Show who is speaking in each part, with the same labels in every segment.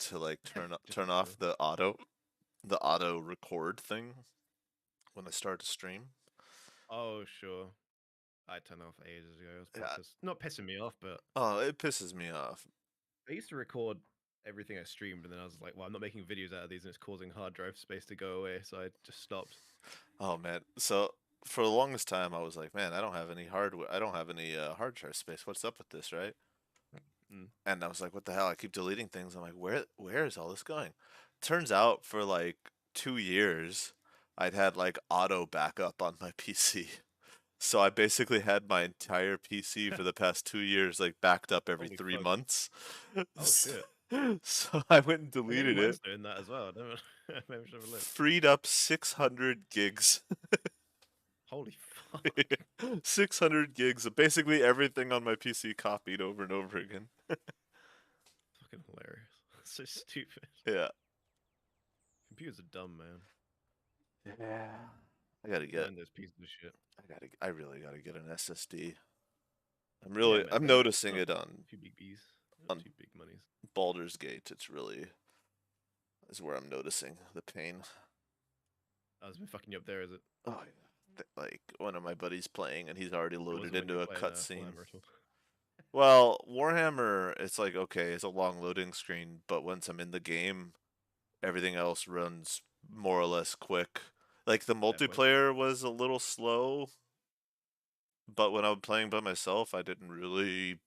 Speaker 1: to like
Speaker 2: Just
Speaker 1: turn off the auto record thing when I start to stream.
Speaker 2: oh, sure. I turned off ages ago. It was
Speaker 1: Yeah.
Speaker 2: not pissing me off, but
Speaker 1: Oh, it pisses me off.
Speaker 2: I used to record everything I streamed, and then I was like, well, I'm not making videos out of these, and it's causing hard drive space to go away, so I just stopped.
Speaker 1: Oh man. So for the longest time, I was like, man, I don't have any hardware. I don't have any hard drive space. What's up with this, right?
Speaker 2: Mm.
Speaker 1: And I was like, what the hell? I keep deleting things. I'm like, where is all this going? Turns out for like 2 years, I'd had like auto backup on my PC. So I basically had my entire PC for the past 2 years like backed up every
Speaker 2: Holy
Speaker 1: three
Speaker 2: fuck.
Speaker 1: months.
Speaker 2: Oh shit.
Speaker 1: So I went and
Speaker 2: I think
Speaker 1: deleted it,
Speaker 2: mine's doing that as well. Don't maybe I should have a look.
Speaker 1: freed up 600 gigs.
Speaker 2: Holy fuck.
Speaker 1: 600 gigs of basically everything on my PC copied over and over again.
Speaker 2: Fucking hilarious. So stupid.
Speaker 1: Yeah.
Speaker 2: Computers are dumb, man.
Speaker 1: Yeah. I gotta get
Speaker 2: Man, those pieces of shit.
Speaker 1: I really gotta get an SSD.
Speaker 2: Yeah, man.
Speaker 1: I'm
Speaker 2: They're not
Speaker 1: noticing it
Speaker 2: too big bees. Not
Speaker 1: on
Speaker 2: too big monies.
Speaker 1: Baldur's Gate. It's really is where I'm noticing the pain.
Speaker 2: Oh, it's been fucking you up there, is it?
Speaker 1: Oh yeah. Like one of my buddies playing and he's already
Speaker 2: It
Speaker 1: loaded
Speaker 2: wasn't when you
Speaker 1: into
Speaker 2: were
Speaker 1: a
Speaker 2: playing
Speaker 1: cutscene.
Speaker 2: Warhammer at all.
Speaker 1: Well, Warhammer, it's like okay, it's a long loading screen, but once I'm in the game, everything else runs more or less quick. Like the
Speaker 2: Fair point.
Speaker 1: multiplayer was a little slow, but when I was playing by myself, I didn't really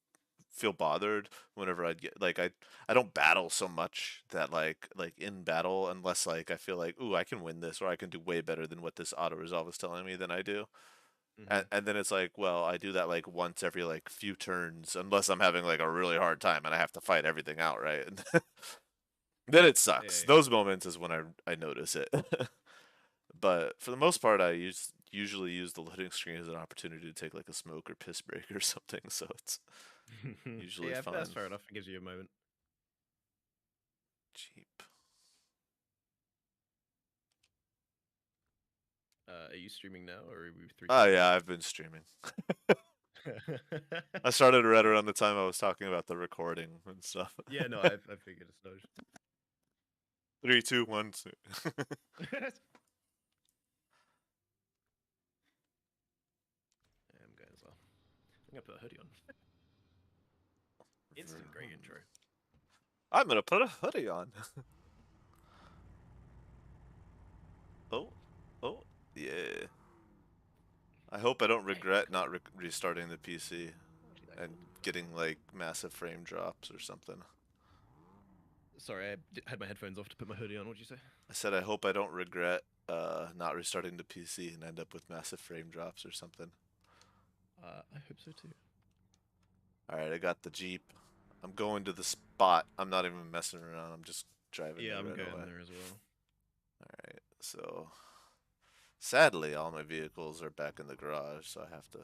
Speaker 1: feel bothered whenever I'd get like I don't battle so much that like in battle unless like I feel like ooh I can win this or I can do way better than what this auto resolve is telling me than I do.
Speaker 2: Mm-hmm.
Speaker 1: And then it's like, well, I do that like once every like few turns, unless I'm having like a really hard time and I have to fight everything out, right? And then it sucks.
Speaker 2: Yeah.
Speaker 1: Those moments is when I notice it. But for the most part, usually use the loading screen as an opportunity to take like a smoke or piss break or something. So it's usually
Speaker 2: Yeah, that's
Speaker 1: fine.
Speaker 2: fair enough. It gives you a moment.
Speaker 1: Cheap.
Speaker 2: Are you streaming now, or are we three
Speaker 1: Oh
Speaker 2: times
Speaker 1: yeah,
Speaker 2: in?
Speaker 1: I've been streaming. I started right around the time I was talking about the recording and stuff.
Speaker 2: Yeah, no, I figured it's no.
Speaker 1: 3, 2, 1.
Speaker 2: Yeah, I'm going as well. I'm gonna put a hoodie on. Instant great intro.
Speaker 1: I'm gonna put a hoodie on. Oh, oh, yeah. I hope I don't regret not restarting the PC
Speaker 2: Actually, that
Speaker 1: and
Speaker 2: cool.
Speaker 1: getting like massive frame drops or something.
Speaker 2: Sorry, I had my headphones off to put my hoodie on. What'd you say?
Speaker 1: I said I hope I don't regret not restarting the PC and end up with massive frame drops or something.
Speaker 2: I hope so too.
Speaker 1: All right, I got the Jeep. I'm going to the spot. I'm not even messing around. I'm just driving
Speaker 2: Yeah,
Speaker 1: there
Speaker 2: I'm
Speaker 1: right
Speaker 2: going
Speaker 1: away.
Speaker 2: there as well.
Speaker 1: All right. So, sadly, all my vehicles are back in the garage, so I have to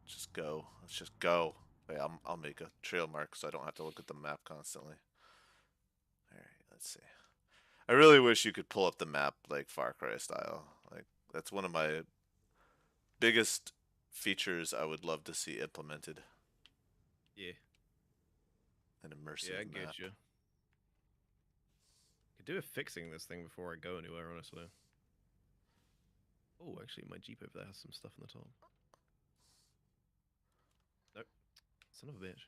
Speaker 1: just go. Let's just go. Wait, I'll make a trail mark so I don't have to look at the map constantly. All right, let's see. I really wish you could pull up the map like Far Cry style. Like that's one of my biggest features I would love to see implemented.
Speaker 2: Yeah,
Speaker 1: An
Speaker 2: yeah, I
Speaker 1: immersive
Speaker 2: get
Speaker 1: map.
Speaker 2: you. Could do with fixing this thing before I go anywhere, honestly. Oh, actually, my Jeep over there has some stuff on the top. Nope, son of a bitch.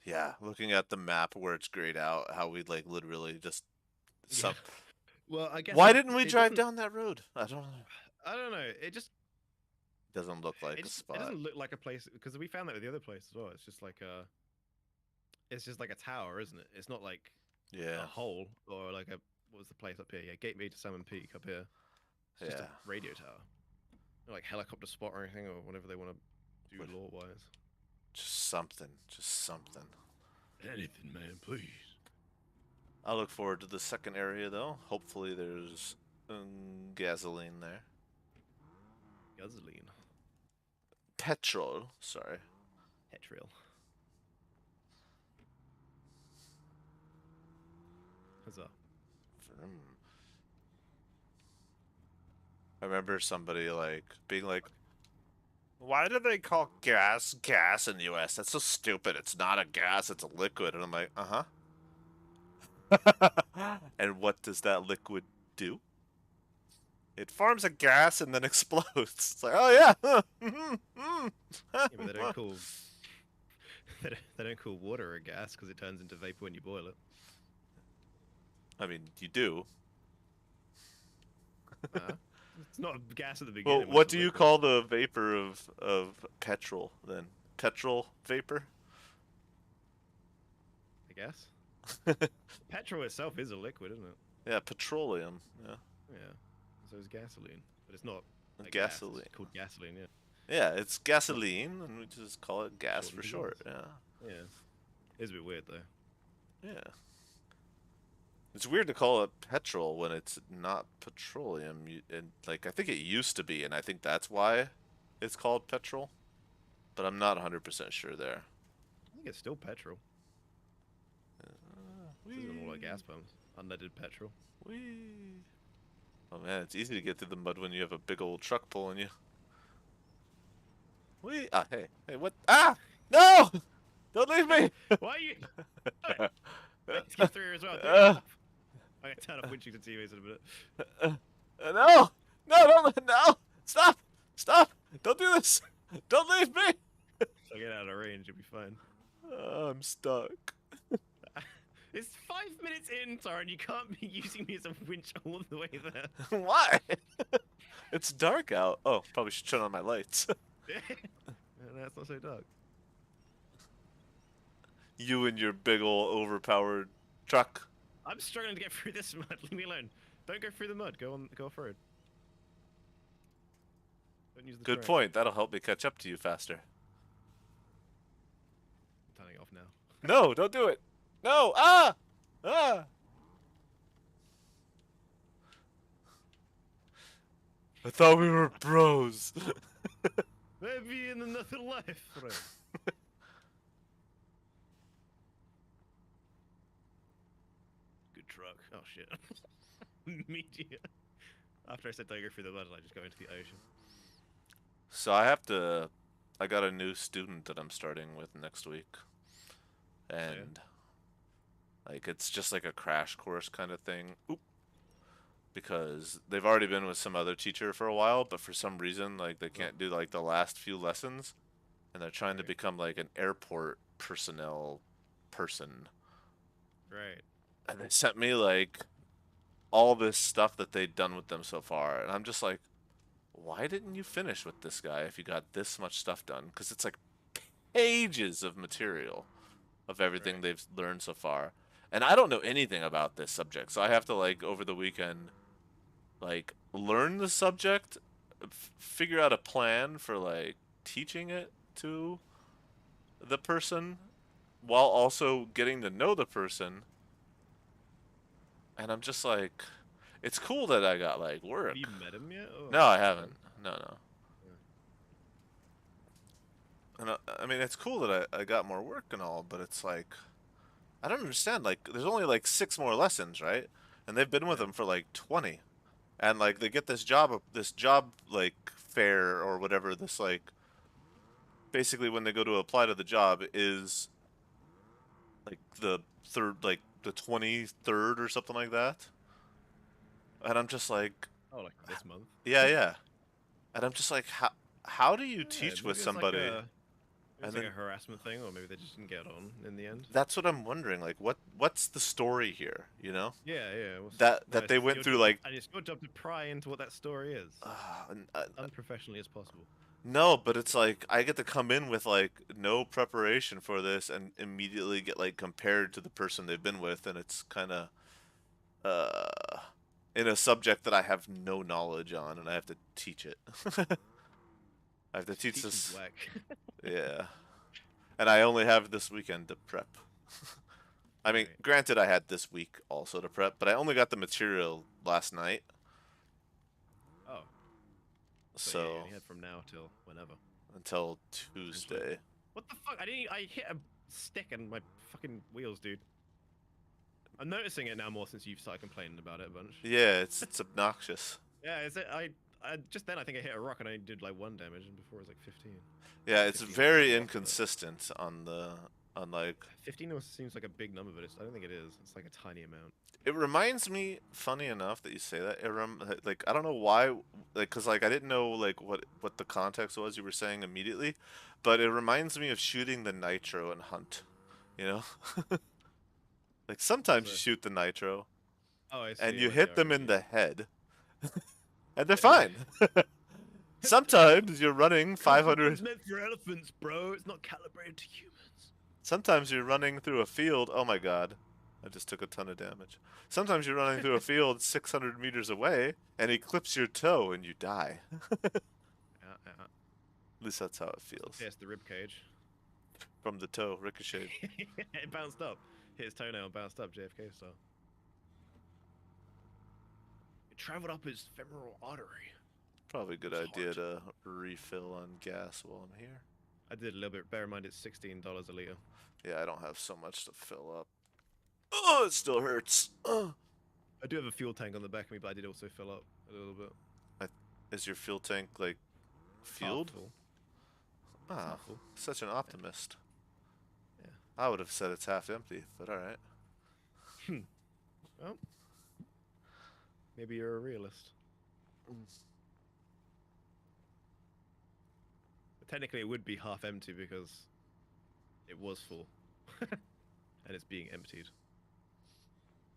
Speaker 1: Yeah, looking at the map where it's grayed out, how we'd like literally just
Speaker 2: Yeah.
Speaker 1: some.
Speaker 2: Well, I guess
Speaker 1: Why didn't we
Speaker 2: it
Speaker 1: drive
Speaker 2: doesn't.
Speaker 1: down that road? I don't know.
Speaker 2: I don't know. It just
Speaker 1: Doesn't look like a
Speaker 2: it
Speaker 1: spot.
Speaker 2: doesn't look like a place because we found that with the other place as well. It's just like a tower, isn't it? It's not like a
Speaker 1: Yeah,
Speaker 2: hole or like a what was the place up here? Yeah, Gateway to Salmon Peak up here. It's just a
Speaker 1: yeah.
Speaker 2: radio tower. Not like helicopter spot or anything or whatever they want to do
Speaker 1: What?
Speaker 2: lore wise.
Speaker 1: Just something. Just something.
Speaker 2: Anything, man, please.
Speaker 1: I look forward to the second area though. Hopefully there's gasoline there.
Speaker 2: Gasoline.
Speaker 1: Petrol. Sorry.
Speaker 2: Petrol. Huzzah.
Speaker 1: Mm. I remember somebody like being like,
Speaker 2: Fuck.
Speaker 1: Why do they call gas in the U.S.? That's so stupid. It's not a gas, it's a liquid. And I'm like, uh-huh. And what does that liquid do? It forms a gas and then explodes. It's like, oh yeah.
Speaker 2: Yeah, but they don't call they don't call water a gas because it turns into vapor when you boil it.
Speaker 1: I mean, you do.
Speaker 2: Uh, it's not a gas at the
Speaker 1: Well,
Speaker 2: beginning when
Speaker 1: what
Speaker 2: it's a
Speaker 1: do you
Speaker 2: liquid.
Speaker 1: call the vapor of petrol then? Petrol vapor?
Speaker 2: I guess. Petrol itself is a liquid, isn't it?
Speaker 1: Yeah, petroleum. Yeah,
Speaker 2: Yeah. So is gasoline, but it's not a gas. It's
Speaker 1: gasoline.
Speaker 2: called gasoline. Yeah.
Speaker 1: Yeah, it's
Speaker 2: Not
Speaker 1: gasoline, and we just call it gas
Speaker 2: shortened
Speaker 1: for
Speaker 2: to
Speaker 1: short.
Speaker 2: gas.
Speaker 1: Yeah,
Speaker 2: Yeah. It's a bit weird though.
Speaker 1: yeah. It's weird to call it petrol when it's not petroleum. And like, I think it used to be, and I think that's why it's called petrol. But I'm not 100% sure there.
Speaker 2: I think it's still petrol. It says on all our
Speaker 1: Wee,
Speaker 2: gas pumps, unleaded petrol.
Speaker 1: wee. Oh man, it's easy to get through the mud when you have a big old truck pulling you. Wee. Ah, hey, hey, what? Ah, no! Don't leave me!
Speaker 2: Why are you? Let's get through here as well. Turn it
Speaker 1: Uh,
Speaker 2: off. I'm gonna turn off Winchington TVs in a minute.
Speaker 1: no! No, don't, no! Stop! Stop! Don't do this! Don't leave me!
Speaker 2: I'll get out of range. You'll be fine.
Speaker 1: I'm stuck.
Speaker 2: It's 5 minutes in, Taran. You can't be using me as a winch all the way there.
Speaker 1: Why? It's dark out. Oh, probably should turn on my lights.
Speaker 2: No, it's not so dark.
Speaker 1: You and your big ol' overpowered truck.
Speaker 2: I'm struggling to get through this mud. Leave me alone. Don't go through the mud. Go on. Go off-road. Don't use the
Speaker 1: Good
Speaker 2: track.
Speaker 1: point. That'll help me catch up to you faster.
Speaker 2: I'm turning off now.
Speaker 1: No, don't do it. No. Ah! Ah! I thought we were bros.
Speaker 2: Maybe in another life, friend. Good truck. Oh shit. Media. After I said don't go through the mud, I just go into the ocean.
Speaker 1: So I got a new student that I'm starting with next week. And like it's just like a crash course kind of thing. Oop. Because they've already been with some other teacher for a while, but for some reason like they can't do like the last few lessons and they're trying to
Speaker 2: Right.
Speaker 1: become like an airport personnel person.
Speaker 2: Right.
Speaker 1: And they sent me like all this stuff that they'd done with them so far, and I'm just like, why didn't you finish with this guy if you got this much stuff done? Because it's like pages of material of everything
Speaker 2: Right.
Speaker 1: they've learned so far. And I don't know anything about this subject, so I have to like over the weekend like learn the subject, figure out a plan for like teaching it to the person while also getting to know the person. And I'm just like, it's cool that I got like
Speaker 2: Have you
Speaker 1: work.
Speaker 2: met him yet? Or
Speaker 1: No, I
Speaker 2: just
Speaker 1: haven't. No, no. And I mean, it's cool that I got more work and all, but it's like, I don't understand. Like, there's only like 6 more lessons, right? And they've been with
Speaker 2: Yeah.
Speaker 1: them for like 20. And like, they get this job like fair or whatever. This like, basically when they go to apply to the job is like the third, like the 23rd or something like that. And I'm just like,
Speaker 2: Oh, like this month.
Speaker 1: yeah, yeah. And I'm just like, how do you
Speaker 2: Yeah.
Speaker 1: teach with
Speaker 2: Maybe it's like
Speaker 1: somebody?
Speaker 2: a. Maybe
Speaker 1: And
Speaker 2: it's like
Speaker 1: then
Speaker 2: a harassment thing, or maybe they just didn't get on in the end.
Speaker 1: that's what I'm wondering. Like, what's the story here? You know,
Speaker 2: Yeah, yeah.
Speaker 1: that
Speaker 2: It's
Speaker 1: they went
Speaker 2: your
Speaker 1: through
Speaker 2: job,
Speaker 1: like,
Speaker 2: and it's your job to pry into what that story is, unprofessionally as possible.
Speaker 1: no, but it's like I get to come in with like no preparation for this and immediately get like compared to the person they've been with, and it's kind of uh in a subject that I have no knowledge on, and I have to teach it. I have to
Speaker 2: Just
Speaker 1: teach
Speaker 2: teach them
Speaker 1: this,
Speaker 2: black.
Speaker 1: yeah, and I only have this weekend to prep. I mean,
Speaker 2: Right.
Speaker 1: granted, I had this week also to prep, but I only got the material last night,
Speaker 2: Oh, so yeah, you
Speaker 1: so
Speaker 2: only had from now till whenever.
Speaker 1: until
Speaker 2: Essentially.
Speaker 1: Tuesday.
Speaker 2: What the fuck? I hit a stick in my fucking wheels, dude. I'm noticing it now more since you've started complaining about it a bunch.
Speaker 1: Yeah, it's obnoxious.
Speaker 2: Yeah, is it? just then I think I hit a rock and I did like 1 damage, and before it was like 15.
Speaker 1: Yeah, it's
Speaker 2: 15 was
Speaker 1: very
Speaker 2: a lot, but
Speaker 1: inconsistent on the on like
Speaker 2: 15 seems like a big number, but I don't think it is. It's like a tiny amount.
Speaker 1: it reminds me, funny enough that you say that. Like I don't know why, like because like I didn't know like what the context was you were saying immediately, but it reminds me of shooting the nitro in Hunt. You know, like
Speaker 2: As
Speaker 1: sometimes you
Speaker 2: a
Speaker 1: shoot the nitro
Speaker 2: oh, I
Speaker 1: and
Speaker 2: see,
Speaker 1: you
Speaker 2: like the
Speaker 1: hit them in
Speaker 2: RPG.
Speaker 1: the head and they're
Speaker 2: Yeah.
Speaker 1: fine. Sometimes you're running
Speaker 2: Because the gun's
Speaker 1: 500.
Speaker 2: meant for elephants, bro. It's not calibrated to humans.
Speaker 1: Sometimes you're running through a field. Oh my god, I just took a ton of damage. Sometimes you're running through a field 600 meters away and he clips your toe and you die.
Speaker 2: Yeah.
Speaker 1: At least that's how it
Speaker 2: Must have
Speaker 1: feels.
Speaker 2: pierced the rib cage.
Speaker 1: From the toe, ricocheted.
Speaker 2: It bounced up. Hit his toenail and bounced up, JFK style. It traveled up his femoral artery.
Speaker 1: Probably a good
Speaker 2: His
Speaker 1: idea
Speaker 2: heart.
Speaker 1: to refill on gas while I'm here.
Speaker 2: I did a little bit. Bear in mind, it's $16 a liter.
Speaker 1: Yeah, I don't have so much to fill up. Oh, it still hurts.
Speaker 2: I do have a fuel tank on the back of me, but I did also fill up a little bit.
Speaker 1: Is your fuel tank like
Speaker 2: Half
Speaker 1: fueled?
Speaker 2: full. It's
Speaker 1: Ah,
Speaker 2: half full.
Speaker 1: such an optimist.
Speaker 2: Yeah.
Speaker 1: I would have said it's half empty, but alright.
Speaker 2: Well, maybe you're a realist. But technically, it would be half empty because it was full, and it's being emptied.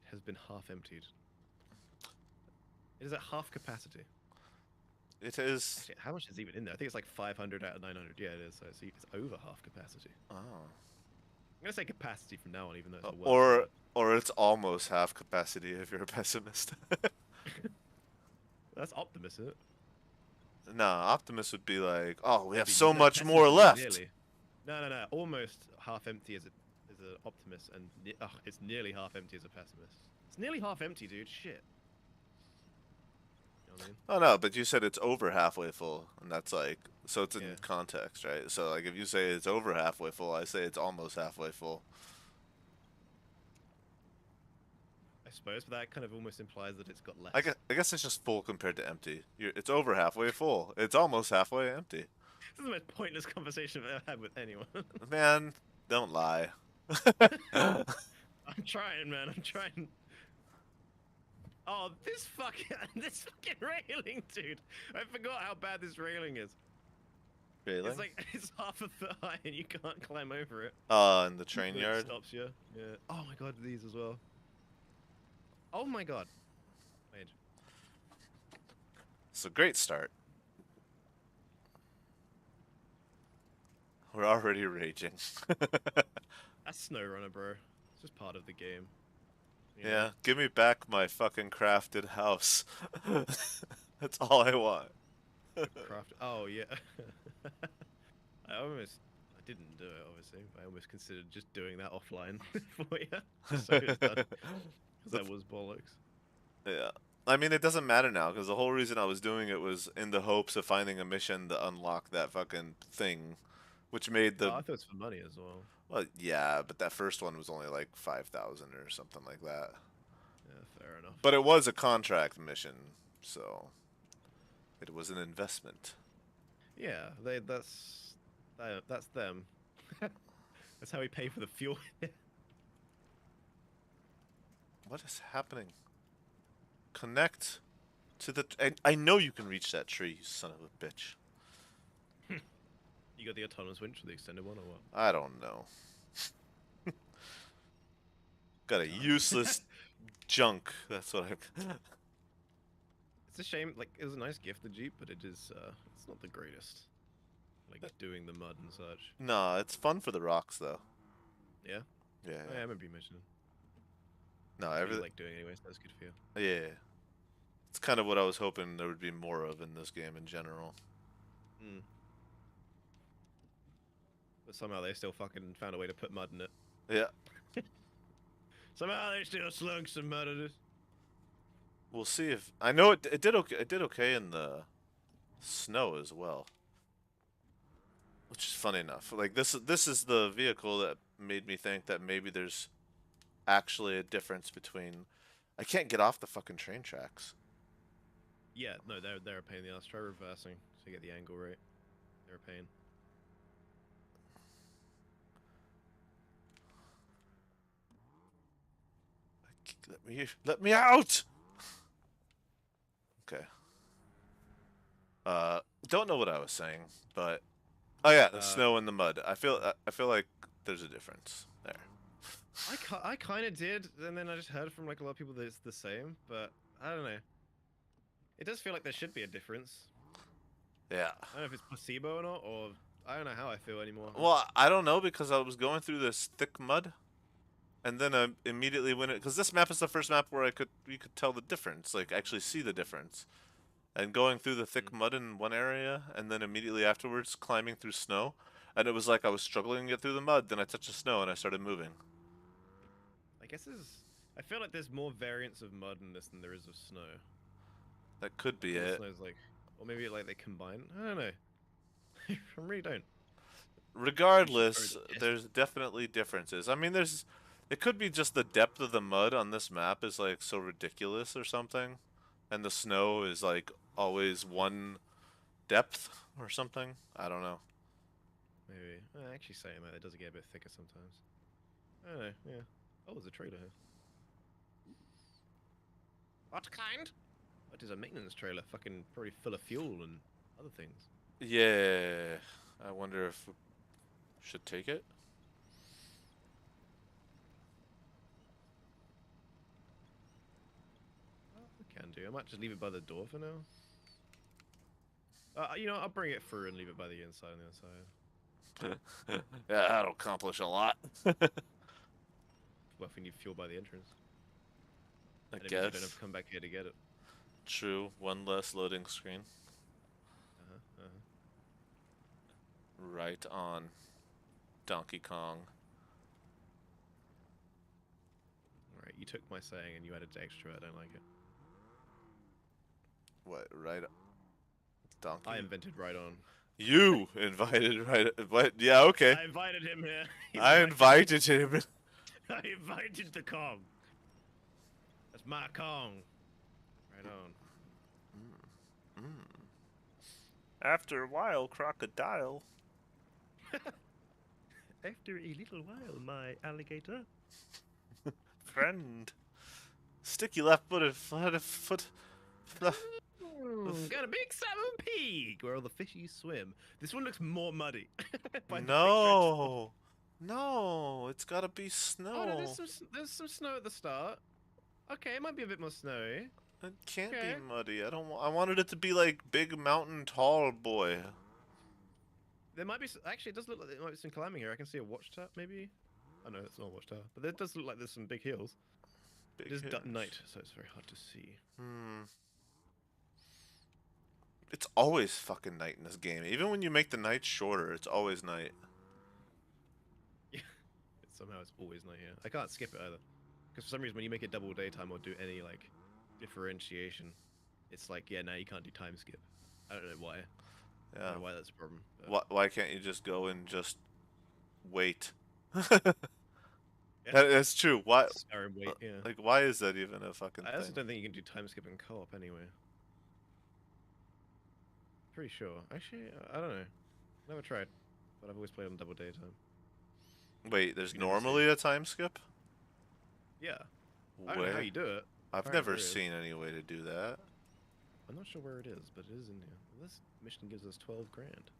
Speaker 2: It has been half emptied. It is at half capacity.
Speaker 1: It is.
Speaker 2: Actually, how much is even in there? I think it's like 500 out of 900. Yeah, it is. So it's over half capacity.
Speaker 1: Oh.
Speaker 2: I'm gonna say capacity from now on, even though it's a word.
Speaker 1: Or it's almost half capacity if you're a pessimist.
Speaker 2: That's Optimus, isn't it?
Speaker 1: Nah, Optimus would be like, oh, we have
Speaker 2: Maybe-
Speaker 1: so
Speaker 2: no,
Speaker 1: much
Speaker 2: pessimist
Speaker 1: more
Speaker 2: would be
Speaker 1: left.
Speaker 2: Nearly. No. Almost half empty as an Optimus, and it's nearly half empty as a pessimist. It's nearly half empty, dude. Shit. You know what I mean?
Speaker 1: Oh no, but you said it's over halfway full, and that's like, so it's in
Speaker 2: Yeah.
Speaker 1: context, right? So like, if you say it's over halfway full, I say it's almost halfway full.
Speaker 2: I suppose, but that kind of almost implies that it's got less.
Speaker 1: I guess it's just full compared to empty. It's over halfway full. It's almost halfway empty.
Speaker 2: This is the most pointless conversation I've ever had with anyone.
Speaker 1: Man, don't lie.
Speaker 2: I'm trying, man. I'm trying. Oh, this fucking railing, dude. I forgot how bad this railing is.
Speaker 1: Really?
Speaker 2: It's like it's half a foot high and you can't climb over it.
Speaker 1: In the train
Speaker 2: It
Speaker 1: yard.
Speaker 2: stops you. Yeah. Oh my god, these as well. Oh my god. Wait.
Speaker 1: It's a great start. We're already raging.
Speaker 2: That's Snowrunner, bro. It's just part of the game. You know?
Speaker 1: Yeah, give me back my fucking crafted house. That's all I want.
Speaker 2: Craft. Oh yeah. I didn't do it, obviously. I almost considered just doing that offline for you. So it's done. Because that was bollocks.
Speaker 1: Yeah. I mean, it doesn't matter now, because the whole reason I was doing it was in the hopes of finding a mission to unlock that fucking thing, which made
Speaker 2: Oh,
Speaker 1: the...
Speaker 2: I thought it was for money as well.
Speaker 1: Well, yeah, but that first one was only like 5,000 or something like that.
Speaker 2: Yeah, fair enough.
Speaker 1: But it was a contract mission, so it was an investment.
Speaker 2: Yeah, that's them. That's how we pay for the fuel.
Speaker 1: What is happening? Connect to the... I know you can reach that tree, you son of a bitch.
Speaker 2: You got the autonomous winch for the extended one or what?
Speaker 1: I don't know. Got a useless junk. That's what I...
Speaker 2: It's a shame. Like it was a nice gift, the Jeep, but it is. It's not the greatest. Like doing the mud and such.
Speaker 1: No, it's fun for the rocks, though.
Speaker 2: Yeah.
Speaker 1: Yeah.
Speaker 2: Oh, yeah, I remember you mentioning.
Speaker 1: No,
Speaker 2: That's what you
Speaker 1: everything...
Speaker 2: like doing anyway, so that's good for you.
Speaker 1: Yeah. It's kind of what I was hoping there would be more of in this game in general.
Speaker 2: Mm. But somehow they still fucking found a way to put mud in it.
Speaker 1: Yeah.
Speaker 2: Somehow they still slung some mud in it.
Speaker 1: We'll see if... I know it did okay. It did okay in the snow as well. Which is funny enough. Like, this is the vehicle that made me think that maybe there's actually a difference between... I can't get off the fucking train tracks.
Speaker 2: Yeah, no, they're a pain in the ass. Try reversing to get the angle right. They're a pain.
Speaker 1: Let me out. Okay. Don't know what I was saying, but oh yeah, the
Speaker 2: Uh,
Speaker 1: snow and the mud. I feel like there's a difference there.
Speaker 2: I kind of did, and then I just heard from like a lot of people that it's the same, but I don't know. It does feel like there should be a difference.
Speaker 1: Yeah.
Speaker 2: I don't know if it's placebo or not, or I don't know how I feel anymore.
Speaker 1: Well, I don't know because I was going through this thick mud, and then immediately when it because this map is the first map where you could tell the difference, like actually see the difference. And going through the thick
Speaker 2: Mm.
Speaker 1: mud in one area, and then immediately afterwards climbing through snow, and it was like I was struggling to get through the mud. Then I touched the snow and I started moving.
Speaker 2: I guess there's. I feel like there's more variants of mud in this than there is of snow.
Speaker 1: That could
Speaker 2: I
Speaker 1: be
Speaker 2: feel the
Speaker 1: it.
Speaker 2: snow's like, or maybe like they combine. I don't know. I really don't. We should throw
Speaker 1: Regardless,
Speaker 2: the test.
Speaker 1: there's definitely differences. I mean, it could be just the depth of the mud on this map is like so ridiculous or something, and the snow is like always one depth or something. I don't know.
Speaker 2: Maybe. Actually, saying that, it does get a bit thicker sometimes. I don't know. Yeah. Oh, there's a trailer here. What kind? That is a maintenance trailer, fucking probably full of fuel and other things.
Speaker 1: Yeah, I wonder if we should take it.
Speaker 2: Oh, we can do. I might just leave it by the door for now. You know, I'll bring it through and leave it by the inside on the outside.
Speaker 1: Yeah, that'll accomplish a lot.
Speaker 2: Well, if we need fuel by the entrance,
Speaker 1: I
Speaker 2: and it means you don't have
Speaker 1: guess.
Speaker 2: to come back here to get it.
Speaker 1: True. One less loading screen.
Speaker 2: Uh-huh. Uh-huh.
Speaker 1: Right on. Donkey Kong.
Speaker 2: All right, you took my saying and you added extra. I don't like it.
Speaker 1: What? Right. Donkey.
Speaker 2: I invented right on.
Speaker 1: You invited right. What? Yeah. Okay.
Speaker 2: I invited him here.
Speaker 1: I invited him.
Speaker 2: I invited the Kong. That's my Kong. Right on.
Speaker 1: After a while, crocodile.
Speaker 2: After a little while, my alligator.
Speaker 1: Friend. Sticky left-footed.
Speaker 2: Got a big salmon peak where all the fishies swim. This one looks more muddy. by the big
Speaker 1: No. No. It's gotta be
Speaker 2: stretch. Oh no,
Speaker 1: snow.
Speaker 2: there's some snow at the start. Okay, it might be a bit more snowy.
Speaker 1: It can't
Speaker 2: Okay.
Speaker 1: be muddy. I wanted it to be like big mountain tall boy.
Speaker 2: There might be actually it does look like there might be some climbing here. I can see a watchtower maybe. Oh no, it's not a watchtower, but it does look like there's some big hills.
Speaker 1: Big
Speaker 2: It is
Speaker 1: hills.
Speaker 2: night, so it's very hard to see.
Speaker 1: It's always fucking night in this game. Even when you make the night shorter, it's always night.
Speaker 2: Somehow it's always night here. I can't skip it either, because for some reason when you make it double daytime or do any like differentiation, it's like yeah now you can't do time skip. I don't know why. I
Speaker 1: Yeah.
Speaker 2: don't know why that's a problem. But
Speaker 1: Why can't you just go and just wait?
Speaker 2: yeah,
Speaker 1: That's true. Why?
Speaker 2: Skyrim wait. Yeah.
Speaker 1: Like, why is that even a fucking
Speaker 2: I also
Speaker 1: thing?
Speaker 2: don't think you can do time skip in co-op anyway. Pretty sure. Actually, I don't know. Never tried, but I've always played on double daytime.
Speaker 1: Wait, there's
Speaker 2: You never
Speaker 1: normally a time skip?
Speaker 2: Yeah. I don't know how
Speaker 1: Where?
Speaker 2: you do it.
Speaker 1: I've
Speaker 2: Apparently
Speaker 1: never
Speaker 2: there is.
Speaker 1: seen any way to do that.
Speaker 2: I'm not sure where it is, but it is in here. This mission gives us 12 grand.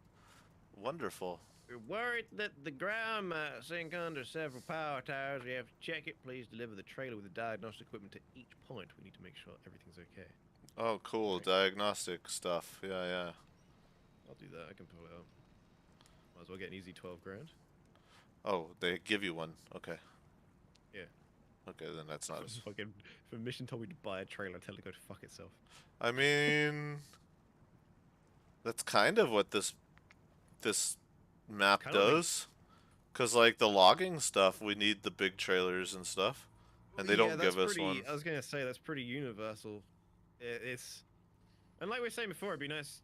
Speaker 1: Wonderful.
Speaker 2: We're worried that the ground might sink under several power towers. We have to check it. Please deliver the trailer with the diagnostic equipment to each point. We need to make sure everything's okay.
Speaker 1: Oh, cool.
Speaker 2: Okay.
Speaker 1: Diagnostic stuff. Yeah, yeah.
Speaker 2: I'll do that. I can pull it up. Might as well get an easy 12 grand.
Speaker 1: Oh, they give you one. Okay.
Speaker 2: Yeah.
Speaker 1: Okay, then that's not.
Speaker 2: Fucking, if a mission told me to buy a trailer, tell it to go fuck itself.
Speaker 1: I mean, that's kind of what this map
Speaker 2: Kinda like-
Speaker 1: does. Cause like the logging stuff, we need the big trailers and stuff, and they don't give us one.
Speaker 2: I was gonna say that's pretty universal. It's, and like we were saying before, it'd be nice,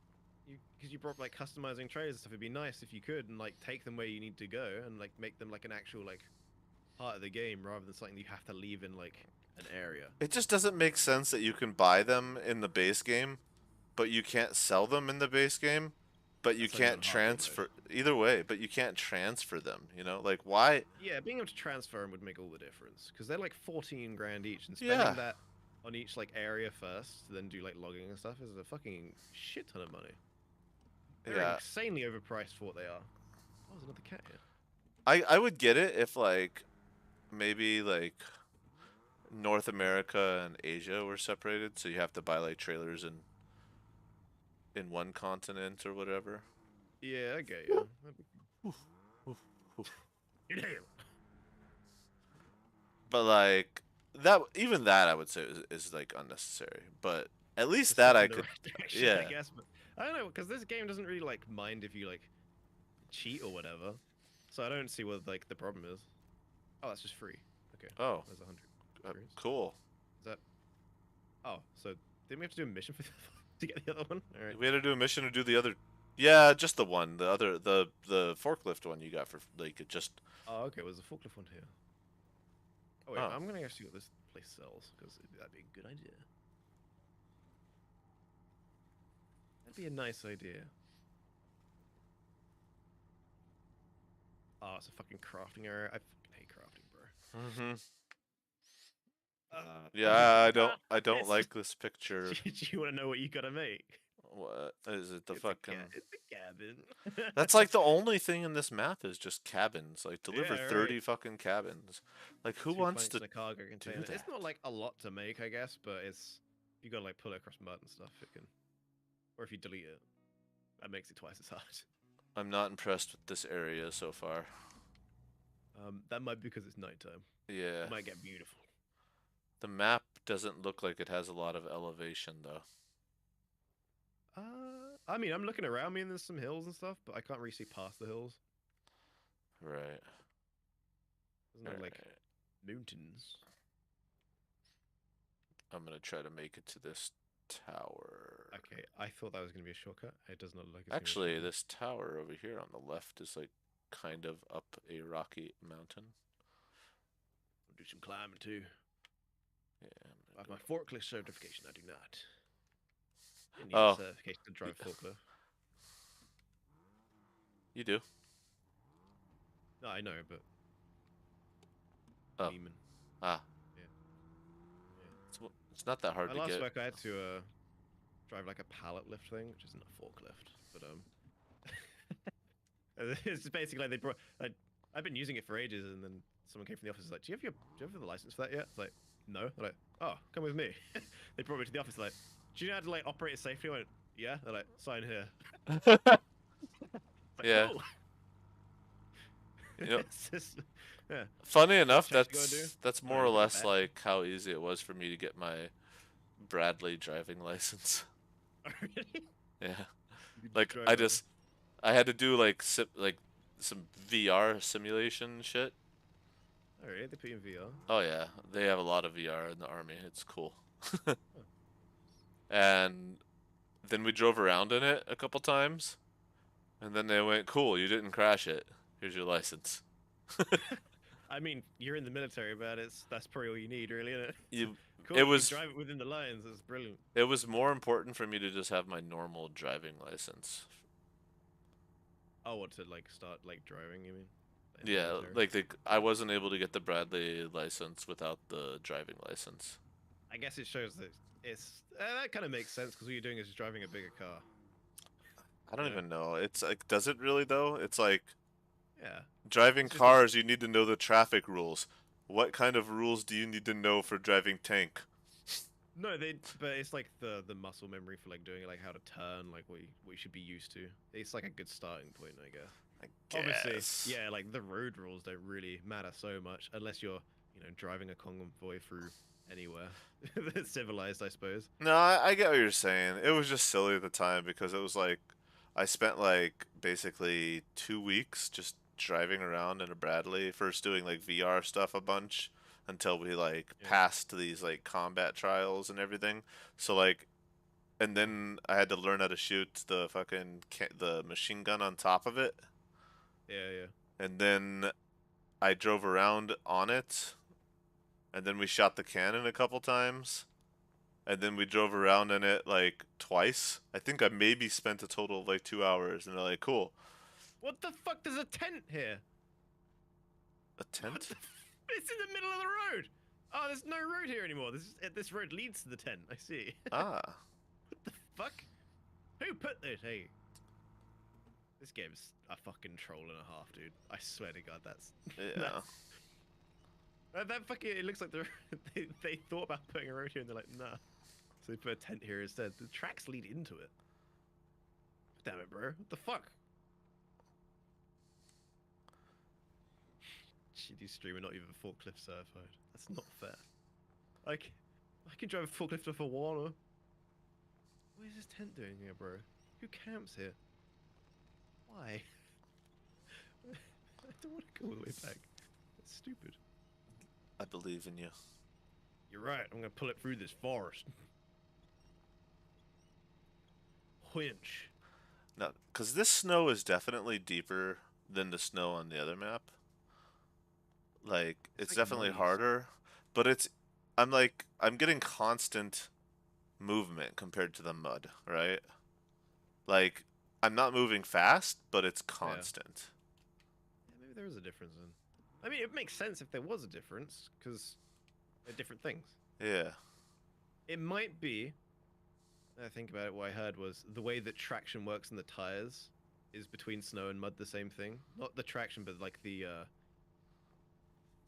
Speaker 2: because you brought like customizing trailers and stuff. It'd be nice if you could and like take them where you need to go and like make them like an actual like part of the game rather than something you have to leave in like an area.
Speaker 1: It just doesn't make sense that you can buy them in the base game, but you can't sell them in the base game, but you
Speaker 2: That's only
Speaker 1: can't
Speaker 2: on hard game mode.
Speaker 1: transfer either way, but you can't transfer them, you know? Like why?
Speaker 2: Yeah, being able to transfer them would make all the difference because they're like 14 grand each, and
Speaker 1: Yeah.
Speaker 2: spending that on each like area first, to then do like logging and stuff is a fucking shit ton of money. They're
Speaker 1: Yeah.
Speaker 2: insanely overpriced for what they are. Oh, there's another cat here.
Speaker 1: I would get it if like maybe like North America and Asia were separated, so you have to buy like trailers in one continent or whatever.
Speaker 2: Yeah, I get you.
Speaker 1: But like that, even that I would say is like unnecessary. But at
Speaker 2: It's a
Speaker 1: least that
Speaker 2: step
Speaker 1: I
Speaker 2: in the
Speaker 1: could,
Speaker 2: right direction, I
Speaker 1: yeah,
Speaker 2: guess. But I don't know because this game doesn't really like mind if you like cheat or whatever. So I don't see what like the problem is. Oh, that's just free. Okay,
Speaker 1: oh,
Speaker 2: there's 100 experience.
Speaker 1: cool.
Speaker 2: Is that? Oh, so didn't we have to do a mission for to get the other one? All right.
Speaker 1: We had to do a mission to do the other. Yeah, just the one. The other, the forklift one you got for like it just.
Speaker 2: Oh, okay. Was the forklift one here? Oh wait,
Speaker 1: Oh,
Speaker 2: I'm gonna go see what this place sells because that'd be a good idea. That'd be a nice idea. Oh, it's a fucking crafting area. I fucking hate crafting, bro.
Speaker 1: mm-hmm.
Speaker 2: Oh
Speaker 1: Yeah,
Speaker 2: my god,
Speaker 1: I don't
Speaker 2: it's
Speaker 1: like this picture.
Speaker 2: do you want to know what you gotta make?
Speaker 1: What is it? The
Speaker 2: It's a
Speaker 1: fucking.
Speaker 2: cat. It's a cabin.
Speaker 1: That's like the only thing in this map is just cabins. Like deliver
Speaker 2: Yeah,
Speaker 1: 30
Speaker 2: right.
Speaker 1: fucking cabins. Like who
Speaker 2: Two
Speaker 1: wants
Speaker 2: planks
Speaker 1: to
Speaker 2: and a cargo
Speaker 1: do
Speaker 2: container. It's
Speaker 1: that?
Speaker 2: not like a lot to make, I guess, but it's you gotta like pull it across mud and stuff. It can, or if you delete it, that makes it twice as hard.
Speaker 1: I'm not impressed with this area so far.
Speaker 2: That might be because it's nighttime.
Speaker 1: Yeah.
Speaker 2: It might get beautiful.
Speaker 1: The map doesn't look like it has a lot of elevation though.
Speaker 2: I mean, I'm looking around me and there's some hills and stuff, but I can't really see past the hills.
Speaker 1: Right.
Speaker 2: There's no like
Speaker 1: Alright.
Speaker 2: mountains.
Speaker 1: I'm gonna try to make it to this tower.
Speaker 2: Okay, I thought that was gonna be a shortcut. It does not look like it's
Speaker 1: Actually,
Speaker 2: gonna be a
Speaker 1: this tower over here on the left is like kind of up a rocky mountain.
Speaker 2: shortcut. We'll do some climbing too.
Speaker 1: Yeah.
Speaker 2: I have my forklift certification. I do not. I need
Speaker 1: Oh,
Speaker 2: a certification to drive forklift.
Speaker 1: you do.
Speaker 2: No, I know, but
Speaker 1: Oh.
Speaker 2: demon.
Speaker 1: Ah.
Speaker 2: Yeah.
Speaker 1: It's not that hard
Speaker 2: My
Speaker 1: to
Speaker 2: last
Speaker 1: get.
Speaker 2: work, I had to drive like a pallet lift thing, which isn't a forklift, but it's just basically like they brought. I've been using it for ages, and then someone came from the office and was like, "Do you have the license for that yet?" It's like, "No." They're like, "Oh, come with me." They brought me to the office. Like, "Do you know how to like operate it safely?" I went, "Yeah." They're like, "Sign here." Like,
Speaker 1: Yeah.
Speaker 2: cool.
Speaker 1: You know,
Speaker 2: It's just, yeah.
Speaker 1: funny enough,
Speaker 2: Checks you gotta do.
Speaker 1: that's
Speaker 2: Oh,
Speaker 1: more or
Speaker 2: you got
Speaker 1: less
Speaker 2: that.
Speaker 1: like how easy it was for me to get my Bradley driving license.
Speaker 2: Really?
Speaker 1: Yeah.
Speaker 2: You
Speaker 1: Like
Speaker 2: drive a-
Speaker 1: I had to do like like some VR simulation shit.
Speaker 2: Oh, really? They put you in VR.
Speaker 1: Oh yeah, they have a lot of VR in the army. It's cool.
Speaker 2: Huh.
Speaker 1: And then we drove around in it a couple times, and then they went, "Cool, you didn't crash it. Here's your license."
Speaker 2: I mean, you're in the military, but that's probably all you need, really, isn't it?
Speaker 1: You
Speaker 2: Cool,
Speaker 1: it
Speaker 2: you
Speaker 1: was
Speaker 2: drive it within the lines. That's brilliant.
Speaker 1: it was more important for me to just have my normal driving license.
Speaker 2: Oh, what to like start like driving? You mean? In the
Speaker 1: Yeah,
Speaker 2: military?
Speaker 1: like I wasn't able to get the Bradley license without the driving license.
Speaker 2: I guess it shows that it's that kind of makes sense because what you're doing is just driving a bigger car.
Speaker 1: I don't
Speaker 2: You know?
Speaker 1: even know. It's like, does it really though? It's like
Speaker 2: Yeah.
Speaker 1: driving
Speaker 2: It's just a,
Speaker 1: cars, you need to know the traffic rules. What kind of rules do you need to know for driving tank?
Speaker 2: no, but it's like the muscle memory for like doing it, like how to turn, like what you should be used to. It's like a good starting point, I guess.
Speaker 1: I
Speaker 2: Obviously,
Speaker 1: guess.
Speaker 2: yeah, like the road rules don't really matter so much unless you're, driving a convoy through anywhere that's civilized, I suppose.
Speaker 1: No, I get what you're saying. It was just silly at the time because it was like I spent like basically 2 weeks just driving around in a Bradley, first doing like VR stuff a bunch until we like
Speaker 2: Yeah.
Speaker 1: passed these like combat trials and everything. So like, and then I had to learn how to shoot the fucking the machine gun on top of it,
Speaker 2: Yeah, yeah.
Speaker 1: and then I drove around on it, and then we shot the cannon a couple times. and then we drove around in it like twice. I think I maybe spent a total of like 2 hours, and they're like, "Cool."
Speaker 2: What the fuck? There's a tent here.
Speaker 1: A
Speaker 2: What
Speaker 1: tent?
Speaker 2: the? It's in the middle of the road. Oh, there's no road here anymore. This road leads to the tent. I see.
Speaker 1: Ah,
Speaker 2: What the fuck? Who put this? Hey, this game's a fucking troll and a half, dude. I swear to God, that's
Speaker 1: yeah.
Speaker 2: that fucking. It looks like they thought about putting a road here and they're like, nah. So they put a tent here instead. The tracks lead into it. Damn it, bro. What the fuck? Shitty streamer, not even forklift certified. That's not fair. Like, I can drive a forklift off a water. What is this tent doing here, bro? Who camps here? Why? I don't want to go all the way back. That's stupid.
Speaker 1: I believe in you.
Speaker 2: You're right. I'm gonna pull it through this forest. Winch.
Speaker 1: No, because this snow is definitely deeper than the snow on the other map. Like, it's
Speaker 2: Like
Speaker 1: definitely
Speaker 2: muddies.
Speaker 1: harder, but I'm getting constant movement compared to the mud, right? Like, I'm not moving fast, but it's
Speaker 2: Yeah.
Speaker 1: constant.
Speaker 2: Yeah, maybe there is a difference then. I mean, it makes sense if there was a difference, because they're different things.
Speaker 1: Yeah.
Speaker 2: It might be. I think about it. What I heard was the way that traction works in the tires is between snow and mud the same thing. Not the traction, but like the.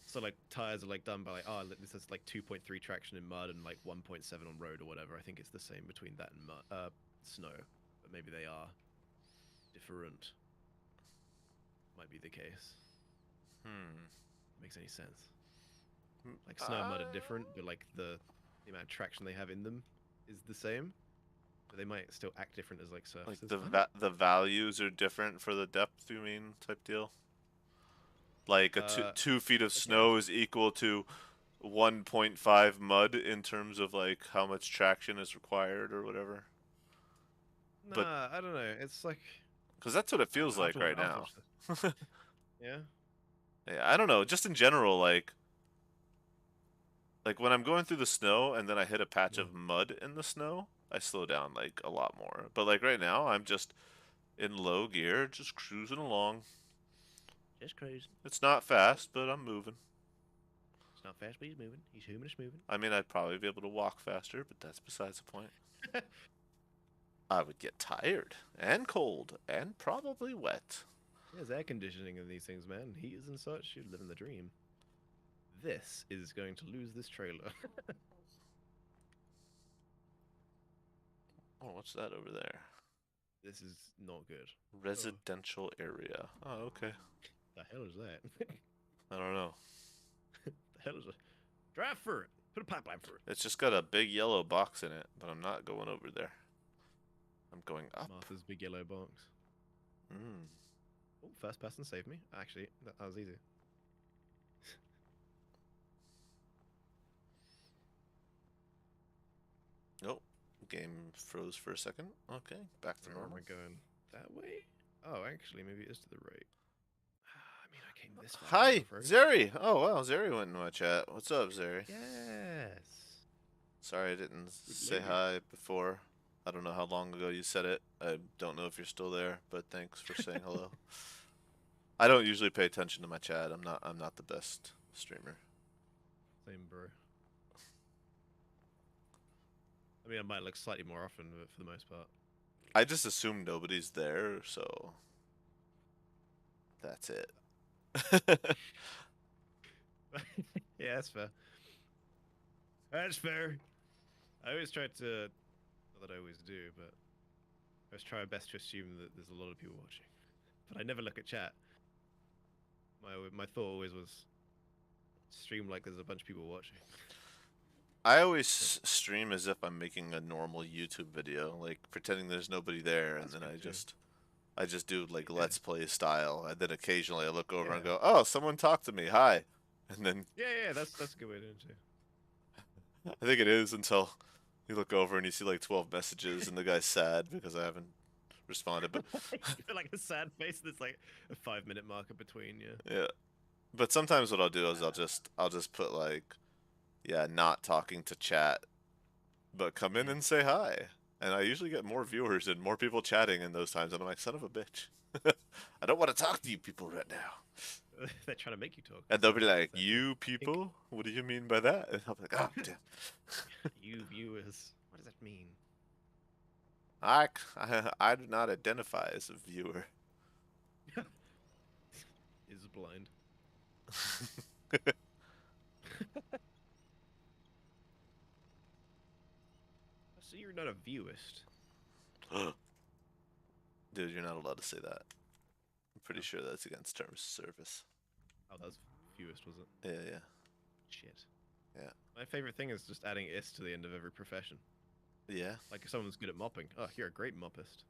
Speaker 2: So like tires are like done by like this is like 2.3 traction in mud and like 1.7 on road or whatever. I think it's the same between that and snow, but maybe they are different. Might be the case. Makes any sense? Like snow and mud are different, but like the amount of traction they have in them is the same. But they might still act different as like
Speaker 1: Like
Speaker 2: surfaces.
Speaker 1: the values are different for the depth, you mean, type deal? Like a 2 feet of
Speaker 2: I
Speaker 1: snow
Speaker 2: guess.
Speaker 1: is equal to 1.5 mud in terms of like how much traction is required or whatever. But
Speaker 2: Nah, I don't know. It's like
Speaker 1: because that's what it
Speaker 2: I don't
Speaker 1: feels
Speaker 2: know.
Speaker 1: like right
Speaker 2: I've
Speaker 1: now.
Speaker 2: watched this. Yeah.
Speaker 1: Yeah, I don't know. Just in general, like when I'm going through the snow and then I hit a patch
Speaker 2: Yeah.
Speaker 1: of mud in the snow, I slow down like a lot more. But like right now, I'm just in low gear, just cruising along.
Speaker 2: Just cruising.
Speaker 1: It's not fast, but I'm moving.
Speaker 2: It's not fast, but he's moving. He's human. It's moving.
Speaker 1: I mean, I'd probably be able to walk faster, but that's besides the point. I would get tired and cold and probably wet.
Speaker 2: There's air conditioning in these things, man. Heaters and such. You're living the dream. This is going to lose this trailer.
Speaker 1: Oh, what's that over there?
Speaker 2: This is not good.
Speaker 1: Residential area. Oh, okay.
Speaker 2: The hell is that?
Speaker 1: I don't know.
Speaker 2: The hell is it? Drive for it. Put a pipeline for it.
Speaker 1: It's just got a big yellow box in it, but I'm not going over there. I'm going up.
Speaker 2: Martha's big yellow box.
Speaker 1: Mm.
Speaker 2: Oh, first person saved me. Actually, that was easy.
Speaker 1: Nope. Game froze for a second. Okay, back to
Speaker 2: Where am
Speaker 1: normal.
Speaker 2: I going? That way? Oh, actually, maybe it is to the right. I mean, I came this far.
Speaker 1: Hi, Zeri. Oh wow, Zeri went in my chat. What's up, Zeri?
Speaker 2: Yes.
Speaker 1: Sorry I didn't say
Speaker 2: lady.
Speaker 1: hi before. I don't know how long ago you said it. I don't know if you're still there, but thanks for saying hello. I don't usually pay attention to my chat. I'm not the best streamer.
Speaker 2: Same, bro. I mean, I might look slightly more often, but for the most part.
Speaker 1: I just assume nobody's there, so that's it.
Speaker 2: Yeah, that's fair. That's fair. I always try to, not that I always do, but I always try my best to assume that there's a lot of people watching. But I never look at chat. My thought always was, stream like there's a bunch of people watching.
Speaker 1: I always stream as if I'm making a normal YouTube video, like pretending there's nobody there, and then I just do like Let's Play style, and then occasionally I look over and go, "Oh, someone talked to me. Hi," and then
Speaker 2: Yeah, that's a good way to do it too.
Speaker 1: I think it is until you look over and you see like 12 messages, and the guy's sad because I haven't responded. But
Speaker 2: You feel like a sad face. There's like a 5-minute marker between you.
Speaker 1: yeah, but sometimes what I'll do is I'll just put like, yeah, not talking to chat, but come in
Speaker 2: Mm.
Speaker 1: and say hi. And I usually get more viewers and more people chatting in those times, and I'm like, son of a bitch. I don't want to talk to you people right now.
Speaker 2: They're trying to make you talk.
Speaker 1: And they'll be like,
Speaker 2: That pink,
Speaker 1: you
Speaker 2: pink.
Speaker 1: people? What do you mean by that? And I'll be like, oh, damn.
Speaker 2: You viewers. What does that mean?
Speaker 1: I do not identify as a viewer.
Speaker 2: Is blind. So you're not a viewist.
Speaker 1: Dude, you're not allowed to say that. I'm pretty
Speaker 2: Oh.
Speaker 1: sure that's against terms of service.
Speaker 2: Oh, that was viewist, was it?
Speaker 1: Yeah, yeah.
Speaker 2: Shit.
Speaker 1: Yeah.
Speaker 2: My favorite thing is just adding is to the end of every profession.
Speaker 1: Yeah.
Speaker 2: Like if someone's good at mopping. Oh, you're a great moppist.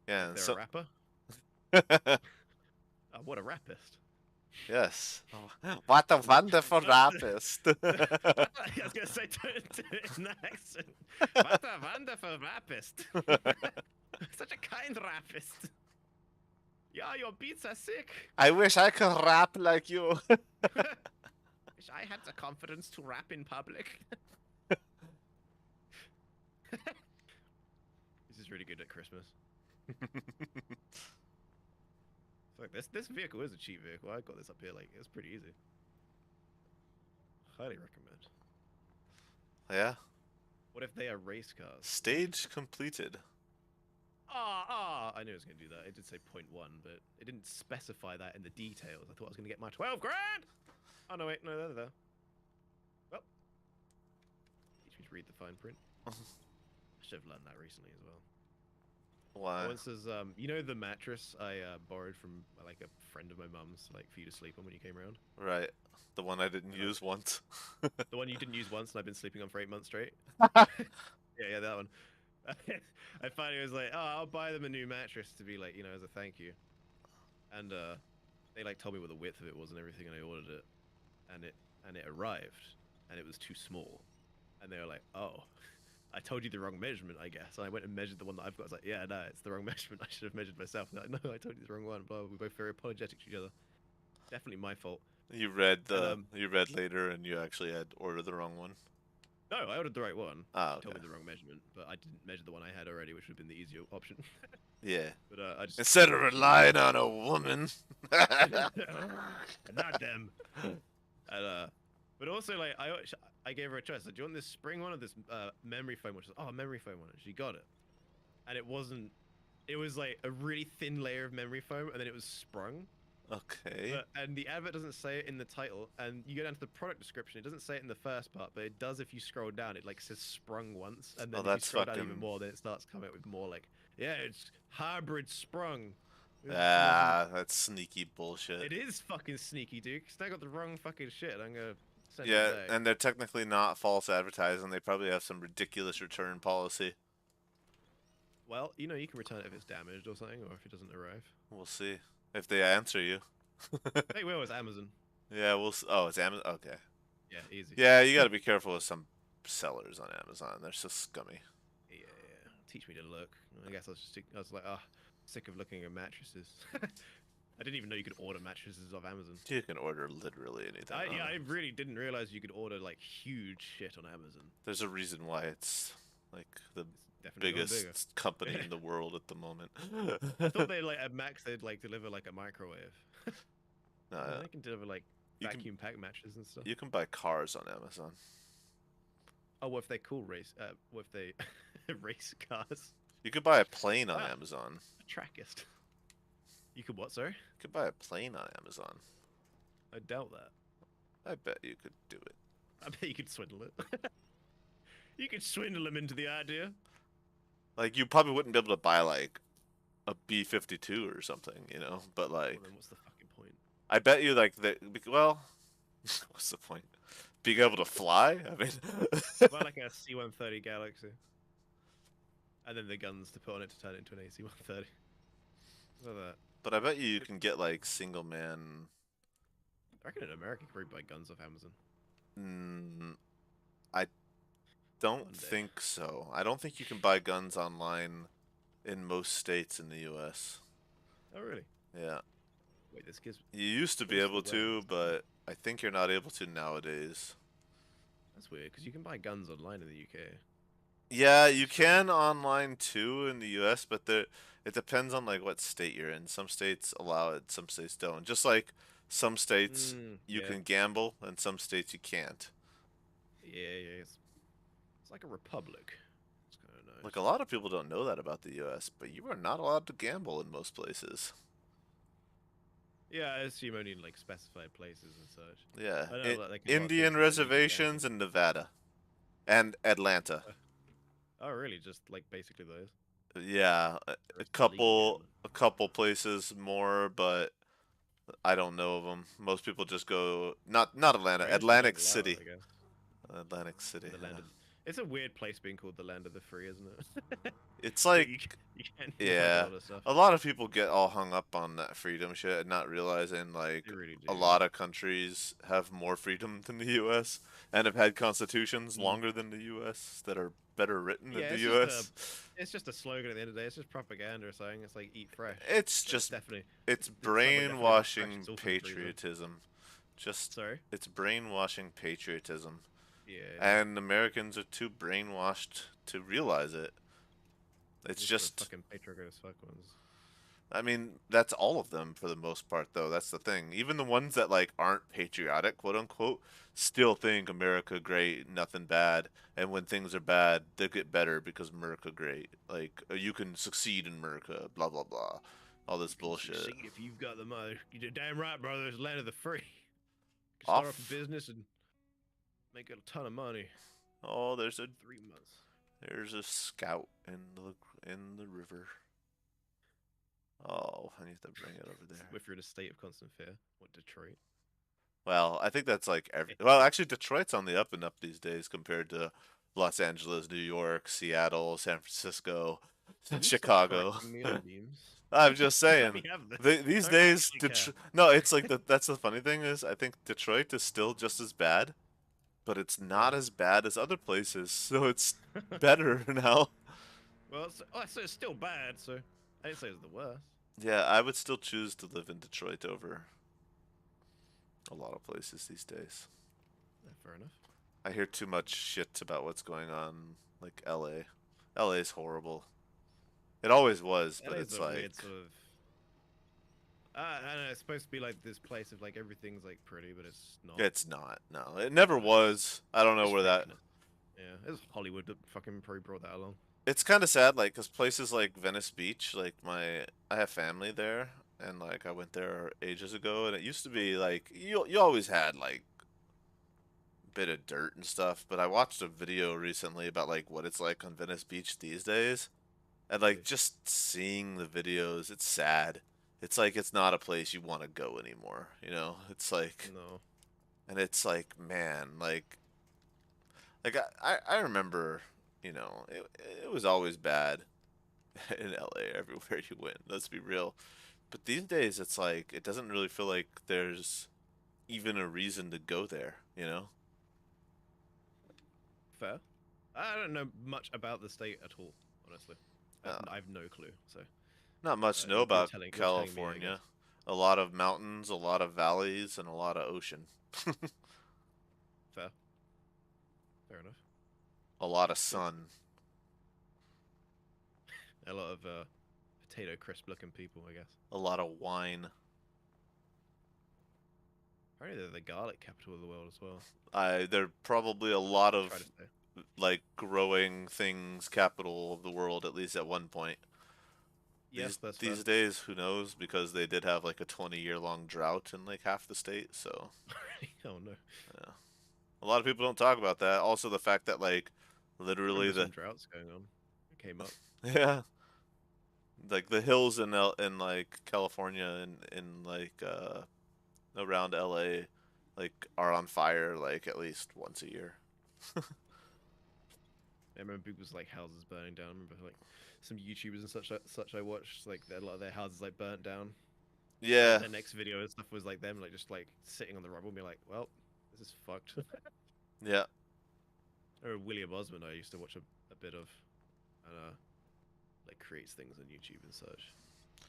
Speaker 1: Yeah.
Speaker 2: If they're
Speaker 1: So
Speaker 2: a rapper. Oh, what a rapist.
Speaker 1: yes. Oh, what a wonderful rapist.
Speaker 2: I was gonna say in that accent. What a wonderful rapist. Such a kind rapist. Yeah, your beats are sick.
Speaker 1: I wish I could rap like you.
Speaker 2: Wish I had the confidence to rap in public. This is really good at Christmas. Like this vehicle is a cheap vehicle. I got this up here, like it's pretty easy. Highly recommend.
Speaker 1: Yeah.
Speaker 2: What if they are race cars?
Speaker 1: Stage completed.
Speaker 2: I knew it was gonna do that. It did say 0.1, but it didn't specify that in the details. I thought I was gonna get my 12 grand. Oh no, wait, no, they're there. Well, teach me to read the fine print. I should have learned that recently as well.
Speaker 1: Why?
Speaker 2: Once there's you know the mattress I borrowed from like a friend of my mum's, like for you to sleep on when you came around.
Speaker 1: Right. The one I didn't use once.
Speaker 2: The one you didn't use once, and I've been sleeping on for 8 months straight. Yeah, that one. I finally was like, oh, I'll buy them a new mattress to be like, you know, as a thank you. And they like told me what the width of it was and everything, and I ordered it, and it arrived, and it was too small, and they were like, oh. I told you the wrong measurement, I guess. And I went and measured the one that I've got. I was like, yeah, no, it's the wrong measurement. I should have measured myself. And they're like, no, I told you the wrong one. Blah, we're both very apologetic to each other. Definitely my fault.
Speaker 1: You read the
Speaker 2: And,
Speaker 1: you read later and you actually had ordered the wrong one.
Speaker 2: no, I ordered the right one.
Speaker 1: Ah,
Speaker 2: She told
Speaker 1: okay.
Speaker 2: me the wrong measurement, but I didn't measure the one I had already, which would have been the easier option.
Speaker 1: Yeah.
Speaker 2: But I just
Speaker 1: Instead of relying on a woman.
Speaker 2: not them. And but also like I gave her a choice. Like, do you want this spring one or this memory foam one? She was like, oh, memory foam one. And she got it, and it wasn't. It was like a really thin layer of memory foam, and then it was sprung.
Speaker 1: Okay.
Speaker 2: And the advert doesn't say it in the title, and you go down to the product description. It doesn't say it in the first part, but it does if you scroll down. It like says sprung once, and then
Speaker 1: Oh,
Speaker 2: if you
Speaker 1: that's
Speaker 2: scroll down
Speaker 1: fucking-
Speaker 2: even more, then it starts coming up with more like, yeah, it's hybrid sprung.
Speaker 1: Ah, that's sneaky bullshit.
Speaker 2: It is fucking sneaky, dude. Cause I got the wrong fucking shit. I'm gonna send
Speaker 1: Yeah,
Speaker 2: it back.
Speaker 1: and they're technically not false advertising. They probably have some ridiculous return policy.
Speaker 2: Well, you know, you can return it if it's damaged or something, or if it doesn't arrive.
Speaker 1: We'll see if they answer you.
Speaker 2: Hey, where was Amazon?
Speaker 1: Yeah, we'll. Oh, it's Amazon. Okay.
Speaker 2: Yeah, easy.
Speaker 1: Yeah, you got to be careful with some sellers on Amazon. They're so scummy.
Speaker 2: Yeah. Teach me to look. I guess I was like, sick of looking at mattresses. I didn't even know you could order mattresses off Amazon.
Speaker 1: You can order literally anything.
Speaker 2: I really didn't realize you could order like huge shit on Amazon.
Speaker 1: There's a reason why it's like the
Speaker 2: Definitely gone bigger.
Speaker 1: biggest company in the world at the moment.
Speaker 2: I thought they like at max they'd like deliver like a microwave.
Speaker 1: No,
Speaker 2: They can deliver like
Speaker 1: you can-
Speaker 2: vacuum pack mattresses and stuff.
Speaker 1: you can buy cars on Amazon.
Speaker 2: Oh, what if they cool race? What if they race cars?
Speaker 1: You could buy a plane on
Speaker 2: Ah.
Speaker 1: Amazon.
Speaker 2: A trackist. You could what, sorry?
Speaker 1: You could buy a plane on Amazon.
Speaker 2: I doubt that.
Speaker 1: I bet you could do it.
Speaker 2: I bet you could swindle it. You could swindle them into the idea.
Speaker 1: Like, you probably wouldn't be able to buy like a B-52 or something, you know. But like,
Speaker 2: Well, then what's the fucking point?
Speaker 1: I bet you like well, what's the point? Being able to fly? I mean,
Speaker 2: Well, like a C-130 Galaxy. And then the guns to put on it to turn it into an AC-130. Like that.
Speaker 1: but I bet you can get like single man.
Speaker 2: I reckon in America you could probably buy guns off Amazon.
Speaker 1: I don't
Speaker 2: One day.
Speaker 1: think so. I don't think you can buy guns online in most states in the U.S.
Speaker 2: Oh, really?
Speaker 1: Yeah,
Speaker 2: Wait, this gives...
Speaker 1: you used to be
Speaker 2: What's
Speaker 1: able
Speaker 2: the
Speaker 1: to,
Speaker 2: weapons?
Speaker 1: but I think you're not able to nowadays.
Speaker 2: That's weird because you can buy guns online in the UK.
Speaker 1: Yeah, you
Speaker 2: Strange.
Speaker 1: can online too in the US, but it depends on like what state you're in. Some states allow it, some states don't. Just like some states you
Speaker 2: Yeah.
Speaker 1: can gamble and some states you can't.
Speaker 2: Yeah, yeah. It's like a republic. It's kind of
Speaker 1: Like
Speaker 2: nice.
Speaker 1: a lot of people don't know that about the US, but you are not allowed to gamble in most places.
Speaker 2: Yeah, I assume only in like specified places and such.
Speaker 1: Yeah,
Speaker 2: I know like a lot of
Speaker 1: Indian
Speaker 2: places like legal
Speaker 1: reservations
Speaker 2: gambling.
Speaker 1: in Nevada and Atlanta.
Speaker 2: Uh, oh, really? Just like basically those.
Speaker 1: Yeah,
Speaker 2: The rest are legal gambling.
Speaker 1: a couple places more, but I don't know of them. Most people just go not Atlanta,
Speaker 2: Australia's just don't
Speaker 1: Atlantic
Speaker 2: allow it,
Speaker 1: City.
Speaker 2: I guess.
Speaker 1: Atlantic City.
Speaker 2: The land
Speaker 1: Yeah.
Speaker 2: of. It's a weird place being called the land of the free, isn't it?
Speaker 1: It's
Speaker 2: But
Speaker 1: like
Speaker 2: you can do like a
Speaker 1: yeah,
Speaker 2: lot of stuff.
Speaker 1: a lot of people get all hung up on that freedom shit and not realizing
Speaker 2: They
Speaker 1: like
Speaker 2: really
Speaker 1: a
Speaker 2: do.
Speaker 1: lot of countries have more freedom than the US and have had constitutions
Speaker 2: Mm.
Speaker 1: longer than the US that are better written than
Speaker 2: Yeah,
Speaker 1: the
Speaker 2: it's just
Speaker 1: US.
Speaker 2: a slogan at the end of the day. It's just propaganda or something. It's like eat fresh,
Speaker 1: It's
Speaker 2: but it's
Speaker 1: just
Speaker 2: definitely
Speaker 1: it's
Speaker 2: it's not like definitely not fresh.
Speaker 1: brainwashing
Speaker 2: It's all from the freezer.
Speaker 1: patriotism. Just
Speaker 2: Sorry.
Speaker 1: it's brainwashing patriotism.
Speaker 2: Yeah, it is.
Speaker 1: And Americans are too brainwashed to realize it. It's
Speaker 2: Just the
Speaker 1: just
Speaker 2: fucking patriot as fuck ones.
Speaker 1: I mean, that's all of them for the most part, though. That's the thing. Even the ones that like aren't patriotic, quote unquote, still think America great, nothing bad. And when things are bad, they get better because America great. Like you can succeed in America, blah blah blah, all this
Speaker 2: You can
Speaker 1: bullshit.
Speaker 2: succeed if you've got the money. You're damn right, brother. It's land of the free. You can start off a
Speaker 1: Off.
Speaker 2: business and make a ton of money.
Speaker 1: Oh,
Speaker 2: 3 months.
Speaker 1: there's a scout in the river. Oh, I need to bring it over there.
Speaker 2: If you're in a state of constant fear, what Detroit?
Speaker 1: Well, I think that's like every. Well, actually, Detroit's on the up and up these days compared to Los Angeles, New York, Seattle, San Francisco,
Speaker 2: Can you stop
Speaker 1: Chicago.
Speaker 2: correcting me on memes?
Speaker 1: I'm just
Speaker 2: Let
Speaker 1: saying.
Speaker 2: me have this.
Speaker 1: These
Speaker 2: I don't
Speaker 1: days,
Speaker 2: actually care.
Speaker 1: no, it's like that's the funny thing is I think Detroit is still just as bad, but it's not
Speaker 2: Fair.
Speaker 1: as bad as other places, so it's better now.
Speaker 2: Well, it's still bad, so I didn't say it was the worst.
Speaker 1: Yeah, I would still choose to live in Detroit over a lot of places these days.
Speaker 2: Yeah, fair enough.
Speaker 1: I hear too much shit about what's going on, like LA. LA's horrible. It always was,
Speaker 2: That
Speaker 1: but
Speaker 2: is
Speaker 1: it's
Speaker 2: a
Speaker 1: like
Speaker 2: weird sort of. I don't know. It's supposed to be like this place of like everything's like pretty, but it's not.
Speaker 1: it's not. No, it never was. I don't know
Speaker 2: It's
Speaker 1: where that.
Speaker 2: fakeness. Yeah, it's Hollywood that fucking probably brought that along.
Speaker 1: It's kind of sad, like, cause places like Venice Beach, like I have family there, and like I went there ages ago, and it used to be like you always had like bit of dirt and stuff, but I watched a video recently about like what it's like on Venice Beach these days, and like
Speaker 2: Really?
Speaker 1: just seeing the videos, it's sad. It's like it's not a place you want to go anymore, you know? It's like
Speaker 2: No.
Speaker 1: and it's like man, I remember, you know, it was always bad in LA everywhere you went. Let's be real. But these days it's like it doesn't really feel like there's even a reason to go there, you know?
Speaker 2: Fair. I don't know much about the state at all, honestly.
Speaker 1: Uh,
Speaker 2: I've no clue. So
Speaker 1: Not much to know
Speaker 2: you're
Speaker 1: about
Speaker 2: telling me, I guess.
Speaker 1: California. A lot of mountains, a lot of valleys, and a lot of ocean.
Speaker 2: Fair. Fair enough.
Speaker 1: A lot of
Speaker 2: Cool.
Speaker 1: sun.
Speaker 2: A lot of potato crisp looking people, I guess.
Speaker 1: A lot of wine.
Speaker 2: Apparently they're the garlic capital of the world as well.
Speaker 1: There probably a lot
Speaker 2: Try
Speaker 1: of
Speaker 2: to stay.
Speaker 1: like growing things capital of the world at least at one point.
Speaker 2: Yes, that's fair.
Speaker 1: These days, who knows? Because they did have like a 20-year-long drought in like half the state, so
Speaker 2: Oh no.
Speaker 1: yeah. A lot of people don't talk about that. Also, the fact that like
Speaker 2: I
Speaker 1: literally
Speaker 2: remember some
Speaker 1: the
Speaker 2: droughts going on. It came up.
Speaker 1: yeah, like the hills in like California and in like around LA like are on fire like at least once a year.
Speaker 2: I remember people's like houses burning down. I remember like some YouTubers and such I watched like a lot of their houses like burnt down.
Speaker 1: Yeah,
Speaker 2: Their next video and stuff was like them like just like sitting on the rubble and be like, well, this is fucked.
Speaker 1: yeah.
Speaker 2: Or William Osmond I used to watch a bit of, and like creates things on YouTube and such.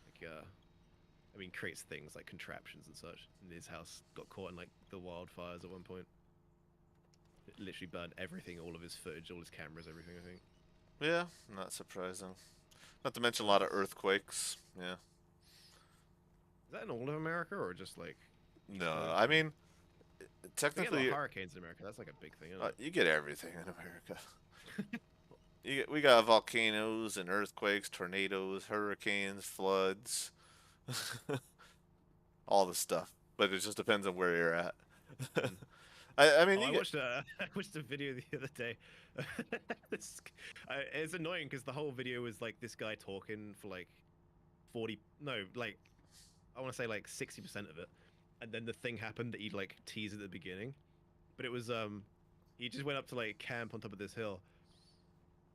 Speaker 2: Like I mean creates things like contraptions and such. And his house got caught in like the wildfires at one point. literally burned everything, all of his footage, all his cameras, everything. I think.
Speaker 1: Yeah, not surprising. Not to mention a
Speaker 2: Oh,
Speaker 1: lot of earthquakes. Yeah.
Speaker 2: is that in all of America or just like East
Speaker 1: No,
Speaker 2: Coast?
Speaker 1: I
Speaker 2: Or
Speaker 1: mean,
Speaker 2: we get a lot of
Speaker 1: technically,
Speaker 2: hurricanes in America. That's like a big thing, isn't it?
Speaker 1: you get everything in America. We got volcanoes and earthquakes, tornadoes, hurricanes, floods, all the stuff. But it just depends on where you're at.
Speaker 2: Mm.
Speaker 1: I mean,
Speaker 2: Oh,
Speaker 1: you get.
Speaker 2: I watched a video the other day. this, it's annoying because the whole video was like this guy talking for like 40, no, like I want to say like 60% of it, and then the thing happened that he'd like teased at the beginning, but it was he just went up to like camp on top of this hill,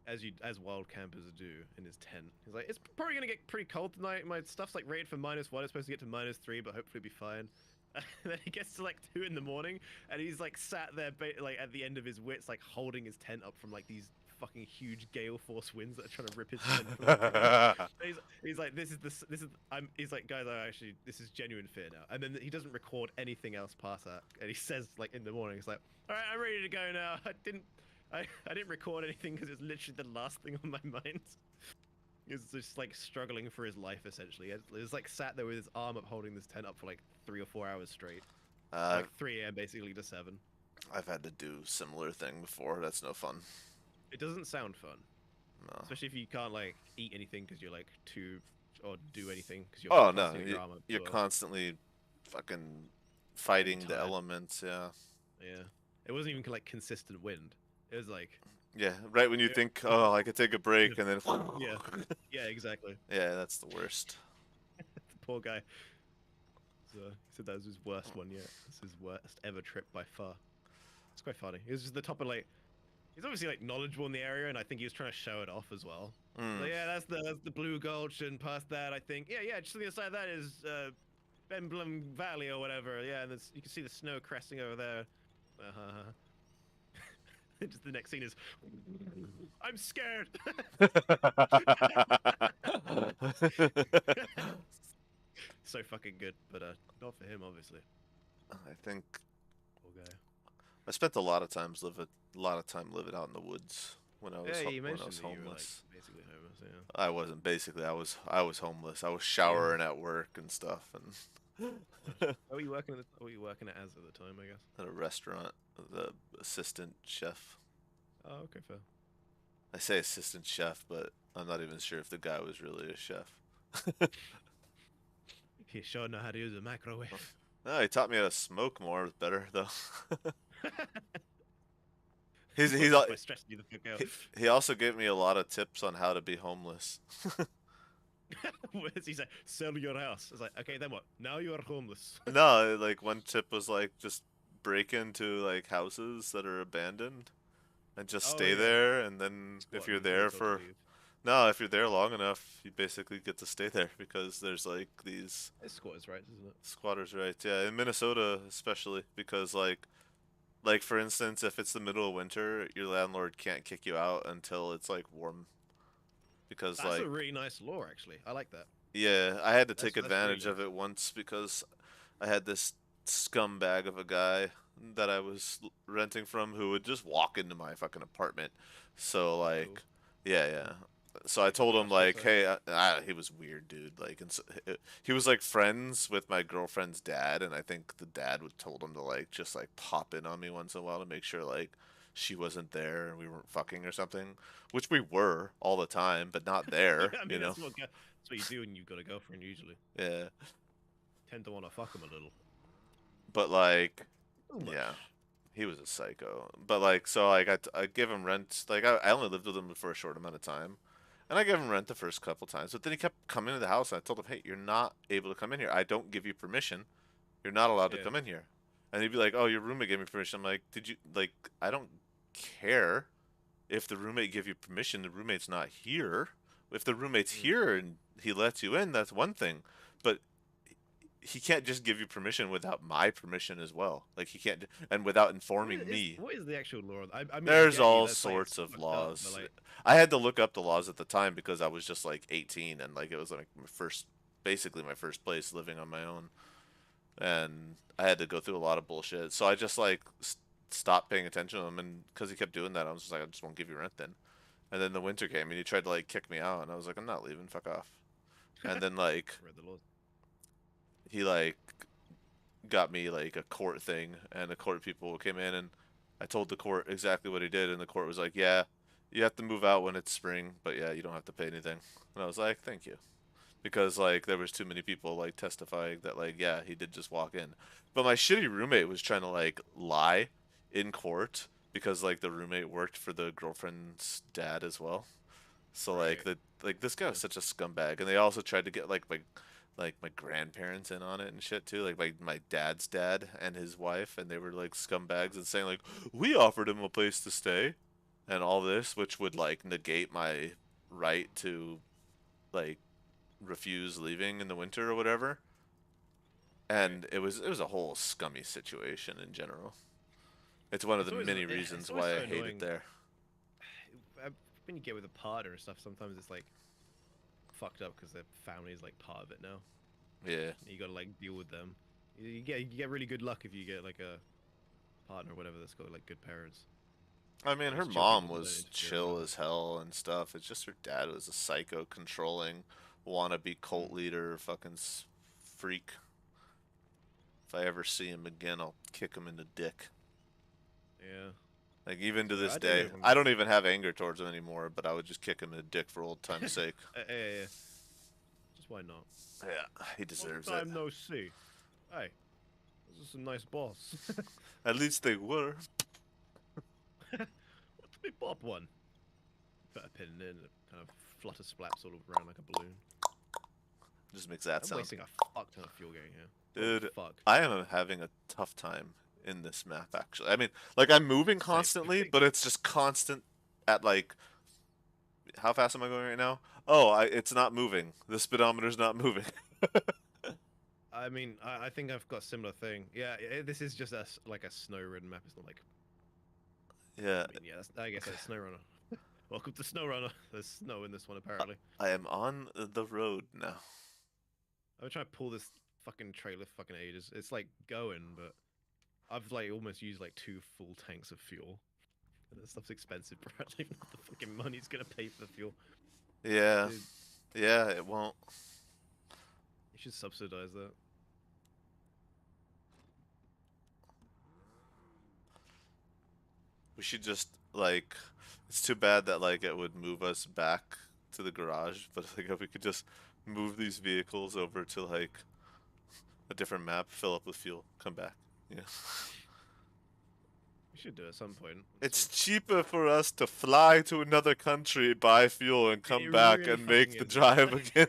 Speaker 2: as wild campers do in his tent. He's like, it's probably gonna get pretty cold tonight. My stuff's like rated for -1. It's supposed to get to -3, but hopefully be fine. And then he gets to like 2 in the morning, and he's like sat there, like at the end of his wits, like holding his tent up from like these fucking huge gale force winds that are trying to rip his tent from the ground. He's like, he's like, guys, this is genuine fear now. And then he doesn't record anything else past that, and he says like in the morning, he's like, all right, I'm ready to go now. I didn't record anything because it's literally the last thing on my mind. He was just like struggling for his life essentially. He was like sat there with his arm up holding this tent up for like 3 or 4 hours straight.
Speaker 1: Uh,
Speaker 2: Like 3 a.m. basically to 7.
Speaker 1: I've had to do similar thing before. That's no fun.
Speaker 2: It doesn't sound fun,
Speaker 1: No.
Speaker 2: especially if you can't like eat anything because you're like too, or do anything because you're
Speaker 1: Oh no,
Speaker 2: constantly your arm up.
Speaker 1: you're
Speaker 2: Or
Speaker 1: constantly fucking fighting the
Speaker 2: tired.
Speaker 1: elements. Yeah.
Speaker 2: Yeah, it wasn't even like consistent wind. It was like,
Speaker 1: Yeah. Right when you
Speaker 2: it,
Speaker 1: think, oh, I could take a break, and then.
Speaker 2: yeah, yeah, exactly.
Speaker 1: Yeah, that's the worst.
Speaker 2: Poor guy. So he said that was his worst one yet. It's his worst ever trip by far. It's quite funny. He was just the top of like, he's obviously like knowledgeable in the area, and I think he was trying to show it off as well. So
Speaker 1: Mm.
Speaker 2: yeah, that's the Blue Gulch, and past that, I think, yeah, just on the other side of that is Emblem Valley or whatever. Yeah, and you can see the snow cresting over there. Uh-huh. Just the next scene is, I'm scared. So fucking good, but not for him, obviously.
Speaker 1: I think
Speaker 2: Poor guy.
Speaker 1: I spent a lot of time living out in the woods
Speaker 2: Yeah, you
Speaker 1: when I
Speaker 2: mentioned
Speaker 1: was
Speaker 2: that you were like
Speaker 1: homeless.
Speaker 2: basically homeless. Yeah.
Speaker 1: I wasn't basically. I was homeless. I was showering at work and stuff, and
Speaker 2: What were you working at? What were you working at as at the time? I guess.
Speaker 1: at a restaurant, the assistant chef.
Speaker 2: Oh, okay, fair.
Speaker 1: I say assistant chef, but I'm not even sure if the guy was really a chef.
Speaker 2: You sure know how to use a microwave.
Speaker 1: No, he taught me how to smoke more better though. He's
Speaker 2: By stressing you the fuck out.
Speaker 1: he also gave me a lot of tips on how to be homeless.
Speaker 2: What does he say? Sell your house. It's like, okay, then what? Now you are homeless.
Speaker 1: No, like one tip was like just break into like houses that are abandoned and just
Speaker 2: Oh
Speaker 1: stay
Speaker 2: yeah.
Speaker 1: there, and then if
Speaker 2: Squat
Speaker 1: you're
Speaker 2: until you're
Speaker 1: there
Speaker 2: told to
Speaker 1: for
Speaker 2: leave.
Speaker 1: no, if you're there long enough, you basically get to stay there because there's like these
Speaker 2: It's squatters' rights, isn't it?
Speaker 1: squatters' rights. Yeah, in Minnesota especially because like for instance, if it's the middle of winter, your landlord can't kick you out until it's like warm because
Speaker 2: That's
Speaker 1: like
Speaker 2: a really nice law, actually. I like that.
Speaker 1: yeah, I had to take
Speaker 2: That's really
Speaker 1: advantage of
Speaker 2: nice.
Speaker 1: it once because I had this scumbag of a guy that I was renting from who would just walk into my fucking apartment. So
Speaker 2: Uh-oh.
Speaker 1: like, yeah, yeah. So I
Speaker 2: You can
Speaker 1: told him
Speaker 2: trust him,
Speaker 1: like,
Speaker 2: so.
Speaker 1: hey, he was weird, dude. Like, and so, he was like friends with my girlfriend's dad, and I think the dad would told him to like just like pop in on me once in a while to make sure like she wasn't there and we weren't fucking or something, which we were all the time, but not
Speaker 2: Yeah,
Speaker 1: there,
Speaker 2: I
Speaker 1: you
Speaker 2: mean,
Speaker 1: know.
Speaker 2: that's what you do when you've got a girlfriend, usually.
Speaker 1: Yeah,
Speaker 2: Tend to want to fuck him a little.
Speaker 1: but like,
Speaker 2: Too
Speaker 1: yeah.
Speaker 2: much.
Speaker 1: He was a psycho. But like so like I give him rent like I only lived with him for a short amount of time. And I gave him rent the first couple times, but then he kept coming to the house and I told him, "Hey, you're not able to come in here. I don't give you permission. You're not allowed to
Speaker 2: Yeah.
Speaker 1: come in here." And he'd be like, "Oh, your roommate gave me permission." I'm like, "Did you like I don't care if the roommate gave you permission. The roommate's not here. If the roommate's
Speaker 2: Mm.
Speaker 1: here and he lets you in, that's one thing. But he can't just give you permission without my permission as well. Like he can't, and without informing me.
Speaker 2: What is the actual law? I mean, I
Speaker 1: There's
Speaker 2: get you.
Speaker 1: all
Speaker 2: That's like it's
Speaker 1: sorts of
Speaker 2: fucked up, but
Speaker 1: laws.
Speaker 2: like,
Speaker 1: I had to look up the laws at the time because I was just like 18 and like it was like basically my first place living on my own, and I had to go through a lot of bullshit. So I just like stopped paying attention to him, and because he kept doing that, I was just like, I just won't give you rent then. And then the winter came, and he tried to like kick me out, and I was like, I'm not leaving, fuck off. And then like
Speaker 2: Read the laws.
Speaker 1: he like got me like a court thing, and the court people came in, and I told the court exactly what he did, and the court was like, yeah, you have to move out when it's spring, but yeah, you don't have to pay anything. And I was like, thank you, because like there was too many people like testifying that like yeah, he did just walk in. But my shitty roommate was trying to like lie in court because like the roommate worked for the girlfriend's dad as well. So
Speaker 2: Right.
Speaker 1: like this guy
Speaker 2: Yeah.
Speaker 1: was such a scumbag, and they also tried to get like my grandparents in on it and shit too, like my dad's dad and his wife, and they were like scumbags and saying like we offered him a place to stay and all this, which would like negate my right to like refuse leaving in the winter or whatever.
Speaker 2: Right.
Speaker 1: And it was a whole scummy situation in general. It's one of
Speaker 2: It's
Speaker 1: the
Speaker 2: always
Speaker 1: many
Speaker 2: it's
Speaker 1: reasons
Speaker 2: always
Speaker 1: why
Speaker 2: so
Speaker 1: I hate it
Speaker 2: annoying
Speaker 1: there.
Speaker 2: when you get with a partner and stuff. Sometimes it's like fucked up because their family is like part of it now.
Speaker 1: Yeah.
Speaker 2: You gotta like deal with them. You get really good luck if you get like a partner or whatever that's got like good parents.
Speaker 1: I mean, her
Speaker 2: Nice chill
Speaker 1: mom
Speaker 2: people that don't
Speaker 1: was
Speaker 2: interfere or
Speaker 1: chill
Speaker 2: whatever.
Speaker 1: as hell and stuff. It's just her dad was a psycho, controlling, wannabe
Speaker 2: Mm.
Speaker 1: cult leader, fucking freak. If I ever see him again, I'll kick him in the dick.
Speaker 2: Yeah.
Speaker 1: Like even to
Speaker 2: So
Speaker 1: this
Speaker 2: I don't know
Speaker 1: day,
Speaker 2: if I'm.
Speaker 1: I don't even have anger towards him anymore. But I would just kick him in the dick for old time's sake.
Speaker 2: Yeah. Just why not?
Speaker 1: Yeah, he
Speaker 2: Long
Speaker 1: deserves it.
Speaker 2: time no see. Hey, this is a nice boss.
Speaker 1: At least they were.
Speaker 2: What's me pop one? Put a pin in it, kind of flutter splaps all around like a balloon.
Speaker 1: Just makes that
Speaker 2: I'm
Speaker 1: sound.
Speaker 2: wasting a fuck ton of fuel getting here. What
Speaker 1: Dude,
Speaker 2: the fuck?
Speaker 1: I am having a tough time in this map actually. I mean, like I'm moving
Speaker 2: Same.
Speaker 1: constantly, but it's just constant at like how fast am I going right now? Oh, it's not moving. The speedometer's not moving.
Speaker 2: I mean, I think I've got a similar thing. Yeah, this is just like a snow-ridden map. It's not like.
Speaker 1: Yeah,
Speaker 2: I mean, yeah, I guess that's Snowrunner. Welcome to Snowrunner. There's snow in this one apparently.
Speaker 1: I am on the road now.
Speaker 2: I'm trying to pull this fucking trailer fucking ages. It's like going, but I've like almost used like 2 full tanks of fuel. And that stuff's expensive, bro. I don't even know if the fucking money's gonna pay for the fuel.
Speaker 1: Yeah,
Speaker 2: Dude,
Speaker 1: yeah, it won't.
Speaker 2: you should subsidize that.
Speaker 1: We should just like. It's too bad that like it would move us back to the garage, but like if we could just move these vehicles over to like a different map, fill up with fuel, come back. Yeah.
Speaker 2: We should do it at some point.
Speaker 1: It's cheaper for us to fly to another country, buy fuel, and come
Speaker 2: It
Speaker 1: back
Speaker 2: really
Speaker 1: and
Speaker 2: fucking
Speaker 1: make the
Speaker 2: is.
Speaker 1: drive again.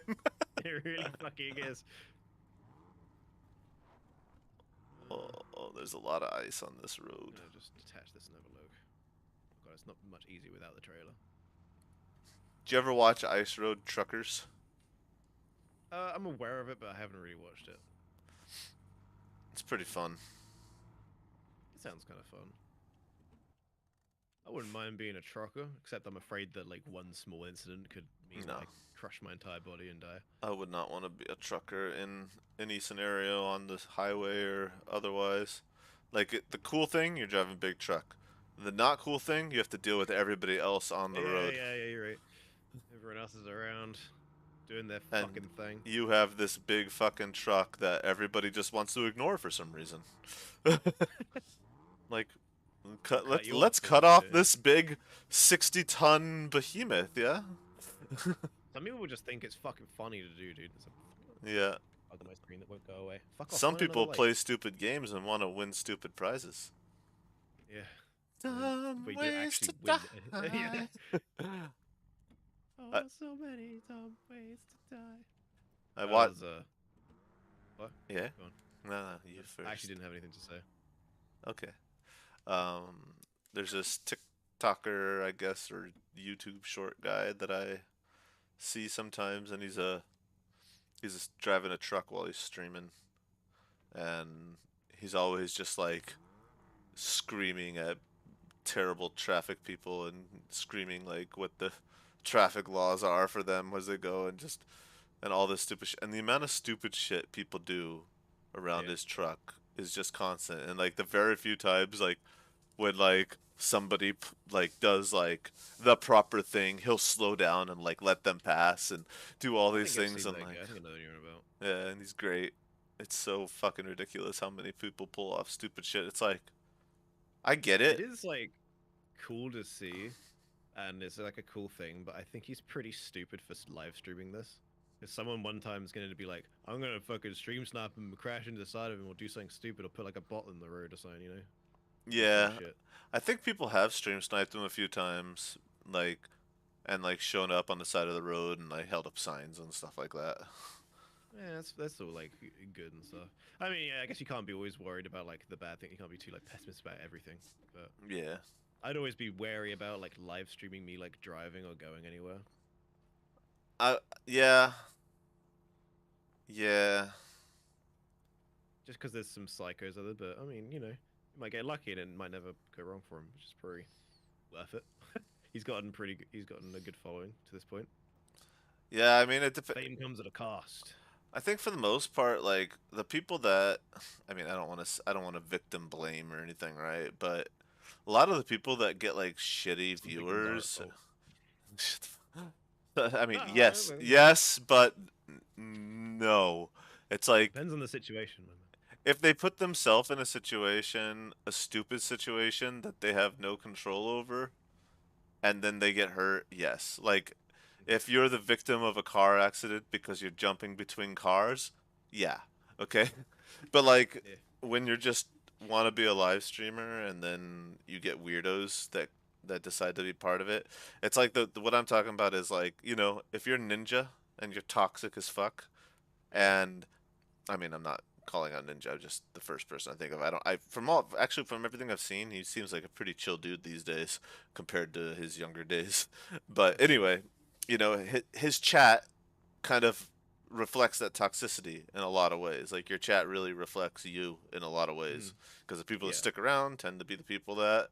Speaker 2: It really fucking is.
Speaker 1: Oh, there's a lot of ice on this
Speaker 2: I'm
Speaker 1: road.
Speaker 2: gonna just detach this and have a look. Oh god, it's not much easier without the trailer.
Speaker 1: Did you ever watch Ice Road Truckers?
Speaker 2: I'm aware of it, but I haven't really watched it.
Speaker 1: It's pretty fun.
Speaker 2: It sounds kind of fun. I wouldn't mind being a trucker, except I'm afraid that like one small incident could mean
Speaker 1: No,
Speaker 2: I crush my entire body and die.
Speaker 1: I would not want to be a trucker in any scenario on the highway or otherwise. Like the cool thing, you're driving a big truck. The not cool thing, you have to deal with everybody else on the road.
Speaker 2: Yeah, you're right. Everyone else is around doing their
Speaker 1: And
Speaker 2: fucking thing.
Speaker 1: you have this big fucking truck that everybody just wants to ignore for some reason. Like,
Speaker 2: Cut you
Speaker 1: let's
Speaker 2: off
Speaker 1: cut
Speaker 2: and
Speaker 1: off
Speaker 2: shit.
Speaker 1: this big 60-ton behemoth, yeah?
Speaker 2: Some people will just think it's fucking funny to do, dude. It's a
Speaker 1: Yeah.
Speaker 2: bug on my screen that won't go away. Fuck off,
Speaker 1: Some
Speaker 2: find another
Speaker 1: people
Speaker 2: light.
Speaker 1: play stupid games and want to win stupid prizes.
Speaker 2: Yeah.
Speaker 1: Dumb
Speaker 2: We don't
Speaker 1: ways
Speaker 2: actually
Speaker 1: to
Speaker 2: win. Yeah.
Speaker 1: die.
Speaker 2: Oh,
Speaker 1: I,
Speaker 2: so many dumb ways to die.
Speaker 1: I
Speaker 2: That
Speaker 1: watch.
Speaker 2: was what?
Speaker 1: Yeah.
Speaker 2: Go on.
Speaker 1: No, you
Speaker 2: I actually
Speaker 1: first.
Speaker 2: didn't have anything to say.
Speaker 1: Okay. There's this TikToker, I guess, or YouTube short guy that I see sometimes, and he's just driving a truck while he's streaming, and he's always just like screaming at terrible traffic people and screaming like what the traffic laws are for them as they go, and just and all this stupid shit. And the amount of stupid shit people do around
Speaker 2: Yeah.
Speaker 1: his truck is just constant. And like the very few times like when like somebody like does like the proper thing, he'll slow down and like let them pass and do all
Speaker 2: I
Speaker 1: these
Speaker 2: think I've
Speaker 1: things
Speaker 2: seen
Speaker 1: and
Speaker 2: that
Speaker 1: like
Speaker 2: guy. I think I know what you're on about.
Speaker 1: yeah, and he's great. It's so fucking ridiculous how many people pull off stupid shit. It's like I get
Speaker 2: It
Speaker 1: it.
Speaker 2: is like cool to see, and it's like a cool thing, but I think he's pretty stupid for live streaming this. Because someone one time is going to be like, I'm going to fucking stream snap him, crash into the side of him, or do something stupid, or put like a bot in the road or something, you know? Do cool
Speaker 1: Yeah,
Speaker 2: shit.
Speaker 1: I think people have stream sniped him a few times, like and like shown up on the side of the road and like held up signs and stuff like that.
Speaker 2: Yeah, that's all like good and stuff. I mean, yeah, I guess you can't be always worried about like the bad thing. You can't be too like pessimistic about everything. But
Speaker 1: Yeah.
Speaker 2: I'd always be wary about like live streaming me like driving or going anywhere.
Speaker 1: I yeah. Yeah.
Speaker 2: Just because there's some psychos out there. But I mean, you know, you might get lucky and it might never go wrong for him, which is pretty worth it. He's gotten a good following to this point.
Speaker 1: Yeah, I mean
Speaker 2: Fame comes at a cost.
Speaker 1: I think for the most part like the people that I mean, I don't want to victim blame or anything, right? But a lot of the people that get like shitty
Speaker 2: Some victims are at
Speaker 1: viewers
Speaker 2: fault.
Speaker 1: I mean,
Speaker 2: No,
Speaker 1: yes, yes, but no. It's like
Speaker 2: depends on the situation, man.
Speaker 1: if they put themselves in a situation, a stupid situation that they have no control over, and then they get hurt, yes. Like if you're the victim of a car accident because you're jumping between cars, yeah, okay. But like
Speaker 2: Yeah,
Speaker 1: when you're just want to be a live streamer and then you get weirdos that decide to be part of it, it's like what I'm talking about is like if you're ninja and you're toxic as fuck,
Speaker 2: yeah.
Speaker 1: and I mean I'm not calling out Ninja, I'm just the first person I think of. I don't I from all actually from everything I've seen, he seems like a pretty chill dude these days compared to his younger days. But
Speaker 2: That's true.
Speaker 1: anyway, his chat kind of reflects that toxicity in a lot of ways. Like your chat really reflects you in a lot of
Speaker 2: Mm,
Speaker 1: ways because the people that
Speaker 2: yeah,
Speaker 1: stick around tend to be the people that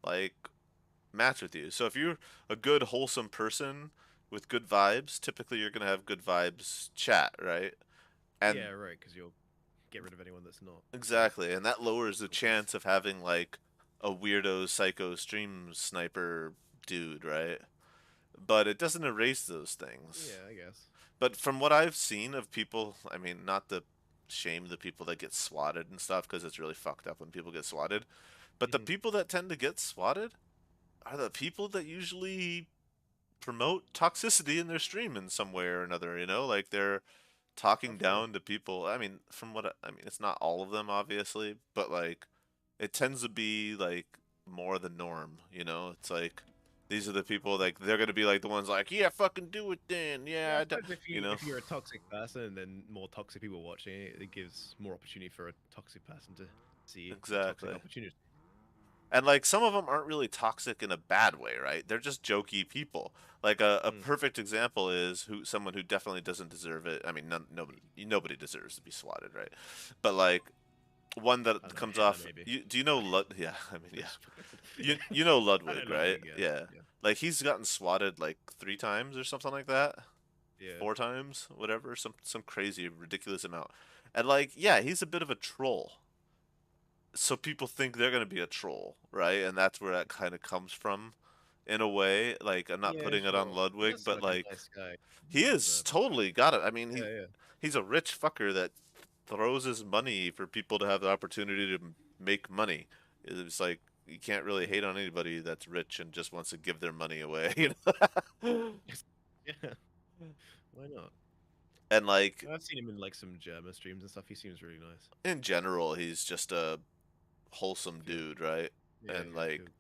Speaker 1: like match with you. So if you're a good wholesome person with good vibes, typically you're going to have good vibes chat, right?
Speaker 2: yeah,
Speaker 1: And
Speaker 2: right. Because you'll get rid of anyone that's not. Yeah,
Speaker 1: exactly, and that lowers the
Speaker 2: toxic.
Speaker 1: chance of having like a weirdo psycho stream sniper dude, right? But it doesn't erase those things.
Speaker 2: Yeah, I guess.
Speaker 1: But from what I've seen of people, I mean, not to shame the people that get swatted and stuff because it's really fucked up when people get swatted, but the
Speaker 2: Hmm.
Speaker 1: people that tend to get swatted are the people that usually promote toxicity in their stream in some way or another, like they're talking
Speaker 2: That's true.
Speaker 1: down to people. I mean, from what I mean, it's not all of them obviously, but like it tends to be like more the norm, It's like these are the people like they're gonna be like the ones like, yeah, fucking do it then,
Speaker 2: Yeah,
Speaker 1: yeah,
Speaker 2: I suppose if
Speaker 1: you
Speaker 2: you
Speaker 1: know,
Speaker 2: if you're a toxic person and then more toxic people watching it, it gives more opportunity for a toxic person to see a toxic
Speaker 1: exactly.
Speaker 2: opportunity.
Speaker 1: And like some of them aren't really toxic in a bad way, right? They're just jokey people. Like a
Speaker 2: Mm.
Speaker 1: perfect example is someone who definitely doesn't deserve it. I mean, nobody deserves to be swatted, right? But like one
Speaker 2: I
Speaker 1: that
Speaker 2: don't know,
Speaker 1: comes
Speaker 2: Hitler
Speaker 1: off.
Speaker 2: maybe.
Speaker 1: Do you know Yeah, I mean, yeah.
Speaker 2: Just
Speaker 1: You know
Speaker 2: I know
Speaker 1: Ludwig, right?
Speaker 2: Ludwig, yeah,
Speaker 1: Yeah.
Speaker 2: yeah,
Speaker 1: Like he's gotten swatted like 3 times or something like that.
Speaker 2: yeah.
Speaker 1: 4 times, whatever, some crazy ridiculous amount. And like, yeah, he's a bit of a troll. So people think they're gonna be a troll, right? And that's where that kind of comes from, in a way. Like I'm not
Speaker 2: Yeah,
Speaker 1: putting it on
Speaker 2: sure. He
Speaker 1: Ludwig,
Speaker 2: does seem
Speaker 1: but
Speaker 2: like a
Speaker 1: like
Speaker 2: nice guy.
Speaker 1: he
Speaker 2: Doesn't
Speaker 1: is
Speaker 2: deserve it.
Speaker 1: totally got it. I mean,
Speaker 2: Yeah, yeah.
Speaker 1: he's a rich fucker that throws his money for people to have the opportunity to make money. It's like you can't really
Speaker 2: Mm.
Speaker 1: hate on anybody that's rich and just wants to give their money away, know?
Speaker 2: Yeah, why not?
Speaker 1: And like
Speaker 2: I've seen him in like some German streams and stuff. He seems really nice.
Speaker 1: in general, he's just a wholesome
Speaker 2: Cool.
Speaker 1: dude, right?
Speaker 2: Yeah,
Speaker 1: And
Speaker 2: yeah,
Speaker 1: like
Speaker 2: cool.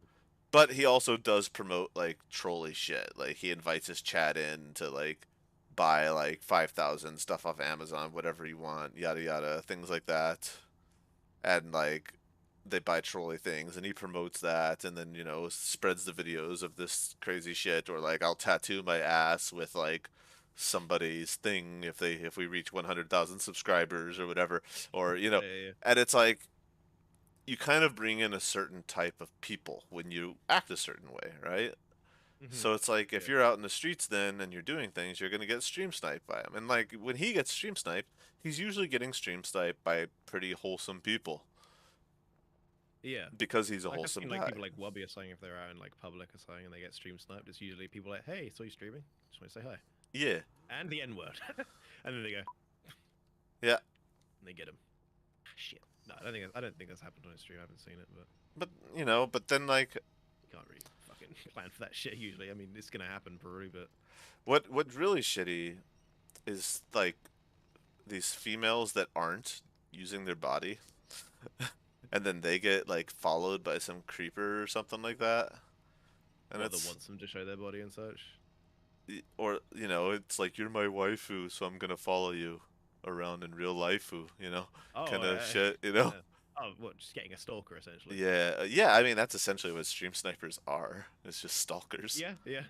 Speaker 1: but he also does promote like trolly shit. Like he invites his chat in to like buy like 5,000 stuff off Amazon, whatever you want, yada yada, things like that. And like they buy trolley things and he promotes that and then, spreads the videos of this crazy shit or like I'll tattoo my ass with like somebody's thing if we reach 100,000 subscribers or whatever or
Speaker 2: Yeah, yeah, yeah.
Speaker 1: and it's like you kind of bring in a certain type of people when you act a certain way, right?
Speaker 2: Hmm.
Speaker 1: So it's like if
Speaker 2: Yeah.
Speaker 1: you're out in the streets then and you're doing things, you're gonna get stream sniped by him. And like when he gets stream sniped, he's usually getting stream sniped by pretty wholesome people.
Speaker 2: Yeah.
Speaker 1: because he's a
Speaker 2: Like I've
Speaker 1: wholesome
Speaker 2: seen like
Speaker 1: guy.
Speaker 2: people like Wubby or something if they're out in like public or something and they get stream sniped. It's usually people like, "Hey, saw you streaming. Just want to say hi."
Speaker 1: Yeah,
Speaker 2: And the N word, and then they go
Speaker 1: yeah.
Speaker 2: and they get him. Shit. No, I don't think that's happened on his stream. I haven't seen it, but
Speaker 1: But but then like,
Speaker 2: you can't really fucking plan for that shit usually. I mean, it's gonna happen probably, but
Speaker 1: what's really shitty is like these females that aren't using their body, and then they get like followed by some creeper or something like that, and
Speaker 2: what that
Speaker 1: it's
Speaker 2: wants them to show their body and such.
Speaker 1: or it's like you're my waifu, so I'm gonna follow you around in real life,
Speaker 2: Oh,
Speaker 1: kind of shit.
Speaker 2: yeah. Oh, what? Just getting a stalker essentially.
Speaker 1: Yeah, yeah. I mean, that's essentially what stream snipers are. It's just stalkers.
Speaker 2: Yeah, yeah.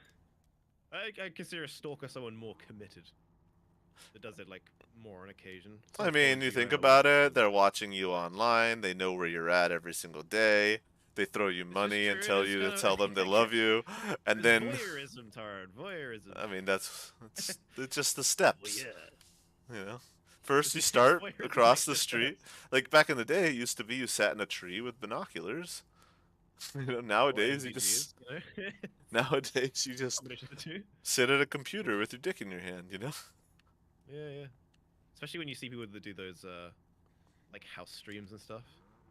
Speaker 2: I consider a stalker someone more committed that does it like more on occasion.
Speaker 1: I
Speaker 2: Someone
Speaker 1: mean,
Speaker 2: follows
Speaker 1: you
Speaker 2: you
Speaker 1: think
Speaker 2: around and
Speaker 1: about it,
Speaker 2: does
Speaker 1: they're
Speaker 2: it.
Speaker 1: watching you online, they know where you're at every single day. They throw you
Speaker 2: This is
Speaker 1: money and
Speaker 2: true. It
Speaker 1: tell
Speaker 2: is
Speaker 1: you to
Speaker 2: kind of
Speaker 1: tell them they
Speaker 2: yeah.
Speaker 1: love you. And
Speaker 2: It's
Speaker 1: then,
Speaker 2: voyeurism, Tard. Voyeurism.
Speaker 1: I mean, it's just the
Speaker 2: Oh
Speaker 1: steps,
Speaker 2: yeah.
Speaker 1: you know. First, you
Speaker 2: It's
Speaker 1: start
Speaker 2: voyeurism
Speaker 1: across
Speaker 2: makes
Speaker 1: the
Speaker 2: no
Speaker 1: street.
Speaker 2: sense.
Speaker 1: Like back in the day, it used to be you sat in a tree with binoculars.
Speaker 2: Or
Speaker 1: Nowadays you
Speaker 2: MTG
Speaker 1: just
Speaker 2: is, you know,
Speaker 1: nowadays you just
Speaker 2: combination of the two.
Speaker 1: sit at a computer with your dick in your hand.
Speaker 2: Yeah, yeah. Especially when you see people that do those like house streams and stuff.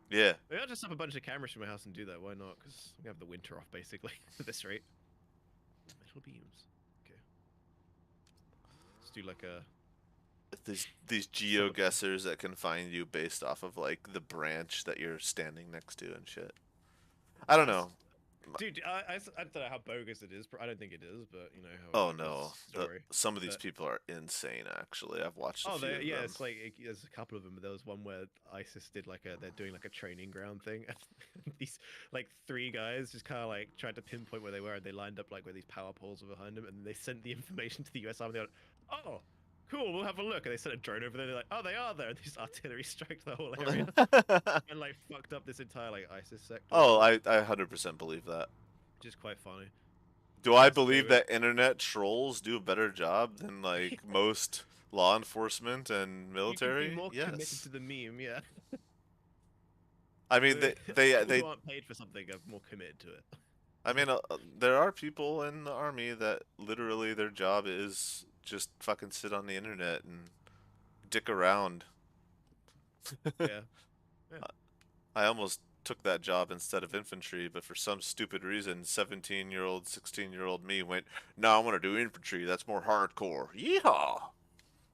Speaker 1: Yeah.
Speaker 2: Maybe I'll just have a bunch of cameras from my house and do that. Why not? Because I'm gonna have the winter off basically at this rate. Metal beams. Okay. Let's do like a
Speaker 1: These
Speaker 2: summer camp.
Speaker 1: geoguessers that can find you based off of like the branch that you're standing next to and shit. I don't
Speaker 2: That's
Speaker 1: know.
Speaker 2: dude. I don't know how bogus it is. I don't think it is, but you know how it
Speaker 1: Oh
Speaker 2: works.
Speaker 1: no,
Speaker 2: Story.
Speaker 1: some of these
Speaker 2: But
Speaker 1: people are insane. Actually, I've watched a
Speaker 2: oh,
Speaker 1: few of
Speaker 2: yeah.
Speaker 1: them.
Speaker 2: It's like there's a couple of them. But there was one where ISIS did like they're doing like a training ground thing. And these like three guys just kind of like tried to pinpoint where they were, and they lined up like where these power poles were behind them, and they sent the information to the US Army. They went, "Oh, cool, we'll have a look." And they sent a drone over there. They're like, "Oh, they are there." And these artillery striked the whole area and like fucked up this entire like ISIS sector or
Speaker 1: Oh,
Speaker 2: whatever,
Speaker 1: I 100% believe that.
Speaker 2: which is quite funny.
Speaker 1: Do I
Speaker 2: They
Speaker 1: believe
Speaker 2: were
Speaker 1: that internet trolls do a better job than like most law enforcement and
Speaker 2: you could be
Speaker 1: military?
Speaker 2: more committed
Speaker 1: Yes.
Speaker 2: to the meme, yeah.
Speaker 1: I mean,
Speaker 2: The people who aren't paid for something are more committed to it.
Speaker 1: I mean, there are people in the army that literally their job is just fucking sit on the internet and dick around.
Speaker 2: Yeah, yeah.
Speaker 1: I almost took that job instead of infantry, but for some stupid reason, 17-year-old, 16-year-old me went, "No, I want to do infantry. That's more hardcore." Yeehaw!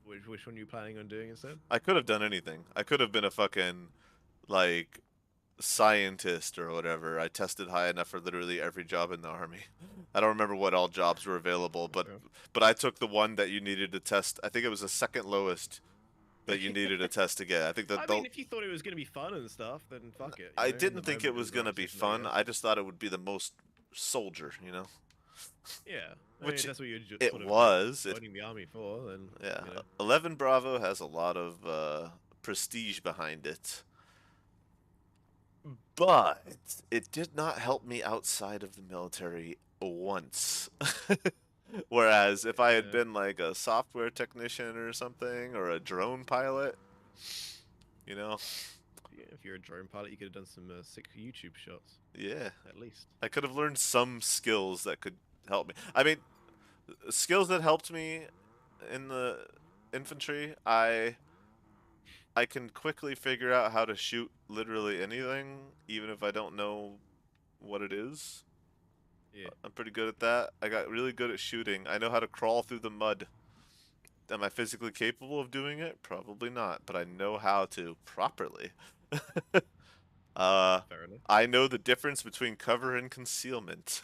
Speaker 2: Which one are you planning on doing instead?
Speaker 1: I could have done anything. I could have been a fucking like scientist or whatever. I tested high enough for literally every job in the army. I don't remember what all jobs were available, but
Speaker 2: Okay.
Speaker 1: I took the one that you needed to test. I think it was the second lowest that you needed a test to get. I think that
Speaker 2: I mean, if you thought it was gonna be fun and stuff, then fuck it.
Speaker 1: I
Speaker 2: In the
Speaker 1: didn't think it
Speaker 2: moment, it
Speaker 1: was
Speaker 2: was the
Speaker 1: gonna
Speaker 2: right
Speaker 1: be
Speaker 2: decision, I
Speaker 1: fun.
Speaker 2: guess.
Speaker 1: I just thought it would be the most soldier.
Speaker 2: Yeah, I mean, if
Speaker 1: Which
Speaker 2: that's what you're
Speaker 1: it
Speaker 2: sort of like
Speaker 1: was.
Speaker 2: joining the army for, then
Speaker 1: Yeah,
Speaker 2: you know.
Speaker 1: 11 Bravo has a lot of prestige behind it, but it did not help me outside of the military once. Whereas if I had
Speaker 2: Yeah,
Speaker 1: been like a software technician or something, or a drone pilot, you know,
Speaker 2: yeah. If you're a drone pilot, you could have done some sick YouTube shots,
Speaker 1: yeah,
Speaker 2: at least.
Speaker 1: I could have learned some skills that could help me. I mean, skills that helped me in the infantry, I can quickly figure out how to shoot literally anything, even if I don't know what it is.
Speaker 2: Yeah,
Speaker 1: I'm pretty good at that. I got really good at shooting. I know how to crawl through the mud. Am I physically capable of doing it? Probably not, but I know how to properly. uh,
Speaker 2: fair enough.
Speaker 1: I know the difference between cover and concealment.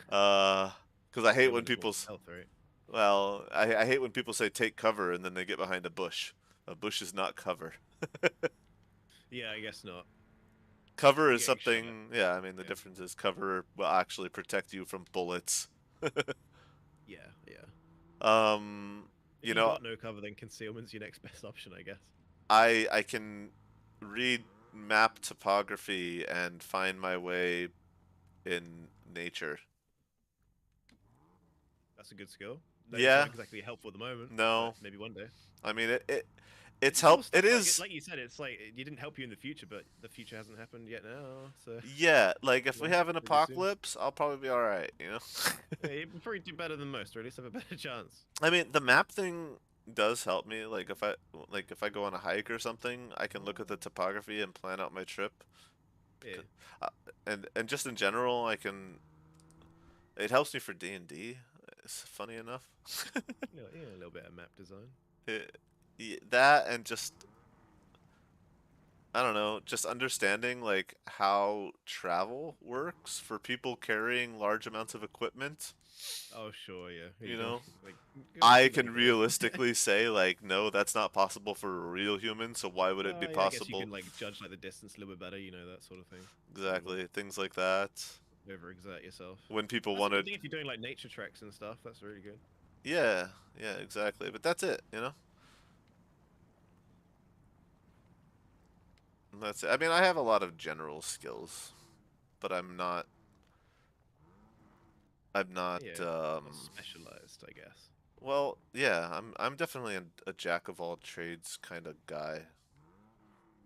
Speaker 1: Because I hate when
Speaker 2: Concealment is more
Speaker 1: people,
Speaker 2: stealth, right?
Speaker 1: well, I hate when people say take cover and then they get behind a bush. A bush is not cover.
Speaker 2: Yeah, I guess not.
Speaker 1: Cover
Speaker 2: You're
Speaker 1: is
Speaker 2: getting shot at.
Speaker 1: something, yeah, I mean, the
Speaker 2: Yeah,
Speaker 1: difference is cover will actually protect you from bullets.
Speaker 2: yeah, yeah.
Speaker 1: Um,
Speaker 2: If
Speaker 1: you
Speaker 2: you
Speaker 1: know,
Speaker 2: got no cover, then concealment's your next best option, I guess.
Speaker 1: I can read map topography and find my way in nature.
Speaker 2: That's a good skill. It's not
Speaker 1: Yeah,
Speaker 2: exactly helpful at the moment, but
Speaker 1: no,
Speaker 2: maybe one day.
Speaker 1: I mean It's
Speaker 2: It's all
Speaker 1: help. It
Speaker 2: stuff
Speaker 1: is.
Speaker 2: like you said. It's like you didn't help you in the future, but the future hasn't happened yet now. So
Speaker 1: Yeah, like if
Speaker 2: you
Speaker 1: we
Speaker 2: know,
Speaker 1: have an
Speaker 2: maybe soon.
Speaker 1: apocalypse, I'll probably be all right.
Speaker 2: Yeah, you probably do better than most, or at least have a better chance.
Speaker 1: I mean, the map thing does help me. Like if I go on a hike or something, I can look at the topography and plan out my trip.
Speaker 2: Yeah,
Speaker 1: Because, uh, and just in general, I can. It helps me for D&D. It's funny enough.
Speaker 2: a little bit of map design.
Speaker 1: That and just I don't know, just understanding like how travel works for people carrying large amounts of equipment.
Speaker 2: Oh sure, yeah.
Speaker 1: You
Speaker 2: You don't
Speaker 1: know,
Speaker 2: like you don't
Speaker 1: I
Speaker 2: too many
Speaker 1: can
Speaker 2: hills.
Speaker 1: realistically say like, no, that's not possible for a real human. So why would it be
Speaker 2: Oh yeah, I guess you
Speaker 1: possible?
Speaker 2: can like judge like the distance a little bit better, that sort of thing. So you wouldn't
Speaker 1: Exactly, things like that.
Speaker 2: overexert yourself.
Speaker 1: When people
Speaker 2: That's a good
Speaker 1: wanted,
Speaker 2: thing if you're doing like nature treks and stuff. That's really good.
Speaker 1: yeah, yeah, exactly. But that's it. That's it. I mean, I have a lot of general skills, but I'm not.
Speaker 2: Yeah, not specialized, I guess.
Speaker 1: Well, yeah, I'm definitely a jack of all trades kind of guy,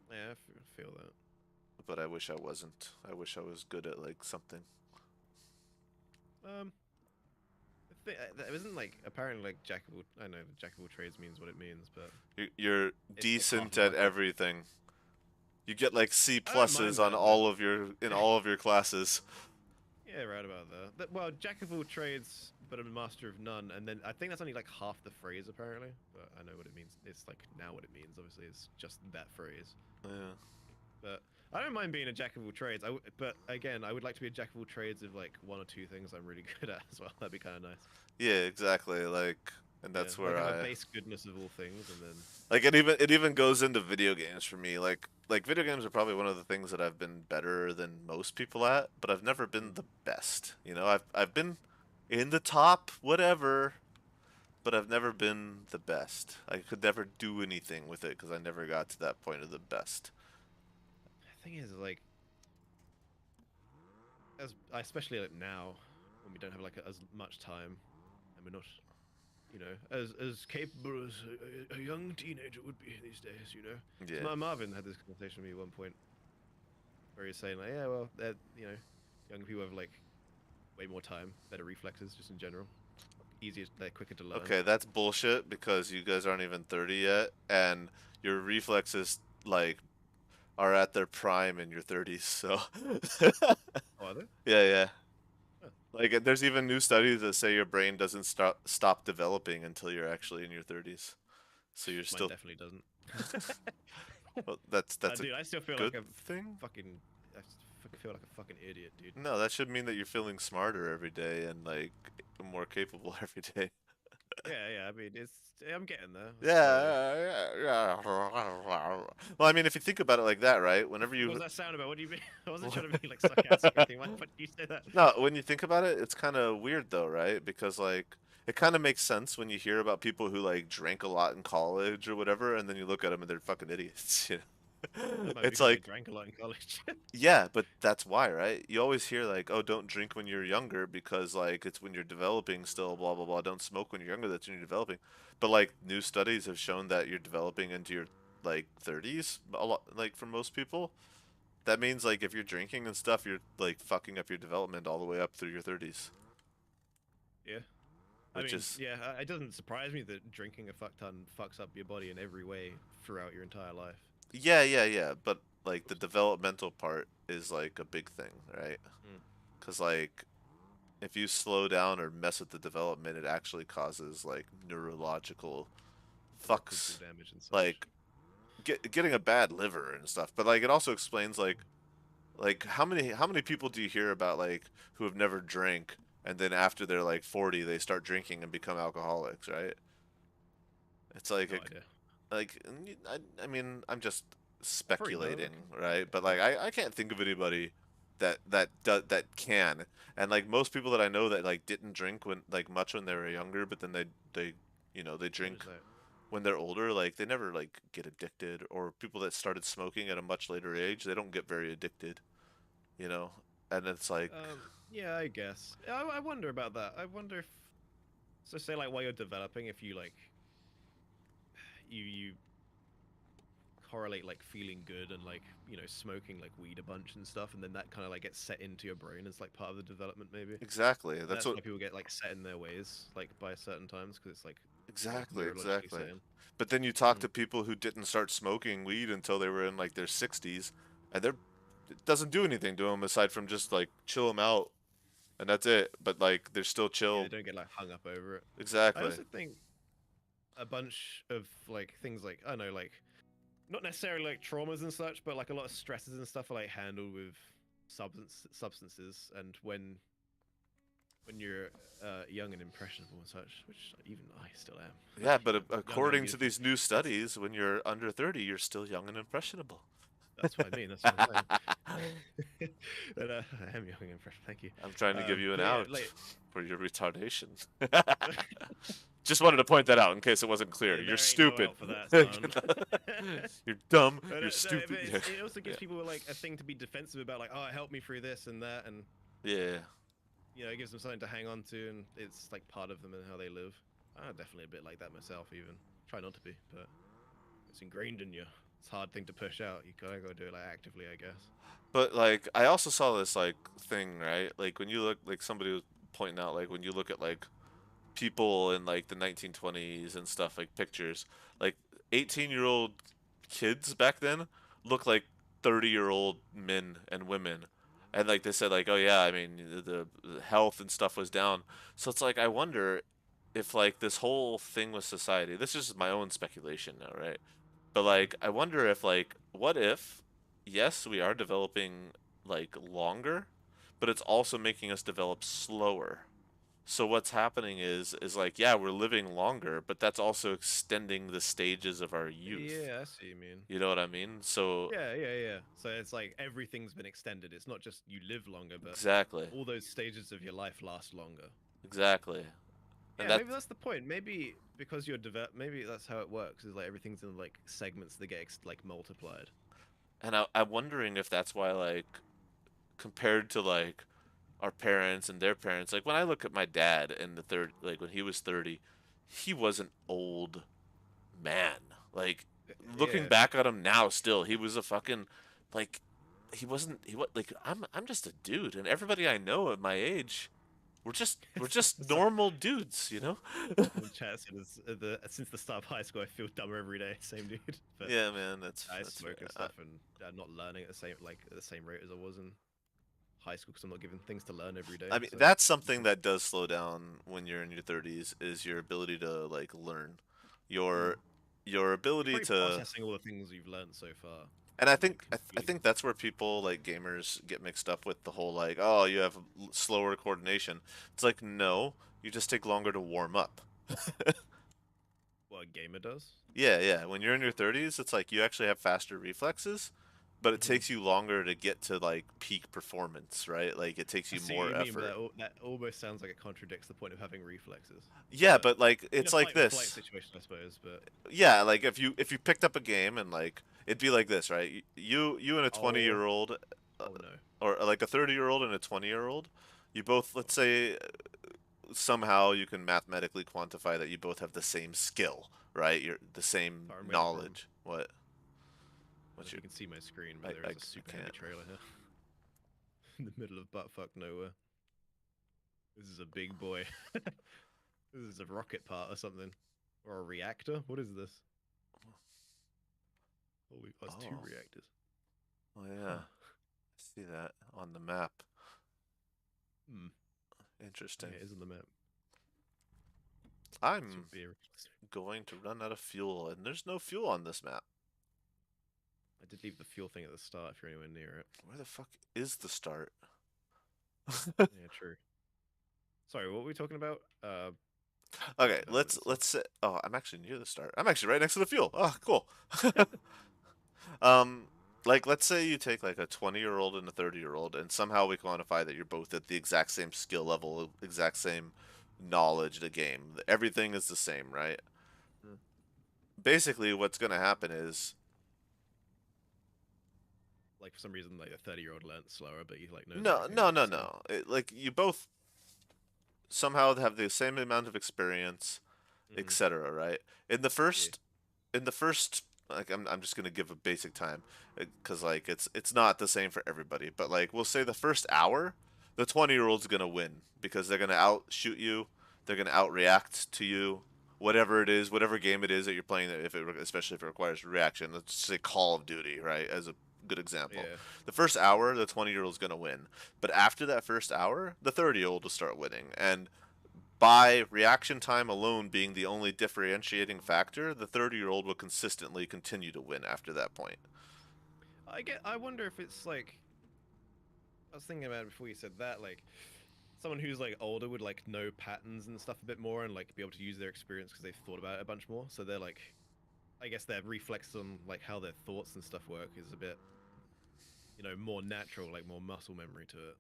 Speaker 2: Yeah, feel that.
Speaker 1: but I wish I wasn't. I wish I was good at like something.
Speaker 2: Um, it wasn't like apparently like jack of all. I know jack of all trades means what it means, but
Speaker 1: You're
Speaker 2: it's like half
Speaker 1: decent
Speaker 2: the
Speaker 1: at
Speaker 2: bucket.
Speaker 1: everything. You get like C
Speaker 2: I don't
Speaker 1: pluses
Speaker 2: mind
Speaker 1: on
Speaker 2: that, but
Speaker 1: all of your classes.
Speaker 2: yeah, right about that. Well, jack of all trades, but a master of none, and then I think that's only like half the phrase apparently. But I know what it means. It's like now what it means. Obviously, it's just that phrase.
Speaker 1: Yeah.
Speaker 2: But I don't mind being a jack of all trades. But again, I would like to be a jack of all trades of like one or two things I'm really good at as well. That'd be kind of nice.
Speaker 1: Yeah, exactly. Like, and
Speaker 2: Yeah,
Speaker 1: that's
Speaker 2: like
Speaker 1: where
Speaker 2: have a
Speaker 1: I
Speaker 2: base goodness of all things, and then
Speaker 1: like it even goes into video games for me. Like video games are probably one of the things that I've been better than most people at, but I've never been
Speaker 2: mm,
Speaker 1: the best. I've been in the top whatever, but I've never been the best. I could never do anything with it because I never got to that point of the best.
Speaker 2: the thing is like especially like now when we don't have like as much time and we're not as capable as a young teenager would be these days. Because
Speaker 1: Yeah.
Speaker 2: Marvin had this conversation with me at one point where he was saying like, yeah, well, young people have like way more time, better reflexes, just in general, easier, they're quicker to learn.
Speaker 1: Okay, that's bullshit because you guys aren't even 30 yet, and your reflexes like are at their prime in your 30s. So
Speaker 2: Oh, are they?
Speaker 1: yeah, yeah.
Speaker 2: Huh,
Speaker 1: Like there's even new studies that say your brain doesn't stop developing until you're actually in your 30s. So you're
Speaker 2: mine
Speaker 1: still
Speaker 2: definitely doesn't.
Speaker 1: well, that's a
Speaker 2: Dude, I still feel
Speaker 1: good
Speaker 2: like a
Speaker 1: thing.
Speaker 2: fucking, I feel like a fucking idiot, dude.
Speaker 1: No, that should mean that you're feeling smarter every day and like more capable every day.
Speaker 2: Yeah, yeah. I mean, I'm getting there. Slowly.
Speaker 1: Yeah, yeah, yeah. Well, I mean, if you think about it like that, right? Whenever
Speaker 2: What was
Speaker 1: you
Speaker 2: that sound about? What do you mean? I wasn't trying to be like sarcastic or anything. Why did you say that?
Speaker 1: no, when you think about it, it's kind of weird though, right? Because like it kind of makes sense when you hear about people who like drank a lot in college or whatever, and then you look at them and they're fucking idiots.
Speaker 2: That might be
Speaker 1: It's
Speaker 2: because they
Speaker 1: like,
Speaker 2: drank a lot in college.
Speaker 1: yeah, but that's why, right? You always hear like, oh, don't drink when you're younger because like it's when you're developing still, blah blah blah. Don't smoke when you're younger, that's when you're developing. But like new studies have shown that you're developing into your like 30s a lot, like for most people. That means like if you're drinking and stuff, you're like fucking up your development all the way up through your 30s,
Speaker 2: Yeah. I
Speaker 1: which
Speaker 2: mean,
Speaker 1: is
Speaker 2: yeah, it doesn't surprise me that drinking a fuck ton fucks up your body in every way throughout your entire life.
Speaker 1: yeah, yeah, yeah, but like the developmental part is like a big thing, right?
Speaker 2: Mm.
Speaker 1: Cuz like if you slow down or mess with the development, it actually causes like neurological
Speaker 2: Irreparable
Speaker 1: fucks,
Speaker 2: damage and such.
Speaker 1: like getting a bad liver and stuff. But like it also explains like how many people do you hear about like who have never drank and then after they're like 40 they start drinking and become alcoholics, right? It's like
Speaker 2: No idea.
Speaker 1: I mean I'm just
Speaker 2: I've probably heard of it.
Speaker 1: speculating, right? But
Speaker 2: Yeah.
Speaker 1: like I can't think of anybody that can. And like most people that I know that like didn't drink when like much when they were younger, but then they
Speaker 2: Yeah,
Speaker 1: drink
Speaker 2: just like,
Speaker 1: when they're older, like they never like get addicted. Or people that started smoking at a much later age, they don't get very addicted, you know? And it's like,
Speaker 2: yeah, I guess. I wonder about that. I wonder if, so say like while you're developing, if you like, you correlate like feeling good and like smoking like weed a bunch and stuff, and then that kind of like gets set into your brain as like part of the development maybe.
Speaker 1: Exactly.
Speaker 2: And
Speaker 1: That's
Speaker 2: that's
Speaker 1: what.
Speaker 2: why people get like set in their ways like by certain times because it's like
Speaker 1: Exactly.
Speaker 2: neurologically
Speaker 1: Exactly.
Speaker 2: set in.
Speaker 1: But then you talk
Speaker 2: Mm.
Speaker 1: to people who didn't start smoking weed until they were in like their 60s, and it doesn't do anything to them aside from just like chill them out, and that's it. But like they're still
Speaker 2: Yeah, they
Speaker 1: chill.
Speaker 2: don't get like hung up over it. I
Speaker 1: Exactly.
Speaker 2: also think a bunch of like things like I don't know like not necessarily like traumas and such, but like a lot of stresses and stuff are like handled with substances, and when you're young and impressionable and such, which even I still am,
Speaker 1: Yeah, but
Speaker 2: young and
Speaker 1: according to
Speaker 2: beautiful.
Speaker 1: these new studies, when you're under 30, you're still young and impressionable.
Speaker 2: That's what I mean. That's what I'm saying. But, I am young and impressionable. Thank you.
Speaker 1: I'm trying to give you an
Speaker 2: But yeah,
Speaker 1: out
Speaker 2: like
Speaker 1: for your retardation. Just wanted to point that out in case it wasn't clear. You're
Speaker 2: there ain't no
Speaker 1: stupid.
Speaker 2: help for that, son.
Speaker 1: You're dumb.
Speaker 2: But,
Speaker 1: You're
Speaker 2: no,
Speaker 1: stupid.
Speaker 2: but
Speaker 1: Yeah.
Speaker 2: it also gives
Speaker 1: Yeah.
Speaker 2: people like a thing to be defensive about, like, oh, it helped me through this and that, and
Speaker 1: Yeah.
Speaker 2: it gives them something to hang on to, and it's like part of them and how they live. I'm definitely a bit like that myself, even. Try not to be, but it's ingrained in you. It's a hard thing to push out. You gotta go do it like actively, I guess.
Speaker 1: But like I also saw this like thing, right? Like when you look like somebody was pointing out like when you look at like people in like the 1920s and stuff like pictures, like 18-year-old kids back then look like 30-year-old men and women. And like they said like, "Oh yeah, I mean the health and stuff was down." So it's like I wonder if like this whole thing with society, this is my own speculation now, right? But like, I wonder if like, what if, yes, we are developing like longer, but it's also making us develop slower. So what's happening is like, yeah, we're living longer, but that's also extending the stages of our youth.
Speaker 2: Yeah, I see what you mean.
Speaker 1: You know what I mean? So
Speaker 2: Yeah, yeah, yeah. So it's like everything's been extended. It's not just you live longer, but
Speaker 1: exactly,
Speaker 2: all those stages of your life last longer.
Speaker 1: exactly, and
Speaker 2: Yeah, maybe
Speaker 1: that's
Speaker 2: that's the point. Maybe because you're develop, maybe that's how it works. Is like everything's in like segments that get like multiplied.
Speaker 1: and I'm wondering if that's why like compared to like our parents and their parents, like when I look at my dad in the third, like when he was 30, he was an old man. Like looking
Speaker 2: Yeah,
Speaker 1: back at him now, still he was a fucking like he wasn't he was like I'm just a dude, and everybody I know at my age, we're just
Speaker 2: so,
Speaker 1: normal dudes, you know?
Speaker 2: in the chat said since the start of high school, I feel dumber every day. Same dude, but
Speaker 1: Yeah, man, that's
Speaker 2: I
Speaker 1: that's fair.
Speaker 2: smoke and stuff and not learning at the same rate as I was in high school because I'm not given things to learn every day.
Speaker 1: I mean,
Speaker 2: So
Speaker 1: that's something that does slow down when you're in your 30s is your ability to like learn
Speaker 2: mm.
Speaker 1: your your
Speaker 2: You're
Speaker 1: ability
Speaker 2: probably
Speaker 1: to.
Speaker 2: processing all the things you've learned so far,
Speaker 1: And I
Speaker 2: like
Speaker 1: think I
Speaker 2: completely.
Speaker 1: think that's where people like gamers get mixed up with the whole like, oh, you have slower coordination. It's like no, you just take longer to warm up.
Speaker 2: What a gamer does.
Speaker 1: Yeah, yeah. When you're in your 30s, it's like you actually have faster reflexes, but it
Speaker 2: Hmm.
Speaker 1: takes you longer to get to like peak performance, right? Like it takes
Speaker 2: I
Speaker 1: you
Speaker 2: see what
Speaker 1: more
Speaker 2: you mean, but
Speaker 1: effort.
Speaker 2: that almost sounds like it contradicts the point of having reflexes.
Speaker 1: Yeah,
Speaker 2: But
Speaker 1: but like
Speaker 2: in a
Speaker 1: it's like
Speaker 2: fight for flight
Speaker 1: this.
Speaker 2: situation, I suppose. But
Speaker 1: Yeah, like if you picked up a game and like it'd be like this, right? You and a 20
Speaker 2: oh,
Speaker 1: year old,
Speaker 2: oh no.
Speaker 1: or like a 30-year-old and a 20-year-old, you both, let's say, somehow you can mathematically quantify that you both have the same skill, right? You're the same
Speaker 2: Sorry, I'm getting a problem.
Speaker 1: knowledge. What?
Speaker 2: I don't know
Speaker 1: What's
Speaker 2: if you
Speaker 1: your?
Speaker 2: can see my screen, but there is a
Speaker 1: I
Speaker 2: super heavy
Speaker 1: can't.
Speaker 2: trailer here in the middle of buttfuck nowhere. This is a big boy. This is a rocket part or something, or a reactor. What is this? Holy, oh, it's two
Speaker 1: Oh,
Speaker 2: reactors.
Speaker 1: oh yeah.
Speaker 2: Huh.
Speaker 1: See that on the map.
Speaker 2: Hmm.
Speaker 1: Interesting.
Speaker 2: Yeah, it is on the map. It's your
Speaker 1: I'm
Speaker 2: beer.
Speaker 1: going to run out of fuel, and there's no fuel on this map.
Speaker 2: I did leave the fuel thing at the start if you're anywhere near it.
Speaker 1: Where the fuck is the start?
Speaker 2: Yeah, true. Sorry, what were we talking about?
Speaker 1: Okay, let's
Speaker 2: Developments.
Speaker 1: let's say. Oh, I'm actually near the start. I'm actually right next to the fuel. Oh, cool. Like let's say you take like a 20-year-old and a 30-year-old, and somehow we quantify that you're both at the exact same skill level, exact same knowledge of the game. Everything is the same, right?
Speaker 2: Hmm.
Speaker 1: Basically, what's gonna happen is
Speaker 2: Like for some reason, like a 30-year-old learns slower, but he like knows
Speaker 1: no,
Speaker 2: everything
Speaker 1: no,
Speaker 2: like the
Speaker 1: no,
Speaker 2: same.
Speaker 1: no. Like you both somehow have the same amount of experience,
Speaker 2: Mm,
Speaker 1: etc. Right? In the
Speaker 2: yeah.
Speaker 1: first in the first like I'm just gonna give a basic time, because like it's not the same for everybody. But like we'll say the first hour, the 20-year-old's gonna win because they're gonna outshoot you, they're gonna outreact to you, whatever it is, whatever game it is that you're playing. If it especially if it requires reaction, let's say Call of Duty, right? As a good example.
Speaker 2: Yeah.
Speaker 1: The first hour, the 20-year-old's gonna win, but after that first hour, the 30-year-old will start winning, and by reaction time alone being the only differentiating factor, the 30-year-old will consistently continue to win after that point.
Speaker 2: I wonder if it's like I was thinking about it before you said that, like someone who's like older would like know patterns and stuff a bit more and like be able to use their experience because they've thought about it a bunch more. So they're like, I guess their reflex on like how their thoughts and stuff work is a bit, more natural, like more muscle memory to it.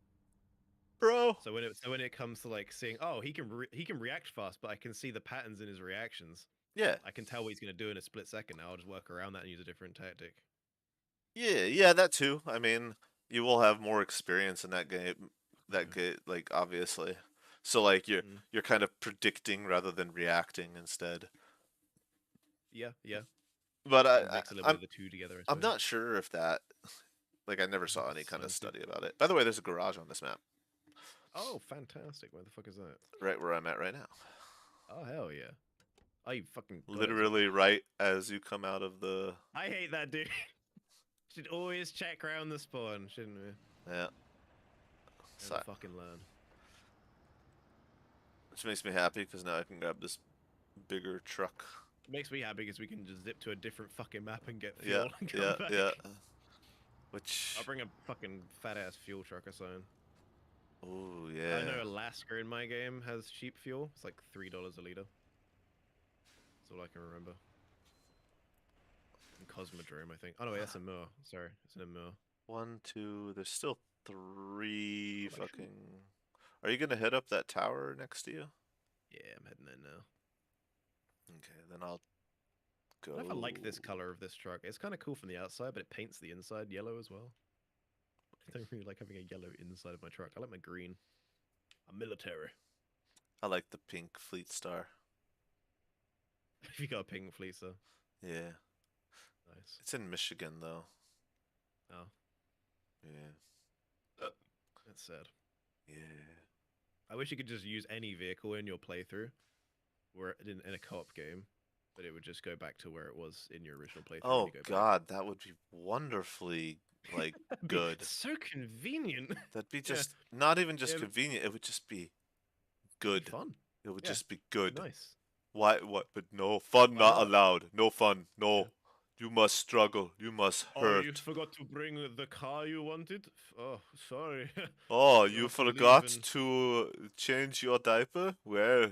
Speaker 1: Bro.
Speaker 2: So when it comes to like seeing, oh, he can react fast, but I can see the patterns in his reactions.
Speaker 1: Yeah.
Speaker 2: I can tell what he's gonna do in a split second. Now I'll just work around that and use a different tactic.
Speaker 1: Yeah, that too. I mean, you will have more experience in that game,
Speaker 2: Yeah.
Speaker 1: like obviously. So like
Speaker 2: Mm.
Speaker 1: you're kind of predicting rather than reacting instead.
Speaker 2: Yeah, yeah.
Speaker 1: But
Speaker 2: You can mix a little bit of the two together, I
Speaker 1: I'm
Speaker 2: suppose.
Speaker 1: not sure if that, like, I never saw any kind of
Speaker 2: Science.
Speaker 1: study about it. By the way, there's a garage on this map,
Speaker 2: Oh, fantastic! Where the fuck is that?
Speaker 1: right where I'm at right now.
Speaker 2: Oh hell yeah! Oh, you fucking got it as well.
Speaker 1: Literally right as you come out of the.
Speaker 2: I hate that dude. Should always check around the spawn, shouldn't we?
Speaker 1: Yeah.
Speaker 2: And
Speaker 1: So,
Speaker 2: fucking learn.
Speaker 1: which makes me happy because now I can grab this bigger truck.
Speaker 2: It makes me happy because we can just zip to a different fucking map and get
Speaker 1: Yeah,
Speaker 2: fuel and come
Speaker 1: yeah,
Speaker 2: back.
Speaker 1: yeah. Which.
Speaker 2: I'll bring a fucking fat ass fuel truck or something.
Speaker 1: Oh
Speaker 2: I know
Speaker 1: yeah.
Speaker 2: Alaska in my game has cheap fuel. It's like $3 a liter. That's all I can remember. And Cosmodrome, I think. Oh no, wait, that's a Moor. Sorry, it's an Moor.
Speaker 1: One, two. There's still three
Speaker 2: Am I sure?
Speaker 1: fucking. Are you gonna hit up that tower next to you?
Speaker 2: Yeah, I'm heading there now.
Speaker 1: Okay, then I'll
Speaker 2: I don't know if I like this
Speaker 1: go.
Speaker 2: color of this truck. It's kind of cool from the outside, but it paints the inside yellow as well. I don't really like having a yellow inside of my truck. I like my green. I'm military.
Speaker 1: I like the pink Fleet Star.
Speaker 2: If you got a pink fleecer,
Speaker 1: Yeah.
Speaker 2: nice.
Speaker 1: It's in Michigan though.
Speaker 2: Oh,
Speaker 1: Yeah.
Speaker 2: that's sad.
Speaker 1: Yeah.
Speaker 2: I wish you could just use any vehicle in your playthrough, or in a co-op game, but it would just go back to where it was in your original playthrough when
Speaker 1: Oh
Speaker 2: you go back.
Speaker 1: God, that would be wonderfully like
Speaker 2: That'd be
Speaker 1: good.
Speaker 2: so convenient.
Speaker 1: That'd be
Speaker 2: Yeah,
Speaker 1: just not even just
Speaker 2: it'd
Speaker 1: convenient. It would just be
Speaker 2: be
Speaker 1: good.
Speaker 2: fun.
Speaker 1: It would
Speaker 2: Yeah,
Speaker 1: just be
Speaker 2: be
Speaker 1: good.
Speaker 2: nice.
Speaker 1: Why? What? But no fun
Speaker 2: Why
Speaker 1: not
Speaker 2: not?
Speaker 1: allowed. No fun.
Speaker 2: Yeah.
Speaker 1: No. You must struggle. You must
Speaker 2: Oh, you
Speaker 1: hurt.
Speaker 2: forgot to bring the car you wanted? Oh, sorry.
Speaker 1: Oh,
Speaker 2: You'll
Speaker 1: you
Speaker 2: have to leave
Speaker 1: forgot
Speaker 2: and
Speaker 1: to change your diaper? Well,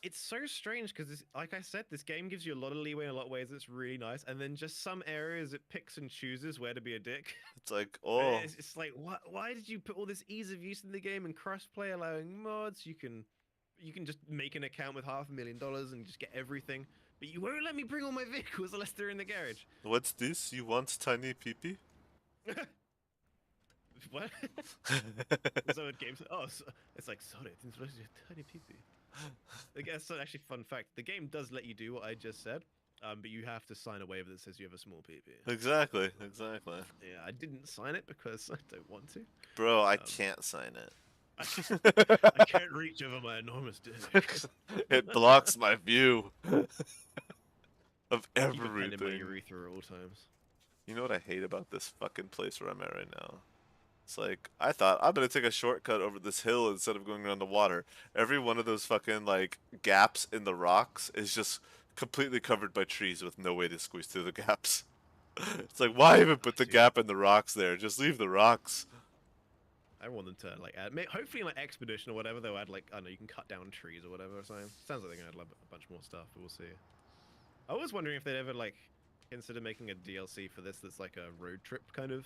Speaker 2: it's so strange because, like I said, this game gives you a lot of leeway in a lot of ways. It's really nice, and then just some areas it picks and chooses where to be a dick.
Speaker 1: it's like,
Speaker 2: And
Speaker 1: oh,
Speaker 2: it's like, what? Why did you put all this ease of use in the game and crossplay allowing mods? You can just make an account with $500,000 and just get everything, but you won't let me bring all my vehicles unless they're in the garage.
Speaker 1: what's this? You want tiny peepee?
Speaker 2: What? So it games. Oh, so, it's like sorry, it's supposed to be a tiny peepee. I guess so. Actually, fun fact: the game does let you do what I just said, but you have to sign a waiver that says you have a small peepee.
Speaker 1: Exactly, exactly.
Speaker 2: Yeah, I didn't sign it because I don't want to.
Speaker 1: Bro, I
Speaker 2: Um,
Speaker 1: can't sign
Speaker 2: I
Speaker 1: it.
Speaker 2: can't reach over my enormous dick.
Speaker 1: It blocks my view of
Speaker 2: Keep a pen in my
Speaker 1: everything.
Speaker 2: urethra at all times.
Speaker 1: You know what I hate about this fucking place where I'm at right now? It's like, I thought I'm gonna take a shortcut over this hill instead of going around the water. Every one of those fucking, like, gaps in the rocks is just completely covered by trees with no way to squeeze through the gaps. It's like, why even put the
Speaker 2: Dude,
Speaker 1: gap in the rocks there? Just leave the rocks.
Speaker 2: I want them to like add. Hopefully, in like expedition or whatever, they'll add like I don't know, you can cut down trees or whatever or something. Sounds like they're gonna add like, a bunch more stuff, but we'll see. I was wondering if they'd ever like consider making a DLC for this that's like a road trip kind of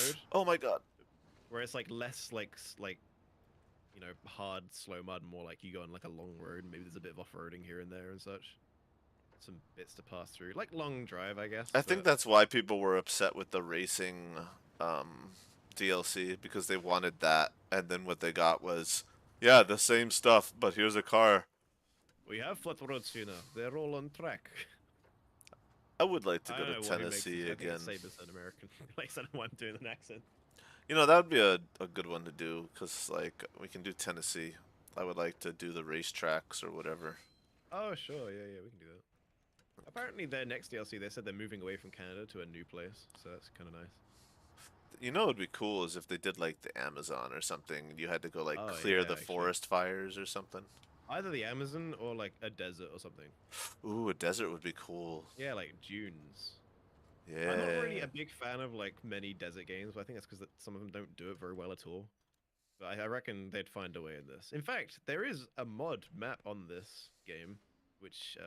Speaker 2: mode,
Speaker 1: Oh my god.
Speaker 2: where it's like less like hard slow mud, more like you go on like a long road. Maybe there's a bit of off-roading here and there and such. Some bits to pass through, like long drive, I guess.
Speaker 1: I think
Speaker 2: But
Speaker 1: that's why people were upset with the racing DLC because they wanted that, and then what they got was, yeah, the same stuff, but here's a car.
Speaker 2: we have flat roads here now. They're all on track.
Speaker 1: I would like to
Speaker 2: I
Speaker 1: go
Speaker 2: don't
Speaker 1: to
Speaker 2: know why he makes it.
Speaker 1: Tennessee
Speaker 2: I think it's
Speaker 1: again.
Speaker 2: safer than American. Like, I don't know why I'm doing an accent.
Speaker 1: You know, that would be a good one to do, because, like, we can do Tennessee. I would like to do the racetracks or whatever.
Speaker 2: Oh, sure. Yeah, yeah, we can do that. Apparently, their next DLC, they said they're moving away from Canada to a new place, so that's kind of nice.
Speaker 1: You know, what would be cool is if they did, like, the Amazon or something. You had to go, like,
Speaker 2: Oh,
Speaker 1: clear
Speaker 2: yeah,
Speaker 1: the
Speaker 2: actually.
Speaker 1: forest fires or something.
Speaker 2: Either the Amazon or, like, a desert or something.
Speaker 1: Ooh, a desert would be cool.
Speaker 2: Yeah, like dunes. I'm not really
Speaker 1: Yeah.
Speaker 2: a big fan of, like, many desert games, but I think that's because some of them don't do it very well at all. But I reckon they'd find a way in this. In fact, there is a mod map on this game, which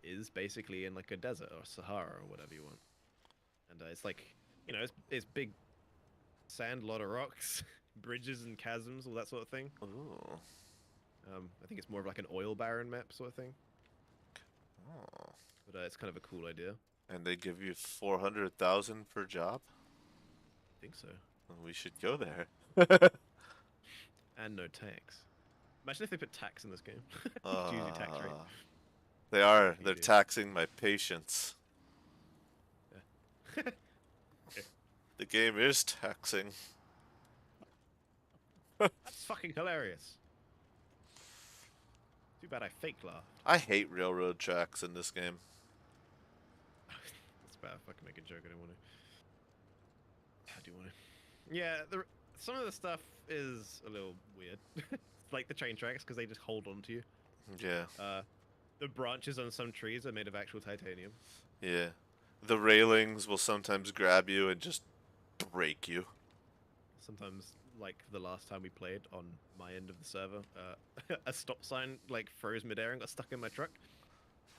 Speaker 2: is basically in, like, a desert or Sahara or whatever you want. And it's like, it's big sand, lot of rocks, bridges and chasms, all that sort of thing.
Speaker 1: Ooh.
Speaker 2: I think it's more of like an oil baron map sort of thing,
Speaker 1: Oh.
Speaker 2: but it's kind of a cool idea.
Speaker 1: And they give you 400,000 per job?
Speaker 2: I think so.
Speaker 1: Well, we should go there.
Speaker 2: And no tax. Imagine if they put tax in this game. Choose your tax rate.
Speaker 1: They are.
Speaker 2: You
Speaker 1: They're
Speaker 2: do.
Speaker 1: taxing my patience.
Speaker 2: Yeah.
Speaker 1: The game is taxing.
Speaker 2: That's fucking hilarious. Too bad I fake laughed.
Speaker 1: I hate railroad tracks in this game.
Speaker 2: That's bad. If I can make a joke, I don't want to. I do want to. Yeah, some of the stuff is a little weird. Like the train tracks, because they just hold on to you.
Speaker 1: Yeah.
Speaker 2: The branches on some trees are made of actual titanium.
Speaker 1: Yeah. The railings will sometimes grab you and just break you.
Speaker 2: Sometimes, like the last time we played on my end of the server, a stop sign like froze midair and got stuck in my truck.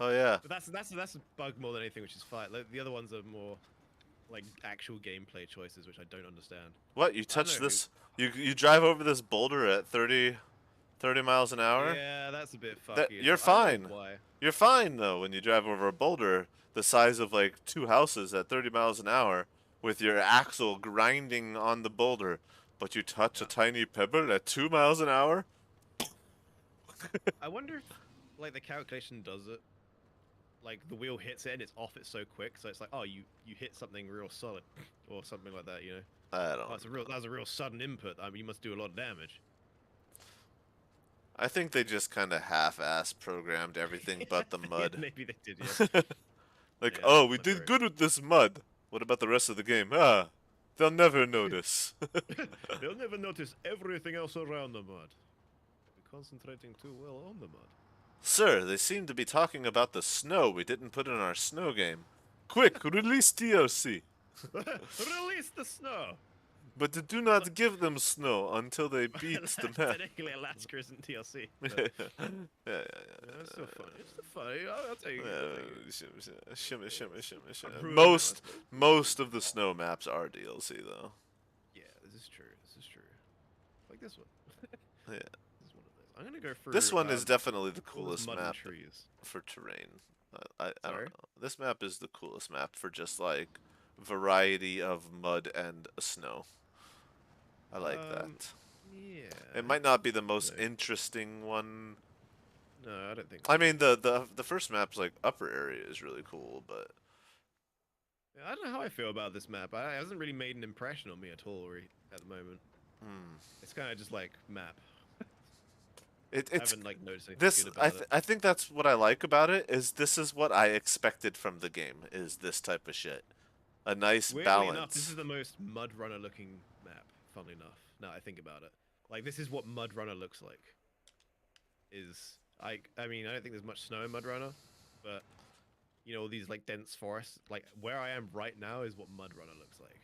Speaker 1: Oh yeah.
Speaker 2: But that's a bug more than anything, which is fine. Like, the other ones are more like actual gameplay choices, which I don't understand.
Speaker 1: What? You
Speaker 2: I don't
Speaker 1: touch
Speaker 2: know.
Speaker 1: this? You drive over this boulder at 30 miles an hour?
Speaker 2: Yeah, that's a bit
Speaker 1: That
Speaker 2: fucky.
Speaker 1: you're
Speaker 2: I don't
Speaker 1: fine.
Speaker 2: know why.
Speaker 1: You're fine though when you drive over a boulder the size of like 2 houses at 30 miles an hour with your axle grinding on the boulder, but you touch a
Speaker 2: Yeah.
Speaker 1: tiny pebble at 2 miles an hour?
Speaker 2: I wonder if like the calculation does it. Like the wheel hits it and it's off it so quick, so it's like, oh, you hit something real solid, or something like that, you know.
Speaker 1: I
Speaker 2: Oh,
Speaker 1: don't.
Speaker 2: that was a real sudden input. I mean, you must do a lot of damage.
Speaker 1: I think they just kind of half-ass programmed everything but the mud.
Speaker 2: Maybe they did, yeah.
Speaker 1: Like,
Speaker 2: Yeah,
Speaker 1: oh, we
Speaker 2: that's
Speaker 1: did
Speaker 2: right.
Speaker 1: good with this mud. What about the rest of the game? Ah, they'll never notice.
Speaker 2: They'll never notice everything else around the mud. We're concentrating too well on the mud.
Speaker 1: Sir, they seem to be talking about the snow we didn't put in our snow game. Quick, release DLC.
Speaker 2: Release the snow!
Speaker 1: But do not give them snow until they beat the map.
Speaker 2: Technically, Alaska isn't DLC.
Speaker 1: Yeah,
Speaker 2: But,
Speaker 1: yeah,
Speaker 2: it's still funny. It's still funny. I'll take it. I'll take it.
Speaker 1: Shimmy, shimmy, shimmy, shimmy.
Speaker 2: I'm ruining
Speaker 1: Most of the snow maps are DLC though.
Speaker 2: Yeah, this is true. This is true. Like this one.
Speaker 1: Yeah.
Speaker 2: This is one of those. I'm gonna go through.
Speaker 1: This one is definitely the
Speaker 2: all this
Speaker 1: coolest
Speaker 2: mud and
Speaker 1: map
Speaker 2: trees.
Speaker 1: for terrain. I don't
Speaker 2: Sorry?
Speaker 1: know. This map is the coolest map for just like variety of mud and snow. I like that.
Speaker 2: Yeah.
Speaker 1: It might not be the most
Speaker 2: No.
Speaker 1: interesting one.
Speaker 2: No, I don't think.
Speaker 1: I mean, the first map's like upper area is really cool, but
Speaker 2: I don't know how I feel about this map. It hasn't really made an impression on me at all at the moment.
Speaker 1: hmm.
Speaker 2: It's kind of just like map. I
Speaker 1: It's
Speaker 2: haven't like noticed anything
Speaker 1: this.
Speaker 2: good about it.
Speaker 1: I think that's what I like about it is this is what I expected from the game is this type of shit. A nice
Speaker 2: Weirdly
Speaker 1: balance.
Speaker 2: enough, this is the most Mud Runner looking map. Funnily enough, now I think about it, like this is what Mud Runner looks like. I mean, I don't think there's much snow in Mud Runner, but you know, all these like dense forests. Like where I am right now is what Mud Runner looks like.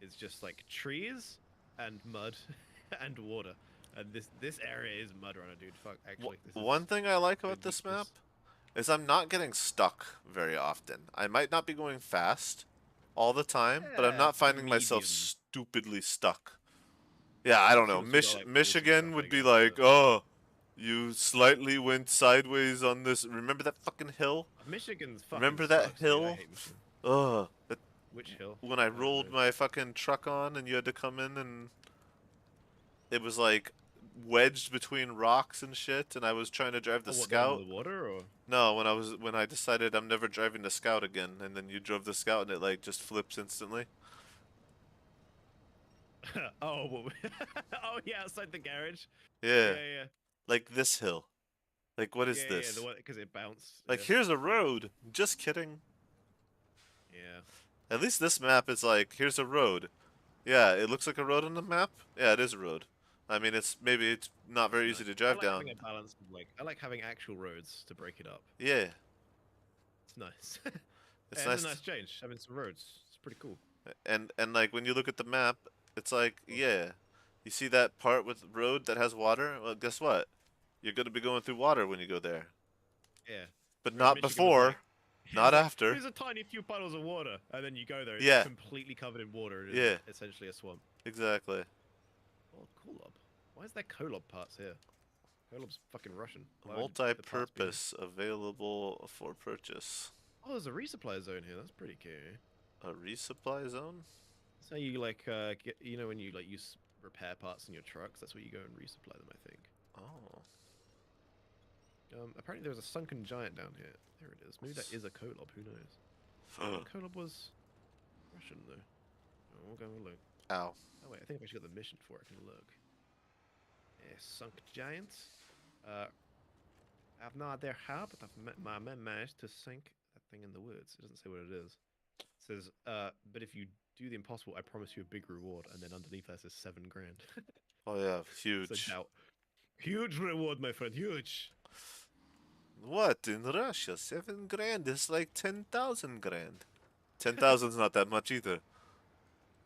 Speaker 2: It's just like trees and mud and water. And this area is Mud Runner, dude. Fuck, actually, this is
Speaker 1: One thing I like about this map
Speaker 2: ridiculous.
Speaker 1: is I'm not getting stuck very often. I might not be going fast all the time, but I'm
Speaker 2: Yeah,
Speaker 1: not finding myself
Speaker 2: medium.
Speaker 1: stupidly stuck. Yeah, I don't know.
Speaker 2: Once you got, like, pools and
Speaker 1: Michigan
Speaker 2: stuff, I
Speaker 1: would be
Speaker 2: guess,
Speaker 1: like,
Speaker 2: but-
Speaker 1: oh, you slightly went sideways on this. Remember that fucking hill?
Speaker 2: Michigan's fucking
Speaker 1: Remember that
Speaker 2: sucks, dude. I
Speaker 1: hill?
Speaker 2: hate Michigan.
Speaker 1: Ugh.
Speaker 2: Which hill?
Speaker 1: When I
Speaker 2: don't
Speaker 1: rolled
Speaker 2: know.
Speaker 1: my fucking truck on and you had to come in and it was like wedged between rocks and shit, and I was trying to drive the
Speaker 2: Oh, what, the one with
Speaker 1: Scout.
Speaker 2: the water, or?
Speaker 1: No, when I decided I'm never driving the Scout again, and then you drove the Scout and it like just flips instantly.
Speaker 2: Oh, oh yeah, outside the garage.
Speaker 1: Yeah,
Speaker 2: Yeah, yeah,
Speaker 1: like this hill. Like what is
Speaker 2: yeah, yeah. The
Speaker 1: this?
Speaker 2: one because it bounced.
Speaker 1: Like
Speaker 2: Yeah,
Speaker 1: here's a road. Just kidding.
Speaker 2: yeah.
Speaker 1: At least this map is like here's a road. Yeah, it looks like a road on the map. Yeah, it is a road. I mean, it's not very easy
Speaker 2: Nice.
Speaker 1: to
Speaker 2: I
Speaker 1: drive
Speaker 2: like having
Speaker 1: down.
Speaker 2: a balance of I like having actual roads to break it up.
Speaker 1: Yeah,
Speaker 2: It's nice.
Speaker 1: it's
Speaker 2: Yeah, it's a
Speaker 1: nice.
Speaker 2: nice change. Having some roads. It's pretty cool.
Speaker 1: And like when you look at the map, it's like
Speaker 2: Cool.
Speaker 1: yeah, you see that part with road that has water. Well, guess what? You're gonna be going through water when you go there,
Speaker 2: Yeah.
Speaker 1: but
Speaker 2: Whereas
Speaker 1: not
Speaker 2: Michigan was
Speaker 1: before, not after.
Speaker 2: here's a tiny few puddles of water, and then you go there, it's
Speaker 1: Yeah,
Speaker 2: completely covered in water. It is
Speaker 1: yeah,
Speaker 2: essentially a swamp.
Speaker 1: exactly.
Speaker 2: Oh, Kolob. Why is there Kolob parts here? Kolob's fucking Russian. Why would the parts be here?
Speaker 1: Multi-purpose available for purchase.
Speaker 2: Oh, there's a resupply zone here. That's pretty cool.
Speaker 1: A resupply zone?
Speaker 2: So you get, when you use repair parts in your trucks, that's where you go and resupply them, I think.
Speaker 1: Oh.
Speaker 2: Apparently there was a sunken giant down here. There it is. Maybe that is a Kolob. Who knows? I think Kolob was Russian though. Oh, we'll go and look.
Speaker 1: Ow.
Speaker 2: Oh wait, I think I've actually got the mission for it. I can look. Sunk giants. I've no idea how, but my men managed to sink that thing in the woods. It doesn't say what it is. It says, but if you do the impossible, I promise you a big reward. And then underneath that says 7 grand.
Speaker 1: Oh yeah,
Speaker 2: So
Speaker 1: huge.
Speaker 2: doubt. Huge reward, my friend. Huge.
Speaker 1: What in Russia? 7 grand is like 10,000 grand. 10,000's not that much either.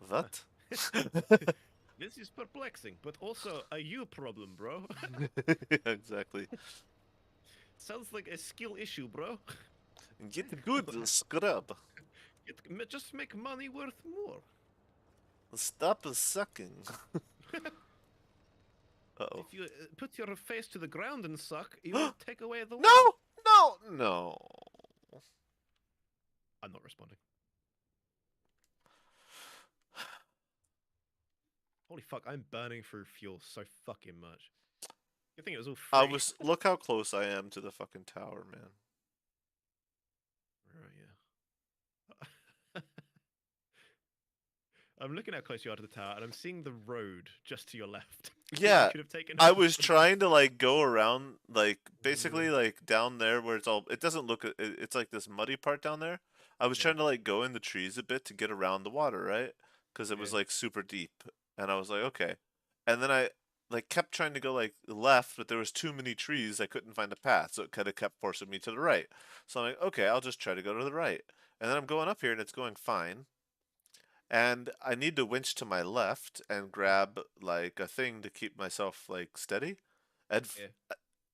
Speaker 1: What?
Speaker 2: This is perplexing, but also a you problem, bro.
Speaker 1: Exactly.
Speaker 2: Sounds like a skill issue, bro.
Speaker 1: Get good, scrub.
Speaker 2: Just make money worth more.
Speaker 1: Stop sucking. Uh-oh.
Speaker 2: If you put your face to the ground and suck, you will take away the
Speaker 1: No! No! No.
Speaker 2: I'm not responding. Holy fuck, I'm burning through fuel so fucking much. Good thing it was all free.
Speaker 1: Look how close I am to the fucking tower, man.
Speaker 2: Where are you? I'm looking how close you are to the tower, and I'm seeing the road just to your left.
Speaker 1: Yeah,
Speaker 2: You could have taken
Speaker 1: I
Speaker 2: over
Speaker 1: was
Speaker 2: from-
Speaker 1: trying to like go around, like basically
Speaker 2: Yeah.
Speaker 1: like down there where it's all. It doesn't look. It's like this muddy part down there. I was
Speaker 2: Yeah.
Speaker 1: trying to like go in the trees a bit to get around the water, right? Because it was
Speaker 2: Yeah.
Speaker 1: like super deep, and I was like, okay. And then I like kept trying to go like left, but there was too many trees. I couldn't find a path, so it kind of kept forcing me to the right. So I'm like, okay, I'll just try to go to the right. And then I'm going up here, and it's going fine. And I need to winch to my left and grab like a thing to keep myself like steady. And
Speaker 2: Yeah.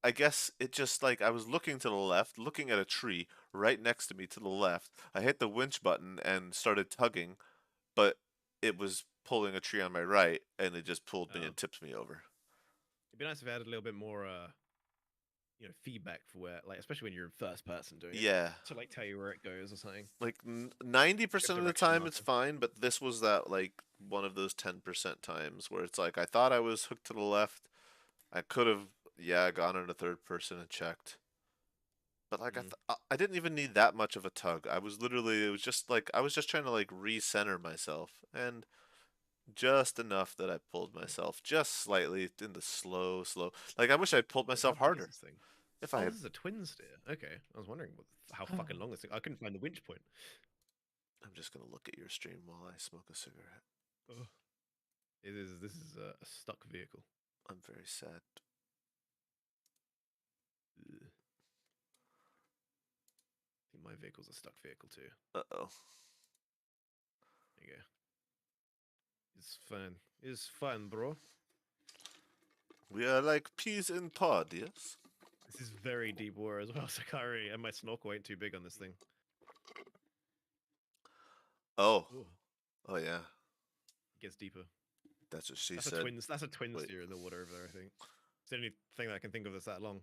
Speaker 1: I guess it just like I was looking to the left, looking at a tree right next to me to the left. I hit the winch button and started tugging, but it was pulling a tree on my right, and it just pulled me
Speaker 2: Oh.
Speaker 1: and tipped me over.
Speaker 2: It'd be nice if it had a little bit more, feedback for where, especially when you're in first person doing it,
Speaker 1: Yeah,
Speaker 2: to tell you where it goes or something.
Speaker 1: like
Speaker 2: Give
Speaker 1: 90% of the
Speaker 2: direction
Speaker 1: time it's
Speaker 2: marker.
Speaker 1: fine, but this was that like one of those 10% times where it's like I thought I was hooked to the left. I could have, yeah, gone in a third person and checked. But like
Speaker 2: Mm.
Speaker 1: I didn't even need that much of a tug. I was literally it was just like I was just trying to like recenter myself and just enough that I pulled myself just slightly in the slow. Like I wish I'd pulled
Speaker 2: Wait, how
Speaker 1: myself
Speaker 2: big is
Speaker 1: harder.
Speaker 2: this thing?
Speaker 1: If I
Speaker 2: Oh,
Speaker 1: had
Speaker 2: this is a twin steer. Okay, I was wondering how fucking long this thing. I couldn't find the winch point.
Speaker 1: I'm just gonna look at your stream while I smoke a cigarette.
Speaker 2: Oh. This is a stuck vehicle.
Speaker 1: I'm very sad.
Speaker 2: Ugh. I think my vehicle's a stuck vehicle too.
Speaker 1: Uh-oh.
Speaker 2: There you go. It's fun. It's fun, bro.
Speaker 1: We are like peas in pod, yes?
Speaker 2: This is very deep water as well, so I can't really. And my snorkel ain't too big on this thing.
Speaker 1: Oh.
Speaker 2: Ooh,
Speaker 1: Oh yeah.
Speaker 2: it gets deeper.
Speaker 1: That's what she
Speaker 2: That's
Speaker 1: said.
Speaker 2: That's a twin
Speaker 1: Wait.
Speaker 2: steer in the water over there. I think it's the only thing that I can think of that's that long.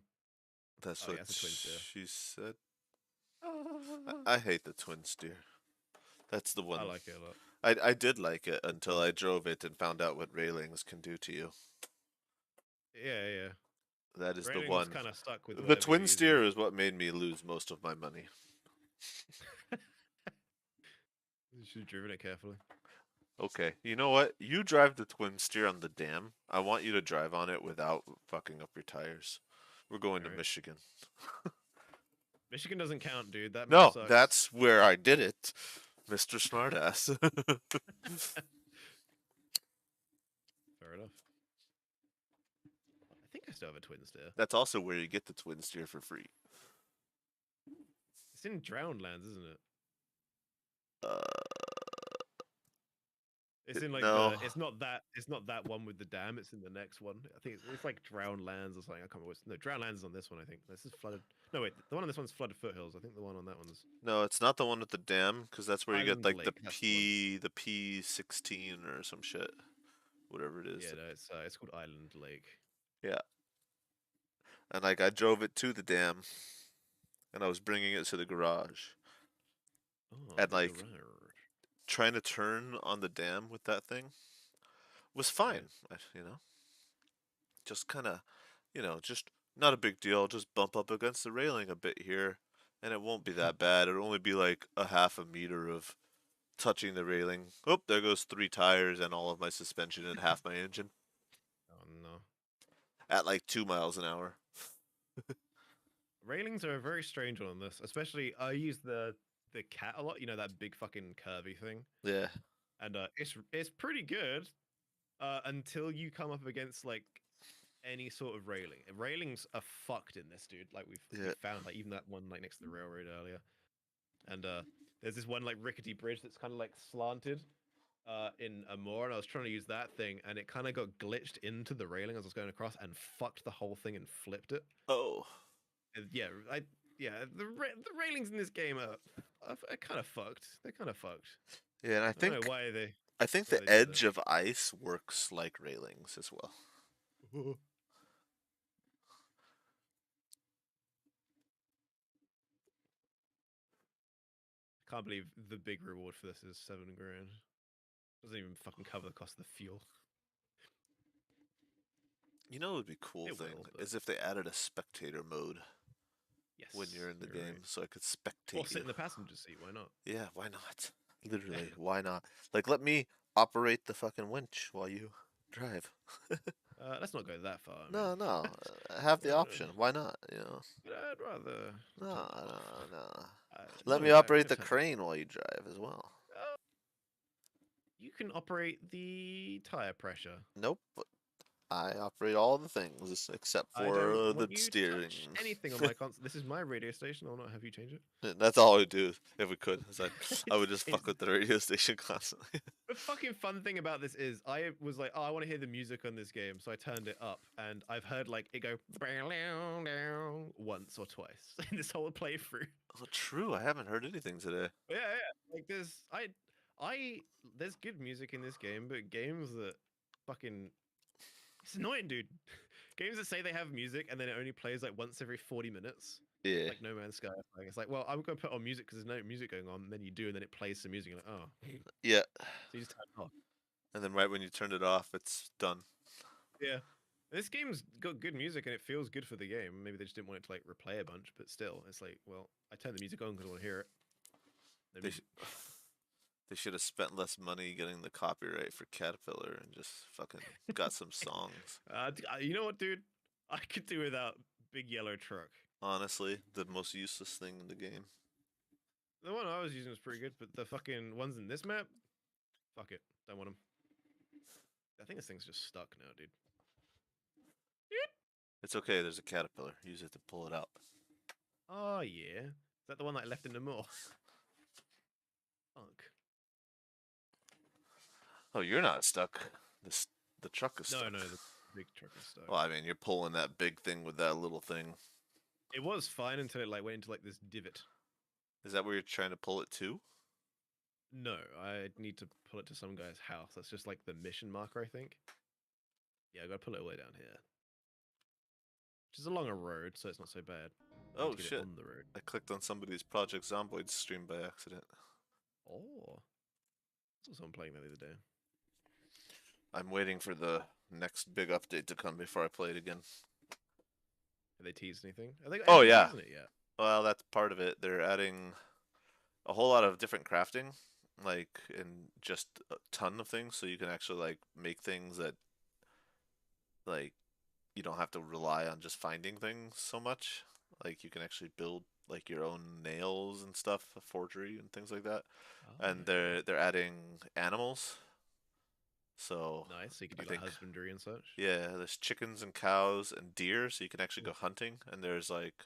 Speaker 1: That's
Speaker 2: Oh,
Speaker 1: what
Speaker 2: yeah, it's a twin steer.
Speaker 1: she said. I hate the twin steer. That's the one.
Speaker 2: I like it a lot.
Speaker 1: I did like it until I drove it and found out what railings can do to you.
Speaker 2: Yeah, yeah.
Speaker 1: That is the
Speaker 2: Railings
Speaker 1: one.
Speaker 2: kind of stuck with
Speaker 1: The
Speaker 2: whatever you're
Speaker 1: twin
Speaker 2: using.
Speaker 1: steer is what made me lose most of my money.
Speaker 2: You should have driven it carefully.
Speaker 1: Okay, you know what? You drive the twin steer on the dam. I want you to drive on it without fucking up your tires. We're going
Speaker 2: All
Speaker 1: to
Speaker 2: right.
Speaker 1: Michigan.
Speaker 2: Michigan doesn't count, dude. That map
Speaker 1: No,
Speaker 2: sucks.
Speaker 1: that's where I did it, Mr. Smartass.
Speaker 2: Fair enough. I think I still have a twin steer.
Speaker 1: That's also where you get the twin steer for free.
Speaker 2: It's in Drowned Lands, isn't it?
Speaker 1: Uh,
Speaker 2: It's in like
Speaker 1: no.
Speaker 2: the. It's not that. It's not that one with the dam. It's in the next one. I think it's like Drowned Lands or something. I can't remember. No, Drowned Lands is on this one. I think this is flooded. No, wait. The one on this one's Flooded Foothills. I think the one on that one's
Speaker 1: No, it's not the one with the dam, because that's where you get
Speaker 2: Island
Speaker 1: like the
Speaker 2: Lake. That's the one.
Speaker 1: the P16 or some shit, whatever it is.
Speaker 2: Yeah, no, it's called Island Lake.
Speaker 1: Yeah, and like I drove it to the dam, and I was bringing it to the garage,
Speaker 2: Oh,
Speaker 1: and
Speaker 2: the
Speaker 1: like
Speaker 2: garage.
Speaker 1: trying to turn on the dam with that thing was
Speaker 2: Right.
Speaker 1: fine. Just kind of, just not a big deal. Just bump up against the railing a bit here, and it won't be that bad. It'll only be like a half a meter of touching the railing. Oh, there goes 3 tires and all of my suspension and half my engine
Speaker 2: Oh no.
Speaker 1: at like 2 miles an hour.
Speaker 2: Railings are a very strange one on this. Especially I use the cat a lot. You know that big fucking curvy thing,
Speaker 1: Yeah,
Speaker 2: and it's pretty good until you come up against like any sort of railing. Railings are fucked in this, dude. Like we
Speaker 1: yeah.
Speaker 2: found like even that one like next to the railroad earlier, and there's this one like rickety bridge that's kind of like slanted in a moor, and I was trying to use that thing, and it kind of got glitched into the railing as I was going across, and fucked the whole thing and flipped it.
Speaker 1: Oh,
Speaker 2: Yeah, the railings in this game are kind of fucked. They're kind of fucked.
Speaker 1: yeah. And
Speaker 2: I don't know
Speaker 1: I think
Speaker 2: why
Speaker 1: the
Speaker 2: they do
Speaker 1: edge of ice works like railings as well.
Speaker 2: that. Can't believe the big reward for this is 7 grand. Doesn't even fucking cover the cost of the fuel.
Speaker 1: You know, what would be a cool
Speaker 2: It
Speaker 1: thing
Speaker 2: will, but
Speaker 1: is if they added a spectator mode when
Speaker 2: yes,
Speaker 1: you're in the
Speaker 2: you're
Speaker 1: game,
Speaker 2: right.
Speaker 1: so I could
Speaker 2: Or
Speaker 1: spectate
Speaker 2: sit
Speaker 1: you.
Speaker 2: in the passenger seat. Why not?
Speaker 1: Yeah, why not? Literally, why not? Like, let me operate the fucking winch while you drive.
Speaker 2: Let's not go that far. I mean,
Speaker 1: No, no, have the
Speaker 2: uh,
Speaker 1: option. Why not? You know?
Speaker 2: but I'd rather
Speaker 1: No,
Speaker 2: turn it
Speaker 1: no,
Speaker 2: off.
Speaker 1: no. Let
Speaker 2: No,
Speaker 1: me
Speaker 2: I'm
Speaker 1: operate
Speaker 2: gonna
Speaker 1: the
Speaker 2: turn it off.
Speaker 1: crane while you drive as well.
Speaker 2: You can operate the tire pressure.
Speaker 1: Nope. I operate all the things except
Speaker 2: I
Speaker 1: for
Speaker 2: don't
Speaker 1: the
Speaker 2: want you to
Speaker 1: steering.
Speaker 2: touch anything on my console. This is my radio station. I'll not have you change it.
Speaker 1: That's all I would do if we could. Is I would just
Speaker 2: Change
Speaker 1: fuck with the radio station constantly.
Speaker 2: The fucking fun thing about this is I was like, oh, I want to hear the music on this game, so I turned it up, and I've heard like it go once or twice in this whole playthrough.
Speaker 1: Oh, true. I haven't heard anything today.
Speaker 2: Yeah, yeah. Like there's good music in this game, but games that fucking it's annoying, dude. Games that say they have music and then it only plays like once every 40 minutes.
Speaker 1: Yeah.
Speaker 2: Like No Man's Sky. Like, it's like, well, I'm gonna put on music because there's no music going on. And then you do, and then it plays some music. You're like, oh, so
Speaker 1: Yeah.
Speaker 2: you just turn it off.
Speaker 1: And then right when you turned it off, it's done.
Speaker 2: Yeah. This game's got good music and it feels good for the game. Maybe they just didn't want it to like replay a bunch, but still, it's like, well, I turned the music on because I want to hear it. No
Speaker 1: They
Speaker 2: music.
Speaker 1: they should have spent less money getting the copyright for Caterpillar and just fucking got some songs.
Speaker 2: You know what, dude? I could do without Big Yellow Truck.
Speaker 1: Honestly, the most useless thing in the game.
Speaker 2: The one I was using was pretty good, but the fucking ones in this map, fuck it, don't want them. I think this thing's just stuck now, dude.
Speaker 1: It's okay. There's a Caterpillar. Use it to pull it out.
Speaker 2: Oh yeah, is that the one that I left in the middle? Fuck.
Speaker 1: Oh, you're not stuck. The truck is
Speaker 2: No,
Speaker 1: stuck.
Speaker 2: no, the big truck is stuck.
Speaker 1: Well, I mean, you're pulling that big thing with that little thing.
Speaker 2: It was fine until it like went into like this divot.
Speaker 1: Is that where you're trying to pull it to?
Speaker 2: No, I need to pull it to some guy's house. That's just like the mission marker, I think. Yeah, I gotta pull it away down here. Which is along a road, so it's not so bad. I need
Speaker 1: Oh
Speaker 2: to get
Speaker 1: shit!
Speaker 2: it on the road.
Speaker 1: I clicked on somebody's Project Zomboid stream by accident.
Speaker 2: Oh. I saw someone playing that the other day.
Speaker 1: I'm waiting for the next big update to come before I play it again.
Speaker 2: Have they teased anything? Are they got
Speaker 1: Oh yeah.
Speaker 2: NPCs in it yet?
Speaker 1: Well, that's part of it. They're adding a whole lot of different crafting, like and just a ton of things, so you can actually like make things that like you don't have to rely on just finding things so much. Like you can actually build like your own nails and stuff, a forgery and things like that.
Speaker 2: Oh,
Speaker 1: And
Speaker 2: okay.
Speaker 1: they're adding animals. So
Speaker 2: Nice. So you can
Speaker 1: I
Speaker 2: do like
Speaker 1: think
Speaker 2: husbandry and such.
Speaker 1: yeah, there's chickens and cows and deer, so you can actually
Speaker 2: Ooh,
Speaker 1: go hunting. And there's like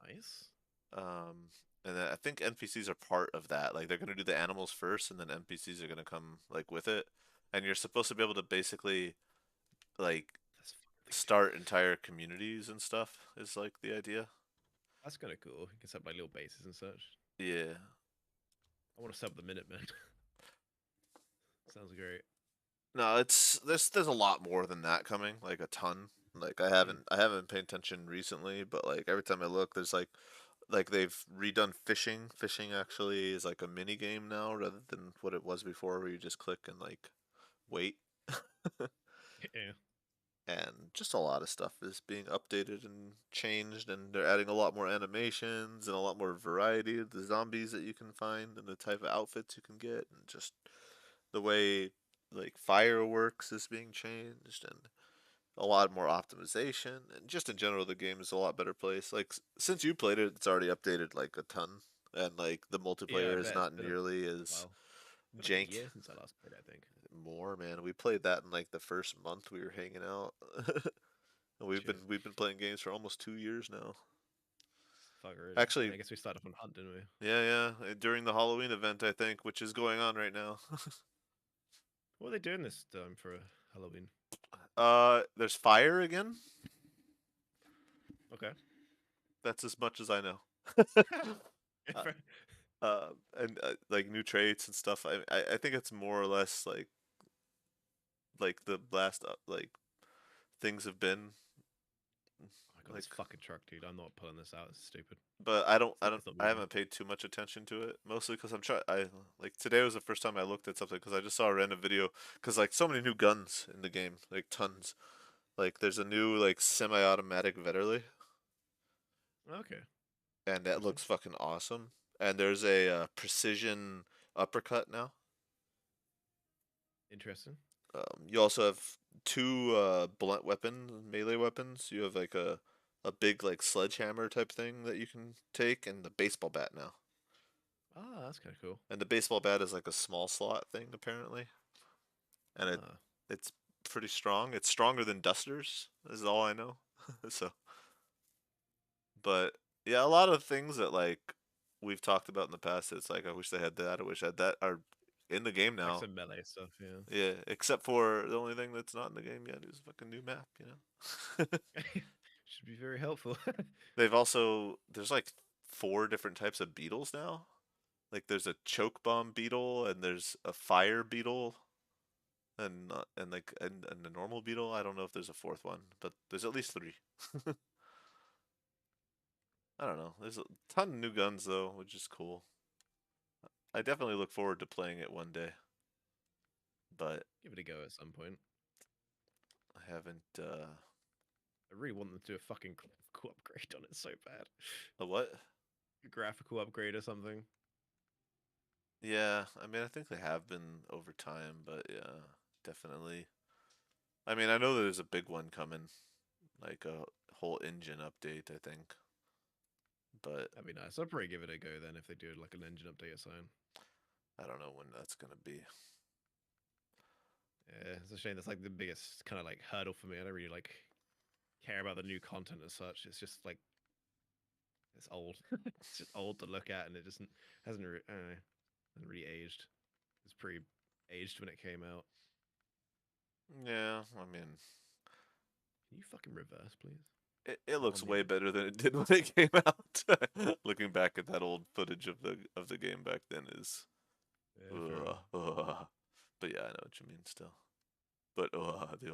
Speaker 2: nice.
Speaker 1: um, and then I think NPCs are part of that. Like they're gonna do the animals first, and then NPCs are gonna come like with it. And you're supposed to be able to basically like
Speaker 2: That's fucking sick.
Speaker 1: start entire communities and stuff. Is like the idea.
Speaker 2: That's kind of cool. You can set up like little bases and such.
Speaker 1: Yeah.
Speaker 2: I want to set up the Minutemen. Sounds great.
Speaker 1: No, it's there's a lot more than that coming, like a ton. Like
Speaker 2: Mm.
Speaker 1: I haven't paid attention recently, but like every time I look, there's like they've redone fishing. Fishing actually is like a mini game now rather than what it was before, where you just click and like wait.
Speaker 2: Yeah.
Speaker 1: And just a lot of stuff is being updated and changed, and they're adding a lot more animations and a lot more variety of the zombies that you can find and the type of outfits you can get, and just the way like fireworks is being changed and a lot more optimization, and just in general the game is a lot better place. Like since you played it, it's already updated like a ton, and like the
Speaker 2: Yeah, I
Speaker 1: multiplayer is
Speaker 2: bet it's
Speaker 1: not
Speaker 2: been a
Speaker 1: nearly as
Speaker 2: while. It's been like a
Speaker 1: jank.
Speaker 2: year since I last played, I think.
Speaker 1: More, man, we played that in like the first month we were hanging out. And
Speaker 2: Shit.
Speaker 1: we've been playing games for almost 2 years now.
Speaker 2: Fuck, really. I mean,
Speaker 1: Actually,
Speaker 2: I guess we started on Hunt, didn't we?
Speaker 1: during the Halloween event, I think, which is going on right now.
Speaker 2: What are they doing this time for Halloween?
Speaker 1: There's fire again.
Speaker 2: Okay.
Speaker 1: That's as much as I know. uh,
Speaker 2: Fair.
Speaker 1: and like new traits and stuff. I think it's more or less like the last like things have been
Speaker 2: Oh my god,
Speaker 1: like,
Speaker 2: this fucking truck, dude. I'm not pulling this out. It's stupid.
Speaker 1: but
Speaker 2: It's not
Speaker 1: I
Speaker 2: moving.
Speaker 1: haven't paid too much attention to it, mostly because I'm trying. I like today was the first time I looked at something because I just saw a random video because like so many new guns in the game, like tons. Like there's a new like semi-automatic Vetterli,
Speaker 2: Okay.
Speaker 1: and that
Speaker 2: Interesting.
Speaker 1: looks fucking awesome. And there's a precision uppercut now.
Speaker 2: Interesting.
Speaker 1: You also have two blunt weapons, melee weapons. You have like a big like sledgehammer type thing that you can take, and the baseball bat now.
Speaker 2: Ah, that's kind of cool.
Speaker 1: And the baseball bat is like a small slot thing apparently, and
Speaker 2: Ah.
Speaker 1: it's pretty strong. It's stronger than Dusters, is all I know. So, but yeah, a lot of things that like we've talked about in the past. It's like I wish they had that. I wish I had that. Are in the game
Speaker 2: Like
Speaker 1: now.
Speaker 2: some melee stuff, yeah.
Speaker 1: Yeah, except for the only thing that's not in the game yet is a fucking new map. You know.
Speaker 2: Should be very helpful.
Speaker 1: They've also there's like four different types of beetles now. Like there's a choke bomb beetle and there's a fire beetle and the normal beetle. I don't know if there's a fourth one, but there's at least three. I don't know. There's a ton of new guns though, which is cool. I definitely look forward to playing it one day, but
Speaker 2: Give it a go at some point.
Speaker 1: I haven't.
Speaker 2: I really want them to do a fucking graphical upgrade on it so bad.
Speaker 1: A what?
Speaker 2: A graphical upgrade or something.
Speaker 1: Yeah, I mean, I think they have been over time, but yeah, definitely. I mean, I know there's a big one coming, like a whole engine update, I think, but
Speaker 2: That'd be nice. I'll probably give it a go then if they do like an engine update or something.
Speaker 1: I don't know when that's gonna be.
Speaker 2: Yeah, it's a shame. That's like the biggest kind of like hurdle for me. I don't really like care about the new content as such. It's just like it's old. It's just old to look at, and it doesn't hasn't I don't know, hasn't really aged. It's pretty aged when it came out.
Speaker 1: Yeah, I mean,
Speaker 2: Can you fucking reverse, please?
Speaker 1: it
Speaker 2: Not
Speaker 1: looks
Speaker 2: on the
Speaker 1: way
Speaker 2: edge.
Speaker 1: better than it did when it came out. Looking back at that old footage of the game back then is,
Speaker 2: Yeah, fair enough.
Speaker 1: ugh. But yeah, I know what you mean still. But the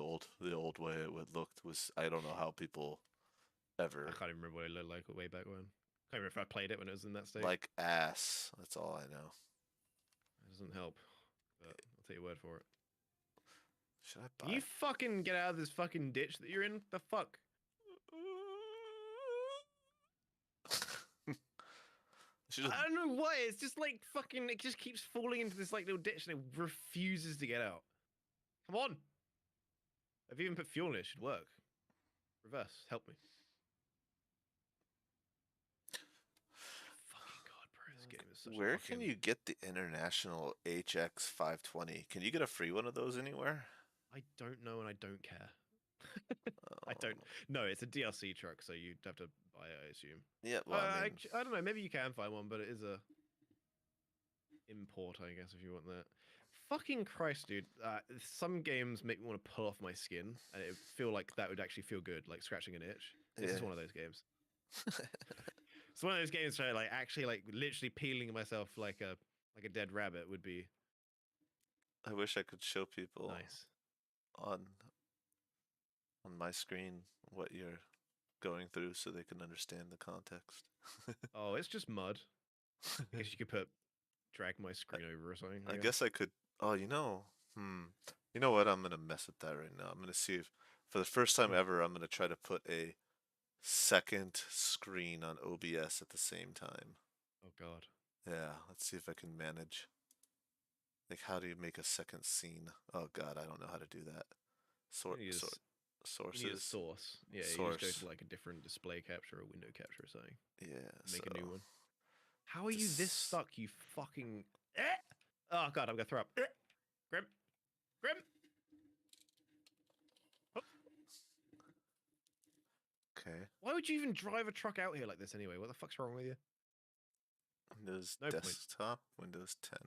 Speaker 1: old way it would looked was I don't know how people
Speaker 2: I
Speaker 1: ever
Speaker 2: can't even remember what it looked like way back when. Can't remember if I played it when it was in that state.
Speaker 1: like ass. That's all I know.
Speaker 2: It doesn't help, but I'll take your word for it.
Speaker 1: Should I
Speaker 2: Can you
Speaker 1: buy?
Speaker 2: fucking get out of this fucking ditch that you're in? The fuck?
Speaker 1: Should just
Speaker 2: I don't know why. It's just like fucking. It just keeps falling into this like little ditch and it refuses to get out. Come on. I've even put fuel in it. It should work. Reverse. Help me. Fucking god, bro. This game is such a
Speaker 1: where can
Speaker 2: fucking.
Speaker 1: you get the international HX 520? Can you get a free one of those anywhere?
Speaker 2: I don't know and I don't care. I don't.
Speaker 1: Oh,
Speaker 2: No, it's a DLC truck, so you'd have to buy it, I assume.
Speaker 1: yeah, well, I mean,
Speaker 2: I don't know. Maybe you can find one, but it is a import, I guess, if you want that. Fucking Christ, dude. Some games make me want to pull off my skin, and it feel like that would actually feel good, like scratching an itch. This is
Speaker 1: yeah.
Speaker 2: one of those games. It's one of those games where, like, actually, like, literally peeling myself like a dead rabbit would be
Speaker 1: I wish I could show people
Speaker 2: nice.
Speaker 1: on my screen what you're going through so they can understand the context.
Speaker 2: Oh, it's just mud. I guess you could drag my screen over or something.
Speaker 1: I
Speaker 2: I
Speaker 1: guess
Speaker 2: guess.
Speaker 1: I could. Oh, you know what? I'm gonna mess with that right now. I'm gonna see if, for the first time
Speaker 2: Hmm.
Speaker 1: ever, I'm gonna try to put a second screen on OBS at the same time.
Speaker 2: Oh God.
Speaker 1: Yeah, let's see if I can manage. Like, how do you make a second scene? Oh God, I don't know how to do that.
Speaker 2: You
Speaker 1: Sort,
Speaker 2: need a,
Speaker 1: sort,
Speaker 2: you need a
Speaker 1: sources,
Speaker 2: source. Yeah, you just go
Speaker 1: source.
Speaker 2: to like a different display capture or window capture or something.
Speaker 1: Yeah, so
Speaker 2: Make a new one. How are you this
Speaker 1: this.
Speaker 2: stuck, you fucking. Eh! Oh God, I'm gonna throw up. Grim, Grim. Oh,
Speaker 1: Okay.
Speaker 2: why would you even drive a truck out here like this anyway? What the fuck's wrong with you?
Speaker 1: Windows
Speaker 2: No point.
Speaker 1: desktop, Windows 10.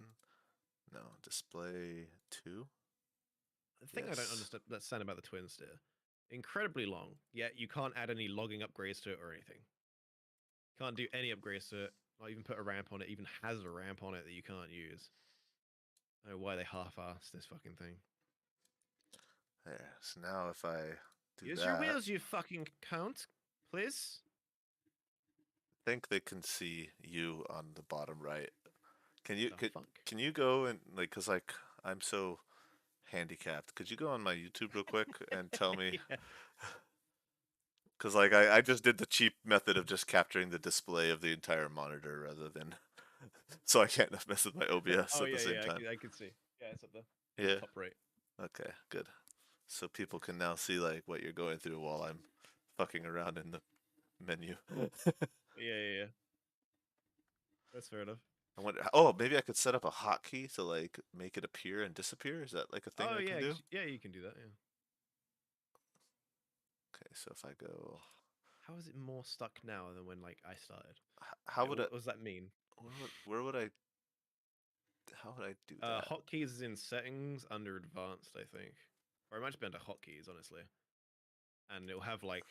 Speaker 1: No, display 2.
Speaker 2: The thing I don't
Speaker 1: Yes.
Speaker 2: understand about the twin steer, incredibly long, yet you can't add any logging upgrades to it or anything. Can't do any upgrades to it. Not even put a ramp on it. Even has a ramp on it that you can't use. I don't know why they half-assed this fucking thing.
Speaker 1: There. So now if I do
Speaker 2: Use your
Speaker 1: that,
Speaker 2: wheels, you fucking cunt, please.
Speaker 1: I think they can see you on the bottom right. Can you
Speaker 2: The
Speaker 1: could
Speaker 2: fuck?
Speaker 1: can you go and like, cause like I'm so handicapped. Could you go on my YouTube real quick and tell me?
Speaker 2: Yeah.
Speaker 1: Cause like I just did the cheap method of just capturing the display of the entire monitor rather than, so I can't mess with my OBS
Speaker 2: Oh
Speaker 1: at the
Speaker 2: yeah,
Speaker 1: same
Speaker 2: yeah.
Speaker 1: time.
Speaker 2: I can see. Yeah, it's up there.
Speaker 1: Yeah.
Speaker 2: Top right.
Speaker 1: Okay. Good. So people can now see like what you're going through while I'm fucking around in the menu.
Speaker 2: Yeah, yeah, yeah. That's fair enough.
Speaker 1: I wonder. Oh, maybe I could set up a hotkey to like make it appear and disappear. Is that like a thing
Speaker 2: Oh
Speaker 1: I can
Speaker 2: yeah,
Speaker 1: do?
Speaker 2: yeah. You can do that. Yeah.
Speaker 1: Okay, so if I go,
Speaker 2: How is it more stuck now than when like I started?
Speaker 1: how would I?
Speaker 2: What does that mean?
Speaker 1: Where would I? How would I do that?
Speaker 2: Hotkeys is in settings under advanced, I think. Or it might just be under hotkeys, honestly. And it'll have like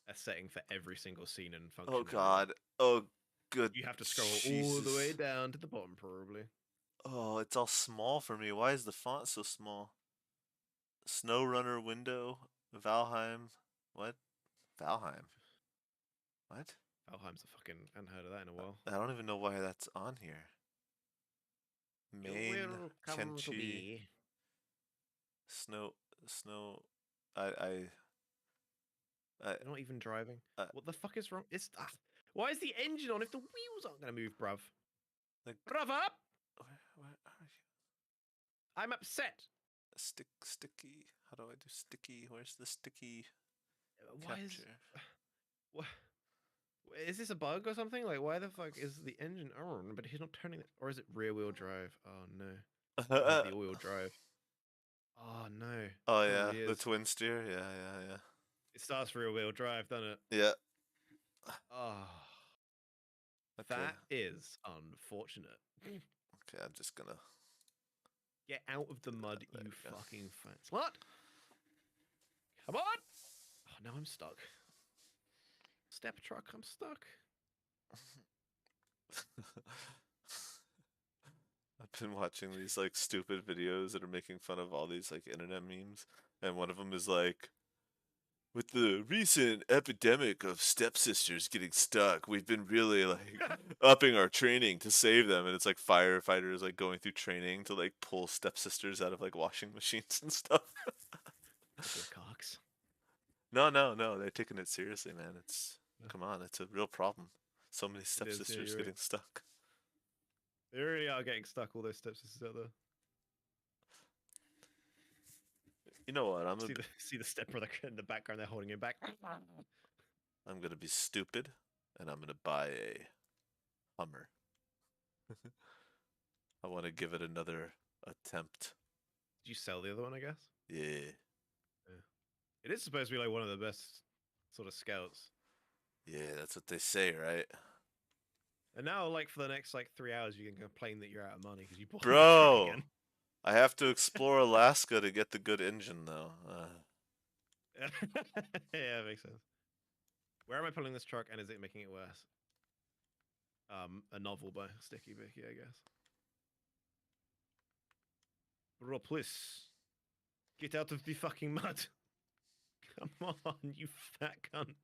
Speaker 2: a setting for every single scene and
Speaker 1: Oh
Speaker 2: function and everything.
Speaker 1: God. Oh, good.
Speaker 2: You have to scroll all the way
Speaker 1: Jesus.
Speaker 2: down to the bottom, probably.
Speaker 1: Oh, it's all small for me. Why is the font so small? Snowrunner window, Valheim. What? Valheim. What?
Speaker 2: Valheim's a fucking. I haven't heard of that in a while.
Speaker 1: I don't even know why that's on here.
Speaker 2: You
Speaker 1: Main
Speaker 2: will come to
Speaker 1: Tenchi
Speaker 2: be.
Speaker 1: Snow Snow. I I
Speaker 2: You're not even driving.
Speaker 1: I
Speaker 2: What the fuck is wrong? Why is the engine on if the wheels aren't going to move, bruv?
Speaker 1: like
Speaker 2: Bruv up!
Speaker 1: where are you?
Speaker 2: I'm upset.
Speaker 1: Sticky. How do I do sticky? Where's the sticky
Speaker 2: Why is.
Speaker 1: capture?
Speaker 2: What? Is this a bug or something? Like, why the fuck is the engine on, but he's not turning it? Or is it rear wheel drive? Oh no. I have the all wheel drive. Oh no.
Speaker 1: Oh yeah,
Speaker 2: Probably
Speaker 1: the
Speaker 2: is.
Speaker 1: twin steer. Yeah.
Speaker 2: It starts rear wheel drive, doesn't it?
Speaker 1: Yeah.
Speaker 2: Oh,
Speaker 1: Okay.
Speaker 2: that is unfortunate.
Speaker 1: Okay, I'm just gonna.
Speaker 2: Get out of the mud,
Speaker 1: There
Speaker 2: you
Speaker 1: we go.
Speaker 2: fucking fat slut. Come on. Oh, now I'm stuck. Step truck, I'm stuck.
Speaker 1: I've been watching these like stupid videos that are making fun of all these like internet memes, and one of them is like With the recent epidemic of stepsisters getting stuck, we've been really like upping our training to save them. And it's like firefighters like going through training to like pull stepsisters out of like washing machines and stuff.
Speaker 2: Couple of cocks.
Speaker 1: No, no, no. They're taking it seriously, man. It's come on, it's a real problem. So many
Speaker 2: It is, yeah,
Speaker 1: stepsisters
Speaker 2: you're right.
Speaker 1: getting stuck.
Speaker 2: They really are getting stuck, all those stepsisters out there.
Speaker 1: You know what?
Speaker 2: See the stepbrother in the background, they're holding him back.
Speaker 1: I'm gonna be stupid, and I'm gonna buy a Hummer. I want to give it another attempt.
Speaker 2: Did you sell the other one, I guess?
Speaker 1: Yeah,
Speaker 2: Yeah. It is supposed to be like one of the best sort of scouts.
Speaker 1: yeah, that's what they say, right?
Speaker 2: And now, like, for the next, like, 3 hours, you can complain that you're out of money because you bought the truck
Speaker 1: Bro,
Speaker 2: again.
Speaker 1: I have to explore Alaska to get the good engine, though.
Speaker 2: Yeah, makes sense. Where am I pulling this truck, and is it making it worse? A novel by Stikkybikky, I guess. Bro, please. Get out of the fucking mud. Come on, you fat cunt.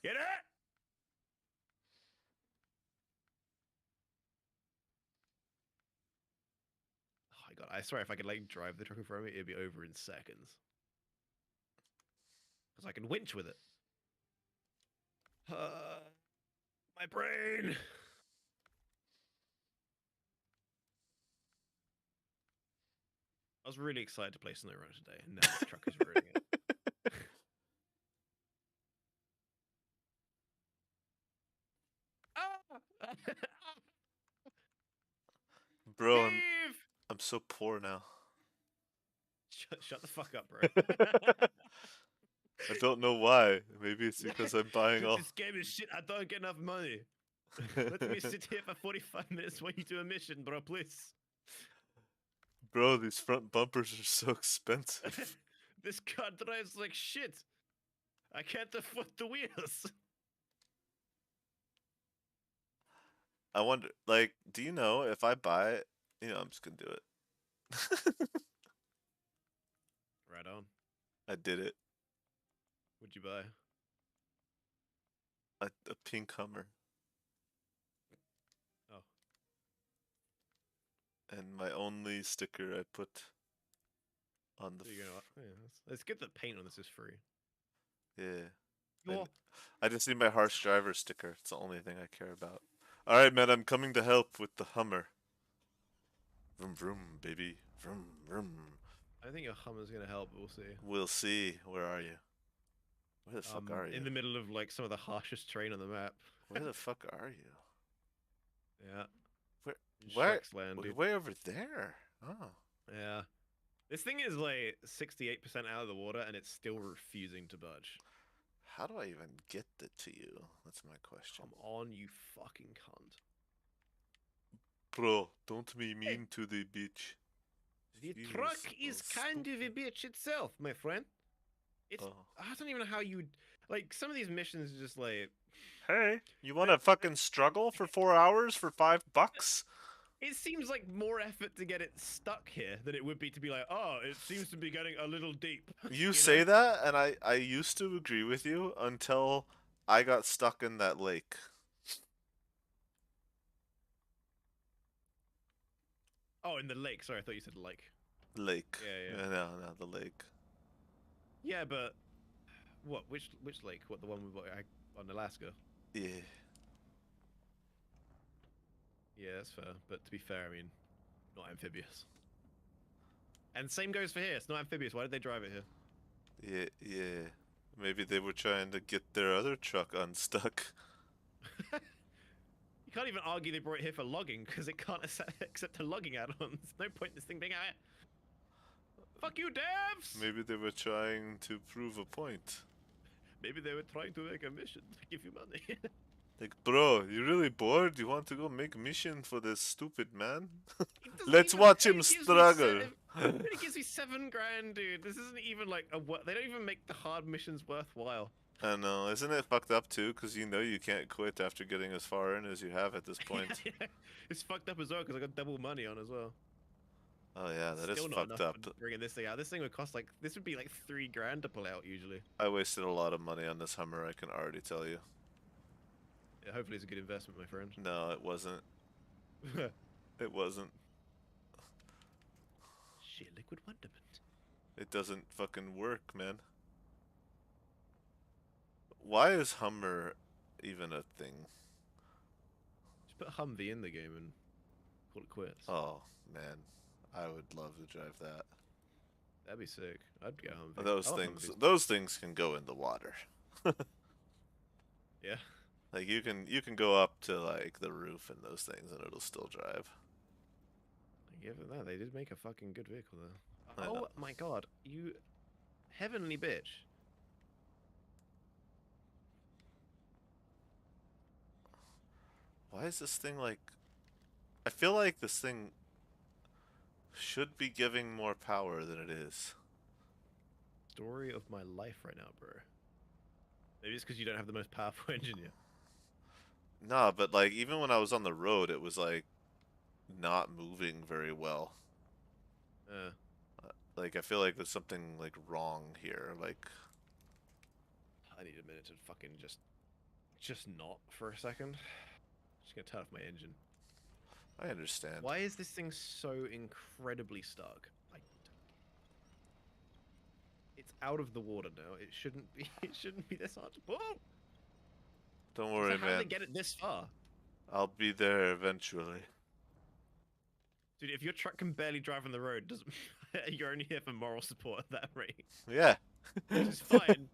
Speaker 2: Get it! Oh my god, I swear if I could like drive the truck in front of me, it'd be over in seconds. Because I can winch with it. My brain! I was really excited to play Snowrunner today, and now this truck is ruining it.
Speaker 1: Bro,
Speaker 2: Leave!
Speaker 1: I'm so poor now.
Speaker 2: Shut the fuck up, bro.
Speaker 1: I don't know why. Maybe it's because I'm buying all.
Speaker 2: This game is shit. I don't get enough money. Let me sit here for 45 minutes while you do a mission, bro, please.
Speaker 1: Bro, these front bumpers are so expensive.
Speaker 2: This car drives like shit. I can't afford the wheels.
Speaker 1: I wonder, like, do you know if I buy it? You know, I'm just gonna do it.
Speaker 2: Right on.
Speaker 1: I did it.
Speaker 2: What'd you buy?
Speaker 1: A pink Hummer.
Speaker 2: Oh.
Speaker 1: And my only sticker I put on the.
Speaker 2: So you're gonna, yeah, it's good that paint on this is free.
Speaker 1: Yeah.
Speaker 2: Your
Speaker 1: I just need my harsh driver sticker. It's the only thing I care about. Alright, man, I'm coming to help with the Hummer. Vroom vroom, baby. Vroom vroom.
Speaker 2: I think your Hummer's gonna help, but we'll see.
Speaker 1: We'll see. Where are you? Where the fuck are you?
Speaker 2: In the middle of like some of the harshest terrain on the map.
Speaker 1: Where the fuck are you?
Speaker 2: Yeah.
Speaker 1: Where?
Speaker 2: In
Speaker 1: Where?
Speaker 2: Shrek's land, dude.
Speaker 1: Way over there. Oh.
Speaker 2: Yeah. This thing is like 68% out of the water and it's still refusing to budge.
Speaker 1: How do I even get it to you? That's my question.
Speaker 2: Come on, you fucking cunt.
Speaker 1: Bro, don't be mean to the bitch.
Speaker 2: The
Speaker 1: She
Speaker 2: truck
Speaker 1: was
Speaker 2: is kind of a
Speaker 1: stupid.
Speaker 2: bitch itself, my friend. It's
Speaker 1: Oh.
Speaker 2: I don't even know how you like some of these missions are just like
Speaker 1: Hey, you want to fucking struggle for 4 hours for $5?
Speaker 2: it seems like more effort to get it stuck here than it would be to be like, oh, it seems to be getting a little deep.
Speaker 1: You say
Speaker 2: know?
Speaker 1: that, and I used to agree with you until I got stuck in that lake.
Speaker 2: Oh, in the lake. Sorry, I thought you said lake.
Speaker 1: Lake.
Speaker 2: Yeah.
Speaker 1: No, the lake.
Speaker 2: Yeah, but what? Which lake? What, the one we on Alaska?
Speaker 1: Yeah.
Speaker 2: Yeah, that's fair. But to be fair, I mean, not amphibious. And same goes for here. It's not amphibious. Why did they drive it here?
Speaker 1: Yeah. Maybe they were trying to get their other truck unstuck.
Speaker 2: You can't even argue they brought it here for logging because it can't accept a logging add-on. There's no point in this thing being out. Fuck you, devs!
Speaker 1: Maybe they were trying to prove a point.
Speaker 2: Maybe they were trying to make a mission to give you money.
Speaker 1: Like, bro, you really bored? You want to go make a mission for this stupid man?
Speaker 2: It doesn't
Speaker 1: Let's
Speaker 2: even-
Speaker 1: watch
Speaker 2: it
Speaker 1: him
Speaker 2: gives me
Speaker 1: struggle.
Speaker 2: It gives me 7 grand, dude. This isn't even like a they don't even make the hard missions worthwhile.
Speaker 1: I know, isn't it fucked up too? Because you know you can't quit after getting as far in as you have at this point.
Speaker 2: Yeah. It's fucked up as well because I got double money on as well.
Speaker 1: Oh yeah, that is
Speaker 2: Still not enough
Speaker 1: fucked up.
Speaker 2: for bringing this thing out. This thing would cost like, this would be like 3 grand to pull out usually.
Speaker 1: I wasted a lot of money on this Hummer, I can already tell you.
Speaker 2: Yeah, hopefully it's a good investment, my friend.
Speaker 1: No, it wasn't. It wasn't.
Speaker 2: Sheer liquid wonderment.
Speaker 1: It doesn't fucking work, man. Why is Hummer even a thing?
Speaker 2: Just put Humvee in the game and call it quits.
Speaker 1: Oh, man. I would love to drive that.
Speaker 2: That'd be sick. I'd get Humvee.
Speaker 1: Those
Speaker 2: I love
Speaker 1: things
Speaker 2: Humvees.
Speaker 1: those things can go in the water.
Speaker 2: Yeah.
Speaker 1: Like you can go up to like the roof in those things and it'll still drive.
Speaker 2: Given that, they did make a fucking good vehicle though.
Speaker 1: I
Speaker 2: Oh
Speaker 1: know.
Speaker 2: my god, you heavenly bitch.
Speaker 1: Why is this thing like I feel like this thing should be giving more power than it is.
Speaker 2: Story of my life right now, bro. Maybe it's because you don't have the most powerful engine yet.
Speaker 1: Nah, but like even when I was on the road it was like not moving very well.
Speaker 2: Uh,
Speaker 1: Like I feel like there's something like wrong here. Like
Speaker 2: I need a minute to fucking just not for a second. Just gonna turn off my engine.
Speaker 1: I understand.
Speaker 2: Why is this thing so incredibly stuck? It's out of the water now. It shouldn't be. It shouldn't be this hard to pull.
Speaker 1: Don't worry,
Speaker 2: So how did
Speaker 1: man.
Speaker 2: they get it this far?
Speaker 1: I'll be there eventually.
Speaker 2: Dude, if your truck can barely drive on the road, doesn't you're only here for moral support at that rate.
Speaker 1: Yeah.
Speaker 2: Which is fine.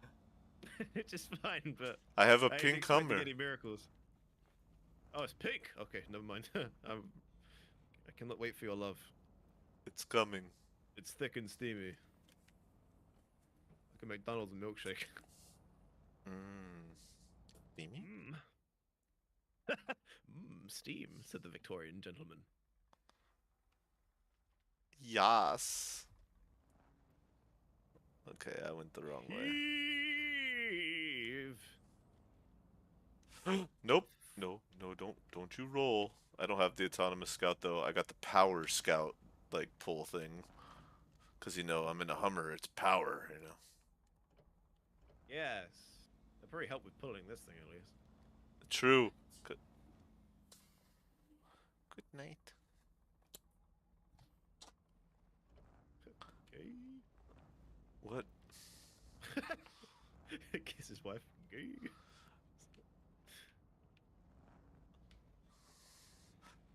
Speaker 2: It's just fine, but
Speaker 1: I have a
Speaker 2: I ain't
Speaker 1: pink
Speaker 2: expecting
Speaker 1: Hummer.
Speaker 2: any miracles. Oh, it's pink. Okay, never mind. I cannot wait for your love.
Speaker 1: It's coming.
Speaker 2: It's thick and steamy. Like a McDonald's milkshake.
Speaker 1: Mmm. Beamy?
Speaker 2: Mmm. Mmm, steam, said the Victorian gentleman.
Speaker 1: Yas. Okay, I went the wrong way.
Speaker 2: Heave.
Speaker 1: Nope. No, no, don't you roll. I don't have the autonomous scout though. I got the power scout like pull thing. Cause you know I'm in a Hummer. It's power. You know.
Speaker 2: Yes. That probably helped with pulling this thing at least.
Speaker 1: True. Good. Good night.
Speaker 2: Okay.
Speaker 1: What?
Speaker 2: Kiss his wife. Okay.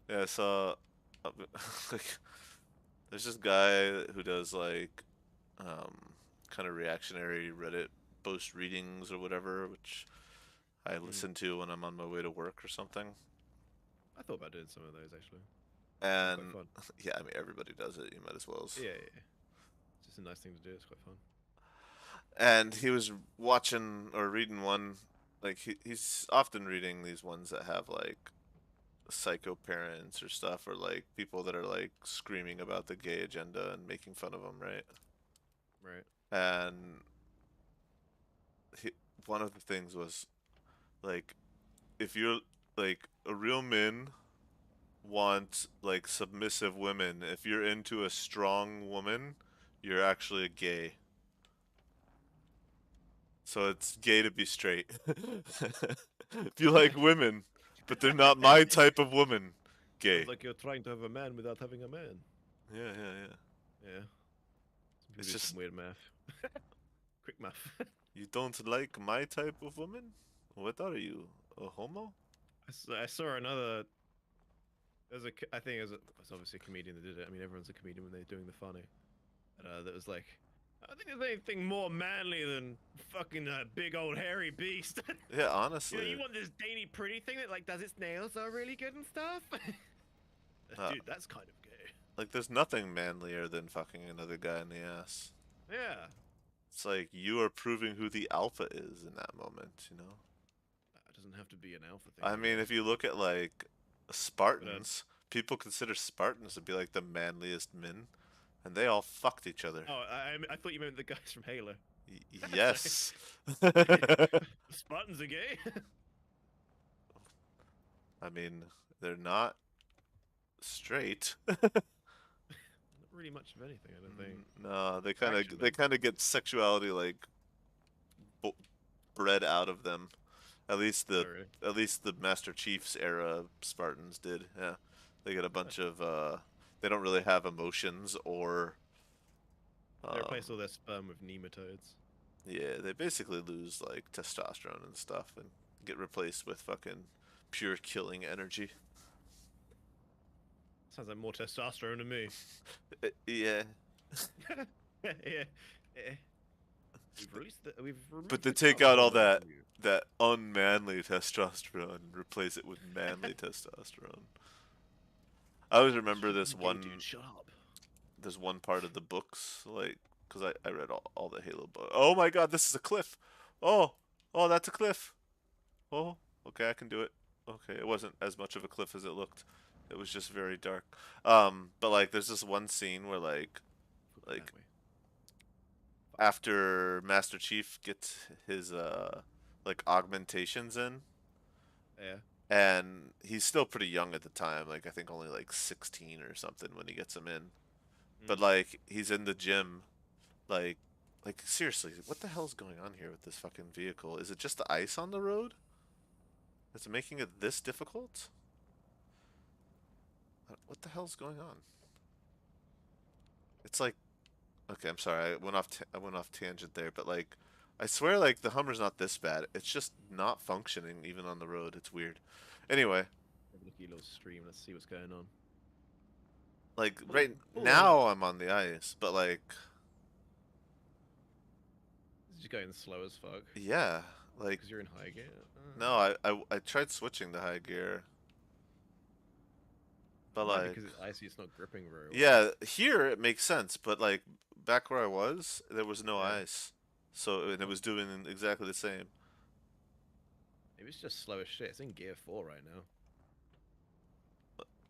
Speaker 1: Yeah, I saw. Like, there's this guy who does like, kind of reactionary Reddit post readings or whatever, which I listen to when I'm on my way to work or something.
Speaker 2: I thought about doing some of those actually.
Speaker 1: And
Speaker 2: Quite fun.
Speaker 1: yeah, I mean everybody does it. You might as well.
Speaker 2: Yeah, yeah. It's just a nice thing to do. It's quite fun.
Speaker 1: And he was watching or reading one, like he's often reading these ones that have like psycho parents or stuff, or like people that are like screaming about the gay agenda and making fun of them, right?
Speaker 2: Right.
Speaker 1: And he, one of the things was like, if you're like a real man want like submissive women, if you're into a strong woman, you're actually a gay. So it's gay to be straight. If you like women, but they're not my type of woman, gay.
Speaker 2: Sounds like you're trying to have a man without having a man.
Speaker 1: Yeah, yeah, yeah.
Speaker 2: Yeah.
Speaker 1: It's
Speaker 2: Some
Speaker 1: just
Speaker 2: weird math. Quick math.
Speaker 1: you don't like my type of woman? What are you, a homo?
Speaker 2: I saw another. There's a. I think it was obviously a comedian that did it. I mean, everyone's a comedian when they're doing the funny. That was like, I don't think there's anything more manly than fucking a big old hairy beast.
Speaker 1: Yeah,
Speaker 2: You know,
Speaker 1: honestly.
Speaker 2: you want this dainty pretty thing that like does its nails are really good and stuff. Dude, that's kind of gay.
Speaker 1: Like, there's nothing manlier than fucking another guy in the ass.
Speaker 2: Yeah.
Speaker 1: It's like you are proving who the alpha is in that moment, you know?
Speaker 2: That doesn't have to be an alpha thing.
Speaker 1: I mean, if you look at like Spartans, people consider Spartans to be like the manliest men, and they all fucked each other.
Speaker 2: Oh, I thought you meant the guys from Halo.
Speaker 1: Yes.
Speaker 2: Spartans are gay.
Speaker 1: I mean, they're not straight.
Speaker 2: really much of anything, I don't think.
Speaker 1: No,
Speaker 2: Action
Speaker 1: they
Speaker 2: man.
Speaker 1: kind of get sexuality like b bred out of them.
Speaker 2: Oh, really?
Speaker 1: At least the Master Chief's era Spartans did. Yeah, they get a
Speaker 2: Huh.
Speaker 1: bunch of they don't really have emotions or
Speaker 2: They
Speaker 1: um,
Speaker 2: replace all their sperm with nematodes.
Speaker 1: yeah, they basically lose like testosterone and stuff and get replaced with fucking pure killing energy.
Speaker 2: Sounds like more testosterone to me.
Speaker 1: Yeah,
Speaker 2: Yeah. Yeah. We've
Speaker 1: but
Speaker 2: removed
Speaker 1: they
Speaker 2: the
Speaker 1: take
Speaker 2: cow's
Speaker 1: out all
Speaker 2: horns from you.
Speaker 1: that unmanly testosterone and replace it with manly testosterone. I always
Speaker 2: It's
Speaker 1: remember
Speaker 2: fucking gay, dude. Shut up.
Speaker 1: this one part of the books, like, because I read all the Halo books. Oh my god, this is a cliff. Oh, oh, that's a cliff. Oh, okay, I can do it. Okay, it wasn't as much of a cliff as it looked. It was just very dark. But like, there's this one scene where
Speaker 2: We'll go
Speaker 1: like
Speaker 2: that way. Fuck.
Speaker 1: after Master Chief gets his like augmentations in,
Speaker 2: Yeah.
Speaker 1: and he's still pretty young at the time. Like I think only like 16 or something when he gets him in. But
Speaker 2: Mm.
Speaker 1: like he's in the gym, like seriously, what the hell's going on here with this fucking vehicle? Is it just the ice on the road? Is it making it this difficult? What the hell's going on? It's like, okay, I'm sorry, I went off tangent there, but like, I swear, like the Hummer's not this bad. It's just not functioning even on the road. It's weird. Anyway,
Speaker 2: Have a look at your little stream. Let's see what's going on.
Speaker 1: like
Speaker 2: Pull,
Speaker 1: right
Speaker 2: pull on up.
Speaker 1: now I'm on the ice, but like,
Speaker 2: It's just going slow as fuck.
Speaker 1: yeah, like
Speaker 2: Because you're in high gear.
Speaker 1: no, I tried switching to high gear, but
Speaker 2: Might be
Speaker 1: like,
Speaker 2: because it's icy. It's not gripping very well.
Speaker 1: yeah, here it makes sense, but like back where I was, there was no
Speaker 2: Yeah.
Speaker 1: ice, so and it
Speaker 2: Huh.
Speaker 1: was doing exactly the same.
Speaker 2: Maybe it's just slow as shit. It's in gear 4 right now.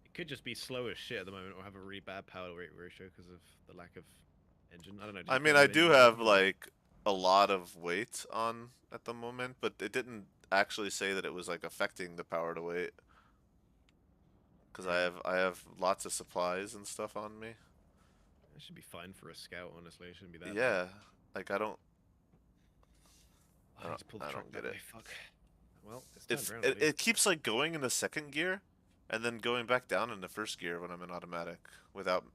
Speaker 2: It could just be slow as shit at the moment, or have a really bad power rate ratio because of the lack of engine. I don't know. Did
Speaker 1: I
Speaker 2: you put
Speaker 1: mean,
Speaker 2: a
Speaker 1: I
Speaker 2: new
Speaker 1: do
Speaker 2: engine
Speaker 1: have
Speaker 2: on, or?
Speaker 1: like a lot of weight on at the moment, but it didn't actually say that it was like affecting the power to weight because
Speaker 2: Right.
Speaker 1: I have lots of supplies and stuff on me.
Speaker 2: That should be fine for a scout, honestly. It shouldn't be that bad.
Speaker 1: Yeah, like
Speaker 2: Oh, I need to pull the
Speaker 1: I
Speaker 2: truck
Speaker 1: don't get
Speaker 2: that
Speaker 1: it.
Speaker 2: way. Fuck. Well, it's turned around at
Speaker 1: It
Speaker 2: least.
Speaker 1: keeps like going in the second gear and then going back down in the first gear when I'm in automatic without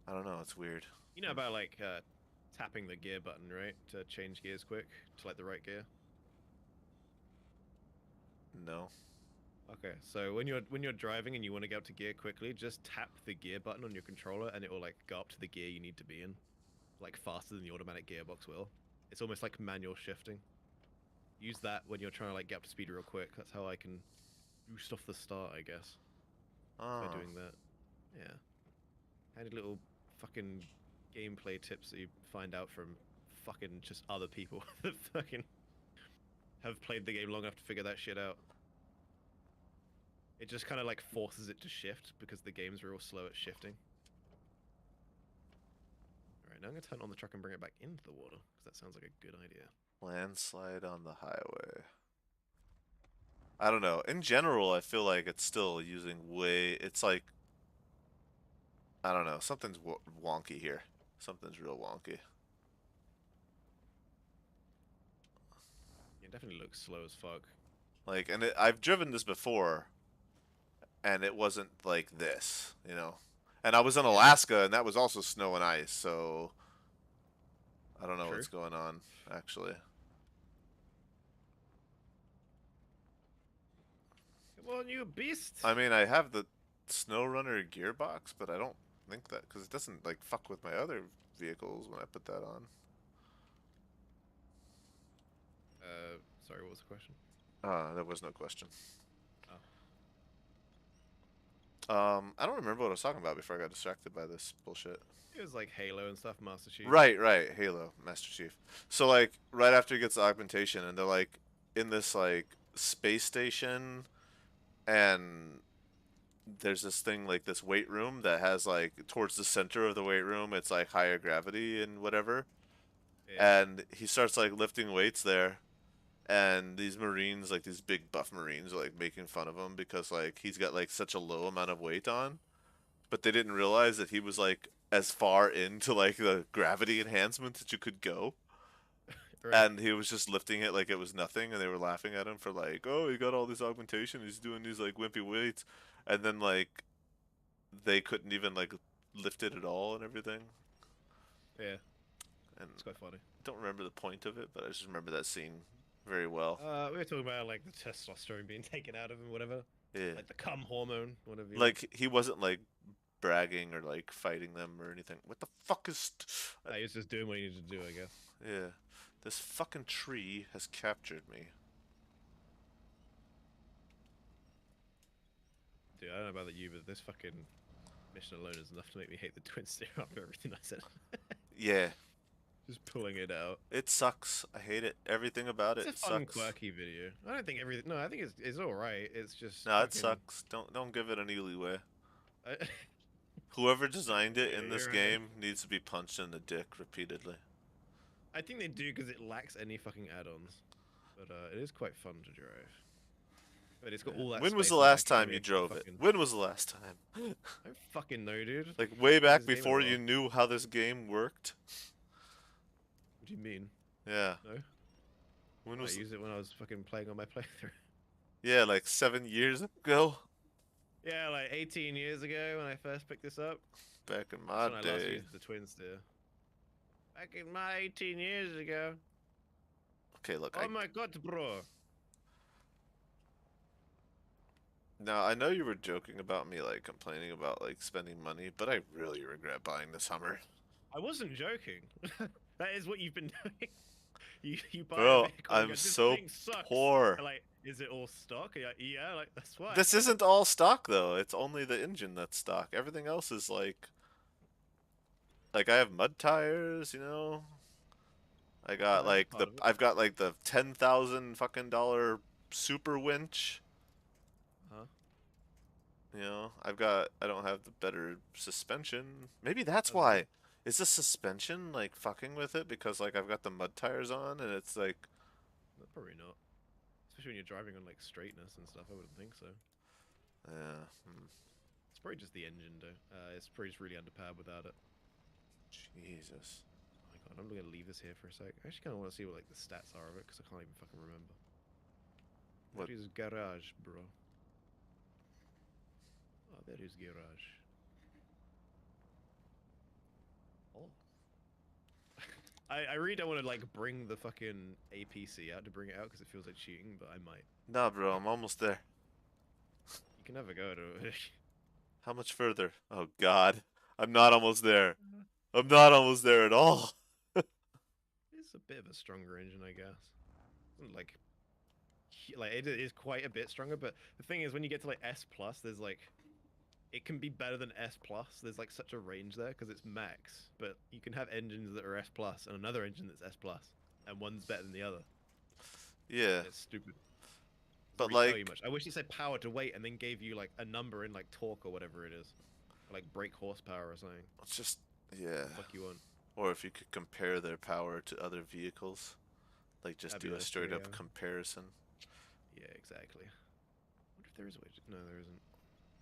Speaker 1: I don't know, it's weird.
Speaker 2: You know about like tapping the gear button, right, to change gears quick to like the right gear.
Speaker 1: No.
Speaker 2: Okay, so when you're driving and you want to get up to gear quickly, just tap the gear button on your controller and it will like go up to the gear you need to be in, like faster than the automatic gearbox will. It's almost like manual shifting. Use that when you're trying to like get up to speed real quick. That's how I can boost off the start, I guess, by
Speaker 1: Oh.
Speaker 2: doing that. Yeah. Handy little fucking gameplay tips that you find out from fucking just other people that fucking have played the game long enough to figure that shit out. It just kind of like forces it to shift because the games are all slow at shifting. Alright, now I'm gonna turn on the truck and bring it back into the water because that sounds like a good idea.
Speaker 1: Landslide on the highway. I don't know. In general, I feel like it's still using way. It's like I don't know. Something's wonky here. Something's real wonky.
Speaker 2: It definitely looks slow as fuck.
Speaker 1: Like, and I've driven this before, and it wasn't like this, you know. And I was in
Speaker 2: Yeah,
Speaker 1: Alaska, and that was also snow and ice, so I don't know
Speaker 2: true.
Speaker 1: what's going on actually.
Speaker 2: Come on, you beast!
Speaker 1: I mean, I have the Snowrunner gearbox, but I don't think that because it doesn't like fuck with my other vehicles when I put that on.
Speaker 2: Sorry, what was the question?
Speaker 1: There was no question.
Speaker 2: Oh.
Speaker 1: I don't remember what I was talking about before I got distracted by this bullshit.
Speaker 2: It was like Halo and stuff, Master Chief.
Speaker 1: Right, right, Halo, Master Chief. So like right after he gets the augmentation and they're like in this like space station and there's this thing like this weight room that has like towards the center of the weight room it's like higher gravity and whatever.
Speaker 2: Yeah.
Speaker 1: And he starts like lifting weights there and these marines like these big buff marines are like making fun of him because like he's got like such a low amount of weight on but they didn't realize that he was like as far into like the gravity enhancement that you could go.
Speaker 2: Right.
Speaker 1: And he was just lifting it like it was nothing, and they were laughing at him for like, oh, he got all this augmentation, he's doing these like wimpy weights, and then like they couldn't even like lift it at all and everything.
Speaker 2: Yeah,
Speaker 1: And
Speaker 2: it's quite funny.
Speaker 1: I don't remember the point of it, but I just remember that scene very well.
Speaker 2: We were talking about like the testosterone being taken out of him, whatever.
Speaker 1: Yeah,
Speaker 2: Like the cum hormone, whatever you want.
Speaker 1: like he wasn't like bragging or like fighting them or anything. What the fuck is?
Speaker 2: He was just doing what he needed to do, I guess.
Speaker 1: Yeah, this fucking tree has captured me.
Speaker 2: Dude, I don't know about you, but this fucking mission alone is enough to make me hate the twin steer after everything I said.
Speaker 1: Yeah,
Speaker 2: Just pulling it out.
Speaker 1: it sucks. I hate it. Everything about
Speaker 2: It's
Speaker 1: it
Speaker 2: a fun,
Speaker 1: sucks.
Speaker 2: quirky video. I don't think everything. No, I think it's all right. It's just
Speaker 1: No, it
Speaker 2: fucking.
Speaker 1: sucks. Don't give it any leeway.
Speaker 2: I,
Speaker 1: Whoever designed it in
Speaker 2: yeah,
Speaker 1: this
Speaker 2: you're right.
Speaker 1: game needs to be punched in the dick repeatedly.
Speaker 2: I think they do because it lacks any fucking add-ons, but it is quite fun to drive. But it's got
Speaker 1: Yeah.
Speaker 2: all that
Speaker 1: When was
Speaker 2: space
Speaker 1: the
Speaker 2: in the
Speaker 1: last
Speaker 2: back. You
Speaker 1: time
Speaker 2: can
Speaker 1: you
Speaker 2: make a
Speaker 1: drove it?
Speaker 2: fucking.
Speaker 1: When was the last time?
Speaker 2: I don't fucking know, dude.
Speaker 1: Like way
Speaker 2: Played
Speaker 1: back
Speaker 2: this game in a
Speaker 1: before
Speaker 2: while.
Speaker 1: you knew how this game worked?
Speaker 2: What do you mean?
Speaker 1: Yeah.
Speaker 2: No,
Speaker 1: When
Speaker 2: I
Speaker 1: was
Speaker 2: used it when I was fucking playing on my playthrough.
Speaker 1: Yeah, like 7 years ago?
Speaker 2: Yeah, like 18 years ago when I first picked this up.
Speaker 1: Back in
Speaker 2: That's
Speaker 1: my
Speaker 2: when I last
Speaker 1: day.
Speaker 2: used the twin steer. Back in my 18 years ago.
Speaker 1: Okay, look,
Speaker 2: Oh my god, bro.
Speaker 1: now I know you were joking about me like complaining about like spending money, but I really regret buying this Hummer.
Speaker 2: I wasn't joking. That is what you've been doing. You buy a
Speaker 1: Bro,
Speaker 2: vehicle and
Speaker 1: I'm
Speaker 2: go, this
Speaker 1: so
Speaker 2: thing sucks.
Speaker 1: poor.
Speaker 2: And like, is it all stock? And you're like, yeah, like that's why.
Speaker 1: This isn't all stock though. It's only the engine that's stock. Everything else is like I have mud tires, you know. I got
Speaker 2: That's
Speaker 1: like the
Speaker 2: part of it.
Speaker 1: I've got like the 10,000 fucking dollar super winch.
Speaker 2: Huh?
Speaker 1: You know, I don't have the better suspension. Maybe that's
Speaker 2: That's good.
Speaker 1: why. Is the suspension like fucking with it because like I've got the mud tires on and it's like
Speaker 2: No, probably not. Especially when you're driving on like straightness and stuff. I wouldn't think so.
Speaker 1: yeah,
Speaker 2: It's probably just the engine, though. It's probably just really underpowered without it.
Speaker 1: Jesus.
Speaker 2: Oh my god, I'm gonna leave this here for a sec. I actually kind of want to see what like the stats are of it because I can't even fucking remember.
Speaker 1: What?
Speaker 2: That is garage, bro. Oh, that is garage. Oh. I really don't want to like bring the fucking APC out to bring it out because it feels like cheating, but I might.
Speaker 1: Nah, bro, I'm almost there.
Speaker 2: You can never go to it.
Speaker 1: How much further? Oh God, I'm not almost there. I'm not almost there at all.
Speaker 2: It's a bit of a stronger engine, I guess. Like it is quite a bit stronger, but the thing is, when you get to like S plus, there's like it can be better than S plus. There's like such a range there because it's max, but you can have engines that are S plus and another engine that's S plus, and one's better than the other.
Speaker 1: Yeah,
Speaker 2: And it's stupid.
Speaker 1: but
Speaker 2: Doesn't really tell you
Speaker 1: like,
Speaker 2: much. I wish it said power to weight and then gave you like a number in like torque or whatever it is, or, like brake horsepower or something.
Speaker 1: it's just yeah.
Speaker 2: The fuck you want?
Speaker 1: Or if you could compare their power to other vehicles, like just
Speaker 2: That'd be
Speaker 1: do a
Speaker 2: nice
Speaker 1: straight
Speaker 2: too,
Speaker 1: up
Speaker 2: yeah.
Speaker 1: comparison.
Speaker 2: Yeah, exactly. I wonder if there is a way to... No, there isn't.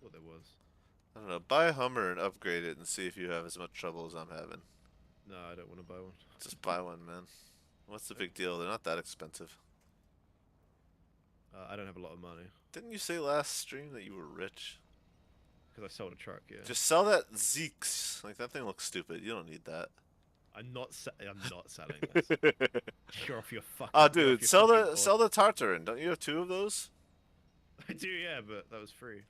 Speaker 2: Well, there was.
Speaker 1: I don't know. Buy a Hummer and upgrade it and see if you have as much trouble as I'm having.
Speaker 2: No, I don't want to buy one.
Speaker 1: Just buy one, man. What's the big deal? They're not that expensive.
Speaker 2: I don't have a lot of money
Speaker 1: Didn't you say last stream that you were rich?
Speaker 2: because I sold a truck. Yeah,
Speaker 1: Just sell that Zeeks. Like that thing looks stupid. You don't need that.
Speaker 2: I'm not. I'm not selling this. You're off your fucking.
Speaker 1: Ah,
Speaker 2: You're off
Speaker 1: dude,
Speaker 2: your
Speaker 1: sell
Speaker 2: fucking
Speaker 1: the
Speaker 2: board.
Speaker 1: sell the Tartarin. Don't you have two of those?
Speaker 2: I do, yeah, but that was free.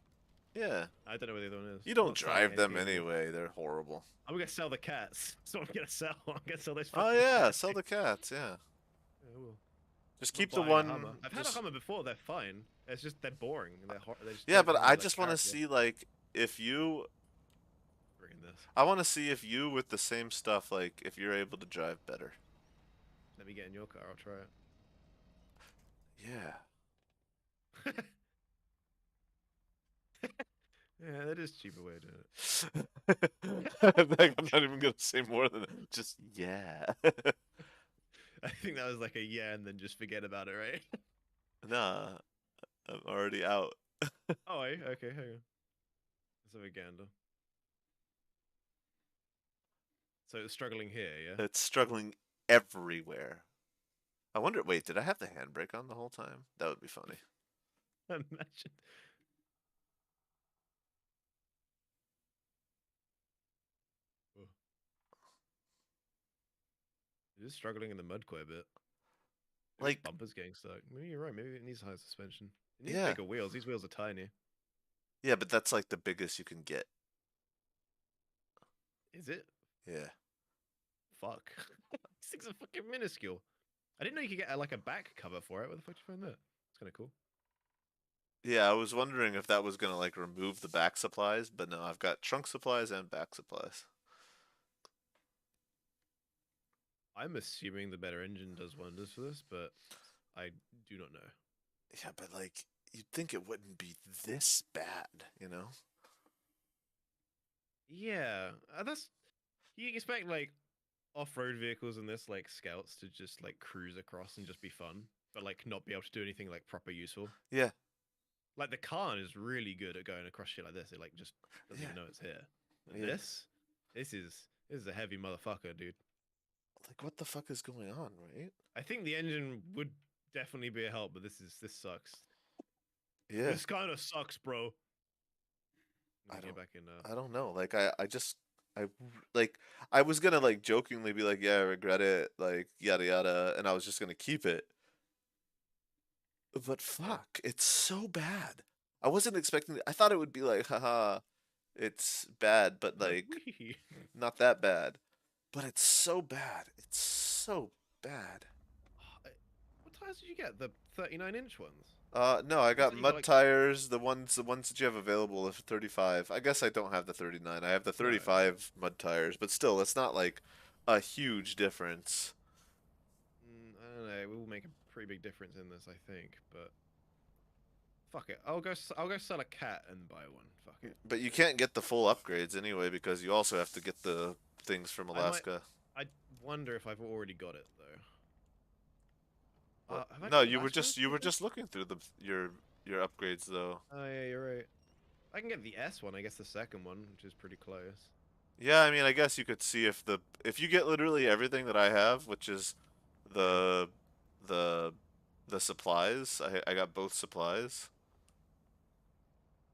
Speaker 1: Yeah.
Speaker 2: I don't know where the other one is.
Speaker 1: You
Speaker 2: I'm
Speaker 1: don't
Speaker 2: not selling
Speaker 1: drive them
Speaker 2: anything anymore.
Speaker 1: anyway. They're horrible.
Speaker 2: I'm gonna sell the cats. That's what I'm gonna sell. I'm gonna sell those
Speaker 1: Oh
Speaker 2: fucking
Speaker 1: yeah,
Speaker 2: cats.
Speaker 1: sell the cats. Yeah.
Speaker 2: Yeah, I will.
Speaker 1: Just
Speaker 2: I'm not
Speaker 1: keep the
Speaker 2: buying a
Speaker 1: one.
Speaker 2: Hummer. I've had a
Speaker 1: just-
Speaker 2: Hummer before. They're fine. It's just they're boring. They just
Speaker 1: Yeah,
Speaker 2: don't
Speaker 1: but
Speaker 2: have
Speaker 1: I
Speaker 2: any, like,
Speaker 1: just want to
Speaker 2: character.
Speaker 1: see like if you.
Speaker 2: Bringing this.
Speaker 1: I want to see if you with the same stuff like if you're able to drive better.
Speaker 2: Let me get in your car. I'll try it.
Speaker 1: Yeah.
Speaker 2: Yeah, that is a cheaper way of doing it.
Speaker 1: Like, I'm not even gonna say more than that. Just yeah.
Speaker 2: I think that was like a yeah, and then just forget about it, right?
Speaker 1: Nah, I'm already out.
Speaker 2: Oh, okay, hang on. Let's have a gander. So it's struggling here, yeah?
Speaker 1: It's struggling everywhere. I wonder. Wait, did I have the handbrake on the whole time? That would be funny.
Speaker 2: Imagine. Oh. It is struggling in the mud quite a bit. Maybe its
Speaker 1: Like,
Speaker 2: bumper's getting stuck. Maybe you're right. Maybe it needs higher suspension. It needs
Speaker 1: yeah,
Speaker 2: bigger wheels. These wheels are tiny.
Speaker 1: yeah, but that's like the biggest you can get.
Speaker 2: Is it?
Speaker 1: Yeah,
Speaker 2: Fuck. These things are fucking minuscule. I didn't know you could get like a back cover for it. Where the fuck did you find that? It's kind of cool.
Speaker 1: yeah. I was wondering if that was gonna like remove the back supplies, but no, I've got trunk supplies and back supplies.
Speaker 2: I'm assuming the better engine does wonders for this, but I do not know.
Speaker 1: Yeah, but like you'd think it wouldn't be this bad, you know?
Speaker 2: Yeah, that's you expect like off-road vehicles and this like scouts to just like cruise across and just be fun, but like not be able to do anything like proper useful.
Speaker 1: Yeah,
Speaker 2: Like the Khan is really good at going across shit like this. It like just doesn't
Speaker 1: yeah,
Speaker 2: even know it's here. And
Speaker 1: yeah.
Speaker 2: this is a heavy motherfucker, dude.
Speaker 1: Like what the fuck is going on, right?
Speaker 2: I think the engine would definitely be a help, but this sucks.
Speaker 1: Yeah,
Speaker 2: This kind of sucks, bro. Let
Speaker 1: I
Speaker 2: me get
Speaker 1: don't,
Speaker 2: back in now.
Speaker 1: I don't know. Like I just, like, I was gonna like jokingly be like, yeah, I regret it, like yada yada, and I was just gonna keep it. But
Speaker 2: Yeah.
Speaker 1: fuck, it's so bad. I wasn't expecting. I thought it would be like, haha, it's bad, but like
Speaker 2: Wee.
Speaker 1: not that bad. But it's so bad. It's so bad.
Speaker 2: What tires did you get? The 39-inch ones?
Speaker 1: No, I
Speaker 2: Looks
Speaker 1: got
Speaker 2: like you got
Speaker 1: mud
Speaker 2: like
Speaker 1: tires, the ones that you have available are 35. I guess I don't have the 39. I have the
Speaker 2: no.
Speaker 1: 35 mud tires, but still, it's not like a huge difference.
Speaker 2: I don't know. It will make a pretty big difference in this, I think. But fuck it. I'll go sell a cat and buy one. Fuck it.
Speaker 1: But you can't get the full upgrades anyway because you also have to get the things from
Speaker 2: I might.
Speaker 1: Alaska.
Speaker 2: I wonder if I've already got it though.
Speaker 1: What?
Speaker 2: Have I
Speaker 1: No,
Speaker 2: got the
Speaker 1: you were
Speaker 2: last
Speaker 1: just you were
Speaker 2: generation?
Speaker 1: just looking through your upgrades though.
Speaker 2: Oh yeah, you're right. I can get the S one. I guess the second one, which is pretty close.
Speaker 1: Yeah, I mean, I guess you could see if you get literally everything that I have, which is
Speaker 2: Yeah.
Speaker 1: the the the supplies. I got both supplies.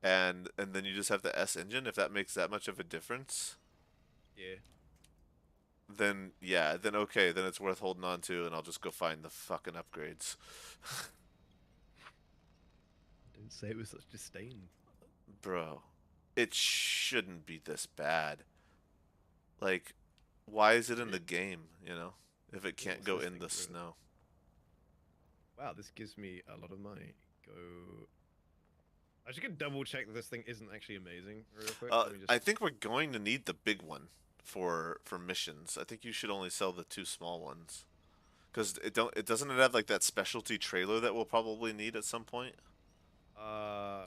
Speaker 1: And then you just have the S engine, if that makes that much of a difference,
Speaker 2: Yeah.
Speaker 1: then yeah, then okay, then it's worth holding on to, and I'll just go find the fucking upgrades.
Speaker 2: Don't say it with such disdain.
Speaker 1: Bro, it shouldn't be this bad. Like, why is it in the game, if it can't
Speaker 2: What's
Speaker 1: go
Speaker 2: this
Speaker 1: in
Speaker 2: thing
Speaker 1: the
Speaker 2: doing?
Speaker 1: snow?
Speaker 2: Wow, this gives me a lot of money. Go. I should get double check that this thing isn't actually amazing real quick. Let me just.
Speaker 1: I think we're going to need the big one for missions. I think you should only sell the two small ones. Because it doesn't it have like that specialty trailer that we'll probably need at some point?
Speaker 2: Uh,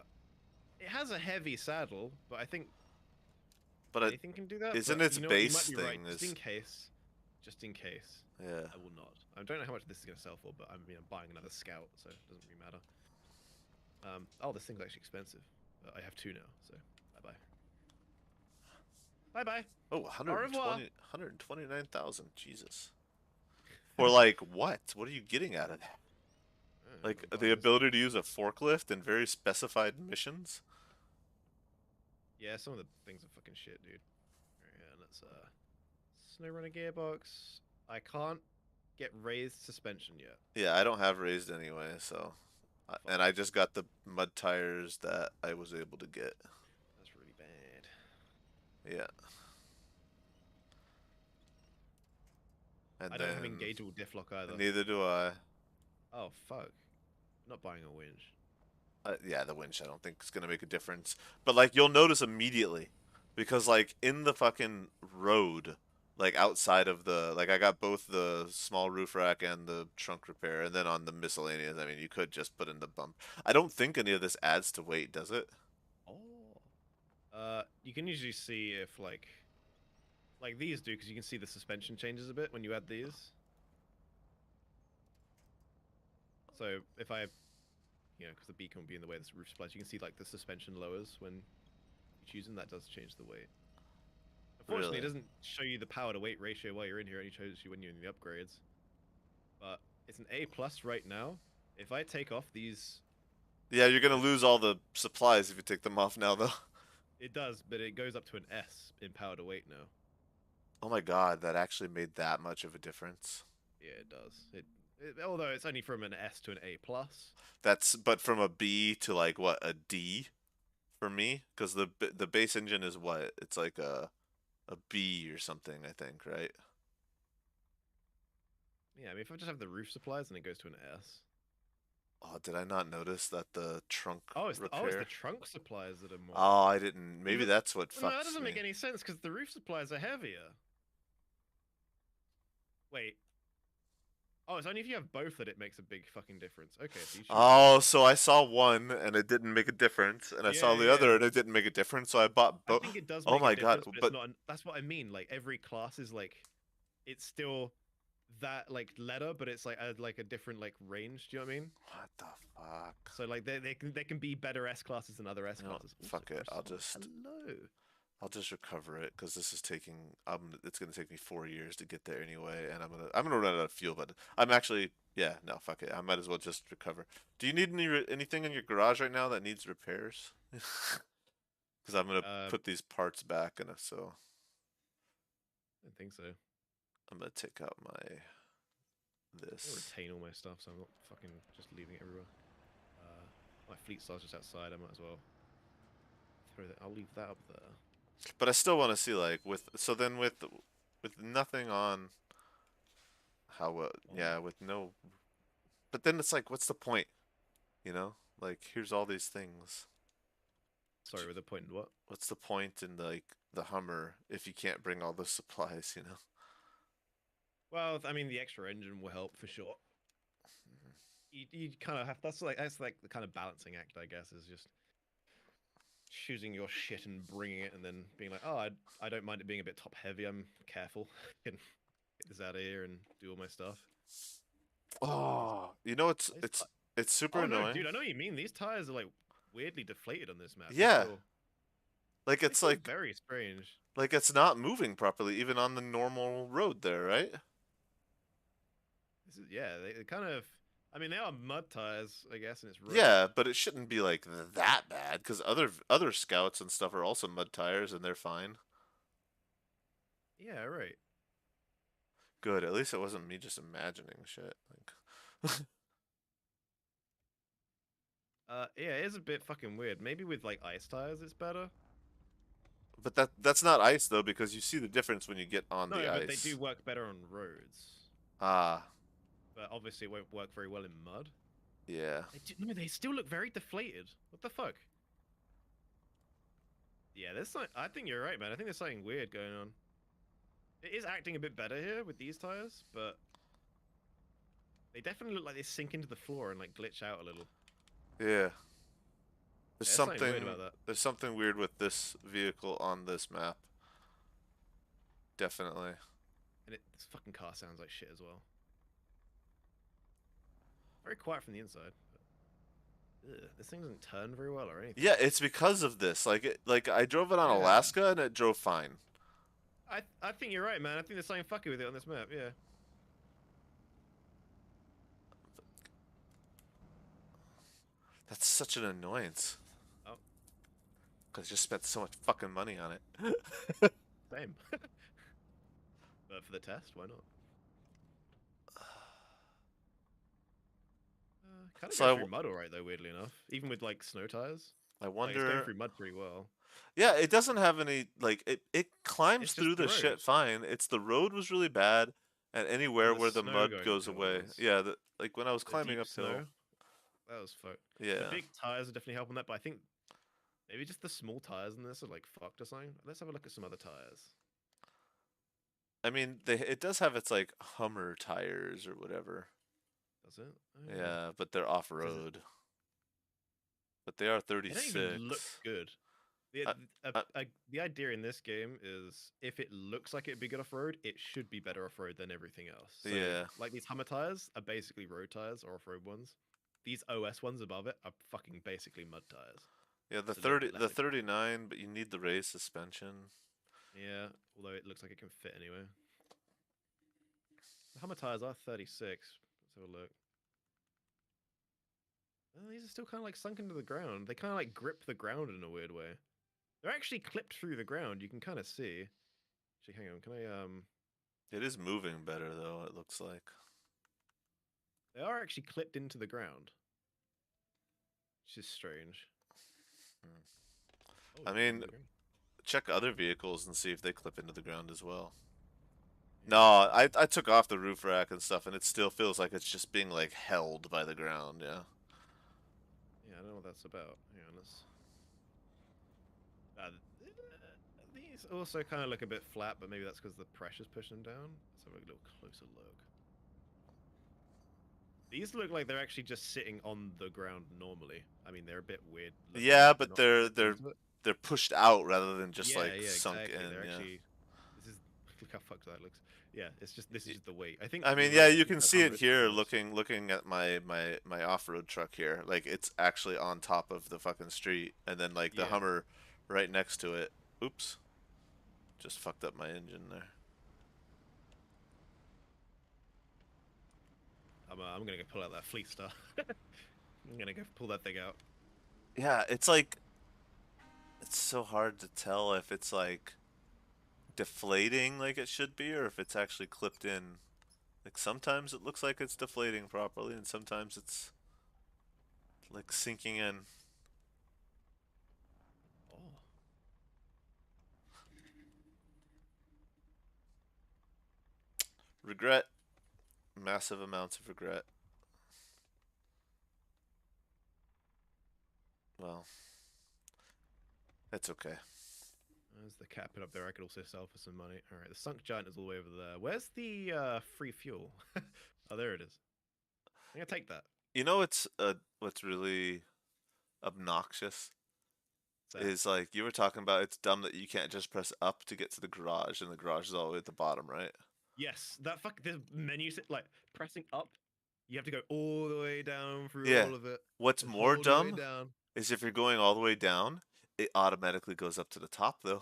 Speaker 2: it has a heavy saddle, but I think
Speaker 1: But
Speaker 2: anything can do that.
Speaker 1: isn't
Speaker 2: But
Speaker 1: its
Speaker 2: you know what? You might
Speaker 1: base
Speaker 2: be right.
Speaker 1: thing
Speaker 2: Just
Speaker 1: is
Speaker 2: in case. Just in case.
Speaker 1: yeah.
Speaker 2: I will not. I don't know how much this is going to sell for, but I'm buying another scout, so it doesn't really matter. Oh, this thing's actually expensive. I have two now, so bye bye. Bye bye.
Speaker 1: Oh,
Speaker 2: Au revoir.
Speaker 1: 129,000. Jesus. For like what? What are you getting out of that? Like
Speaker 2: I'm
Speaker 1: the
Speaker 2: buying this thing.
Speaker 1: ability to use a forklift in very specified missions?
Speaker 2: Yeah, some of the things are fucking shit, dude. Yeah, and that's Snowrunner gearbox. I can't get raised suspension yet.
Speaker 1: Yeah, I don't have raised anyway, so and
Speaker 2: Fuck.
Speaker 1: I just got the mud tires that I was able to get.
Speaker 2: That's really bad.
Speaker 1: Yeah. And
Speaker 2: I don't have
Speaker 1: then
Speaker 2: engageable diff lock either.
Speaker 1: neither do I.
Speaker 2: Oh fuck. I'm not buying a winch.
Speaker 1: Yeah, the winch I don't think is gonna make a difference. But like you'll notice immediately, because like in the fucking road, like outside of like I got both the small roof rack and the trunk repair, and then on the miscellaneous, I mean you could just put in the bump. I don't think any of this adds to weight, does it?
Speaker 2: Oh. You can usually see if like these do, because you can see the suspension changes a bit when you add these. So if I, because the beacon will be in the way this roof splits, you can see like the suspension lowers when you choose them. That does change the weight. Unfortunately, it
Speaker 1: Really?
Speaker 2: doesn't show you the power to weight ratio while you're in here. It only shows you when you're in the upgrades. But it's an A plus right now. If I take off these,
Speaker 1: Yeah, you're gonna
Speaker 2: this
Speaker 1: lose all the supplies if you take them off now, though.
Speaker 2: it does, but it goes up to an S in power to weight now.
Speaker 1: Oh my god, that actually made that much of a difference.
Speaker 2: Yeah, it does. Although it's only from an S to an A plus.
Speaker 1: That's but from a B to like what, a D for me, because the base engine is what? It's like a B or something, I think, right?
Speaker 2: Yeah, I mean, if I just have the roof supplies, then it goes to an S.
Speaker 1: Oh, did I not notice that the trunk
Speaker 2: It's the
Speaker 1: repair?
Speaker 2: trunk supplies that are more.
Speaker 1: Oh, I didn't. Maybe
Speaker 2: Even
Speaker 1: that's what
Speaker 2: well, no, that
Speaker 1: fucks
Speaker 2: doesn't make
Speaker 1: me.
Speaker 2: any sense because the roof supplies are heavier. Wait. Oh, it's only if you have both that it makes a big fucking difference. Okay, so you should be fine
Speaker 1: Oh,
Speaker 2: then.
Speaker 1: so I saw one and it didn't make a difference, and I
Speaker 2: Yeah,
Speaker 1: saw the
Speaker 2: yeah.
Speaker 1: other and it didn't make a difference, so I bought
Speaker 2: I
Speaker 1: both.
Speaker 2: think it does
Speaker 1: Oh
Speaker 2: make a
Speaker 1: my god,
Speaker 2: difference, but it's
Speaker 1: but
Speaker 2: not. That's what I mean. Like every class is like, it's still that like letter, but it's like a different like range. Do you know what I mean?
Speaker 1: what the fuck?
Speaker 2: So like they can be better S classes than other S
Speaker 1: You know,
Speaker 2: classes. Also,
Speaker 1: fuck it.
Speaker 2: croissant. Hello.
Speaker 1: I'll just recover it because this is taking it's gonna take me 4 years to get there anyway, and I'm gonna run out of fuel. But I'm actually yeah no fuck it. I might as well just recover. Do you need anything in your garage right now that needs repairs? Because I'm gonna
Speaker 2: I
Speaker 1: put these parts back, and so
Speaker 2: don't think so. I'm
Speaker 1: I'm gonna take out
Speaker 2: gonna
Speaker 1: this.
Speaker 2: retain all my stuff, so I'm not fucking just leaving it everywhere. My fleet star's just outside. I might as well throw that. I'll leave that up there.
Speaker 1: But I still want to see like with nothing on how yeah with no. But then it's like, what's the point? You know, like here's all these things.
Speaker 2: Sorry, with the point in what?
Speaker 1: What's the point in like the Hummer if you can't bring all the supplies, you know?
Speaker 2: Well, I mean, the extra engine will help for sure. You kind of have that's like the kind of balancing act, I guess, is just choosing your shit and bringing it, and then being like, oh, I don't mind it being a bit top heavy. I'm careful. I can get this out of here and do all my stuff.
Speaker 1: Oh, you know
Speaker 2: These
Speaker 1: it's super
Speaker 2: Oh no, dude,
Speaker 1: annoying.
Speaker 2: I know what you mean. These tires are like weirdly deflated on this map.
Speaker 1: Yeah, like
Speaker 2: They
Speaker 1: it's
Speaker 2: feel very strange.
Speaker 1: like it's not moving properly even on the normal road there, right?
Speaker 2: This is yeah, they kind of. I mean, they are mud tires, I guess, and it's road.
Speaker 1: Yeah, but it shouldn't be like that bad because other scouts and stuff are also mud tires and they're fine.
Speaker 2: Yeah, right.
Speaker 1: Good, at least it wasn't me just imagining shit. Like,
Speaker 2: Yeah, it is a bit fucking weird. Maybe with like ice tires, it's better.
Speaker 1: but that's not ice though because you see the difference when you get on the
Speaker 2: No, but they do
Speaker 1: ice.
Speaker 2: work better on roads.
Speaker 1: Ah,
Speaker 2: But obviously, it won't work very well in mud.
Speaker 1: yeah.
Speaker 2: No, they still look very deflated. What the fuck? Yeah, there's something. I think you're right, man. I think there's something weird going on. It is acting a bit better here with these tires, but they definitely look like they sink into the floor and like glitch out a little.
Speaker 1: Yeah. There's
Speaker 2: Yeah, there's something weird about that.
Speaker 1: there's something weird with this vehicle on this map. Definitely.
Speaker 2: And this fucking car sounds like shit as well. Very quiet from the inside. But, this thing doesn't turn very well or anything.
Speaker 1: Yeah, it's because of this. Like I drove it on
Speaker 2: Yeah.
Speaker 1: Alaska and it drove fine.
Speaker 2: I think you're right, man. I think there's something fucky with it on this map. Yeah.
Speaker 1: That's such an annoyance.
Speaker 2: Oh,
Speaker 1: Because I just spent so much fucking money on it.
Speaker 2: same. But for the test, why not? Kind of
Speaker 1: So
Speaker 2: goes through mud alright though, weirdly enough. Even with like snow tires.
Speaker 1: I
Speaker 2: Like it's going
Speaker 1: wonder.
Speaker 2: through mud pretty well.
Speaker 1: Yeah, it doesn't have any like it climbs
Speaker 2: It's just
Speaker 1: through
Speaker 2: the
Speaker 1: the
Speaker 2: road.
Speaker 1: shit fine. It's the road was really bad, and anywhere
Speaker 2: And the
Speaker 1: where the
Speaker 2: snow
Speaker 1: mud
Speaker 2: going
Speaker 1: goes
Speaker 2: through
Speaker 1: away.
Speaker 2: was
Speaker 1: Yeah, like when I was
Speaker 2: the
Speaker 1: climbing
Speaker 2: deep
Speaker 1: uphill.
Speaker 2: snow. That was fucked. The
Speaker 1: Yeah.
Speaker 2: big tires are definitely helping that, but I think maybe just the small tires in this are like fucked or something. Let's have a look at some other tires.
Speaker 1: I mean, it does have its like Hummer tires or whatever.
Speaker 2: Does it? Oh, yeah.
Speaker 1: Yeah, but they're off
Speaker 2: Says it.
Speaker 1: road. But they are
Speaker 2: They don't even look
Speaker 1: 36.
Speaker 2: good. The,
Speaker 1: I,
Speaker 2: the idea in this game is if it looks like it'd be good off road, it should be better off road than everything else. So,
Speaker 1: yeah.
Speaker 2: like these Hummer tires are basically road tires or off road ones. These OS ones above it are fucking basically mud tires.
Speaker 1: Yeah,
Speaker 2: It's a little bit
Speaker 1: the
Speaker 2: less expensive.
Speaker 1: 39, but you need the race suspension.
Speaker 2: Yeah, although it looks like it can fit anyway. The Hummer tires are 36. Let's have a look. Oh, these are still kind of like sunk into the ground. They kind of like grip the ground in a weird way. They're actually clipped through the ground. You can kind of see. Actually, hang on. Can I?
Speaker 1: It is moving better though. It looks like.
Speaker 2: They are actually clipped into the ground, which is strange.
Speaker 1: Hmm.
Speaker 2: Oh,
Speaker 1: I
Speaker 2: they're clipped
Speaker 1: mean,
Speaker 2: into the ground.
Speaker 1: check other vehicles and see if they clip into the ground as well. No,
Speaker 2: Yeah.
Speaker 1: I took off the roof rack and stuff, and it still feels like it's just being like held by the ground. Yeah.
Speaker 2: Yeah, I don't know what that's about. Hang on, let's. These also kind of look a bit flat, but maybe that's because the pressure's pushing them down. Let's have a little closer look. These look like they're actually just sitting on the ground normally. I mean, they're a bit weird looking
Speaker 1: Yeah,
Speaker 2: because they're
Speaker 1: but
Speaker 2: not
Speaker 1: they're
Speaker 2: clipped
Speaker 1: they're
Speaker 2: into it.
Speaker 1: they're pushed out rather than just
Speaker 2: Yeah,
Speaker 1: like
Speaker 2: yeah,
Speaker 1: sunk
Speaker 2: exactly.
Speaker 1: in.
Speaker 2: They're
Speaker 1: Yeah.
Speaker 2: actually. This is look how fucked that looks. Yeah, it's just this is just the weight. I think
Speaker 1: I
Speaker 2: you're
Speaker 1: mean, yeah,
Speaker 2: right. I
Speaker 1: you
Speaker 2: think
Speaker 1: can
Speaker 2: that
Speaker 1: see
Speaker 2: Hummer
Speaker 1: it
Speaker 2: is
Speaker 1: here
Speaker 2: worse.
Speaker 1: looking at my off-road truck here. Like it's actually on top of the fucking street and then like the
Speaker 2: Yeah,
Speaker 1: Hummer right next to it. Oops. Just fucked up my engine there.
Speaker 2: I'm gonna go pull out that fleet star. I'm gonna go pull that thing out.
Speaker 1: Yeah, it's like it's so hard to tell if it's like deflating like it should be or if it's actually clipped in. Like sometimes it looks like it's deflating properly and sometimes it's like sinking in.
Speaker 2: Oh,
Speaker 1: Regret, massive amounts of regret. Well, it's okay.
Speaker 2: there's the cat put up there. I could also sell for some money. All right, the sunk giant is all the way over there. Where's the free fuel? Oh, there it is. I'm gonna take that.
Speaker 1: You know what's really obnoxious
Speaker 2: What's that?
Speaker 1: is like you were talking about it's dumb that you can't just press up to get to the garage and the garage is all the way at the bottom, right?
Speaker 2: Yes, that fuck the menu like pressing up. You have to go all the way down through
Speaker 1: Yeah.
Speaker 2: all of it,
Speaker 1: What's
Speaker 2: the
Speaker 1: more
Speaker 2: whole way
Speaker 1: dumb
Speaker 2: down.
Speaker 1: is if you're going all the way down, it automatically goes up to the top though.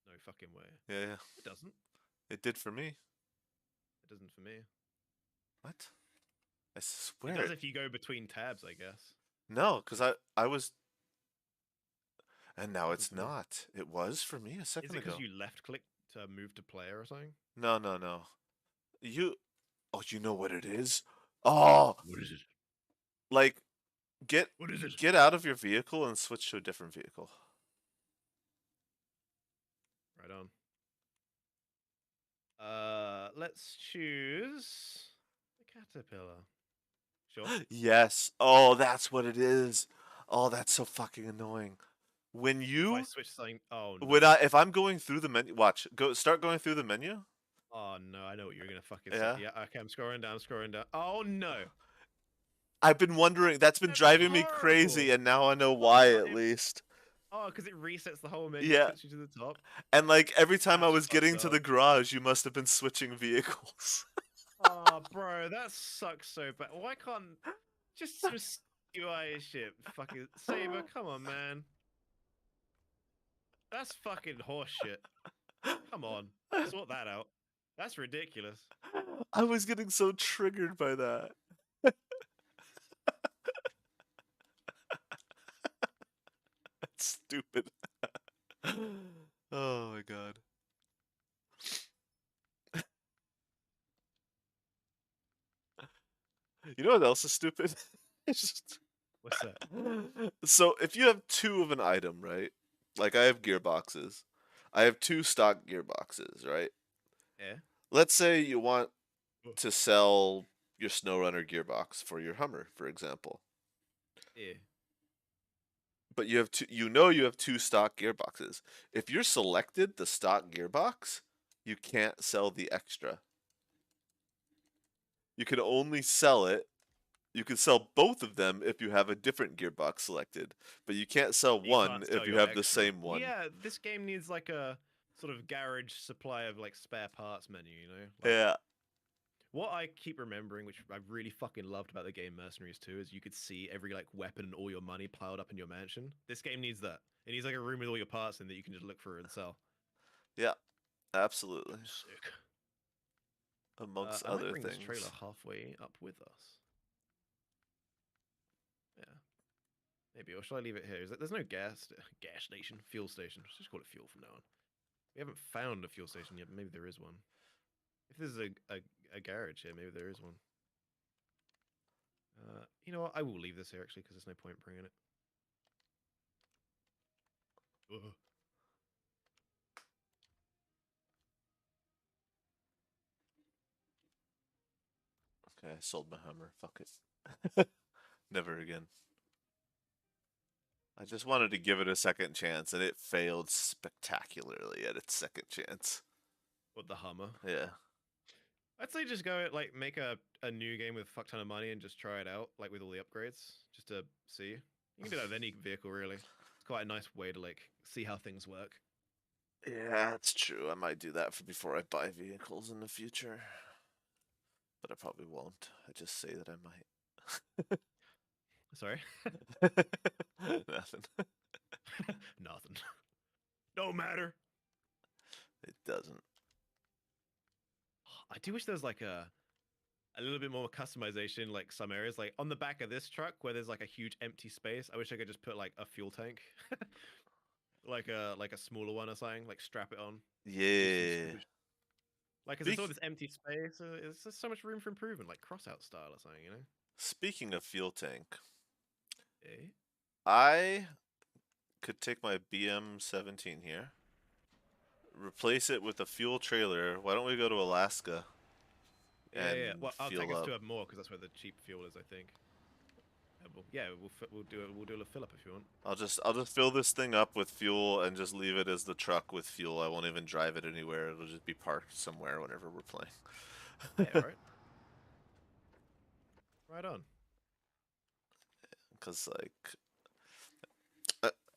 Speaker 2: No fucking way.
Speaker 1: Yeah, yeah.
Speaker 2: It doesn't.
Speaker 1: It did for me.
Speaker 2: It doesn't for me.
Speaker 1: What? I
Speaker 2: It
Speaker 1: swear.
Speaker 2: does if you go between tabs, I guess.
Speaker 1: No, because I was and now
Speaker 2: Doesn't
Speaker 1: it's
Speaker 2: for me.
Speaker 1: not. It was for me a
Speaker 2: Is
Speaker 1: second
Speaker 2: it because
Speaker 1: ago.
Speaker 2: you left click to move to player or something?
Speaker 1: No, no, no. You Oh, you know what it is? Oh,
Speaker 2: What is it?
Speaker 1: like get
Speaker 2: What is it?
Speaker 1: get out of your vehicle and switch to a different vehicle.
Speaker 2: Right on. Let's choose the caterpillar. Sure.
Speaker 1: Yes. Oh, that's what it is. Oh, that's so fucking annoying. When
Speaker 2: If I
Speaker 1: you
Speaker 2: switch something, oh
Speaker 1: when
Speaker 2: no.
Speaker 1: if I'm going through the menu, watch. Start going through the menu.
Speaker 2: Oh no, I know what you're gonna fucking say.
Speaker 1: Yeah.
Speaker 2: Yeah, okay, I'm scrolling down, scrolling down. Oh no.
Speaker 1: I've been wondering, that's been
Speaker 2: That's
Speaker 1: driving me crazy
Speaker 2: horrible.
Speaker 1: and now I know
Speaker 2: What?
Speaker 1: why at least.
Speaker 2: Oh, because it resets the whole menu,
Speaker 1: Yeah.
Speaker 2: puts you to the top.
Speaker 1: And like every time I
Speaker 2: That's
Speaker 1: was
Speaker 2: fucked
Speaker 1: getting to
Speaker 2: up.
Speaker 1: the garage, you must have been switching vehicles.
Speaker 2: Oh, bro, that sucks so bad. Why can't just some UI shit? Fucking Saber, come on, man. That's fucking horseshit. Come on, sort that out. That's ridiculous.
Speaker 1: I was getting so triggered by that. That's stupid. Oh my god. You know what else is stupid? It's just-
Speaker 2: What's that?
Speaker 1: So if you have two of an item, right? Like I have gearboxes. I have two stock gearboxes, right?
Speaker 2: Yeah.
Speaker 1: Let's say you want to sell your Snowrunner gearbox for your Hummer, for example.
Speaker 2: Yeah.
Speaker 1: But you have two, you have two stock gearboxes. If you're selected the stock gearbox, you can't sell the extra. You can only sell it. You can sell both of them if you have a different gearbox selected, but you can't sell
Speaker 2: You
Speaker 1: one
Speaker 2: can't sell
Speaker 1: if you
Speaker 2: your
Speaker 1: have the
Speaker 2: extra.
Speaker 1: same
Speaker 2: Well,
Speaker 1: one.
Speaker 2: yeah, this game needs like a sort of garage supply of like spare parts menu, you know? Like
Speaker 1: Yeah.
Speaker 2: what I keep remembering, which I really fucking loved about the game Mercenaries 2, is you could see every like weapon and all your money piled up in your mansion. This game needs that. It needs like a room with all your parts in that you can just look through and sell.
Speaker 1: Yeah, absolutely.
Speaker 2: Sick.
Speaker 1: Amongst
Speaker 2: I might
Speaker 1: other
Speaker 2: bring this trailer
Speaker 1: things.
Speaker 2: halfway up with us. Yeah, maybe. Or should I leave it here? There's no gas station, fuel station. Let's just call it fuel from now on. We haven't found a fuel station yet, but maybe there is one. If there's a garage here, maybe there is one. You know what? I will leave this here actually because there's no point bringing it. Ugh.
Speaker 1: Okay, I sold my Hummer. Fuck it. Never again. I just wanted to give it a second chance, and it failed spectacularly at its second chance.
Speaker 2: What, the Hummer?
Speaker 1: Yeah.
Speaker 2: I'd say just go like make a new game with a fuck ton of money and just try it out, like with all the upgrades, just to see. You can do that with any vehicle, really. It's quite a nice way to like see how things work.
Speaker 1: Yeah, that's true. I might do that before I buy vehicles in the future. But I probably won't. I just say that I might.
Speaker 2: Sorry,
Speaker 1: Nothing.
Speaker 2: nothing. Don't matter.
Speaker 1: It doesn't.
Speaker 2: I do wish there was like a little bit more customization, like some areas, like on the back of this truck where there's like a huge empty space. I wish I could just put like a fuel tank, like a smaller one or something, like strap it on. Do some
Speaker 1: Yeah.
Speaker 2: stupid, like because there's all
Speaker 1: Speak
Speaker 2: this empty space. It's just so much room for improvement, like crossout style or something, you know?
Speaker 1: Speaking of fuel tank,
Speaker 2: Eh?
Speaker 1: I could take my BM17 here, replace it with a fuel trailer. Why don't we go to Alaska
Speaker 2: Yeah.
Speaker 1: and
Speaker 2: Well, I'll take
Speaker 1: fuel
Speaker 2: us
Speaker 1: up?
Speaker 2: to a more because that's where the cheap fuel is, I think. Yeah, we'll do a fill up if you want.
Speaker 1: I'll just fill this thing up with fuel and just leave it as the truck with fuel. I won't even drive it anywhere. It'll just be parked somewhere whenever we're
Speaker 2: Yeah,
Speaker 1: playing.
Speaker 2: right. Right on.
Speaker 1: Cause like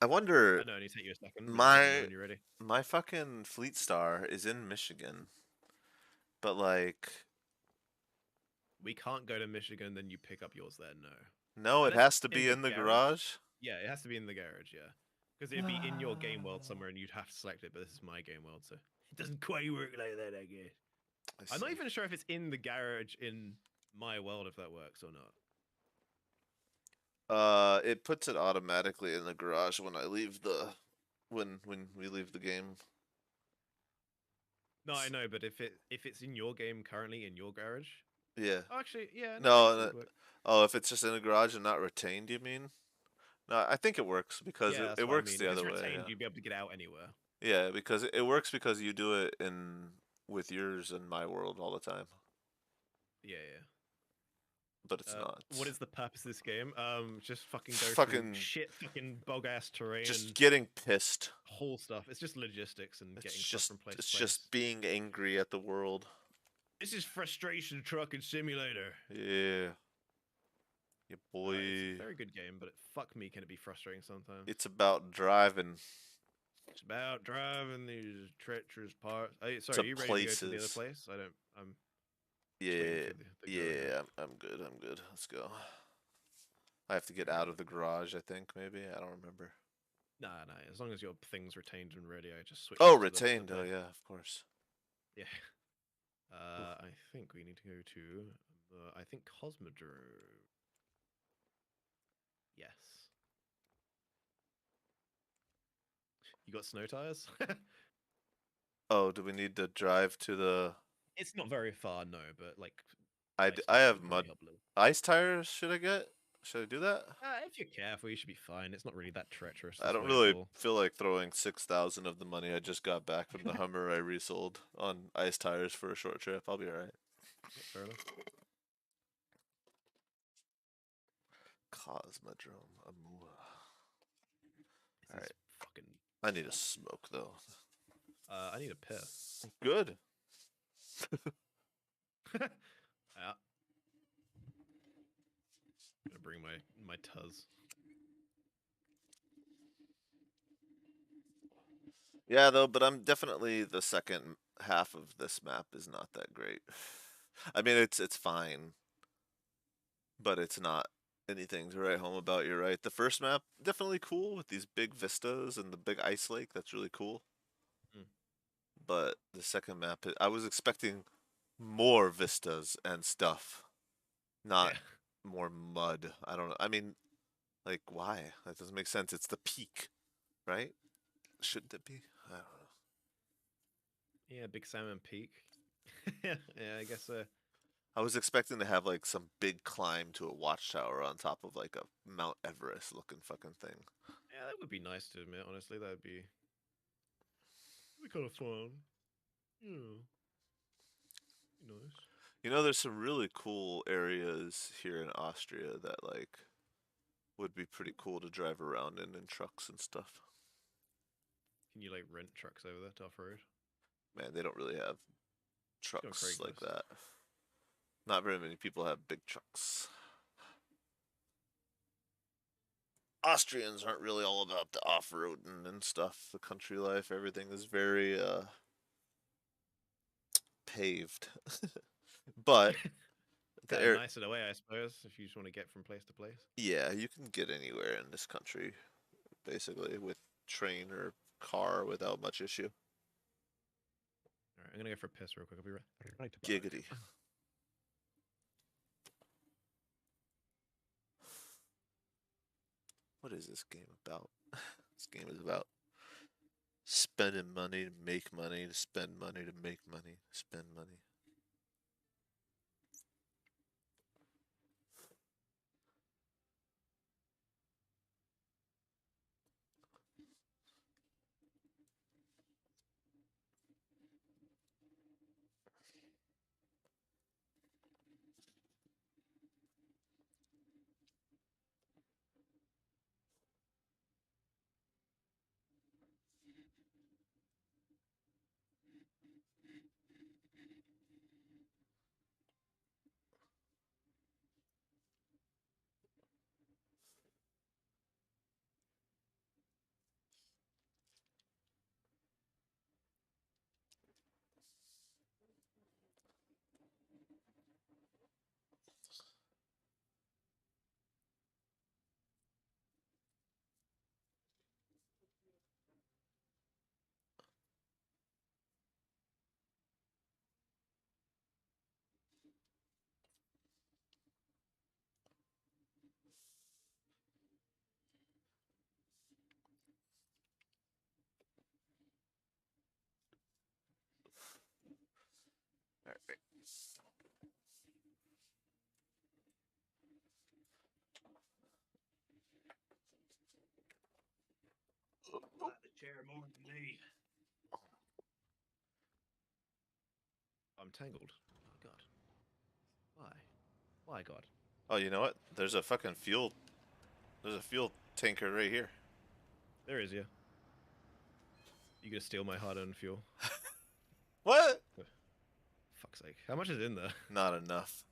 Speaker 1: I wonder
Speaker 2: I know, only take you a second, but just let me know
Speaker 1: my
Speaker 2: when you're ready.
Speaker 1: my fucking Fleet Star is in Michigan, but like
Speaker 2: We can't go to Michigan, then you pick up yours there. No,
Speaker 1: no, it
Speaker 2: unless
Speaker 1: has
Speaker 2: it's
Speaker 1: to
Speaker 2: in
Speaker 1: be
Speaker 2: the
Speaker 1: in the
Speaker 2: garage.
Speaker 1: garage.
Speaker 2: Yeah, it has to be in the garage. Yeah, because it'd be in your game world somewhere, and you'd have to select it. But this is my game world, so it doesn't quite work like that, I guess.
Speaker 1: I
Speaker 2: I'm
Speaker 1: see.
Speaker 2: not even sure if it's in the garage in my world, if that works or not.
Speaker 1: It puts it automatically in the garage when I leave the when we leave the game.
Speaker 2: No, I know, but if it's in your game currently in your garage,
Speaker 1: Yeah.
Speaker 2: oh, actually, yeah, no, I guess
Speaker 1: No,
Speaker 2: it
Speaker 1: no.
Speaker 2: would work.
Speaker 1: Oh, if it's just in the garage and not retained, you mean? No, I think it works because
Speaker 2: Yeah,
Speaker 1: it
Speaker 2: that's what I
Speaker 1: works
Speaker 2: mean.
Speaker 1: the
Speaker 2: If it's
Speaker 1: other way.
Speaker 2: retained,
Speaker 1: Yeah.
Speaker 2: you'd be able to get out anywhere.
Speaker 1: Yeah, because it works because you do it in with yours in my world all the time,
Speaker 2: Yeah.
Speaker 1: but it's not.
Speaker 2: What is the purpose of this game? Just fucking go through
Speaker 1: Fucking
Speaker 2: shit, fucking bog ass terrain
Speaker 1: just
Speaker 2: and
Speaker 1: getting pissed.
Speaker 2: whole stuff. It's just logistics and
Speaker 1: It's
Speaker 2: getting stuff
Speaker 1: just
Speaker 2: from place to
Speaker 1: it's
Speaker 2: place.
Speaker 1: just being angry at the world.
Speaker 2: This is frustration trucking simulator.
Speaker 1: Yeah. Yeah,
Speaker 2: It's a
Speaker 1: boy.
Speaker 2: very good game, but fuck me, can it be frustrating sometimes?
Speaker 1: It's about driving
Speaker 2: It's about driving these treacherous parts. Sorry,
Speaker 1: to
Speaker 2: are you ready to go to the other
Speaker 1: places.
Speaker 2: place? I'm just waiting
Speaker 1: Yeah,
Speaker 2: for the go ahead.
Speaker 1: yeah, I'm good. I'm good. Let's go. I have to get out of the garage, I think, maybe. I don't remember.
Speaker 2: Nah. As long as your thing's retained and ready, I just switch
Speaker 1: Oh,
Speaker 2: us to the
Speaker 1: retained. Oh,
Speaker 2: place.
Speaker 1: yeah, of course.
Speaker 2: Yeah.
Speaker 1: Oof.
Speaker 2: I think we need to go to, I think Cosmodrome. Yes. You got snow tires?
Speaker 1: Oh, do we need to drive to the
Speaker 2: It's not very far, no, but like ice
Speaker 1: I
Speaker 2: tires
Speaker 1: have
Speaker 2: would probably
Speaker 1: mud
Speaker 2: help a little.
Speaker 1: ice tires, should I get? Should I do that?
Speaker 2: If you're careful, you should be fine. It's not really that treacherous
Speaker 1: I
Speaker 2: this
Speaker 1: don't
Speaker 2: way at
Speaker 1: really
Speaker 2: all.
Speaker 1: feel like throwing 6,000 of the money I just got back from the Hummer I resold on ice tires for a short trip. I'll be alright.
Speaker 2: Yeah, fair enough.
Speaker 1: Cosmodrome. Amua.
Speaker 2: This is
Speaker 1: Alright.
Speaker 2: fucking.
Speaker 1: I need a smoke though.
Speaker 2: I need a piss.
Speaker 1: Good.
Speaker 2: Yeah. Gonna bring my tuz.
Speaker 1: Yeah, though, but I'm definitely the second half of this map is not that great. I mean, it's fine, but it's not anything to write home about. You're right. The first map definitely cool with these big vistas and the big ice lake. That's really cool.
Speaker 2: Mm.
Speaker 1: but the second map, I was expecting more vistas and stuff, not
Speaker 2: Yeah.
Speaker 1: more mud. I don't know. I mean, like, why? That doesn't make sense. It's the peak, right? Shouldn't it be? I don't know.
Speaker 2: Yeah, Big Salmon Peak. Yeah, I guess
Speaker 1: I was expecting to have like some big climb to a watchtower on top of like a Mount Everest looking fucking thing.
Speaker 2: yeah, that would be nice to admit, honestly. That'd be kind of fun. Yeah, be nice.
Speaker 1: You know, there's some really cool areas here in Austria that like would be pretty cool to drive around in trucks and stuff.
Speaker 2: Can you like rent trucks over there to off road?
Speaker 1: Man, they don't really have
Speaker 2: Just go on
Speaker 1: trucks like
Speaker 2: Craigslist.
Speaker 1: that. Not very many people have big trucks. Austrians aren't really all about the off-roading and stuff. The country life, everything is very paved. But the
Speaker 2: Kind of
Speaker 1: air,
Speaker 2: nice in a way, I suppose, if you just want to get from place to place.
Speaker 1: yeah, you can get anywhere in this country basically with train or car without much issue.
Speaker 2: All right, I'm gonna go for a piss real quick. I'll be right back.
Speaker 1: Giggity. What is this game about? This game is about spending money to make money, to spend money to make money, to spend money. All right.
Speaker 2: Like the chair more than me. I'm tangled. Oh God. Why? Why God?
Speaker 1: Oh, you know what? There's a fucking fuel. There's a fuel tanker right here.
Speaker 2: There is, yeah. You gonna steal my hard-earned fuel?
Speaker 1: What?
Speaker 2: For fuck's sake. How much is in there?
Speaker 1: Not enough.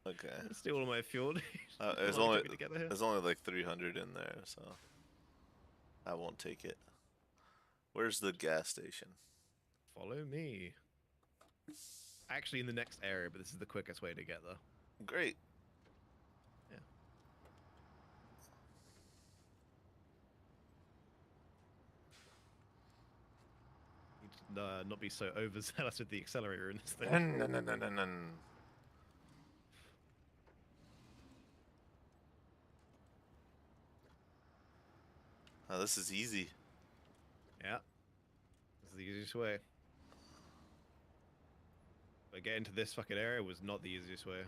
Speaker 1: Okay.
Speaker 2: I'm gonna steal all my fuel.
Speaker 1: There's
Speaker 2: How long it
Speaker 1: only
Speaker 2: took me to get here?
Speaker 1: there's only like 300 in there, so I won't take it. Where's the gas station?
Speaker 2: Follow me. Actually, in the next area, but this is the quickest way to get there.
Speaker 1: Great.
Speaker 2: Yeah. Need to not be so overzealous with the accelerator in this thing.
Speaker 1: Oh, this is easy.
Speaker 2: Yeah. This is the easiest way. But getting to this fucking area was not the easiest way.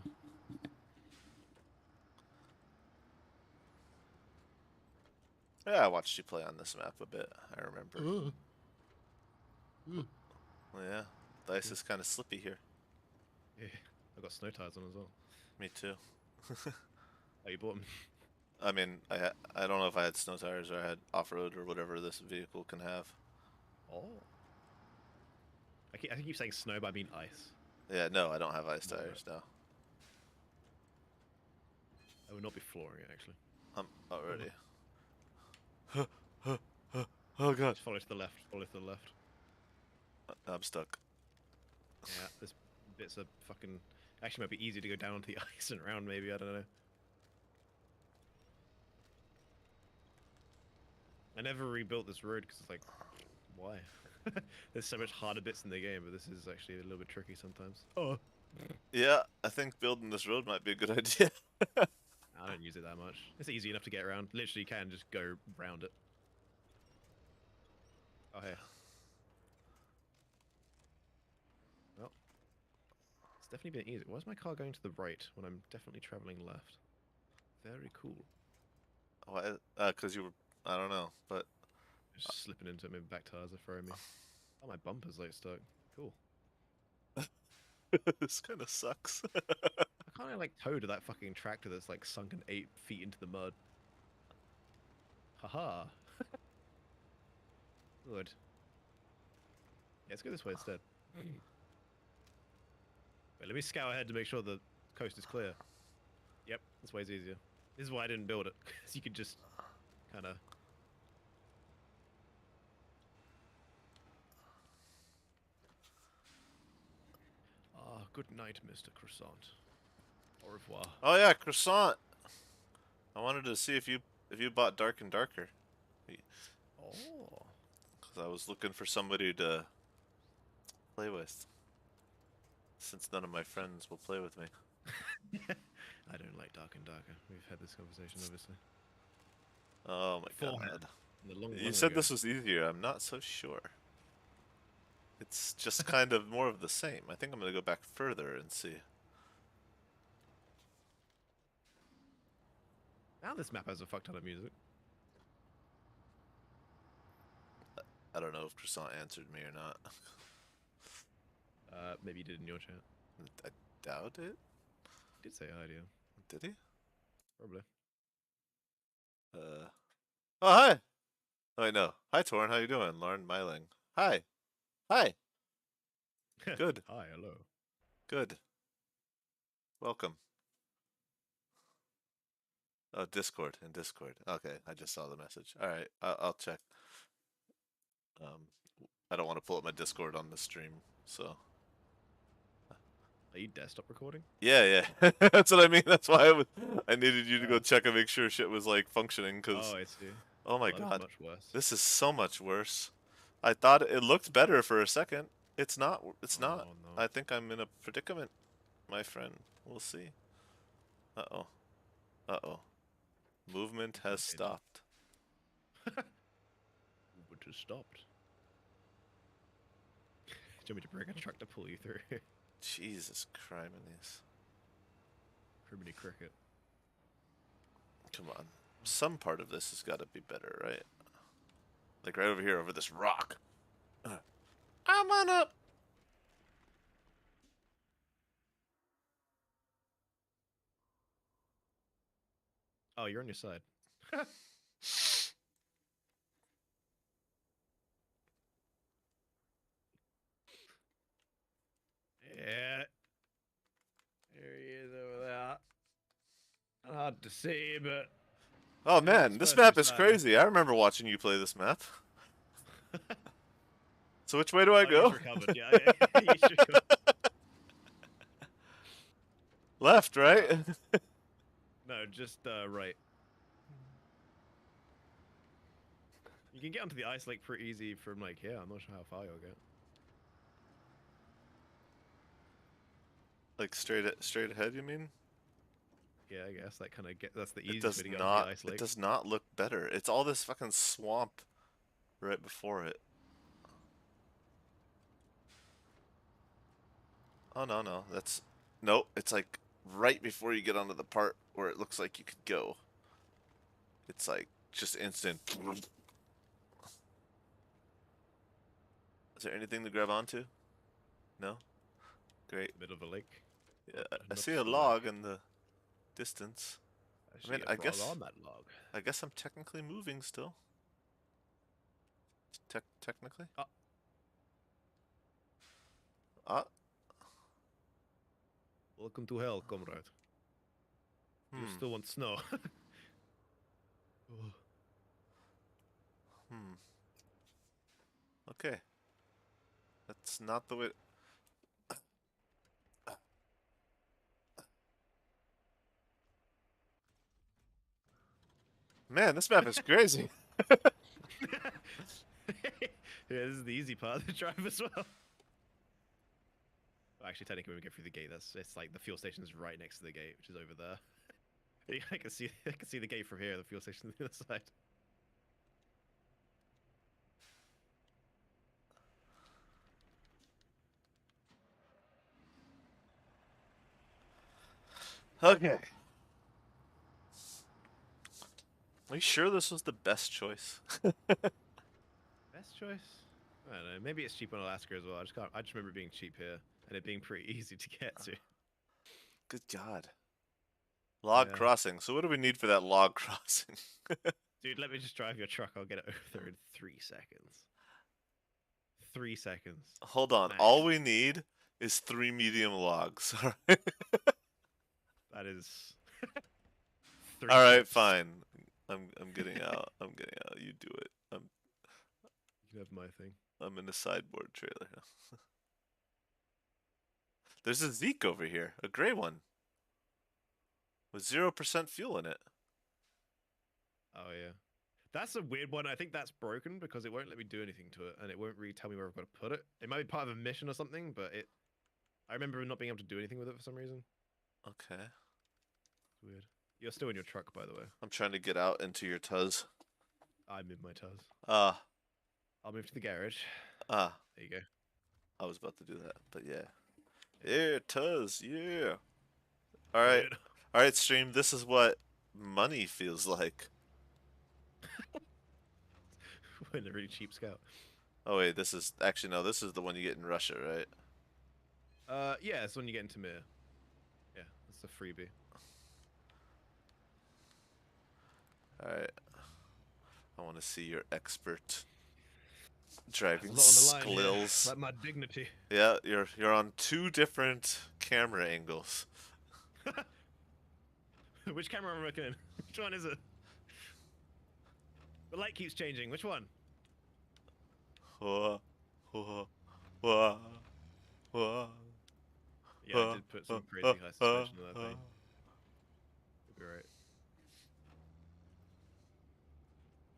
Speaker 1: Yeah, I watched you play on this map a bit. I remember. Well, yeah, the ice is kind of slippy here.
Speaker 2: Yeah. I got snow tires on as well.
Speaker 1: Me too.
Speaker 2: Oh, you bought them?
Speaker 1: I mean, I don't know if I had snow tires or I had off-road or whatever this vehicle can have.
Speaker 2: Oh. I keep saying snow, but I mean ice.
Speaker 1: Yeah, no, I don't have ice
Speaker 2: No,
Speaker 1: tires. No,
Speaker 2: I would not be flooring it, actually.
Speaker 1: I'm already. Oh god,
Speaker 2: Just follow to the left. Follow to the left.
Speaker 1: I'm stuck.
Speaker 2: Yeah, there's bits of fucking... Actually, might be easier to go down onto the ice and around, maybe. I don't know. I never rebuilt this road because it's like, why? There's so much harder bits in the game, but this is actually a little bit tricky sometimes. Oh,
Speaker 1: Yeah, I think building this road might be a good idea.
Speaker 2: I don't use it that much. It's easy enough to get around. Literally, you can just go round it. Oh, hey. Well, it's definitely been easy. Why is my car going to the right when I'm definitely traveling left? Very cool.
Speaker 1: Why? Cause you were, I don't know, but
Speaker 2: Just slipping into it, maybe back tires are throwing me. Oh, my bumper's like stuck. Cool.
Speaker 1: this kind of sucks.
Speaker 2: I can't like tow to that fucking tractor that's like sunken 8 feet into the mud. Haha. Good. Yeah, let's go this way instead. Wait, let me scout ahead to make sure the coast is clear. Yep, this way's easier. This is why I didn't build it, because you could just kind of... Ah, good night, Mr. Croissant. Au revoir.
Speaker 1: Oh yeah, croissant. I wanted to see if you bought Dark and Darker,
Speaker 2: Oh.
Speaker 1: because I was looking for somebody to play with, since none of my friends will play with me.
Speaker 2: I don't like Dark and Darker. We've had this conversation, obviously.
Speaker 1: Oh my
Speaker 2: Beforehand.
Speaker 1: god.
Speaker 2: Long,
Speaker 1: You
Speaker 2: long
Speaker 1: said
Speaker 2: ago.
Speaker 1: this was easier. I'm not so sure. It's just kind of more of the same. I think I'm gonna go back further and see.
Speaker 2: Now this map has a fuck ton of music.
Speaker 1: I don't know if Croissant answered me or not.
Speaker 2: Maybe you did in your chat.
Speaker 1: I doubt it.
Speaker 2: He did say hi to you.
Speaker 1: Did he?
Speaker 2: Probably.
Speaker 1: Oh, hi! Oh, wait, no. Hi, Torn. How you doing? Lauren Myling. Hi. Hi. Good.
Speaker 2: Hi, hello.
Speaker 1: Good. Welcome. Oh, Discord. In Discord. Okay, I just saw the message. All right, I'll check. Um, I don't want to pull up my Discord on the stream, so.
Speaker 2: Are you desktop recording?
Speaker 1: Yeah, yeah. That's what I mean. That's why I needed you to go
Speaker 2: Oh.
Speaker 1: check and make sure shit was like functioning.
Speaker 2: Oh,
Speaker 1: Cause
Speaker 2: I see.
Speaker 1: oh my
Speaker 2: Oh, that looks
Speaker 1: god,
Speaker 2: much worse.
Speaker 1: this is so much worse. I thought it looked better for a second. It's not. It's not.
Speaker 2: Oh, no.
Speaker 1: I think I'm in a predicament, my friend. We'll see. Uh oh. Uh oh. Movement has stopped.
Speaker 2: But just stopped. Do you want me to bring a truck to pull you through?
Speaker 1: Jesus criminies.
Speaker 2: Criminy cricket.
Speaker 1: Come on. Some part of this has got to be better, right? Like right over here, over this rock. I'm on up.
Speaker 2: Oh, you're on your side. Yeah. There he is over there. Hard to see, but
Speaker 1: Oh
Speaker 2: yeah,
Speaker 1: man,
Speaker 2: it's
Speaker 1: this
Speaker 2: perfectly
Speaker 1: map is
Speaker 2: silent.
Speaker 1: crazy. I remember watching you play this map. So which way do I
Speaker 2: Oh, you
Speaker 1: go?
Speaker 2: should recovered. Yeah, yeah. You should recover.
Speaker 1: Left, right?
Speaker 2: No, just right. You can get onto the ice lake pretty easy from like here. I'm not sure how far you'll get.
Speaker 1: Like straight ahead, you mean?
Speaker 2: Yeah, I guess that kind of that's the
Speaker 1: It
Speaker 2: easiest way
Speaker 1: does
Speaker 2: to get onto the
Speaker 1: not.
Speaker 2: ice
Speaker 1: It
Speaker 2: lake.
Speaker 1: does not look better. It's all this fucking swamp right before it. Oh no, no. That's nope. It's like right before you get onto the part where it looks like you could go. It's like just instant. Is there anything to grab onto? No? Great.
Speaker 2: Middle of a lake.
Speaker 1: Yeah, I
Speaker 2: Not
Speaker 1: see a
Speaker 2: slack.
Speaker 1: log in the distance.
Speaker 2: I
Speaker 1: I
Speaker 2: see
Speaker 1: mean,
Speaker 2: a frog on that log.
Speaker 1: I guess I'm technically moving still. Technically?
Speaker 2: Oh,
Speaker 1: Ah,
Speaker 2: welcome to hell, comrade. You
Speaker 1: hmm,
Speaker 2: still want snow? Oh.
Speaker 1: hmm. Okay. That's not the way. Man, this map is crazy.
Speaker 2: Yeah, this is the easy part of the drive as well. Well, actually, technically, when we go through the gate, it's like the fuel station is right next to the gate, which is over there. I can see the gate from here. The fuel station on the other side.
Speaker 1: Okay. Are you sure this was the best choice?
Speaker 2: Best choice? I don't know. Maybe it's cheap on Alaska as well. I just remember it being cheap here and it being pretty easy to get to.
Speaker 1: Good God. Log
Speaker 2: Yeah.
Speaker 1: crossing. So what do we need for that log crossing?
Speaker 2: Dude, let me just drive your truck. I'll get it over there in 3 seconds. 3 seconds.
Speaker 1: Hold on.
Speaker 2: Max.
Speaker 1: All we need is 3 medium logs. All right.
Speaker 2: That is.
Speaker 1: All right,
Speaker 2: minutes.
Speaker 1: fine. I'm getting out. I'm getting out. You do it.
Speaker 2: You can have my thing.
Speaker 1: I'm in a sideboard trailer. There's a Zeke over here, a gray one, with 0% fuel in it.
Speaker 2: Oh yeah. That's a weird one. I think that's broken because it won't let me do anything to it, and it won't really tell me where I've got to put it. It might be part of a mission or something, but it. I remember not being able to do anything with it for some reason.
Speaker 1: Okay.
Speaker 2: It's weird. You're still in your truck, by the way.
Speaker 1: I'm trying to get out into your Tuz.
Speaker 2: I'm in my Tuz.
Speaker 1: Ah.
Speaker 2: I'll move to the garage.
Speaker 1: Ah.
Speaker 2: There you go.
Speaker 1: I was about to do that, but yeah. Yeah, Tuz, yeah. Alright. Alright, stream, this is what money feels like.
Speaker 2: When a really cheap scout.
Speaker 1: Oh wait, this is actually no, this is the one you get in Russia, right?
Speaker 2: Yeah, it's when you get into Mir. Yeah, that's a freebie.
Speaker 1: Alright. I want to see your expert driving
Speaker 2: There's a lot on the line here.
Speaker 1: skills.
Speaker 2: Like my dignity.
Speaker 1: Yeah, you're on 2 different camera angles.
Speaker 2: Which camera am I looking in? Which one is it? The light keeps changing. Which one?
Speaker 1: Whoa, whoa, whoa, whoa.
Speaker 2: Yeah, I did put some crazy high suspension on that thing. You'll be right.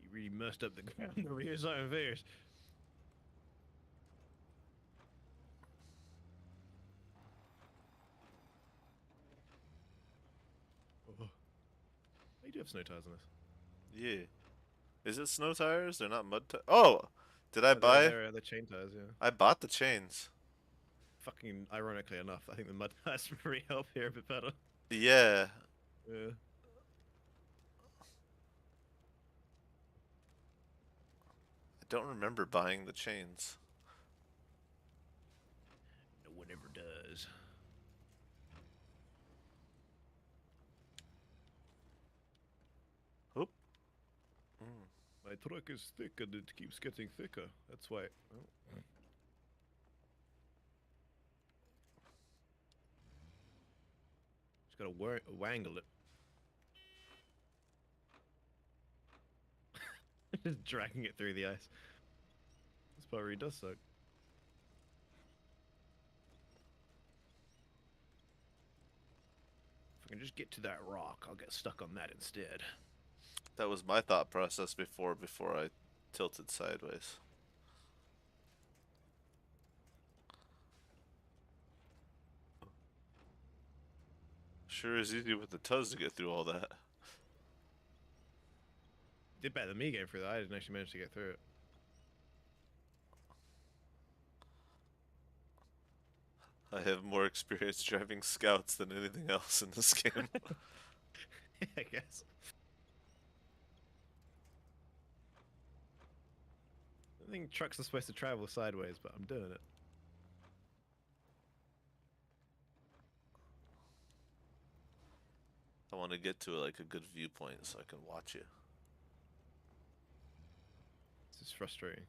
Speaker 2: You really messed up the ground over here, Simon Fierce. Oh. You do have snow tires on this.
Speaker 1: Yeah. Is it snow tires? They're not mud tires. Oh! Did I buy?
Speaker 2: They're chain tires, yeah.
Speaker 1: I bought the chains.
Speaker 2: Fucking ironically enough, I think the mud tires really help here a bit better.
Speaker 1: Yeah.
Speaker 2: Yeah.
Speaker 1: I don't remember buying the chains.
Speaker 2: No one ever does.
Speaker 1: Oop. Mm.
Speaker 2: My truck is thick and it keeps getting thicker. That's why. Oh. Just gotta wangle it. Just dragging it through the ice. This part really does suck. If I can just get to that rock, I'll get stuck on that instead.
Speaker 1: That was my thought process before I tilted sideways. Sure is easy with the Tuz to get through all that.
Speaker 2: Did better than me getting through that. I didn't actually manage to get through it.
Speaker 1: I have more experience driving scouts than anything else in this game.
Speaker 2: I guess. I think trucks are supposed to travel sideways, but I'm doing it.
Speaker 1: I want to get to like a good viewpoint so I can watch you.
Speaker 2: This is frustrating.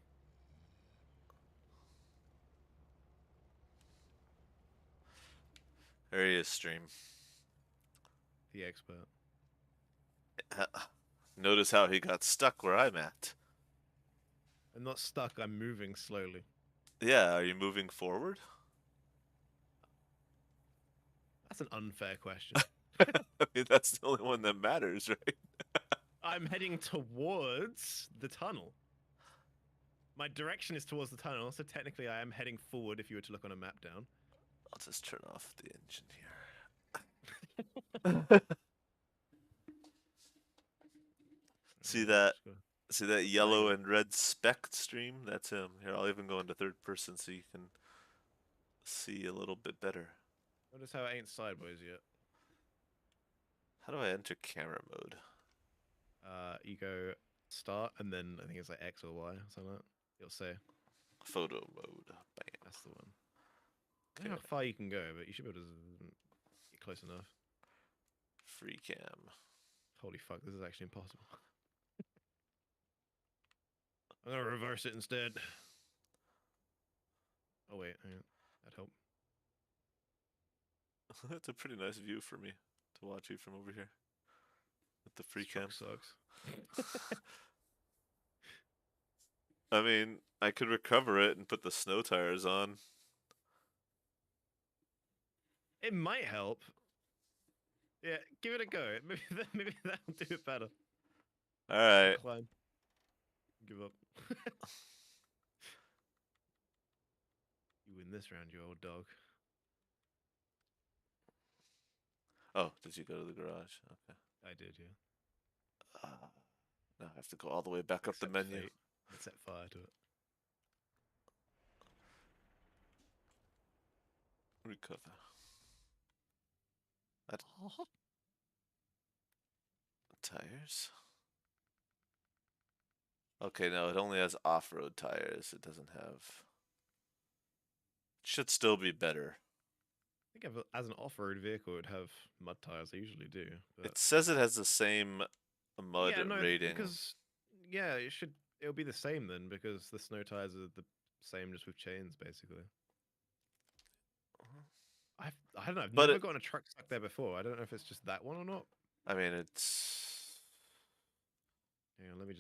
Speaker 1: There he is, stream.
Speaker 2: The expert.
Speaker 1: Notice how he got stuck where I'm at.
Speaker 2: I'm not stuck, I'm moving slowly.
Speaker 1: Yeah, are you moving forward?
Speaker 2: That's an unfair question.
Speaker 1: I mean, that's the only one that matters, right?
Speaker 2: I'm heading towards the tunnel. My direction is towards the tunnel, so technically I am heading forward if you were to look on a map down.
Speaker 1: I'll just turn off the engine here. See that? See that yellow and red specked stream? That's him. Here, I'll even go into third person so you can see a little bit better.
Speaker 2: Notice how it ain't sideways yet.
Speaker 1: How do I enter camera mode?
Speaker 2: You go start, and then I think it's like X or Y, something like that. It'll say
Speaker 1: Photo mode. Bam.
Speaker 2: that's the one. I don't know how far you can go, but you should be able to get close enough.
Speaker 1: Free cam.
Speaker 2: Holy fuck, this is actually impossible. I'm gonna reverse it instead. Oh wait, hang on. That'd help.
Speaker 1: That's a pretty nice view for me to watch you from over here. With the free cam.
Speaker 2: Sucks.
Speaker 1: I mean, I could recover it and put the snow tires on.
Speaker 2: It might help. Yeah, give it a go. Maybe that'll do it better.
Speaker 1: Alright.
Speaker 2: Decline. Give up. You win this round, you old dog.
Speaker 1: Oh, did you go to the garage? Okay.
Speaker 2: I did, yeah.
Speaker 1: Now I have to go all the way back up the menu.
Speaker 2: Fate. And set fire to it.
Speaker 1: Recover. Tires. Okay, no, it only has off-road tires. It doesn't have. Should still be better.
Speaker 2: I think as an off-road vehicle, it would have mud tires. They usually do. But...
Speaker 1: It says it has the same mud rating.
Speaker 2: Because yeah, it'll be the same then because the snow tires are the same, just with chains basically. I don't know. I've never gotten a truck stuck there before. I don't know if it's just that one or not.
Speaker 1: I mean, it's.
Speaker 2: Hang on, let me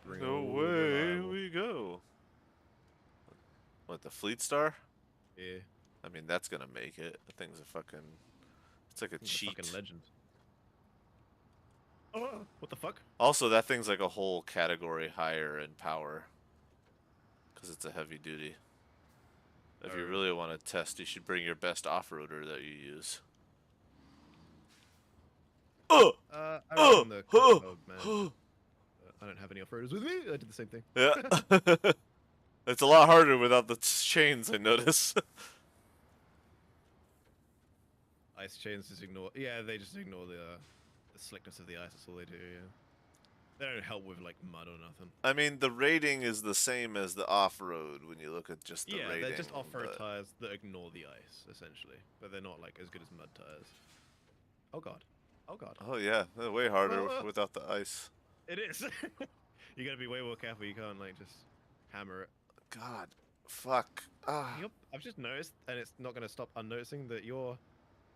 Speaker 2: bring
Speaker 1: No way, here we go. What, the Fleet Star?
Speaker 2: Yeah.
Speaker 1: I mean, that's gonna make it. The thing's a fucking. It's like a cheat.
Speaker 2: Fucking legend. Oh, what the fuck?
Speaker 1: Also, that thing's like a whole category higher in power. Because it's a heavy duty. If you really want to test, you should bring your best off-roader that you use.
Speaker 2: I run the man. I don't have any off-roaders with me. I did the same thing.
Speaker 1: Yeah. It's a lot harder without the chains, I notice.
Speaker 2: Ice chains just ignore. Yeah, they just ignore the slickness of the ice. That's all they do. Yeah. They don't help with like mud or nothing.
Speaker 1: I mean, the rating is the same as the off-road when you look at just the rating.
Speaker 2: Yeah, they're just off-road tires that ignore the ice, essentially. But they're not like as good as mud tires. Oh god. Oh god.
Speaker 1: Oh yeah, they're way harder without the ice.
Speaker 2: It is. You gotta be way more careful. You can't like just hammer it.
Speaker 1: God, fuck.
Speaker 2: Yep. I've just noticed, and it's not gonna stop unnoticing that your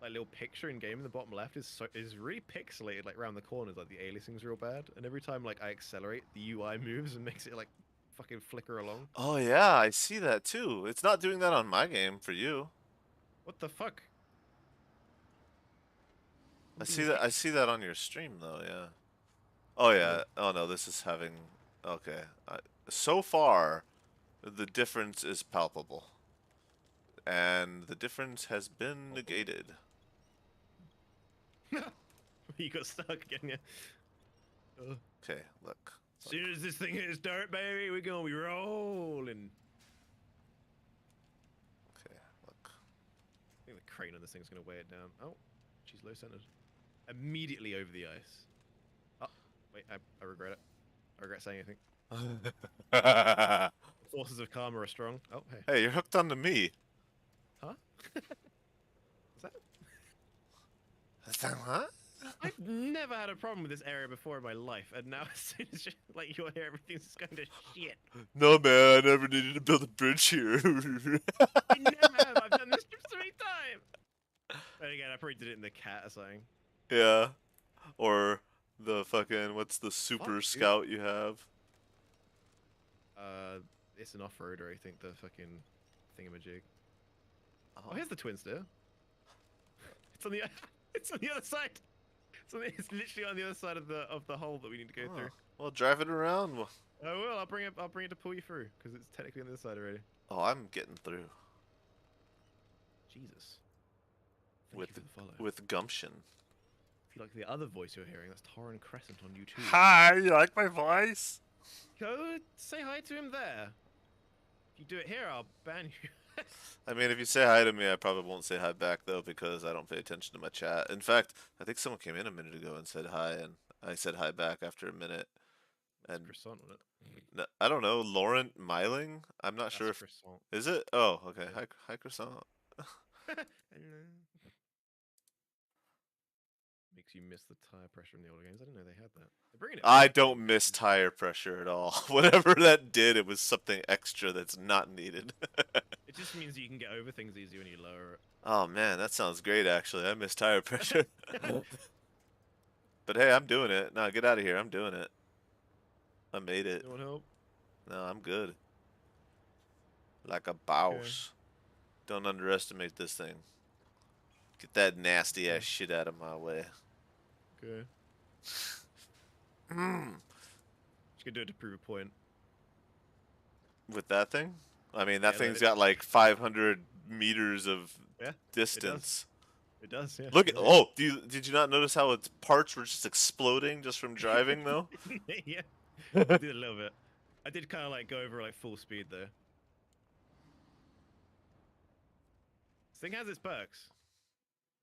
Speaker 2: like little picture in game in the bottom left is really pixelated, like around the corners. Like the aliasing's real bad, and every time like I accelerate, the UI moves and makes it like fucking flicker along.
Speaker 1: Oh yeah, I see that too. It's not doing that on my game for you.
Speaker 2: What the fuck?
Speaker 1: I see that on your stream though. Yeah. Oh yeah. Oh no, this is having. Okay. So far, the difference is palpable, and the difference has been negated.
Speaker 2: You got stuck again, yeah.
Speaker 1: Okay, look.
Speaker 2: As soon as this thing hits dirt, baby, we're gonna be rolling.
Speaker 1: Okay, look.
Speaker 2: I think the crane on this thing's gonna weigh it down. Oh, she's low centered. Immediately over the ice. Oh, wait, I regret it. I regret saying anything. The forces of karma are strong. Oh, hey.
Speaker 1: Hey, you're hooked onto me.
Speaker 2: Huh? Is that?
Speaker 1: Is that what?
Speaker 2: I've never had a problem with this area before in my life, and now as soon as you're here, everything's just going to shit.
Speaker 1: No, man, I never needed to build a bridge here.
Speaker 2: I never have. I've done this 3 times. But again, I probably did it in the cat or something.
Speaker 1: Yeah. Or the fucking, what's the super scout you have?
Speaker 2: It's an off-roader, I think, the fucking thingamajig. Oh, here's the twin still. It's on the other side. So it's literally on the other side of the hole that we need to go
Speaker 1: Oh,
Speaker 2: through.
Speaker 1: well, drive it around.
Speaker 2: Oh well, I'll bring it. I'll bring it to pull you through because it's technically on the other side already.
Speaker 1: Oh, I'm getting through
Speaker 2: Jesus. Thank you
Speaker 1: with
Speaker 2: for the follow.
Speaker 1: with gumption.
Speaker 2: If you like the other voice you're hearing, that's Torrin Crescent on YouTube.
Speaker 1: Hi, you like my voice?
Speaker 2: Go say hi to him there. If you do it here, I'll ban you.
Speaker 1: I mean, if you say hi to me, I probably won't say hi back though because I don't pay attention to my chat. In fact, I think someone came in a minute ago and said hi, and I said hi back after a minute.
Speaker 2: That's
Speaker 1: And
Speaker 2: croissant on it.
Speaker 1: I don't know, Lauren Myling. I'm not sure
Speaker 2: That's
Speaker 1: if
Speaker 2: croissant.
Speaker 1: is it. Oh, okay.
Speaker 2: Yeah.
Speaker 1: Hi, croissant.
Speaker 2: Makes you miss the tire pressure in the older games. I didn't know they had that. They're bringing it
Speaker 1: I
Speaker 2: back.
Speaker 1: don't miss tire pressure at all. Whatever that did, it was something extra that's not needed.
Speaker 2: It just means you can get over things easier when you lower
Speaker 1: Oh man, that sounds great actually. I miss tire pressure. But hey, I'm doing it. No, get out of here. I'm doing it. I made it.
Speaker 2: No one help?
Speaker 1: No, I'm good. Like a
Speaker 2: Okay.
Speaker 1: boss. Don't underestimate this thing. Get that nasty ass shit out of my way.
Speaker 2: Okay.
Speaker 1: Mm.
Speaker 2: Just gonna do it to prove a point.
Speaker 1: With that thing? I mean, that
Speaker 2: Yeah,
Speaker 1: thing's got like 500 meters of
Speaker 2: Yeah,
Speaker 1: distance.
Speaker 2: It does, yeah.
Speaker 1: Look at oh, did you not notice how its parts were just exploding just from driving though?
Speaker 2: Yeah. I did a little bit. I did kind of like go over like full speed though. This thing has its perks,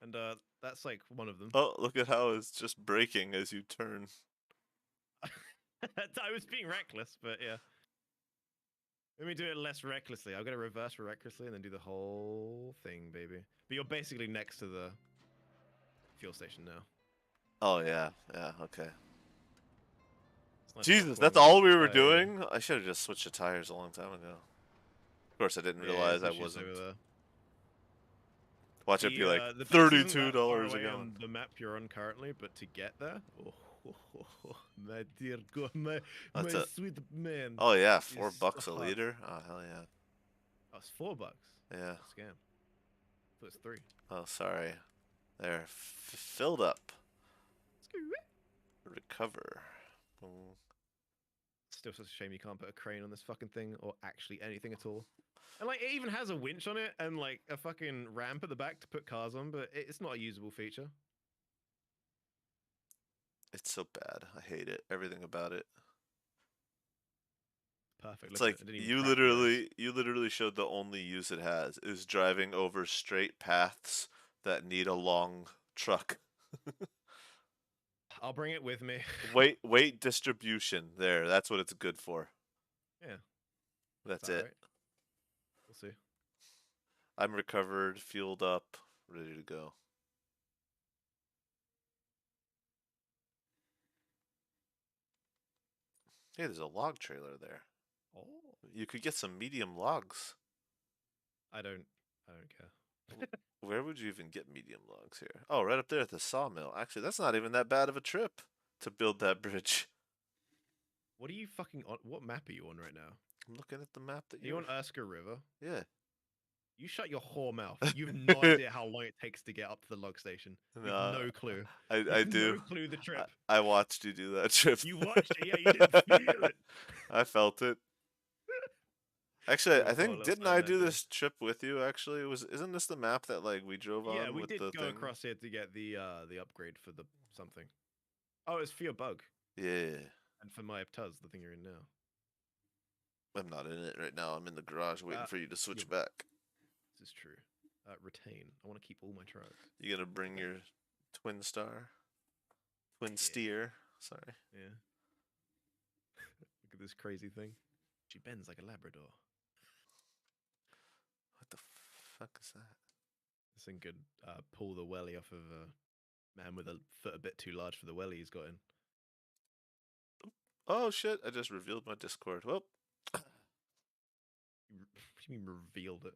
Speaker 2: and that's like one of them.
Speaker 1: Oh, look at how it's just braking as you turn.
Speaker 2: I was being reckless, but yeah. Let me do it less recklessly. I'm gonna reverse recklessly and then do the whole thing, baby. But you're basically next to the fuel station now.
Speaker 1: Oh yeah, yeah, okay.
Speaker 2: It's nice to
Speaker 1: Jesus,
Speaker 2: walk
Speaker 1: that's
Speaker 2: along
Speaker 1: all
Speaker 2: the
Speaker 1: we were
Speaker 2: side, yeah.
Speaker 1: doing? I should have just switched the tires a long time ago. Of course, I didn't
Speaker 2: Yeah, it's
Speaker 1: realize I
Speaker 2: literally just
Speaker 1: wasn't.
Speaker 2: over there.
Speaker 1: Watch it be like
Speaker 2: The base isn't that far
Speaker 1: $32 a
Speaker 2: away
Speaker 1: gallon.
Speaker 2: on the map you're on currently, but to get there, my dear God, my
Speaker 1: That's a
Speaker 2: sweet man.
Speaker 1: oh yeah,
Speaker 2: Is
Speaker 1: $4 a
Speaker 2: hot.
Speaker 1: liter. Oh hell yeah.
Speaker 2: Oh, it's $4.
Speaker 1: Yeah.
Speaker 2: Scam. So it's 3.
Speaker 1: Oh sorry. They're filled up. Recover. Mm.
Speaker 2: Still such a shame you can't put a crane on this fucking thing or actually anything at all. And like it even has a winch on it and like a fucking ramp at the back to put cars on, but it's not a usable feature.
Speaker 1: It's so bad. I hate it. Everything about it.
Speaker 2: Perfect.
Speaker 1: It's
Speaker 2: Look at
Speaker 1: like
Speaker 2: it. I didn't even crack the ice.
Speaker 1: you literally showed the only use it has is driving over straight paths that need a long truck.
Speaker 2: I'll bring it with me.
Speaker 1: Weight distribution. There, that's what it's good for.
Speaker 2: Yeah.
Speaker 1: That's
Speaker 2: All
Speaker 1: it.
Speaker 2: right. We'll see.
Speaker 1: I'm recovered, fueled up, ready to go. Hey, there's a log trailer there.
Speaker 2: Oh.
Speaker 1: You could get some medium logs.
Speaker 2: I don't care.
Speaker 1: Where would you even get medium logs here? Oh, right up there at the sawmill. Actually, that's not even that bad of a trip to build that bridge.
Speaker 2: What are you fucking on? What map are you on right now?
Speaker 1: I'm looking at the map that
Speaker 2: Are you on Erskine River?
Speaker 1: Yeah.
Speaker 2: You shut your whore mouth. You have no idea how long it takes to get up to the log station. You have
Speaker 1: No,
Speaker 2: no clue.
Speaker 1: I do.
Speaker 2: No clue the trip.
Speaker 1: I watched you do that trip.
Speaker 2: You watched it, yeah, you didn't feel it.
Speaker 1: I felt it. Actually,
Speaker 2: Your
Speaker 1: I
Speaker 2: poor
Speaker 1: think
Speaker 2: little
Speaker 1: didn't
Speaker 2: son
Speaker 1: I
Speaker 2: that
Speaker 1: do
Speaker 2: day.
Speaker 1: this trip with you? Actually, isn't this the map that like we drove
Speaker 2: Yeah,
Speaker 1: on
Speaker 2: we
Speaker 1: with
Speaker 2: did
Speaker 1: the
Speaker 2: go
Speaker 1: thing?
Speaker 2: across here to get the upgrade for the something. Oh, it's for your bug.
Speaker 1: Yeah,
Speaker 2: And for my Tuz, the thing you're in now.
Speaker 1: I'm not in it right now. I'm in the garage waiting for you to switch
Speaker 2: you're-
Speaker 1: back.
Speaker 2: This is true. Retain. I want to keep all my trucks.
Speaker 1: You gonna bring your twin star, twin steer? Sorry.
Speaker 2: Yeah. Look at this crazy thing. She bends like a Labrador.
Speaker 1: What the fuck is that?
Speaker 2: This thing could pull the welly off of a man with a foot a bit too large for the welly he's got in.
Speaker 1: Oh shit! I just revealed my Discord. Well,
Speaker 2: What do you mean revealed it?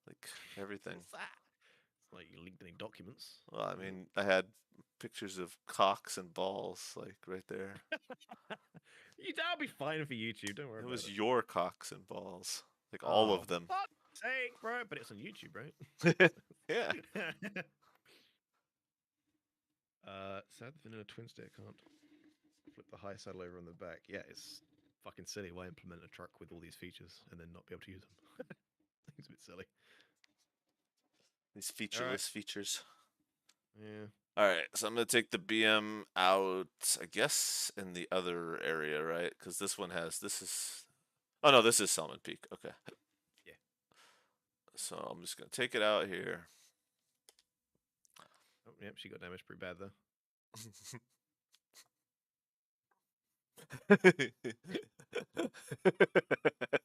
Speaker 1: like everything.
Speaker 2: What's that? It's like you leaked any documents.
Speaker 1: Well, I mean, I had pictures of cocks and balls, like right there.
Speaker 2: That'll be fine for YouTube. Don't worry
Speaker 1: It
Speaker 2: about
Speaker 1: was
Speaker 2: it.
Speaker 1: your cocks and balls, like all of them.
Speaker 2: Fuck's sake, bro! But it's on YouTube, right?
Speaker 1: Yeah.
Speaker 2: Sad the vanilla twin stick can't flip the high saddle over on the back. Yeah, it's fucking silly. Why implement a truck with all these features and then not be able to use them? Seems a bit silly.
Speaker 1: These
Speaker 2: All right.
Speaker 1: featureless features.
Speaker 2: Yeah.
Speaker 1: All right, so I'm gonna take the BM out, I guess, in the other area, right? Because this one has this is. Oh no, this is Salmon Peak. Okay.
Speaker 2: Yeah.
Speaker 1: So I'm just gonna take it out here.
Speaker 2: Oh, yep. She got damaged pretty bad though.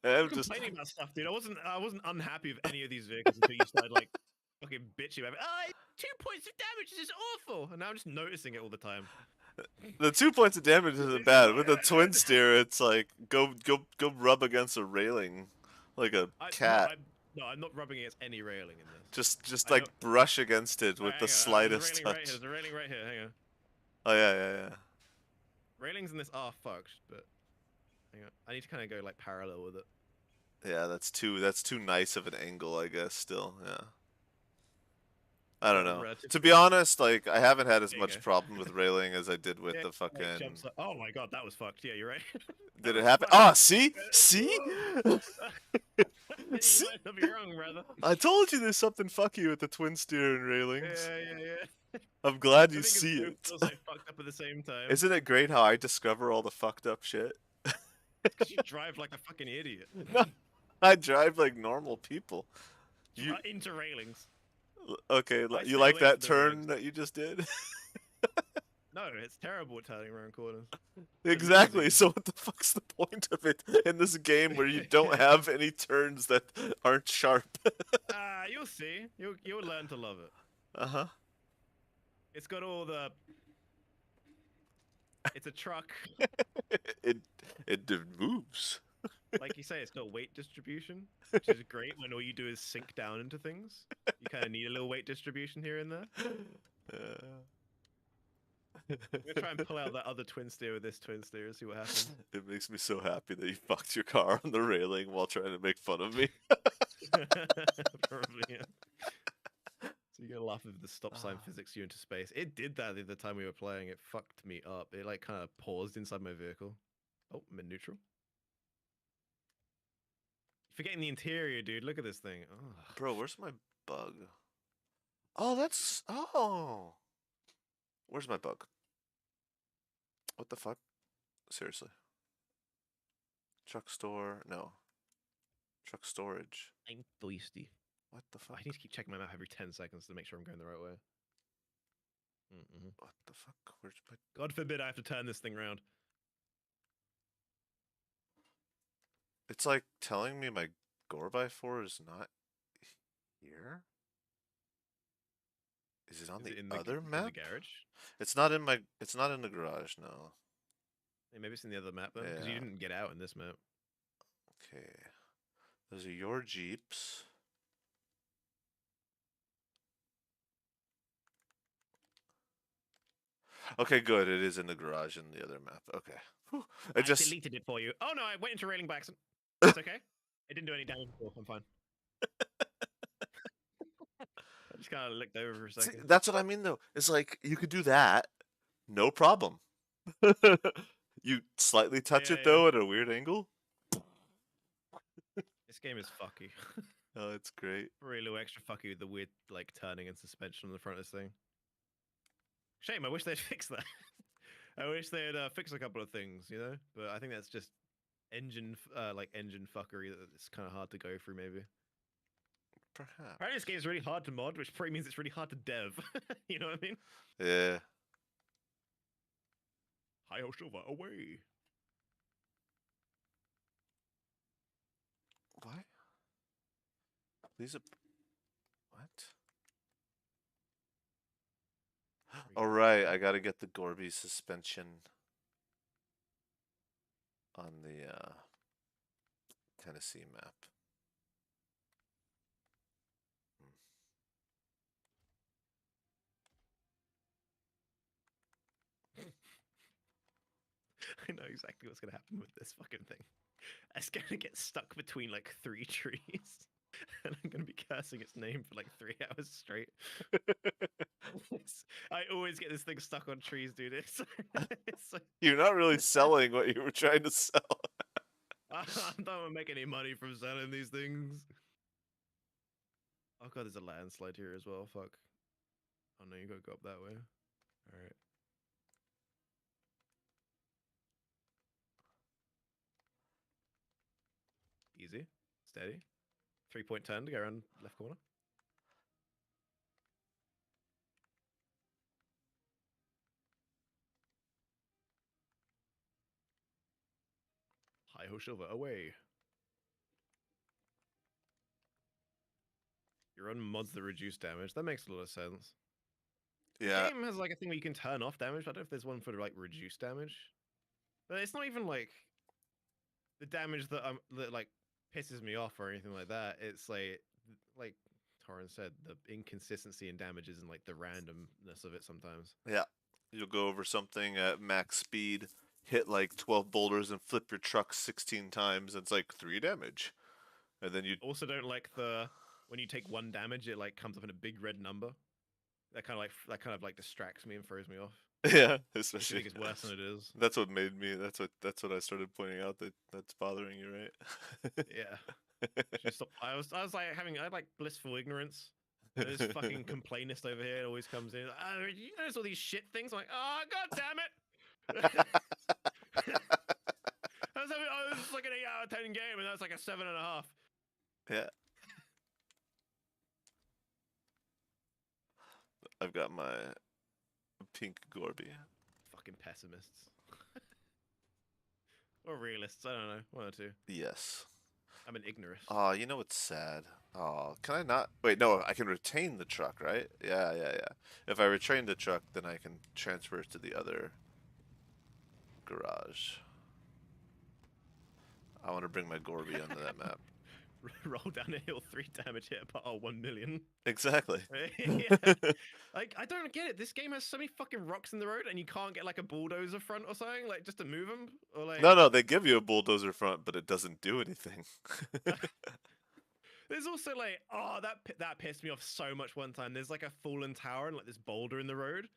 Speaker 1: I'm just.
Speaker 2: Complaining about stuff, dude. I wasn't unhappy with any of these vehicles until you started like fucking bitching about it. Oh, 2 points of damage. This is awful. And now I'm just noticing it all the time.
Speaker 1: The 2 points of damage isn't bad. With the twin steer, it's like go rub against a railing, like a cat.
Speaker 2: No, I'm not rubbing against any railing in this.
Speaker 1: Just
Speaker 2: I
Speaker 1: like
Speaker 2: know.
Speaker 1: brush against it
Speaker 2: Alright,
Speaker 1: with the
Speaker 2: hang on. There's a
Speaker 1: slightest
Speaker 2: railing right here.
Speaker 1: touch.
Speaker 2: There's a railing right here. Hang on.
Speaker 1: Oh yeah.
Speaker 2: Railings in this are fucked, but hang on. I need to kind of go like parallel with it.
Speaker 1: Yeah, that's too nice of an angle, I guess. Still, yeah. I don't
Speaker 2: Got them
Speaker 1: know.
Speaker 2: relative
Speaker 1: To
Speaker 2: to
Speaker 1: be honest, like I haven't had as
Speaker 2: There you
Speaker 1: much
Speaker 2: go.
Speaker 1: problem with railing as I did with
Speaker 2: Yeah,
Speaker 1: the
Speaker 2: like
Speaker 1: fucking.
Speaker 2: jumps. Oh my god, that was fucked. Yeah, you're right. That
Speaker 1: Did it
Speaker 2: was
Speaker 1: happen?
Speaker 2: fucked.
Speaker 1: Ah, see, see,
Speaker 2: You
Speaker 1: see.
Speaker 2: might not be wrong, brother.
Speaker 1: I told you there's something fucky with the twin steer and railings.
Speaker 2: Yeah.
Speaker 1: I'm glad
Speaker 2: I
Speaker 1: you
Speaker 2: think it's
Speaker 1: see
Speaker 2: both
Speaker 1: it.
Speaker 2: also fucked up at the same time.
Speaker 1: Isn't it great how I discover all the fucked up shit?
Speaker 2: Because you drive like a fucking idiot.
Speaker 1: No, I drive like normal people. You
Speaker 2: Into railings.
Speaker 1: okay?
Speaker 2: I
Speaker 1: You
Speaker 2: stay
Speaker 1: like
Speaker 2: away
Speaker 1: that
Speaker 2: from the
Speaker 1: turn
Speaker 2: railings.
Speaker 1: that you just did?
Speaker 2: No, it's terrible at turning around corners.
Speaker 1: Exactly.
Speaker 2: Losing.
Speaker 1: So what the fuck's the point of it in this game where you don't have any turns that aren't sharp?
Speaker 2: You'll see. You'll learn to love it.
Speaker 1: Uh-huh.
Speaker 2: It's got all the. It's a truck.
Speaker 1: It moves.
Speaker 2: Like you say, it's got weight distribution, which is great when all you do is sink down into things. You kind of need a little weight distribution here and there. I'm gonna try and pull out that other twin steer with this twin steer and see what happens.
Speaker 1: It makes me so happy that you fucked your car on the railing while trying to make fun of me.
Speaker 2: Probably, yeah. So you're gonna laugh at the stop sign physics you into space. It did that the other time we were playing. It fucked me up. It like kind of paused inside my vehicle. Oh, I'm in neutral. Forgetting the interior, dude. Look at this thing. Oh.
Speaker 1: Bro, where's my bug? Oh, that's... Oh. Where's my bug? What the fuck? Seriously. Truck store... No. Truck storage.
Speaker 2: I'm thirsty.
Speaker 1: What the fuck?
Speaker 2: I need to keep checking my map every 10 seconds to make sure I'm going the right way.
Speaker 1: What the fuck? Where's my...
Speaker 2: God forbid I have to turn this thing around.
Speaker 1: It's like telling me my Gore by 4 is not here? Is it on the other map?
Speaker 2: In the garage?
Speaker 1: It's not in my... It's not in the garage, no.
Speaker 2: Hey, maybe it's in the other map then, because you
Speaker 1: Yeah.
Speaker 2: didn't get out in this map.
Speaker 1: Okay. Those are your Jeeps. Okay, good. It is in the garage in the other map. Okay. Whew.
Speaker 2: I deleted it for you. Oh no, I went into railing by accident. It's okay. It didn't do any damage before. I'm fine. I just kind of looked over for a second.
Speaker 1: See, that's what I mean, though. It's like you could do that, no problem. You slightly touch it though at a weird angle.
Speaker 2: This game is fucky.
Speaker 1: Oh, it's great.
Speaker 2: Really a little extra fucky with the weird like turning and suspension on the front of this thing. Shame. I wish they'd fix that. I wish they'd fix a couple of things, you know. But I think that's just engine fuckery that it's kind of hard to go through, maybe.
Speaker 1: Perhaps.
Speaker 2: Apparently, this game is really hard to mod, which probably means it's really hard to dev. You know what I mean?
Speaker 1: Yeah.
Speaker 2: Hi, Silver, away.
Speaker 1: What? These are... What? All right, I gotta get the Gorby suspension on the Tennessee map.
Speaker 2: I know exactly what's gonna happen with this fucking thing. It's gonna get stuck between like 3 trees, and I'm gonna be cursing its name for like 3 hours straight. I always get this thing stuck on trees, dude. It's like,
Speaker 1: You're not really selling what you were trying to sell.
Speaker 2: I don't make any money from selling these things. Oh god, there's a landslide here as well. Fuck. Oh no, you gotta go up that way. All right. Easy, steady. 3.10 to go around left corner. Hi ho silver away. Your own mods that reduce damage. That makes a lot of sense. The
Speaker 1: Yeah,
Speaker 2: game has like a thing where you can turn off damage. I don't know if there's one for like reduce damage, but it's not even like the damage that like pisses me off or anything like that. It's like Torrin said, the inconsistency in damages and like the randomness of it sometimes.
Speaker 1: yeah. You'll go over something at max speed, hit like 12 boulders, and flip your truck 16 times. And it's like 3 damage, and then you.
Speaker 2: Also, don't like the when you take 1 damage, it like comes up in a big red number. That kind of like distracts me and throws me off.
Speaker 1: Yeah,
Speaker 2: Makes me
Speaker 1: especially.
Speaker 2: think it's worse than it is.
Speaker 1: That's what made me. That's what I started pointing out that's bothering you, right?
Speaker 2: Yeah. Just I was like I had like blissful ignorance. And this fucking complainist over here always comes in. You notice all these shit things? I'm like, oh god damn it! I was like an 8 out of 10 game, and that's like a 7.5.
Speaker 1: Yeah, I've got my pink Gorby.
Speaker 2: Fucking pessimists. Or realists, I don't know. One or two.
Speaker 1: Yes.
Speaker 2: I'm an ignorist.
Speaker 1: Oh, you know what's sad? Oh, can I not? Wait, no, I can retain the truck, right? Yeah, yeah, yeah. If I retain the truck, then I can transfer it to the other garage. I want to bring my Gorby onto that map.
Speaker 2: Roll down a hill, 3 damage, hit a par 1 million.
Speaker 1: Exactly.
Speaker 2: Yeah. Like, I don't get it. This game has so many fucking rocks in the road, and you can't get like a bulldozer front or something, like just to move them, or like.
Speaker 1: No, they give you a bulldozer front, but it doesn't do anything.
Speaker 2: There's also like, oh, that pissed me off so much one time. There's like a fallen tower and like this boulder in the road,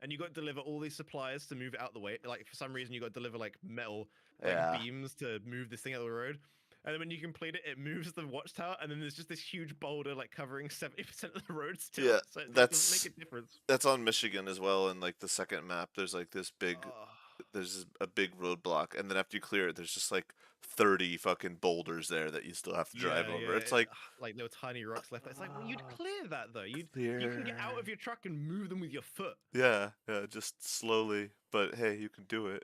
Speaker 2: and you got to deliver all these supplies to move it out the way. Like for some reason, you got to deliver like metal, like
Speaker 1: Yeah.
Speaker 2: beams to move this thing out of the road. And then when you complete it, it moves the watchtower, and then there's just this huge boulder like covering 70% of the road still.
Speaker 1: Yeah,
Speaker 2: So it doesn't
Speaker 1: that's
Speaker 2: make a difference.
Speaker 1: that's on Michigan as well. In like the second map, there's like this big,
Speaker 2: Oh,
Speaker 1: there's a big roadblock, and then after you clear it, there's just like 30 fucking boulders there that you still have to drive over. It's
Speaker 2: like there were tiny rocks left. It's like, well, you'd clear that though. You can get out
Speaker 1: clear.
Speaker 2: of your truck and move them with your foot.
Speaker 1: Yeah, yeah, just slowly, but hey, you can do it.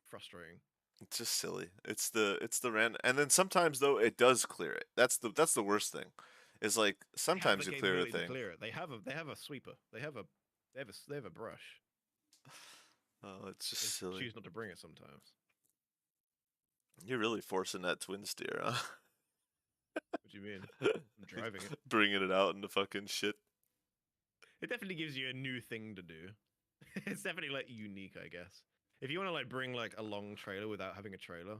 Speaker 2: Frustrating.
Speaker 1: It's just silly. It's the random, and then sometimes though it does clear it. That's the worst thing. Is like
Speaker 2: They have the
Speaker 1: sometimes you clear a
Speaker 2: capability to
Speaker 1: thing.
Speaker 2: clear it. They have a sweeper. They have a brush.
Speaker 1: Oh, it's just
Speaker 2: They
Speaker 1: silly.
Speaker 2: choose not to bring it sometimes.
Speaker 1: You're really forcing that twin steer, huh?
Speaker 2: What do you mean? I'm driving it.
Speaker 1: Bringing it out into fucking shit.
Speaker 2: It definitely gives you a new thing to do. It's definitely like unique, I guess. If you want to like bring like a long trailer without having a trailer,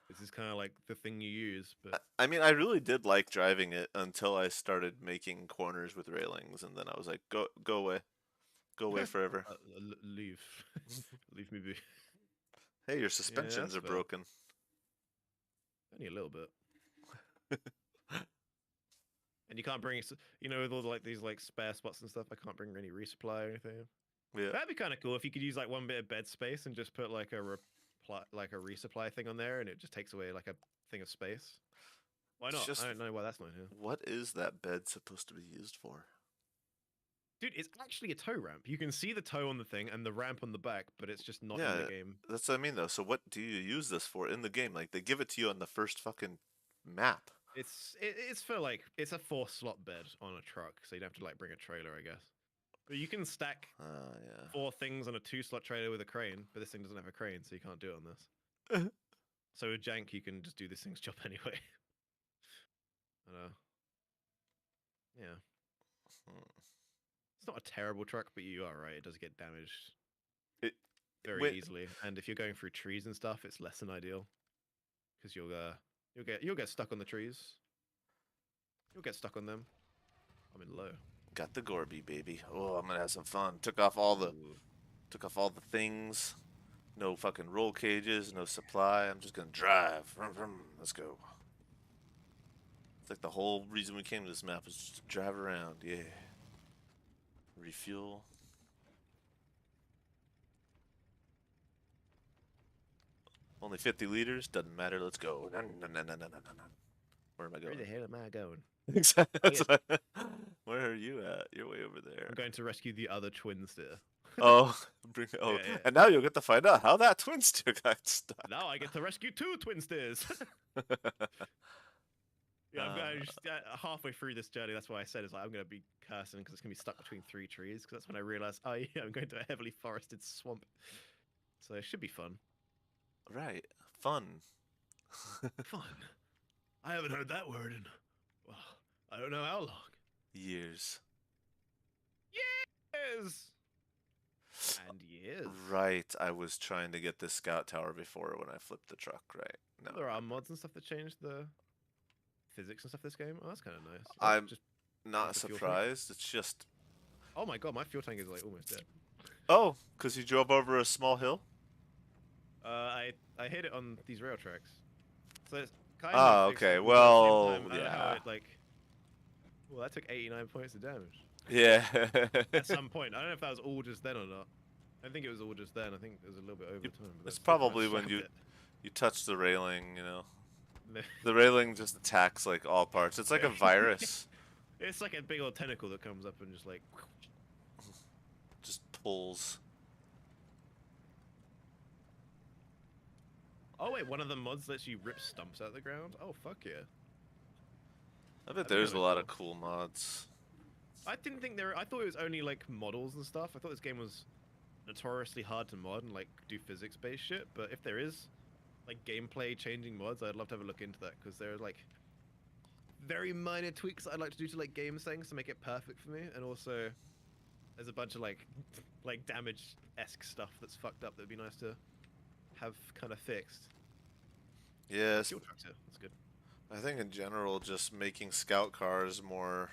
Speaker 2: this is kind of like the thing you use. But
Speaker 1: I mean, I really did like driving it until I started making corners with railings, and then I was like, go away forever.
Speaker 2: leave, leave me be.
Speaker 1: Hey, your
Speaker 2: Yeah,
Speaker 1: suspensions
Speaker 2: that's
Speaker 1: are
Speaker 2: fair.
Speaker 1: broken.
Speaker 2: Only a little bit. And you can't bring, you know, with all like these like spare spots and stuff. I can't bring any resupply or anything.
Speaker 1: Yeah.
Speaker 2: That'd be kind of cool if you could use like one bit of bed space and just put like like a resupply thing on there, and it just takes away like a thing of space. Why
Speaker 1: It's
Speaker 2: not?
Speaker 1: just
Speaker 2: I don't know why that's not here.
Speaker 1: what is that bed supposed to be used for?
Speaker 2: Dude, it's actually a tow ramp. You can see the tow on the thing and the ramp on the back, but it's just not in
Speaker 1: Yeah,
Speaker 2: the game.
Speaker 1: that's what I mean though. So what do you use this for in the game? Like they give it to you on the first fucking map.
Speaker 2: It's for like it's a 4 slot bed on a truck, so you'd have to like bring a trailer, I guess. But you can stack
Speaker 1: Yeah.
Speaker 2: 4 things on a 2 slot trailer with a crane, but this thing doesn't have a crane, so you can't do it on this. So with Jank, you can just do this thing's job anyway. Yeah. It's not a terrible truck, but you are right. It does get damaged
Speaker 1: It
Speaker 2: very easily, and if you're going through trees and stuff, it's less than ideal because you'll get stuck on the trees. You'll get stuck on them. I'm in low.
Speaker 1: Got the Gorby, baby. Oh, I'm gonna have some fun. Took off all the
Speaker 2: Ooh.
Speaker 1: things. No fucking roll cages, no supply. I'm just gonna drive. Vroom, vroom. Let's go. It's like the whole reason we came to this map is just to drive around. Yeah. Refuel. Only 50 liters. Doesn't matter. Let's go. No, no, no, no, no, no, no, no. Where am I
Speaker 2: Where
Speaker 1: going?
Speaker 2: the hell am I going?
Speaker 1: Exactly.
Speaker 2: Oh, yes.
Speaker 1: Where are you at? You're way over there.
Speaker 2: I'm going to rescue the other twin steer.
Speaker 1: Oh,
Speaker 2: Yeah,
Speaker 1: oh,
Speaker 2: yeah.
Speaker 1: and now you'll get to find out how that twin steer got stuck.
Speaker 2: Now I get to rescue 2 twin steers. Yeah, I'm going just halfway through this journey. That's why I said I'm going to be cursing because it's going to be stuck between 3 trees. Because that's when I realized, oh yeah, I'm going to a heavily forested swamp. So it should be fun.
Speaker 1: Right, fun.
Speaker 2: Fun. I haven't heard that word in, well, I don't know how long.
Speaker 1: Years.
Speaker 2: Years. And years.
Speaker 1: Right, I was trying to get this scout tower before when I flipped the truck. Right. No,
Speaker 2: There are mods and stuff that change the physics and stuff this game. Oh, that's kind of nice. Oh,
Speaker 1: I'm
Speaker 2: just
Speaker 1: not
Speaker 2: the fuel tank.
Speaker 1: surprised. It's just
Speaker 2: Oh my god, my fuel tank is like almost dead.
Speaker 1: oh, because you drove over a small hill.
Speaker 2: I hit it on these rail tracks. So it's kind
Speaker 1: Ah,
Speaker 2: of
Speaker 1: okay.
Speaker 2: acceptable, but at the same
Speaker 1: Well,
Speaker 2: time, I don't know how
Speaker 1: yeah.
Speaker 2: it like. Well, that took 89 points of damage.
Speaker 1: Yeah.
Speaker 2: At some point, I don't know if that was all just then or not. I think it was all just then. I think it was a little bit over
Speaker 1: You-
Speaker 2: time. But
Speaker 1: it's
Speaker 2: that's still
Speaker 1: probably
Speaker 2: much
Speaker 1: when
Speaker 2: like
Speaker 1: you
Speaker 2: it.
Speaker 1: you touch the railing. You know,
Speaker 2: No.
Speaker 1: the railing just attacks like all parts. It's like a virus.
Speaker 2: It's like a big old tentacle that comes up and just like.
Speaker 1: Just pulls.
Speaker 2: Oh wait, one of the mods lets you rip stumps out of the ground. Oh fuck yeah!
Speaker 1: I bet
Speaker 2: That'd be
Speaker 1: there's a
Speaker 2: kinda
Speaker 1: lot of
Speaker 2: cool.
Speaker 1: cool mods.
Speaker 2: I didn't think there. I thought it was only like models and stuff. I thought this game was notoriously hard to mod and like do physics-based shit. But if there is like gameplay changing mods, I'd love to have a look into that because there are like very minor tweaks I'd like to do to like game settings to make it perfect for me. And also, there's a bunch of like damage-esque stuff that's fucked up that'd be nice to have kind of fixed.
Speaker 1: Yes,
Speaker 2: Fuel trucks, yeah, that's good.
Speaker 1: I think in general, just making scout cars more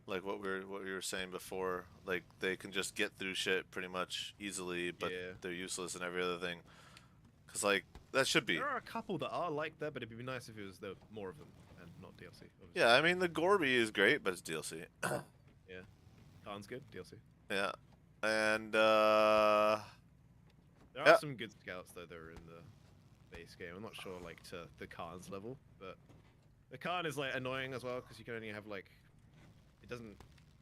Speaker 1: like what we were saying before. Like they can just get through shit pretty much easily, but
Speaker 2: Yeah.
Speaker 1: they're useless in every other thing. Cause like that should be.
Speaker 2: There are a couple that are like that, but it'd be nice if it was more of them and not DLC. Obviously.
Speaker 1: Yeah, I mean the Gorby is great, but it's DLC.
Speaker 2: Yeah. Khan's good, DLC.
Speaker 1: Yeah, and
Speaker 2: There are
Speaker 1: yeah.
Speaker 2: some good scouts though that are in the base game. I'm not sure like to the Khan's level, but the Khan is like annoying as well because you can only have like it doesn't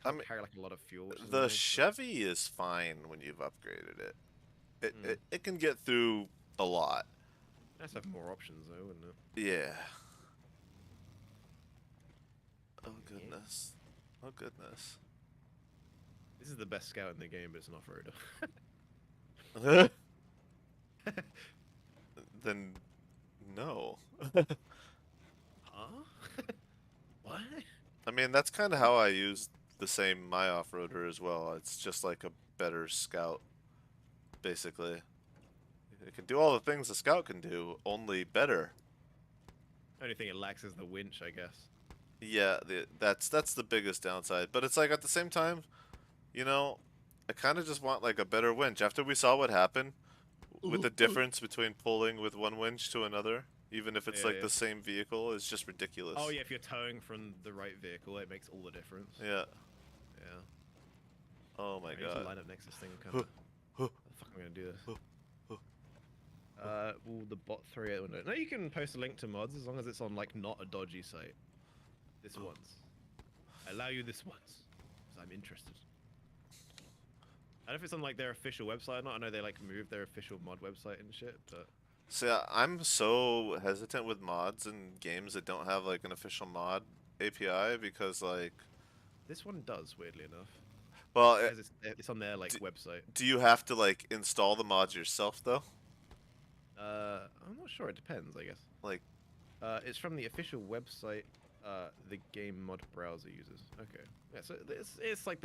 Speaker 1: I mean,
Speaker 2: carry like a lot of fuel. Which is
Speaker 1: the
Speaker 2: annoying,
Speaker 1: Chevy is fine when you've upgraded it.
Speaker 2: Mm.
Speaker 1: It can get through a lot.
Speaker 2: But it has to have more options though, wouldn't it?
Speaker 1: Yeah. Oh goodness. Oh goodness.
Speaker 2: This is the best scout in the game, but it's an off-roader.
Speaker 1: Then no.
Speaker 2: Huh? What?
Speaker 1: I mean, that's kind of how I use the same my off-roader as well. It's just like a better scout, basically. It can do all the things a scout can do, only better.
Speaker 2: Only thing it lacks is the winch, I guess.
Speaker 1: Yeah, that's the biggest downside. But it's like at the same time, you know, I kind of just want like a better winch. After we saw what happened with the difference between pulling with one winch to another, even if it's
Speaker 2: Yeah,
Speaker 1: like
Speaker 2: yeah.
Speaker 1: the same vehicle, it's just ridiculous.
Speaker 2: Oh yeah, if you're towing from the right vehicle, it makes all the difference.
Speaker 1: Yeah.
Speaker 2: Yeah.
Speaker 1: Oh my
Speaker 2: I need to
Speaker 1: god.
Speaker 2: line up next to this thing. Kind of. How the fuck am I gonna do this? Will the bot throw out the window? No, you can post a link to mods as long as it's on like not a dodgy site. This once. I allow you this once, because I'm interested. I don't know if it's on like their official website or not. I know they like moved their official mod website and shit, but
Speaker 1: So I'm so hesitant with mods and games that don't have like an official mod API because like,
Speaker 2: this one does weirdly enough.
Speaker 1: well,
Speaker 2: Because it's on their like website.
Speaker 1: do you have to like install the mods yourself though?
Speaker 2: I'm not sure. It depends, I guess.
Speaker 1: Like,
Speaker 2: It's from the official website The game mod browser users. Okay. Yeah, so it's like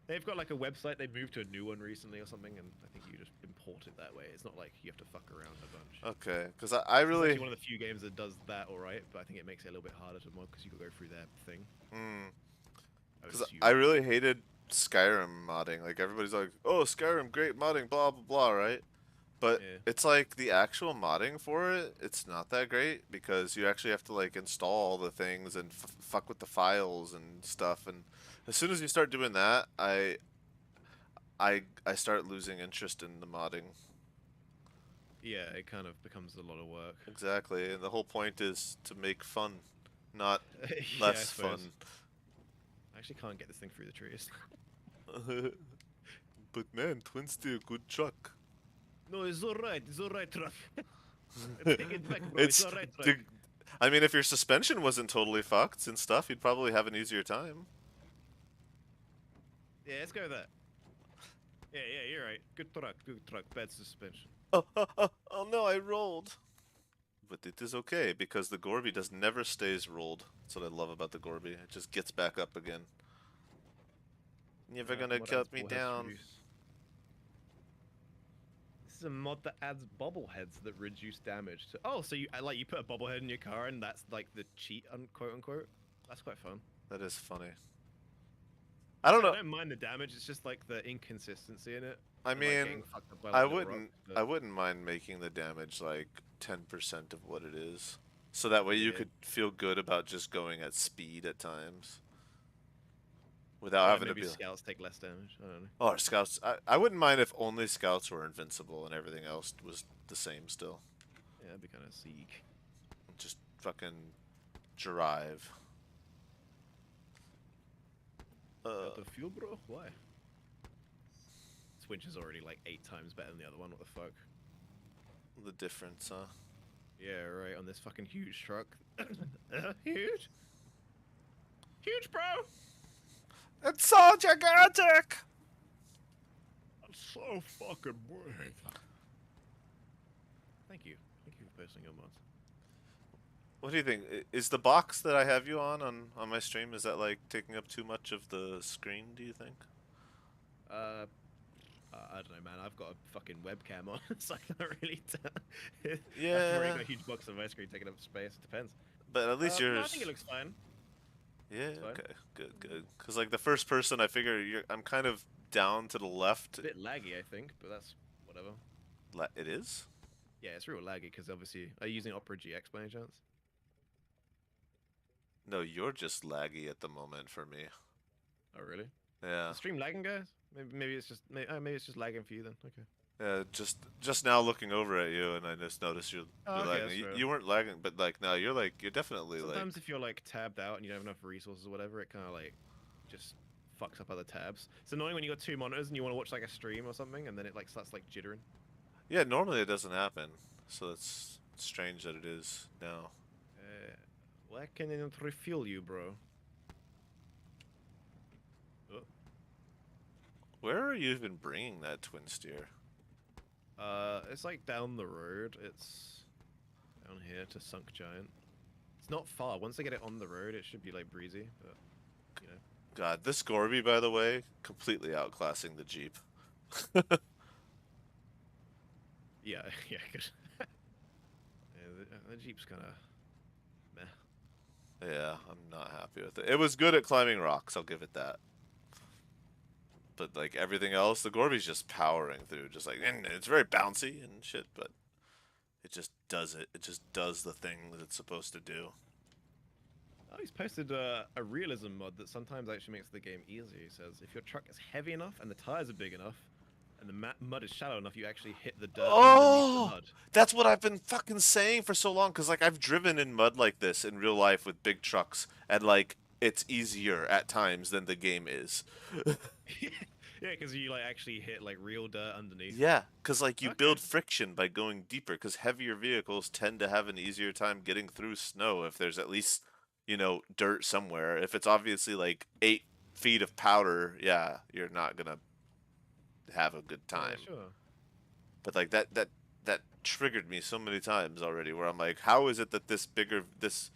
Speaker 2: they've got like a website. They moved to a new one recently or something, and I think you just import it that way. It's not like you have to fuck around a bunch.
Speaker 1: Okay, because I
Speaker 2: This is
Speaker 1: really,
Speaker 2: actually one of the few games that does that all right, but I think it makes it a little bit harder to mod because you can go through their thing. I would
Speaker 1: because I
Speaker 2: assume.
Speaker 1: really hated Skyrim modding. Like everybody's like, "Oh, Skyrim, great modding, blah blah blah," right? But
Speaker 2: Yeah.
Speaker 1: it's like the actual modding for it, it's not that great because you actually have to like install all the things and fuck with the files and stuff. And as soon as you start doing that, I start losing interest in the modding.
Speaker 2: Yeah, it kind of becomes a lot of work.
Speaker 1: Exactly, and the whole point is to make fun, not
Speaker 2: Yeah, I
Speaker 1: less
Speaker 2: suppose.
Speaker 1: fun.
Speaker 2: I actually can't get this thing through the trees.
Speaker 1: But man, Twin Steer, good truck.
Speaker 2: No, it's alright. It's alright, truck. Take it back, bro. It's
Speaker 1: It's
Speaker 2: alright, truck.
Speaker 1: the, I mean, if your suspension wasn't totally fucked and stuff, you'd probably have an easier time.
Speaker 2: Yeah, let's go with that. Yeah, yeah, you're right. Good truck, good truck. Bad suspension.
Speaker 1: Oh no, I rolled. But it is okay because the Gorby does never stays rolled. That's what I love about the Gorby. It just gets back up again. Never gonna
Speaker 2: Mod adds
Speaker 1: cut me
Speaker 2: bobbleheads to
Speaker 1: down.
Speaker 2: reduce. This is a mod that adds bobbleheads that reduce damage. Oh, so you like you put a bobblehead in your car and that's like the cheat, unquote unquote. That's quite fun.
Speaker 1: That is funny. I don't
Speaker 2: I
Speaker 1: know.
Speaker 2: don't mind the damage. It's just like the inconsistency in it.
Speaker 1: I
Speaker 2: And, like,
Speaker 1: mean,
Speaker 2: getting fucked up by,
Speaker 1: I
Speaker 2: like, little
Speaker 1: wouldn't.
Speaker 2: rocks,
Speaker 1: I
Speaker 2: but
Speaker 1: wouldn't mind making the damage like 10% of what it is, so that way you
Speaker 2: yeah.
Speaker 1: could feel good about just going at speed at times without having to
Speaker 2: Maybe
Speaker 1: be like,
Speaker 2: scouts take less damage. I don't know.
Speaker 1: oh, our scouts. I wouldn't mind if only scouts were invincible and everything else was the same still.
Speaker 2: Yeah, that'd be kind of sick.
Speaker 1: Just fucking drive.
Speaker 2: Out of fuel, bro? Why? This winch is already like 8 times better than the other one. What the fuck?
Speaker 1: The difference, huh?
Speaker 2: Yeah, right. On this fucking huge truck. Huge. Huge, bro.
Speaker 1: It's so gigantic.
Speaker 2: That's so fucking big. Thank you. Thank you for posting your mods.
Speaker 1: What do you think? Is the box that I have you on my stream, is that like taking up too much of the screen, do you think?
Speaker 2: I don't know, man. I've got a fucking webcam on, so I can't really tell. I've already
Speaker 1: Yeah,
Speaker 2: got a huge box on my screen taking up space. It depends.
Speaker 1: but at least
Speaker 2: No, I
Speaker 1: yours.
Speaker 2: think it looks fine.
Speaker 1: Yeah,
Speaker 2: It's fine.
Speaker 1: okay, good. Cause like the first person, I figure I'm kind of down to the left.
Speaker 2: A bit laggy, I think, but that's whatever.
Speaker 1: It is?
Speaker 2: Yeah, it's real laggy because obviously, are you using Opera GX by any chance?
Speaker 1: No, you're just laggy at the moment for me.
Speaker 2: Oh, really?
Speaker 1: Yeah,
Speaker 2: The stream lagging, guys? Maybe it's just maybe it's just lagging for you then. Okay.
Speaker 1: yeah. Just now looking over at you, and I just noticed you're
Speaker 2: Oh, okay,
Speaker 1: lagging.
Speaker 2: that's fair.
Speaker 1: You weren't lagging, but like now you're definitely like.
Speaker 2: Sometimes if you're like tabbed out and you don't have enough resources or whatever, it kind of like just fucks up other tabs. It's annoying when you got 2 monitors and you want to watch like a stream or something, and then it like starts like jittering.
Speaker 1: Yeah, normally it doesn't happen, so it's strange that it is now.
Speaker 2: Why can I not refuel you, bro? Oh.
Speaker 1: Where are you even bringing that twin steer?
Speaker 2: It's like down the road. It's down here to Sunk Giant. It's not far. Once I get it on the road, it should be like breezy. But you know,
Speaker 1: God, this Gorby, by the way, completely outclassing the Jeep.
Speaker 2: yeah, yeah, good. Yeah, the Jeep's kind of meh.
Speaker 1: Yeah, I'm not happy with it. It was good at climbing rocks, I'll give it that. But like everything else, the Gorby's just powering through, just like, and it's very bouncy and shit, but it just does it. It just does the thing that it's supposed to do.
Speaker 2: Oh, he's posted a realism mod that sometimes actually makes the game easier. He says, if your truck is heavy enough and the tires are big enough, and the mud is shallow enough, you actually hit the dirt underneath the mud.
Speaker 1: That's what I've been fucking saying for so long. Cause like I've driven in mud like this in real life with big trucks, and like it's easier at times than the game is.
Speaker 2: Yeah, because you like actually hit like real dirt underneath.
Speaker 1: Yeah, cause like you
Speaker 2: Okay.
Speaker 1: build friction by going deeper. Cause heavier vehicles tend to have an easier time getting through snow if there's at least, dirt somewhere. If it's obviously like 8 feet of powder, yeah, you're not gonna have a good time.
Speaker 2: Yeah, sure.
Speaker 1: But like that triggered me so many times already where I'm like, how is it that this bigger this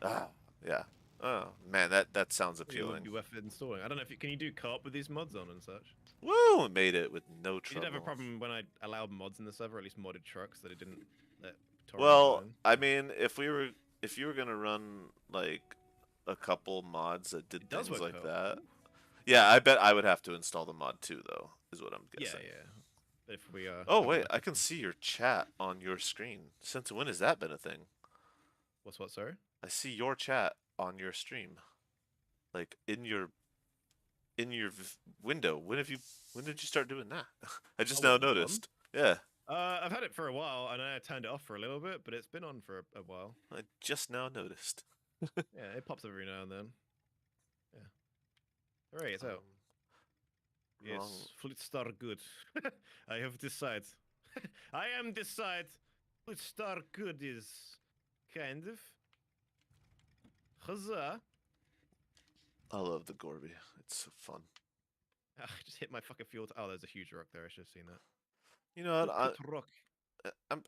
Speaker 1: yeah. Oh man, that sounds
Speaker 2: It would
Speaker 1: appealing.
Speaker 2: be worth installing. I don't know if can you do co-op with these mods on and such.
Speaker 1: Woo! Made it with no
Speaker 2: We did have a
Speaker 1: trouble.
Speaker 2: problem when I allowed mods in the server, at least modded trucks, that it didn't let torrent
Speaker 1: Well,
Speaker 2: join.
Speaker 1: I mean, if you were gonna run like a couple mods that did
Speaker 2: It does
Speaker 1: things
Speaker 2: work
Speaker 1: like
Speaker 2: co-op.
Speaker 1: that,
Speaker 2: Ooh.
Speaker 1: yeah, I bet I would have to install the mod too, though, is what I'm
Speaker 2: Yeah,
Speaker 1: guessing.
Speaker 2: yeah. If we
Speaker 1: Oh
Speaker 2: got
Speaker 1: wait,
Speaker 2: like
Speaker 1: I can see your chat on your screen. Since when has that been a thing?
Speaker 2: what's what, sorry?
Speaker 1: I see your chat on your stream, like in your window. When did you start doing that? I
Speaker 2: Oh,
Speaker 1: just now
Speaker 2: what, the one?
Speaker 1: noticed. Yeah,
Speaker 2: I've had it for a while, and I turned it off for a little bit, but it's been on for a while.
Speaker 1: I just now noticed.
Speaker 2: Yeah, it pops every now and then. Yeah. Hooray, it's out.
Speaker 1: Um, wrong.
Speaker 2: Yes, Flutstar good. I have decided. I am decide. Flutstar good is kind of. Huzzah.
Speaker 1: I love the Gorby. It's so fun.
Speaker 2: I just hit my fucking fuel. Oh, there's a huge rock there. I should have seen that.
Speaker 1: You know what?
Speaker 2: Look at rock.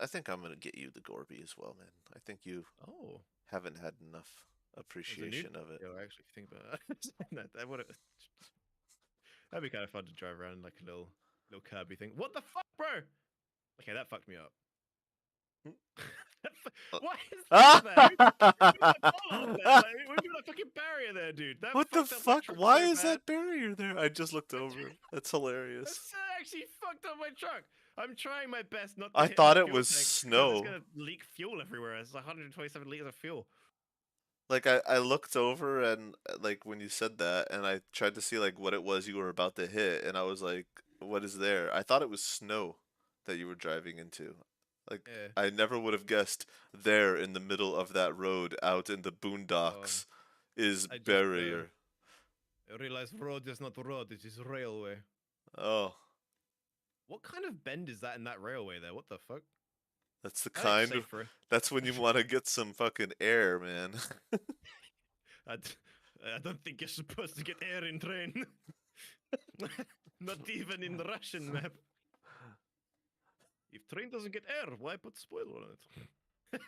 Speaker 1: I think I'm gonna get you the Gorby as well, man. I think you
Speaker 2: Oh,
Speaker 1: haven't had enough
Speaker 2: there's a new.
Speaker 1: appreciation of it.
Speaker 2: Yeah, actually, if you think about it. that would. That'd be kind of fun to drive around like a little Kirby thing. What the fuck, bro? Okay, that fucked me up. Why is that there? We put a bollard there. Like, we put a fucking barrier there, dude. That
Speaker 1: What the
Speaker 2: fucked up my
Speaker 1: fuck?
Speaker 2: truck
Speaker 1: Why
Speaker 2: so
Speaker 1: is
Speaker 2: bad.
Speaker 1: that barrier there? I just looked over. That's hilarious.
Speaker 2: That's actually fucked up my truck. I'm trying my best not to
Speaker 1: I
Speaker 2: hit
Speaker 1: thought
Speaker 2: my
Speaker 1: it
Speaker 2: fuel
Speaker 1: was
Speaker 2: tank because
Speaker 1: snow.
Speaker 2: it's gonna leak fuel everywhere. It's 127 liters of fuel.
Speaker 1: Like I looked over and like when you said that and I tried to see like what it was you were about to hit and I was like, what is there? I thought it was snow that you were driving into. Like
Speaker 2: Yeah.
Speaker 1: I never would have guessed there in the middle of that road out in the
Speaker 2: Oh,
Speaker 1: boondocks is
Speaker 2: I just
Speaker 1: barrier.
Speaker 2: realized road is not road. It is railway.
Speaker 1: Oh,
Speaker 2: What kind of bend is that in that railway there? What the fuck?
Speaker 1: that's the
Speaker 2: I think it's
Speaker 1: kind of
Speaker 2: safer.
Speaker 1: that's when you want to get some fucking air, man.
Speaker 2: I, d- I don't think you're supposed to get air in train. Not even in the Russian map. If train doesn't get air, why put spoiler on it?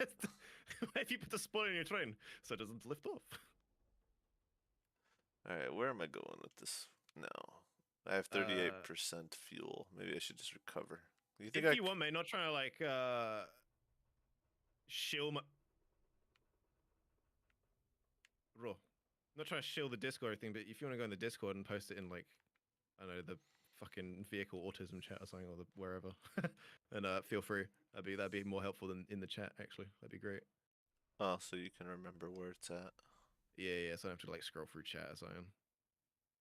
Speaker 2: Why have you put a spoiler in your train so it doesn't lift off?
Speaker 1: All right, where am I going with this? No. I have 38% fuel. Maybe I should just recover. You think
Speaker 2: If
Speaker 1: I
Speaker 2: you want, mate, not trying to like shill my raw. Not trying to shill the Discord thing, but if you want to go in the Discord and post it in like I don't know the fucking vehicle autism chat or something or the wherever, and feel free. That'd be more helpful than in the chat actually. That'd be great.
Speaker 1: Oh, so you can remember where it's at.
Speaker 2: Yeah, so I don't have to like scroll through chat or something.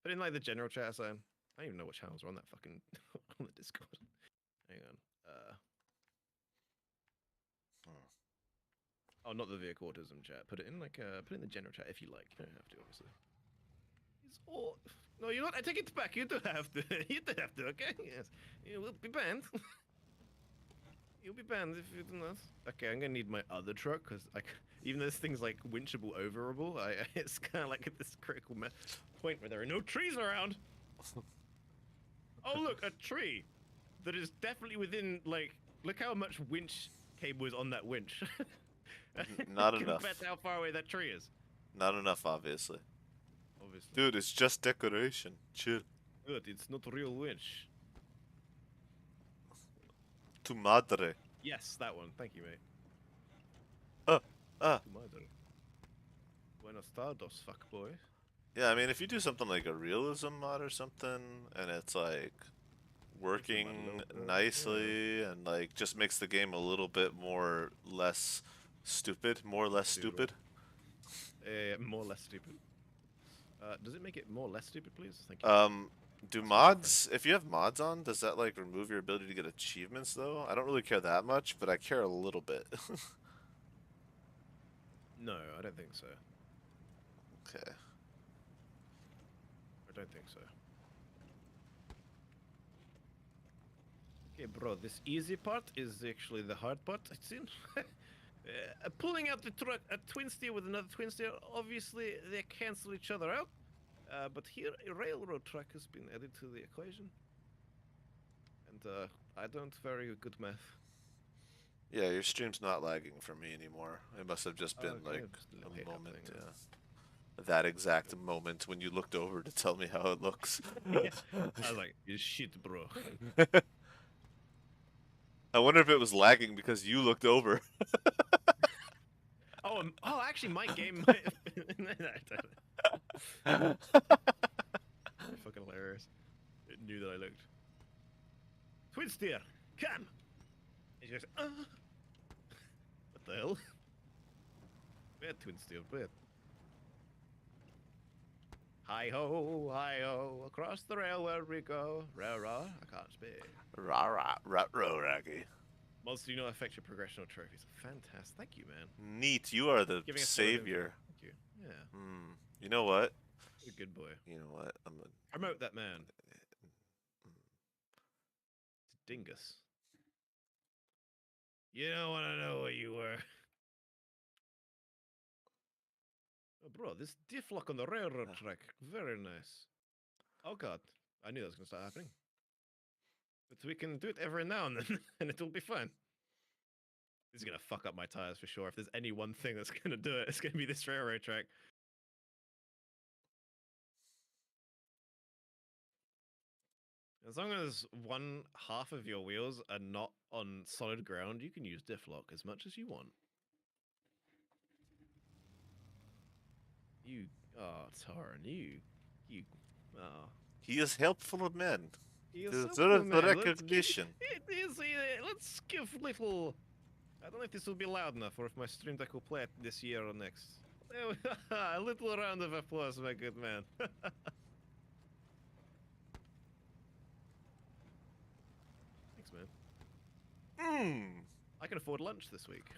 Speaker 2: But in like the general chat or something, I don't even know what channels are on that fucking on the Discord. Hang on. Oh, not the vehicle autism chat. Put it in like put it in the general chat if you like. You don't have to, obviously. It's all. No, you know what? I take it back. You don't have to. You don't have to. Okay. Yes. You will be banned. You'll be banned if you do not. Okay, I'm gonna need my other truck because even though this thing's like winchable overable, it's kind of like at this critical point where there are no trees around. Oh look, a tree that is definitely within like. Look how much winch cable is on that winch.
Speaker 1: Not enough.
Speaker 2: Compared to how far away that tree is.
Speaker 1: Not enough, obviously.
Speaker 2: Obviously.
Speaker 1: Dude, it's just decoration. Chill.
Speaker 2: Good, it's not real winch.
Speaker 1: Tu madre.
Speaker 2: Yes, that one. Thank you, mate.
Speaker 1: Uh, uh.
Speaker 2: Tu madre. Buenos tardes, fuckboy.
Speaker 1: Yeah, I mean, if you do something like a realism mod or something, and it's like working nicely and like just makes the game a little bit more less stupid, more or less stupid.
Speaker 2: More or less stupid. Does it make it more or less stupid, please? Thank you.
Speaker 1: Do mods, if you have mods on, does that like remove your ability to get achievements though? I don't really care that much, but I care a little bit.
Speaker 2: No, I don't think so.
Speaker 1: Okay.
Speaker 2: I don't think so. Okay, bro, this easy part is actually the hard part, it seems. Pulling out the truck, a twin steer with another twin steer, obviously they cancel each other out. But here, a railroad track has been added to the equation. And I don't very good math.
Speaker 1: Yeah, your stream's not lagging for me anymore. It must have just been
Speaker 2: Okay,
Speaker 1: like
Speaker 2: just a little
Speaker 1: a
Speaker 2: hiccup
Speaker 1: moment,
Speaker 2: thing,
Speaker 1: yeah. that exact moment when you looked over to tell me how it looks.
Speaker 2: Yeah. I was like, you shit, bro.
Speaker 1: I wonder if it was lagging because you looked over.
Speaker 2: Oh, oh, actually, my game might have been. Fucking hilarious. It knew that I looked. Twin steer, come! It's just, what the hell? Where twin steer, where? Hi ho, across the railway we go. Rah, I can't speak.
Speaker 1: Rah rah rah rah raggy.
Speaker 2: Monsters do not affect your progression or trophies. Fantastic. Thank you, man.
Speaker 1: Neat, you are the
Speaker 2: Giving us so much info.
Speaker 1: savior.
Speaker 2: Thank you. Yeah.
Speaker 1: Hmm. You know what?
Speaker 2: You're a good boy.
Speaker 1: You know what? I'm a...
Speaker 2: Promote that man. Dingus. You don't want to know where you were. Oh, bro, this diff lock on the railroad track. Very nice. Oh, God. I knew that was going to start happening. But we can do it every now and then, and it'll be fine. This is going to fuck up my tires for sure. If there's any one thing that's going to do it, it's going to be this railroad track. As long as one half of your wheels are not on solid ground, you can use diff lock as much as you want. You, oh, Taran, oh.
Speaker 1: He is helpful of men.
Speaker 2: He is
Speaker 1: Deserves
Speaker 2: something,
Speaker 1: the
Speaker 2: man.
Speaker 1: recognition.
Speaker 2: It is, let's give little... I don't know if this will be loud enough or if my stream deck will play it this year or next. A little round of applause, my good man. Thanks, man.
Speaker 1: Hmm.
Speaker 2: I can afford lunch this week.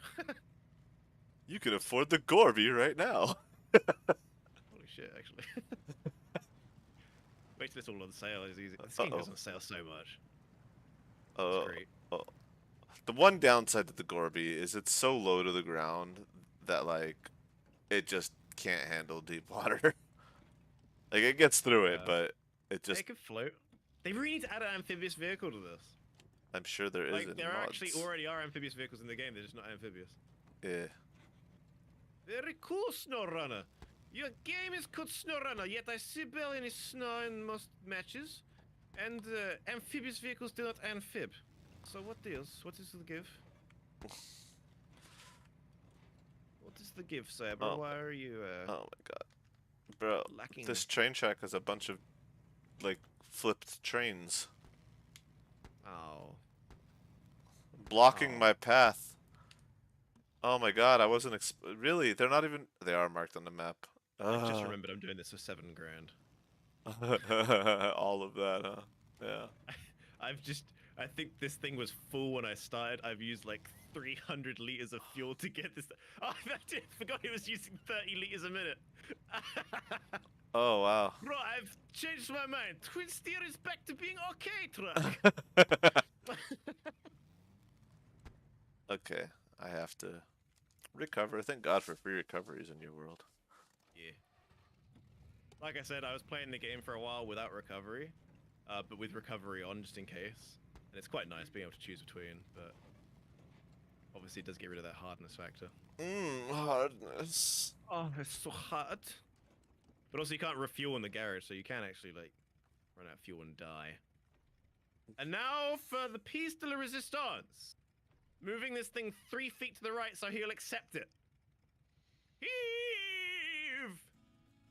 Speaker 1: You can afford the Gorby right now.
Speaker 2: Holy shit, actually. Wait till it's all on sale. It's easy. This game goes on sale so much. It's great.
Speaker 1: The one downside to the Gorby is it's so low to the ground that, like, it just can't handle deep water. Like, it gets through it, but it just...
Speaker 2: It can float. They really need to add an amphibious vehicle to this.
Speaker 1: I'm sure there is
Speaker 2: Like,
Speaker 1: in
Speaker 2: there
Speaker 1: mods.
Speaker 2: actually already are amphibious vehicles in the game, they're just not amphibious.
Speaker 1: Yeah.
Speaker 2: Very cool, Snowrunner. Your game is called Snowrunner, yet I see barely any snow in most matches. And amphibious vehicles do not amphib. So what deals? What is the give? What is the give, Saber?
Speaker 1: Oh.
Speaker 2: Why are you
Speaker 1: Oh my god. Bro,
Speaker 2: lacking?
Speaker 1: this train track has a bunch of, like, flipped trains.
Speaker 2: Oh.
Speaker 1: Blocking
Speaker 2: Oh.
Speaker 1: my path. Oh my god, I wasn't really, they're not even... They are marked on the map.
Speaker 2: I just remembered I'm doing this for $7 grand.
Speaker 1: All of that, huh? Yeah.
Speaker 2: I think this thing was full when I started. I've used like 300 liters of fuel to get this. Oh, I forgot it was using 30 liters a minute.
Speaker 1: Oh, wow.
Speaker 2: Bro, I've changed my mind. Twin steer is back to being okay, truck.
Speaker 1: Okay, I have to recover. Thank God for free recoveries in your world.
Speaker 2: Yeah. Like I said, I was playing the game for a while without recovery, but with recovery on just in case. And it's quite nice being able to choose between, but obviously it does get rid of that hardness factor.
Speaker 1: Hardness.
Speaker 2: Oh, it's so hard. But also you can't refuel in the garage, so you can actually like run out of fuel and die. And now for the piece de la resistance. Moving this thing 3 feet to the right so he'll accept it. Heave!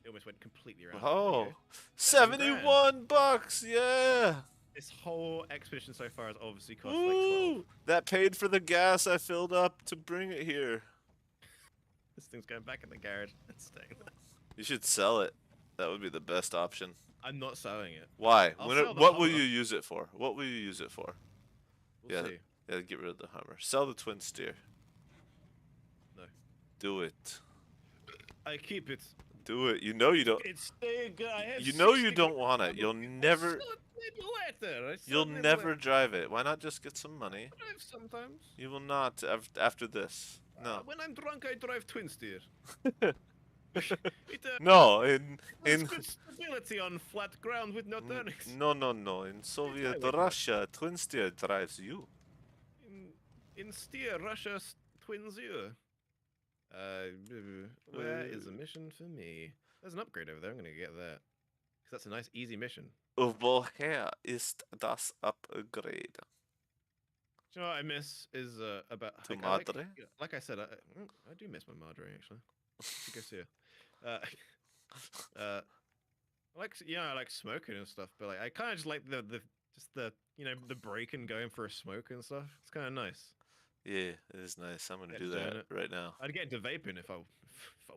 Speaker 2: It almost went completely around.
Speaker 1: Oh, 71 bucks, yeah!
Speaker 2: This whole expedition so far has obviously cost like 12.
Speaker 1: That paid for the gas I filled up to bring it here.
Speaker 2: This thing's going back in the garage. It's staying there.
Speaker 1: You should sell it. That would be the best option.
Speaker 2: I'm not selling it.
Speaker 1: Why? What will
Speaker 2: Hummer.
Speaker 1: you use it for? What will you use it for?
Speaker 2: We'll see.
Speaker 1: Yeah, get rid of the Hummer. Sell the twin steer.
Speaker 2: No.
Speaker 1: Do it.
Speaker 2: I keep it.
Speaker 1: Do it. You know you don't.
Speaker 2: It's staying.
Speaker 1: You know you don't want it. You'll never.
Speaker 2: Later.
Speaker 1: You'll never drive it. Why not just get some money?
Speaker 2: I drive sometimes.
Speaker 1: You will not after this. No.
Speaker 2: When I'm drunk, I drive twin steer.
Speaker 1: No, in
Speaker 2: good stability on flat ground with no turnings.
Speaker 1: no. In Soviet Russia, twin steer drives you.
Speaker 2: In steer, Russia twins you. Where is a mission for me? There's an upgrade over there. I'm gonna get that because that's a nice, easy mission.
Speaker 1: Woher ist das Upgrade?
Speaker 2: Do you know what I miss is about
Speaker 1: To
Speaker 2: I like
Speaker 1: Madre?
Speaker 2: yeah, like I said I do miss my Madre actually. Should go see her. Uh, I like I like smoking and stuff, but like I kind of just like the just the the break and going for a smoke and stuff. It's kind of nice.
Speaker 1: Yeah, it is nice. I'm gonna
Speaker 2: Get
Speaker 1: do
Speaker 2: doing
Speaker 1: that
Speaker 2: it.
Speaker 1: right now.
Speaker 2: I'd get into vaping if I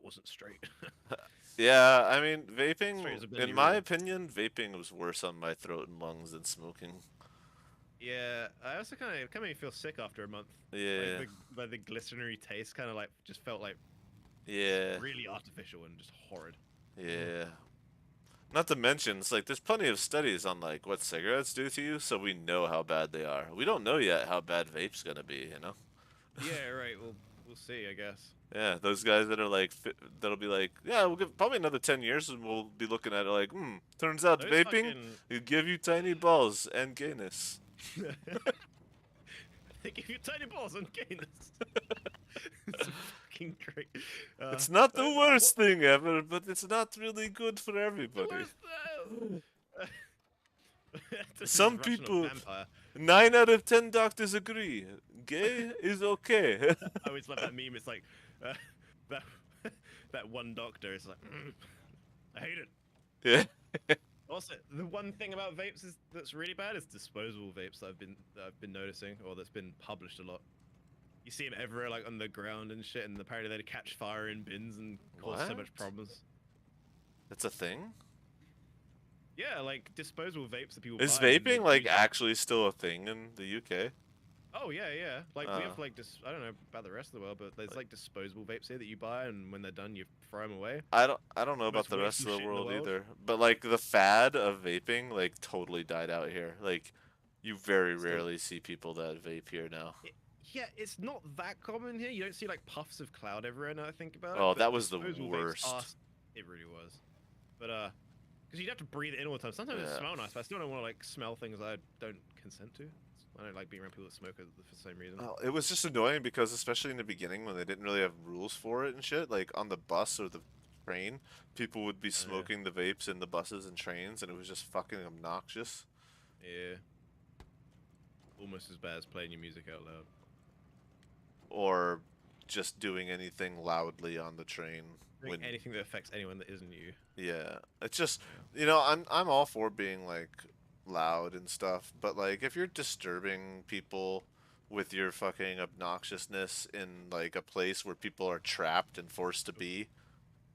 Speaker 2: wasn't straight.
Speaker 1: Yeah, I mean,
Speaker 2: Straight
Speaker 1: vaping,
Speaker 2: as a
Speaker 1: in
Speaker 2: bendy
Speaker 1: my
Speaker 2: ribbon.
Speaker 1: opinion, vaping was worse on my throat and lungs than smoking.
Speaker 2: Yeah, I also kind of made me feel sick after a month.
Speaker 1: Yeah,
Speaker 2: Like the glistenery taste kind of like just felt like just
Speaker 1: yeah,
Speaker 2: really artificial and just horrid.
Speaker 1: yeah. Not to mention, it's like there's plenty of studies on like what cigarettes do to you, so we know how bad they are. We don't know yet how bad vape's gonna be, you know?
Speaker 2: Yeah, right. We'll see, I guess.
Speaker 1: Yeah, those guys that are like, that'll be like, yeah, we'll give probably another 10 years and we'll be looking at it like, turns out
Speaker 2: Those
Speaker 1: vaping,
Speaker 2: fucking
Speaker 1: it give you tiny balls and gayness.
Speaker 2: they give you tiny balls and gainers. It's fucking great.
Speaker 1: It's not the worst
Speaker 2: What
Speaker 1: thing ever, but it's not really good for
Speaker 2: the
Speaker 1: everybody.
Speaker 2: worst? This is
Speaker 1: Some
Speaker 2: Russian
Speaker 1: people,
Speaker 2: vampire.
Speaker 1: 9 out of 10 doctors agree. Gay is okay.
Speaker 2: I always love that meme. It's like that that one doctor is like, I hate it.
Speaker 1: Yeah.
Speaker 2: Also, the one thing about vapes is that's really bad is disposable vapes that I've been noticing, or that's been published a lot. You see them everywhere, like on the ground and shit, and apparently they catch fire in bins and cause so much
Speaker 1: What?
Speaker 2: problems.
Speaker 1: That's a thing?
Speaker 2: Yeah, like disposable vapes that people
Speaker 1: Is
Speaker 2: buy and they
Speaker 1: vaping like
Speaker 2: use.
Speaker 1: actually still a thing in the UK?
Speaker 2: Oh yeah, yeah. Like we
Speaker 1: Uh,
Speaker 2: have like I don't know about the rest of the world, but there's like disposable vapes here that you buy, and when they're done, you throw them away.
Speaker 1: I don't know about
Speaker 2: Most
Speaker 1: the rest of
Speaker 2: wasteful
Speaker 1: the
Speaker 2: shit in the
Speaker 1: world
Speaker 2: world.
Speaker 1: either. But like the fad of vaping like totally died out here. Like you very
Speaker 2: Still,
Speaker 1: rarely see people that vape here now.
Speaker 2: it, yeah, it's not that common here. You don't see like puffs of cloud everywhere. Now I think about it,
Speaker 1: Oh,
Speaker 2: but
Speaker 1: that was the
Speaker 2: disposable vapes are.
Speaker 1: worst.
Speaker 2: It really was, but because you'd have to breathe it in all the time. Sometimes it
Speaker 1: Yeah.
Speaker 2: smell nice, but I still don't want to like smell things I don't consent to. I don't like being around people that smoke for the same reason.
Speaker 1: Oh, it was just annoying because especially in the beginning when they didn't really have rules for it and shit, like on the bus or the train, people would be
Speaker 2: Yeah,
Speaker 1: smoking the vapes in the buses and trains and it was just fucking obnoxious.
Speaker 2: yeah. Almost as bad as playing your music out loud.
Speaker 1: Or just doing anything loudly on the train
Speaker 2: Doing
Speaker 1: when
Speaker 2: anything that affects anyone that isn't you.
Speaker 1: yeah. It's just I'm all for being like loud and stuff, but like if you're disturbing people with your fucking obnoxiousness in like a place where people are trapped and forced to be,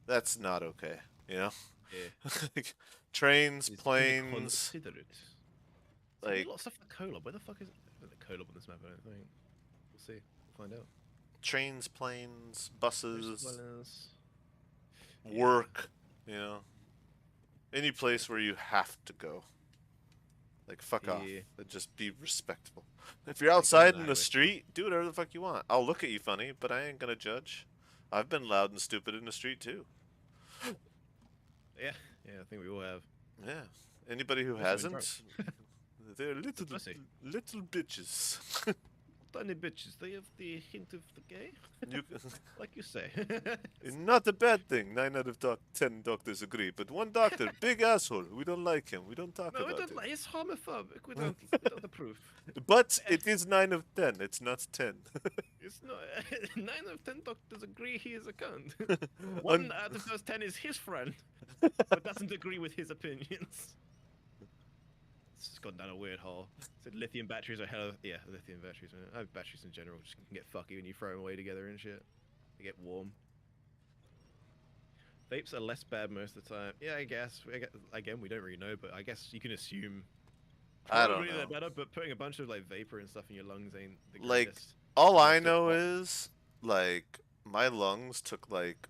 Speaker 1: that's not okay, you know?
Speaker 2: Yeah.
Speaker 1: Like, trains,
Speaker 2: Is
Speaker 1: planes,
Speaker 2: inconsiderate. So we
Speaker 1: like
Speaker 2: lots of stuff for Kolob. Where the fuck is the Kolob on this map? I don't think. We'll see. We'll find out.
Speaker 1: trains, planes,
Speaker 2: Coastal
Speaker 1: buses,
Speaker 2: dwellers.
Speaker 1: work, you know, any place where you have to go. Like fuck off
Speaker 2: Yeah.
Speaker 1: and just be respectful. If you're
Speaker 2: Like
Speaker 1: outside in
Speaker 2: United
Speaker 1: the
Speaker 2: with
Speaker 1: street, do whatever the fuck you want. I'll look at you funny, but I ain't gonna judge. I've been loud and stupid in the street too.
Speaker 2: Yeah. Yeah. I think we all have.
Speaker 1: Yeah. Anybody who
Speaker 2: Most have been
Speaker 1: hasn't, they're little
Speaker 2: pussy.
Speaker 1: little bitches.
Speaker 2: Tiny bitches. They have the hint of the gay,
Speaker 1: You,
Speaker 2: like you say.
Speaker 1: it's not a bad thing. 9 out of 10 doctors agree, but one doctor, big asshole. We don't like him. We don't talk
Speaker 2: No, we
Speaker 1: about
Speaker 2: don't
Speaker 1: him.
Speaker 2: like. It's homophobic. We don't approve.
Speaker 1: But it is 9 of 10. It's not 10.
Speaker 2: It's not. 9 of 10 doctors agree he is a cunt.
Speaker 1: Un-
Speaker 2: One out of those 10 is his friend, but doesn't agree with his opinions. It's just gone down a weird hole. Said lithium batteries are hell. Yeah, lithium batteries. Batteries in general just can get fucky when you throw them away together and shit. They get warm. Vapes are less bad most of the time. Yeah, I guess. Again, we don't really know, but I guess you can assume.
Speaker 1: I don't
Speaker 2: Probably they're
Speaker 1: know.
Speaker 2: better, but putting a bunch of like vapor and stuff in your lungs ain't the
Speaker 1: Like,
Speaker 2: greatest.
Speaker 1: all I
Speaker 2: Unless they're
Speaker 1: know
Speaker 2: hot.
Speaker 1: is, like, my lungs took, like,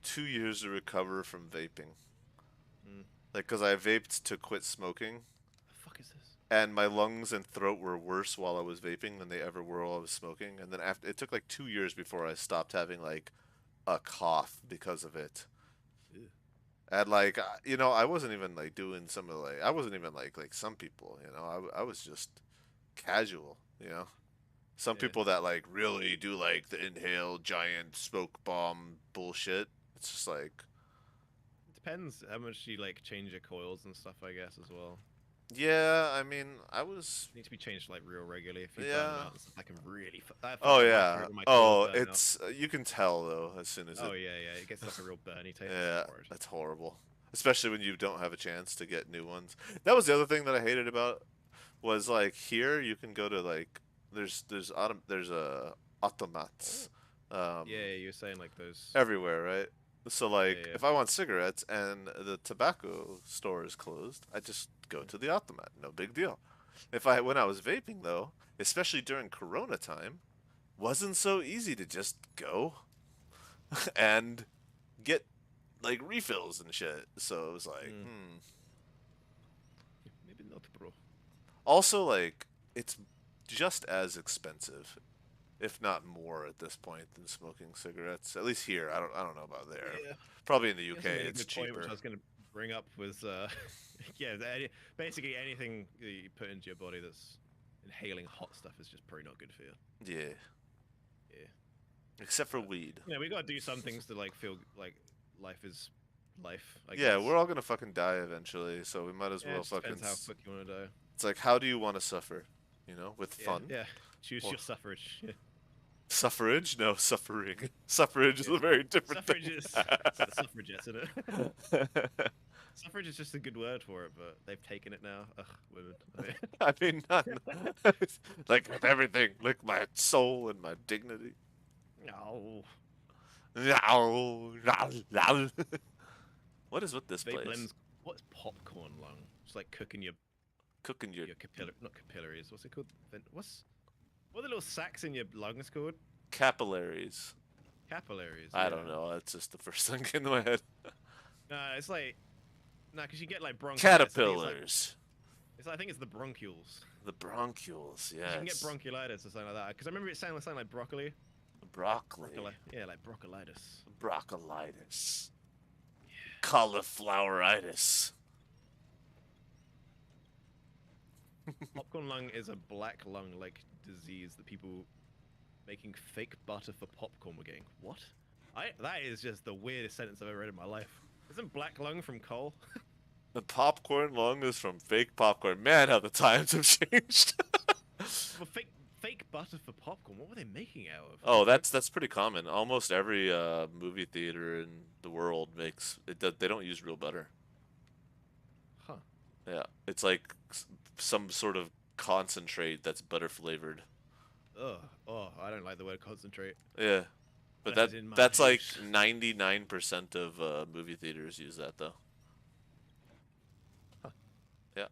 Speaker 1: 2 years to recover from vaping.
Speaker 2: Mm.
Speaker 1: Like, because I vaped to quit smoking,
Speaker 2: The fuck is this?
Speaker 1: and my lungs and throat were worse while I was vaping than they ever were while I was smoking. And then after, it took, like, 2 years before I stopped having, like, a cough because of it.
Speaker 2: Ew.
Speaker 1: And, like, I wasn't even, like, doing some of, like, I wasn't even, like some people, I was just casual, Some
Speaker 2: Yeah.
Speaker 1: people that like really do like the inhale giant smoke bomb bullshit. It's just like,
Speaker 2: It depends how much you like change your coils and stuff, I guess, as well.
Speaker 1: yeah, I mean, I was,
Speaker 2: Need to be changed like real regularly. If you burn them
Speaker 1: yeah.
Speaker 2: out and stuff, that can really that
Speaker 1: Oh
Speaker 2: fucking my
Speaker 1: yeah.
Speaker 2: throat when my coils
Speaker 1: Oh,
Speaker 2: burn out.
Speaker 1: it's you can tell though as soon as
Speaker 2: Oh
Speaker 1: it.
Speaker 2: yeah, yeah. It gets like a real burny taste. It's
Speaker 1: Yeah,
Speaker 2: horrid.
Speaker 1: that's horrible. Especially when you don't have a chance to get new ones. That was the other thing that I hated about was like here you can go to like there's automats
Speaker 2: Yeah, you were saying like those.
Speaker 1: everywhere, right? So
Speaker 2: Yeah,
Speaker 1: like
Speaker 2: yeah.
Speaker 1: if I want cigarettes and the tobacco store is closed, I just go to the automat. No big deal. If I when I was vaping though, especially during corona time, wasn't so easy to just go and get like refills and shit. So it was like,
Speaker 2: Mm.
Speaker 1: hmm.
Speaker 2: Maybe not, bro.
Speaker 1: Also, like it's just as expensive, if not more, at this point than smoking cigarettes. At least here. I don't know about there.
Speaker 2: Yeah.
Speaker 1: Probably in the
Speaker 2: You
Speaker 1: UK,
Speaker 2: also made a
Speaker 1: it's
Speaker 2: good point, which
Speaker 1: cheaper.
Speaker 2: I was going to bring up was, yeah, basically anything that you put into your body that's inhaling hot stuff is just probably not good for you.
Speaker 1: Yeah,
Speaker 2: Yeah.
Speaker 1: except for
Speaker 2: But,
Speaker 1: weed.
Speaker 2: you know, we got to do some things to, like, feel like life is life, I
Speaker 1: Yeah,
Speaker 2: guess.
Speaker 1: we're all gonna fucking die eventually, so we might as
Speaker 2: Yeah, it
Speaker 1: well
Speaker 2: just
Speaker 1: fucking.
Speaker 2: depends how quick you want to die.
Speaker 1: It's like, how do you want to suffer? You know, with
Speaker 2: Yeah,
Speaker 1: fun
Speaker 2: yeah. Choose
Speaker 1: or
Speaker 2: your suffrage. Yeah,
Speaker 1: suffrage? No, suffering. Suffrage is
Speaker 2: yeah.
Speaker 1: a very different
Speaker 2: Suffrage is
Speaker 1: thing.
Speaker 2: it's like the suffragettes, isn't it? Suffrage is just a good word for it, but they've taken it now. Ugh, women.
Speaker 1: I mean, not like with everything, like my soul and my dignity.
Speaker 2: No.
Speaker 1: What is with this
Speaker 2: Vape
Speaker 1: place?
Speaker 2: blends. What's popcorn lung? It's like cooking
Speaker 1: Cooking your
Speaker 2: your not capillaries. What's it called? What are the little sacs in your lungs called?
Speaker 1: capillaries.
Speaker 2: Capillaries.
Speaker 1: I
Speaker 2: Yeah.
Speaker 1: don't know. That's just the first thing in my head.
Speaker 2: It's like because you get like bronchitis.
Speaker 1: Caterpillars.
Speaker 2: I think it's the bronchioles.
Speaker 1: The bronchioles.
Speaker 2: 'Cause you can get
Speaker 1: Yes.
Speaker 2: bronchiolitis or something like that. Because I remember it sounded something like broccoli.
Speaker 1: Broccoli.
Speaker 2: Yeah, like broccolitis.
Speaker 1: Broccolitis. Caulifloweritis.
Speaker 2: Popcorn lung is a black lung like disease that people making fake butter for popcorn were getting. What? That is just the weirdest sentence I've ever read in my life. Isn't black lung from coal?
Speaker 1: The popcorn lung is from fake popcorn. Man, how the times have changed.
Speaker 2: Well, fake butter for popcorn. What were they making out of?
Speaker 1: Oh, that's pretty common. Almost every movie theater in the world makes it. They don't use real butter.
Speaker 2: Huh.
Speaker 1: Yeah, it's like some sort of concentrate that's butter flavored.
Speaker 2: Ugh. Oh, I don't like the word concentrate.
Speaker 1: Yeah, but
Speaker 2: That is in my
Speaker 1: that's like
Speaker 2: juice.
Speaker 1: 99% of movie theaters use that though.
Speaker 2: Huh.
Speaker 1: Yeah,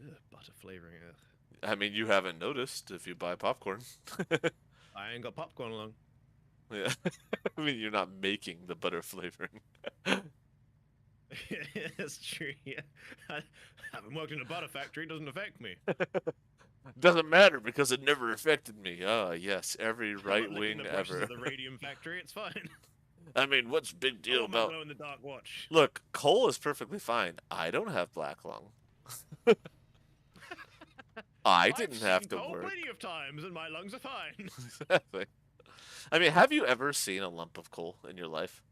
Speaker 2: Ugh, butter flavoring. Ugh.
Speaker 1: I mean you haven't noticed if you buy popcorn.
Speaker 2: I ain't got popcorn lung.
Speaker 1: Yeah, I mean you're not making the butter flavoring.
Speaker 2: That's true. Yeah. I haven't worked in a butter factory. It doesn't affect me.
Speaker 1: Doesn't matter because it never affected me. Ah, yes, every
Speaker 2: I'm
Speaker 1: right
Speaker 2: not licking
Speaker 1: wing
Speaker 2: the brushes
Speaker 1: ever.
Speaker 2: of the radium factory. It's fine.
Speaker 1: I mean, what's big
Speaker 2: I
Speaker 1: deal
Speaker 2: want my
Speaker 1: about?
Speaker 2: glow in the dark watch.
Speaker 1: Look, coal is perfectly fine. I don't have black lung. I
Speaker 2: I've
Speaker 1: didn't
Speaker 2: seen
Speaker 1: have to
Speaker 2: coal
Speaker 1: work.
Speaker 2: plenty of times, and my lungs are fine.
Speaker 1: Exactly. I mean, have you ever seen a lump of coal in your life?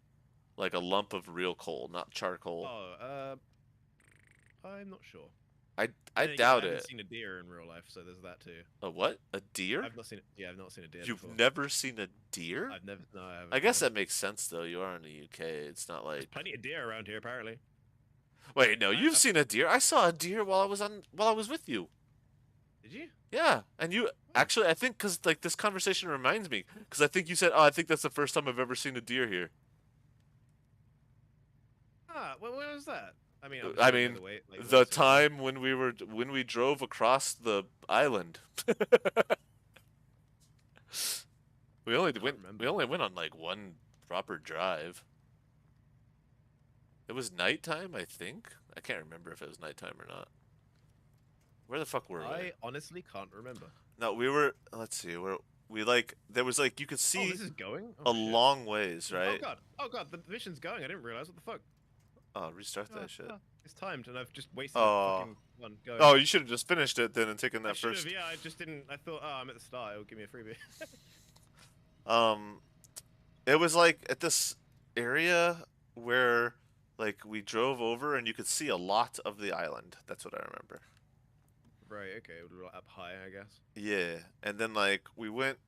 Speaker 1: Like a lump of real coal, not charcoal.
Speaker 2: Oh, I'm not sure.
Speaker 1: I
Speaker 2: Then again,
Speaker 1: doubt
Speaker 2: I haven't
Speaker 1: it.
Speaker 2: seen a deer in real life, so there's that too.
Speaker 1: A what? A deer?
Speaker 2: I've not seen it. Yeah, I've not seen a deer
Speaker 1: You've
Speaker 2: before.
Speaker 1: never seen a deer?
Speaker 2: I've never. No, I haven't.
Speaker 1: I guess
Speaker 2: no.
Speaker 1: that makes sense though. You are in the UK. It's not
Speaker 2: There's
Speaker 1: like.
Speaker 2: plenty of deer around here, apparently.
Speaker 1: Wait, no, you've
Speaker 2: I,
Speaker 1: seen a deer. I saw a deer while I was with you.
Speaker 2: did you?
Speaker 1: Yeah, and you actually, I think, because like this conversation reminds me, because I think you said, "Oh, I think that's the first time I've ever seen a deer here."
Speaker 2: Ah, where was that? I mean,
Speaker 1: I
Speaker 2: obviously,
Speaker 1: mean,
Speaker 2: like,
Speaker 1: the
Speaker 2: way too long.
Speaker 1: time when we drove across the island.
Speaker 2: remember.
Speaker 1: We only went on like one proper drive. It was nighttime, I think. I can't remember if it was nighttime or not. Where the fuck were we?
Speaker 2: I honestly can't remember.
Speaker 1: No, we were. Let's see. We like there was like you could
Speaker 2: Oh,
Speaker 1: see
Speaker 2: this is going.
Speaker 1: a
Speaker 2: Oh shit.
Speaker 1: long ways,
Speaker 2: Oh
Speaker 1: right?
Speaker 2: god. Oh god. The mission's going. I didn't realize. What the fuck?
Speaker 1: Oh, restart that shit.
Speaker 2: It's timed, and I've just wasted a
Speaker 1: Oh.
Speaker 2: fucking one. Go.
Speaker 1: Oh, you should have just finished it then and taken
Speaker 2: I
Speaker 1: that
Speaker 2: should have.
Speaker 1: first.
Speaker 2: Yeah, I just didn't. I thought, oh, I'm at the start. It'll give me a freebie.
Speaker 1: Um, it was like at this area where like we drove over and you could see a lot of the island. That's what I remember.
Speaker 2: Right. Okay. Up high, I guess.
Speaker 1: Yeah, and then like we went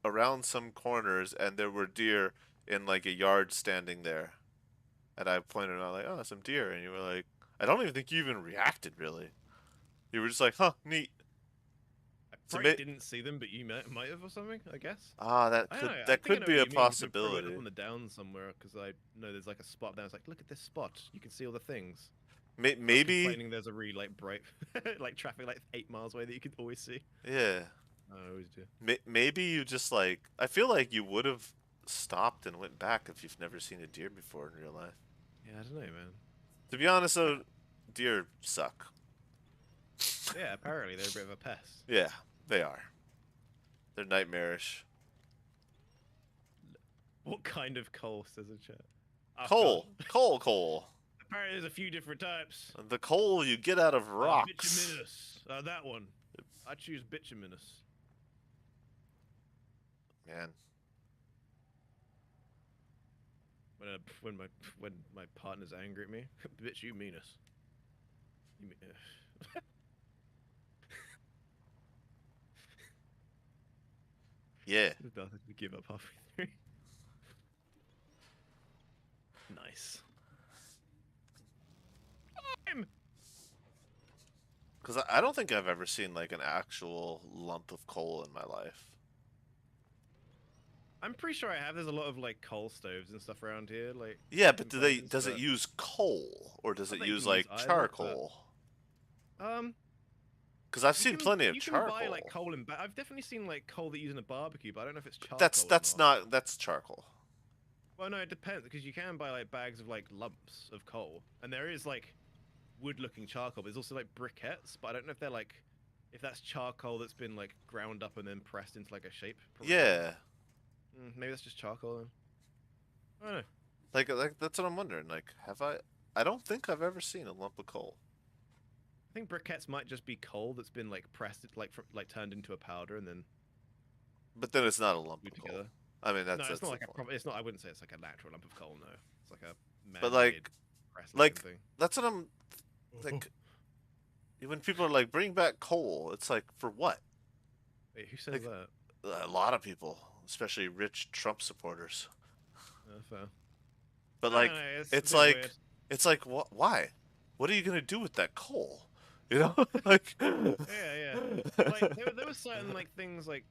Speaker 1: around some corners and there were deer in like a yard standing there. And I pointed out like, "Oh, some deer." And you were like, I don't even think you even reacted really. You were just like, "Huh, neat."
Speaker 2: I
Speaker 1: It's
Speaker 2: probably
Speaker 1: ama-
Speaker 2: didn't see them, but you might have or something. I guess.
Speaker 1: Ah,
Speaker 2: I don't know. I
Speaker 1: that
Speaker 2: think I
Speaker 1: could
Speaker 2: know
Speaker 1: be
Speaker 2: what
Speaker 1: a
Speaker 2: you mean because we probably went up
Speaker 1: possibility.
Speaker 2: on the downs somewhere. Because I know there's like a spot down. It's like, look at this spot. You can see all the things. I was
Speaker 1: Maybe,
Speaker 2: complaining there's a really like bright, like traffic like 8 miles away that you can always see.
Speaker 1: yeah.
Speaker 2: I always do.
Speaker 1: Maybe you just like I feel like you would have stopped and went back if you've never seen a deer before in real life.
Speaker 2: Yeah, I don't know, man.
Speaker 1: To be honest though, deer suck.
Speaker 2: Yeah, apparently they're a bit of a pest.
Speaker 1: Yeah, they are. They're nightmarish.
Speaker 2: What kind of coal says in chat? Oh god.
Speaker 1: Coal.
Speaker 2: Apparently there's a few different types.
Speaker 1: The coal you get out of rocks.
Speaker 2: Bituminous. That one. I choose bituminous.
Speaker 1: Man,
Speaker 2: When my partner's angry at me, bitch, you meanus. You mean,
Speaker 1: yeah.
Speaker 2: nothing to give up halfway through. Nice. Time!
Speaker 1: Because I don't think I've ever seen like an actual lump of coal in my life.
Speaker 2: I'm pretty sure I have. There's a lot of like coal stoves and stuff around here. Like
Speaker 1: Yeah, but
Speaker 2: in places,
Speaker 1: does it
Speaker 2: but
Speaker 1: use coal or does
Speaker 2: I
Speaker 1: it
Speaker 2: think you
Speaker 1: use
Speaker 2: can use
Speaker 1: like
Speaker 2: either,
Speaker 1: charcoal?
Speaker 2: um,
Speaker 1: Because I've seen plenty of
Speaker 2: you can buy
Speaker 1: charcoal.
Speaker 2: like coal in. I've definitely seen like coal that you use in a barbecue, but I don't know if it's charcoal
Speaker 1: That's
Speaker 2: or not.
Speaker 1: not that's charcoal.
Speaker 2: Well, no, it depends because you can buy like bags of like lumps of coal, and there is like wood-looking charcoal. But there's also like briquettes, but I don't know if they're like if that's charcoal that's been like ground up and then pressed into like a shape. Probably not.
Speaker 1: Yeah,
Speaker 2: Maybe that's just charcoal then. I don't know.
Speaker 1: like that's what I'm wondering. Like, have I? I don't think I've ever seen a lump of coal.
Speaker 2: I think briquettes might just be coal that's been like pressed, like turned into a powder and then
Speaker 1: But then it's not a lump
Speaker 2: glued
Speaker 1: of coal.
Speaker 2: together.
Speaker 1: I mean,
Speaker 2: No,
Speaker 1: that's
Speaker 2: it's not
Speaker 1: the
Speaker 2: like a
Speaker 1: point.
Speaker 2: proper. It's not. I wouldn't say it's like a natural lump of coal. No, it's like a
Speaker 1: But
Speaker 2: man-made press-looking
Speaker 1: like
Speaker 2: thing.
Speaker 1: that's what I'm like. When people are like, bring back coal, it's like for what?
Speaker 2: Wait, who says
Speaker 1: Like
Speaker 2: that?
Speaker 1: a lot of people, especially rich Trump supporters.
Speaker 2: Fair.
Speaker 1: But
Speaker 2: I
Speaker 1: like,
Speaker 2: don't know, it's a
Speaker 1: it's
Speaker 2: bit weird.
Speaker 1: like, it's like, what? Why? What are you gonna do with that coal? You know, like,
Speaker 2: Yeah. Like there were certain like things like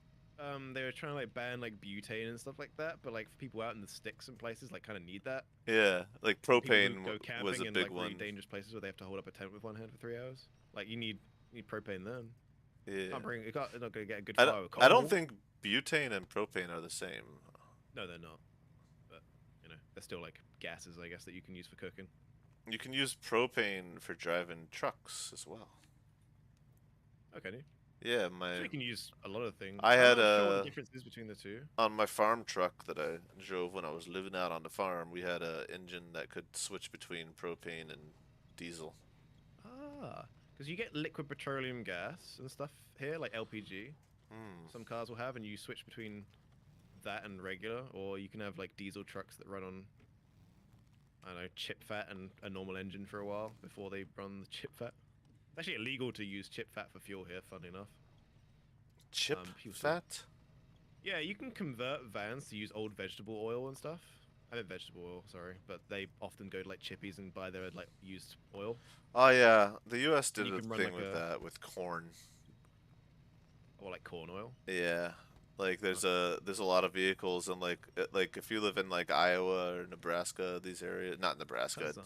Speaker 2: they were trying to like ban like butane and stuff like that, but like for people out in the sticks and places like kind of need that.
Speaker 1: yeah, like
Speaker 2: People who
Speaker 1: propane
Speaker 2: go
Speaker 1: was
Speaker 2: camping
Speaker 1: a
Speaker 2: in
Speaker 1: big
Speaker 2: like really
Speaker 1: one.
Speaker 2: dangerous places where they have to hold up a tent with one hand for 3 hours. Like you need propane then.
Speaker 1: Yeah,
Speaker 2: You're not gonna get a good
Speaker 1: I don't,
Speaker 2: fire with
Speaker 1: I don't
Speaker 2: coal.
Speaker 1: think butane and propane are the same.
Speaker 2: No, they're not. But you know, they're still like gases, I guess, that you can use for cooking.
Speaker 1: You can use propane for driving trucks as well.
Speaker 2: Okay.
Speaker 1: Yeah,
Speaker 2: So you can use a lot of things.
Speaker 1: I
Speaker 2: I'm
Speaker 1: had
Speaker 2: not sure what the
Speaker 1: a
Speaker 2: difference is between the two.
Speaker 1: on my farm truck that I drove when I was living out on the farm. We had a engine that could switch between propane and diesel.
Speaker 2: Ah, because you get liquid petroleum gas and stuff here, like LPG.
Speaker 1: Hmm.
Speaker 2: Some cars will have, and you switch between that and regular, or you can have like diesel trucks that run on, I don't know, chip fat and a normal engine for a while before they run the chip fat. It's actually illegal to use chip fat for fuel here, funny enough.
Speaker 1: Chip
Speaker 2: People still-
Speaker 1: fat?
Speaker 2: Yeah, you can convert vans to use old vegetable oil and stuff. I meant vegetable oil, sorry, but they often go to like chippies and buy their like used oil.
Speaker 1: Oh yeah, the U.S.
Speaker 2: And
Speaker 1: did
Speaker 2: you
Speaker 1: a
Speaker 2: can run
Speaker 1: thing
Speaker 2: like
Speaker 1: with
Speaker 2: a
Speaker 1: that with corn.
Speaker 2: or like corn oil.
Speaker 1: Yeah, like there's a lot of vehicles and like if you live in like Iowa or Nebraska, these areas, not Nebraska,
Speaker 2: Huzzah.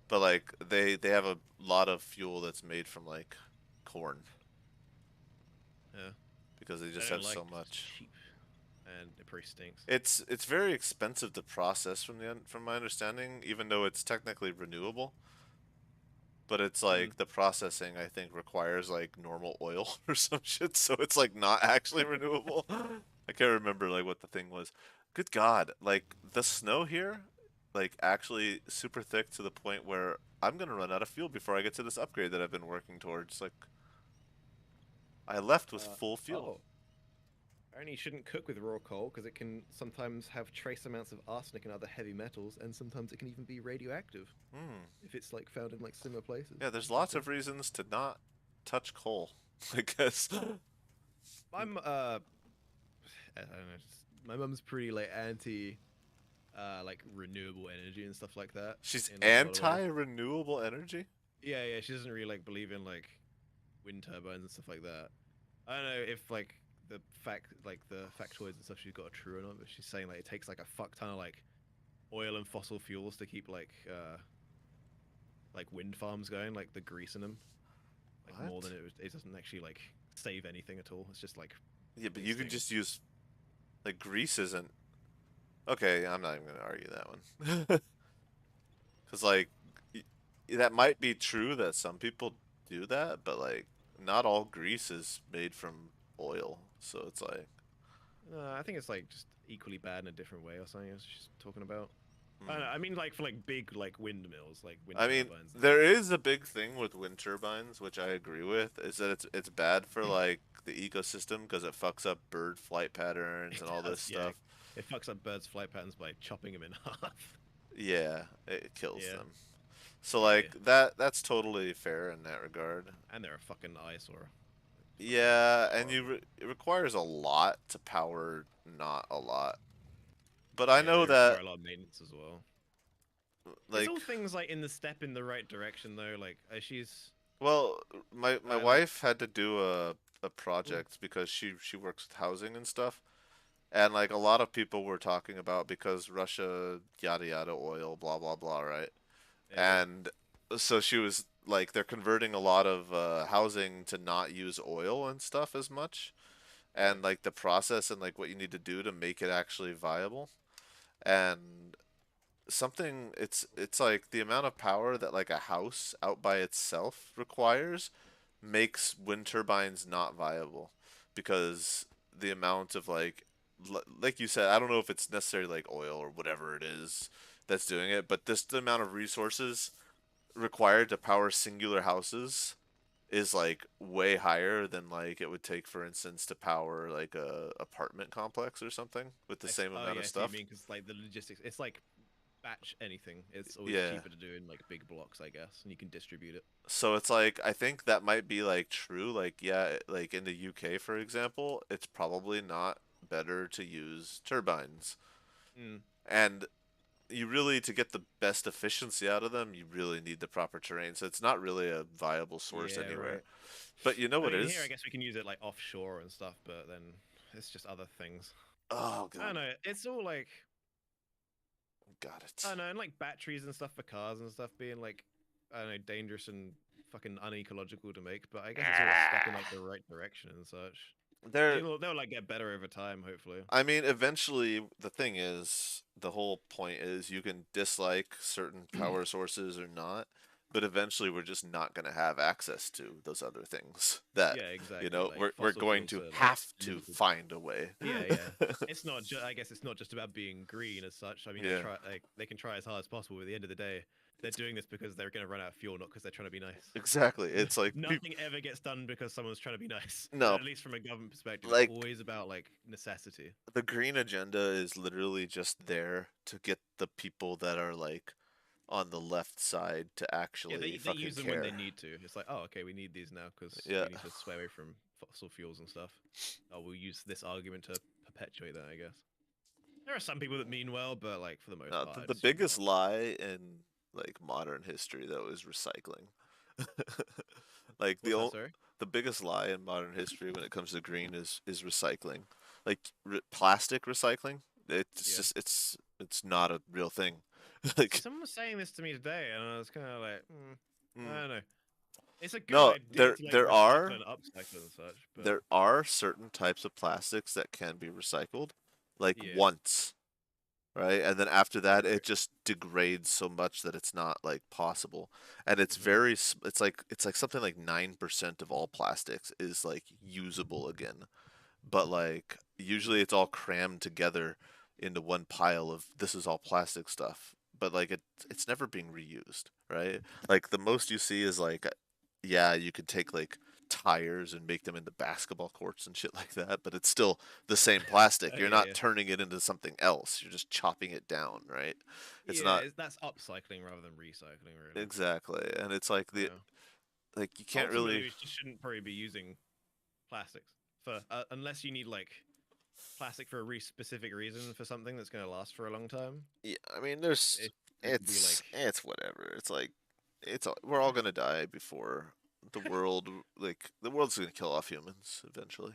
Speaker 1: but like they have a lot of fuel that's made from like corn
Speaker 2: Yeah.
Speaker 1: because they
Speaker 2: I
Speaker 1: just
Speaker 2: don't
Speaker 1: have
Speaker 2: like
Speaker 1: so
Speaker 2: it 'cause it's
Speaker 1: much.
Speaker 2: cheap, and it pretty stinks.
Speaker 1: It's very expensive to process from my understanding, even though it's technically renewable. But it's like the processing I think requires like normal oil or some shit, so it's like not actually renewable. I can't remember like what the thing was. Good God, like the snow here like actually super thick to the point where I'm gonna run out of fuel before I get to this upgrade that I've been working towards. Like I left with full fuel.
Speaker 2: Oh, apparently you shouldn't cook with raw coal because it can sometimes have trace amounts of arsenic and other heavy metals, and sometimes it can even be radioactive
Speaker 1: Hmm.
Speaker 2: if it's like found in like similar places.
Speaker 1: Yeah, there's lots
Speaker 2: Interesting.
Speaker 1: of reasons to not touch coal. I guess.
Speaker 2: I'm I don't know. My mum's pretty like anti like renewable energy and stuff like that
Speaker 1: She's
Speaker 2: in like a lot of ways.
Speaker 1: anti-renewable energy.
Speaker 2: Yeah, yeah, she doesn't really like believe in like wind turbines and stuff like that. I don't know if like the factoids and stuff she's got are true or not, but she's saying like it takes like a fuck ton of like oil and fossil fuels to keep like wind farms going, like the grease in them, like more
Speaker 1: What?
Speaker 2: than it doesn't actually like save anything at all. It's just like
Speaker 1: Yeah, but you can
Speaker 2: wasting.
Speaker 1: just use like grease isn't okay. I'm not even gonna argue that one. Because like that might be true that some people do that, but like not all grease is made from oil. So it's like,
Speaker 2: I think it's like just equally bad in a different way or something. As she's talking about. I don't
Speaker 1: hmm.
Speaker 2: know, I mean, like for like big like windmills, like wind
Speaker 1: I mean,
Speaker 2: turbines and
Speaker 1: there
Speaker 2: stuff.
Speaker 1: is a big thing with wind turbines, which I agree with, is that it's bad for like the ecosystem because it fucks up bird flight patterns
Speaker 2: It
Speaker 1: and all this
Speaker 2: does, yeah.
Speaker 1: stuff.
Speaker 2: It fucks up birds' flight patterns by chopping them in half.
Speaker 1: Yeah, it kills
Speaker 2: Yeah,
Speaker 1: them. So
Speaker 2: yeah, yeah.
Speaker 1: like that's totally fair in that regard.
Speaker 2: And they're a fucking eyesore. Fucking
Speaker 1: Yeah, and
Speaker 2: horrible.
Speaker 1: it requires a lot to power not a lot. But I
Speaker 2: Yeah,
Speaker 1: know
Speaker 2: they
Speaker 1: that
Speaker 2: require a lot of maintenance as well. It's
Speaker 1: like
Speaker 2: all things like in the step in the right direction though. Like she's,
Speaker 1: well, my
Speaker 2: like,
Speaker 1: wife had to do a
Speaker 2: ooh,
Speaker 1: project because she works with housing and stuff. And like a lot of people were talking about because Russia yada yada oil blah blah blah, right?
Speaker 2: yeah, yeah,
Speaker 1: And so she was like they're converting a lot of housing to not use oil and stuff as much,
Speaker 2: yeah.
Speaker 1: and like the process and like what you need to do to make it actually viable. And something it's like the amount of power that like a house out by itself requires makes wind turbines not viable because the amount of like you said, I don't know if it's necessarily like oil or whatever it is that's doing it, but this the amount of resources required to power singular houses is like way higher than like it would take for instance to power like a apartment complex or something with the same
Speaker 2: Oh
Speaker 1: amount
Speaker 2: yeah,
Speaker 1: of
Speaker 2: I see what you
Speaker 1: stuff.
Speaker 2: mean because like the logistics. It's like batch anything. It's always
Speaker 1: Yeah.
Speaker 2: cheaper to do in like big blocks, I guess, and you can distribute it.
Speaker 1: So it's like I think that might be like true. Like yeah, like in the UK for example, it's probably not better to use turbines.
Speaker 2: Mm.
Speaker 1: And you really to get the best efficiency out of them, you really need the proper terrain. So it's not really a viable source
Speaker 2: Yeah,
Speaker 1: anywhere.
Speaker 2: right.
Speaker 1: But you know
Speaker 2: I
Speaker 1: what
Speaker 2: mean, here I
Speaker 1: is?
Speaker 2: guess we can use it like offshore and stuff, but then it's just other things.
Speaker 1: Oh
Speaker 2: I don't
Speaker 1: god.
Speaker 2: know. It's all like
Speaker 1: Got
Speaker 2: I
Speaker 1: it.
Speaker 2: don't know, and like batteries and stuff for cars and stuff being like I don't know, dangerous and fucking unecological to make. But I guess it's all a step in like the right direction and such.
Speaker 1: There
Speaker 2: They'll like get better over time, hopefully.
Speaker 1: I mean, eventually, the thing is, the whole point is you can dislike certain power sources or not, but eventually we're just not going to have access to those other things that,
Speaker 2: Yeah,
Speaker 1: you
Speaker 2: exactly.
Speaker 1: know,
Speaker 2: Like
Speaker 1: we're
Speaker 2: fossil
Speaker 1: going
Speaker 2: fuels
Speaker 1: to
Speaker 2: are like
Speaker 1: have to
Speaker 2: limited.
Speaker 1: find a way.
Speaker 2: Yeah, yeah. It's not just. I guess it's not just about being green as such. I mean,
Speaker 1: Yeah,
Speaker 2: they can try as hard as possible. But at the end of the day, they're doing this because they're going to run out of fuel, not because they're trying to be nice.
Speaker 1: exactly. It's like peop
Speaker 2: Nothing ever gets done because someone's trying to be nice.
Speaker 1: no,
Speaker 2: At least from a government perspective, it's
Speaker 1: like
Speaker 2: always about like necessity.
Speaker 1: the green agenda is literally just there to get the people that are like on the left side to
Speaker 2: Yeah,
Speaker 1: actually
Speaker 2: they
Speaker 1: fucking
Speaker 2: use them when they
Speaker 1: care.
Speaker 2: need to. It's like, oh, okay, we need these now because
Speaker 1: Yeah.
Speaker 2: we need to sway away from fossil fuels and stuff. Oh, we'll use this argument to perpetuate that, I guess. There are some people that mean well, but like for the most
Speaker 1: No,
Speaker 2: part,
Speaker 1: the
Speaker 2: it's just
Speaker 1: biggest
Speaker 2: not.
Speaker 1: lie in like modern history though is recycling. Like
Speaker 2: What's that, sorry?
Speaker 1: the biggest lie in modern history when it comes to green is recycling. Like plastic recycling, it's
Speaker 2: Yeah.
Speaker 1: just it's not a real thing.
Speaker 2: See,
Speaker 1: Like
Speaker 2: someone was saying this to me today, and I was kind of like, I
Speaker 1: mm,
Speaker 2: don't know. It's a good
Speaker 1: no,
Speaker 2: idea to like recycle and upcycle and such, but
Speaker 1: there are certain types of plastics that can be recycled, like
Speaker 2: yeah,
Speaker 1: once, right? And then after that,
Speaker 2: right.
Speaker 1: it just degrades so much that it's not like possible. And it's
Speaker 2: Hmm.
Speaker 1: very, it's like something like 9% of all plastics is like usable again. But like usually it's all crammed together into one pile of this is all plastic stuff. but like it's never being reused, right? Like the most you see is like, yeah, you could take like tires and make them into basketball courts and shit like that, but it's still the same plastic. You're
Speaker 2: Yeah,
Speaker 1: not
Speaker 2: yeah.
Speaker 1: turning it into something else. You're just chopping it down, right? It's
Speaker 2: Yeah,
Speaker 1: not
Speaker 2: that's upcycling rather than recycling, really.
Speaker 1: exactly, and it's like the
Speaker 2: Yeah.
Speaker 1: like you can't
Speaker 2: Ultimately,
Speaker 1: really.
Speaker 2: we just shouldn't probably be using plastics for unless you need like plastic for a specific reason for something that's going to last for a long time.
Speaker 1: Yeah, I mean, there's
Speaker 2: It can be like,
Speaker 1: it's whatever. It's like we're all
Speaker 2: yeah,
Speaker 1: gonna die before the world. Like the world's gonna kill off humans eventually.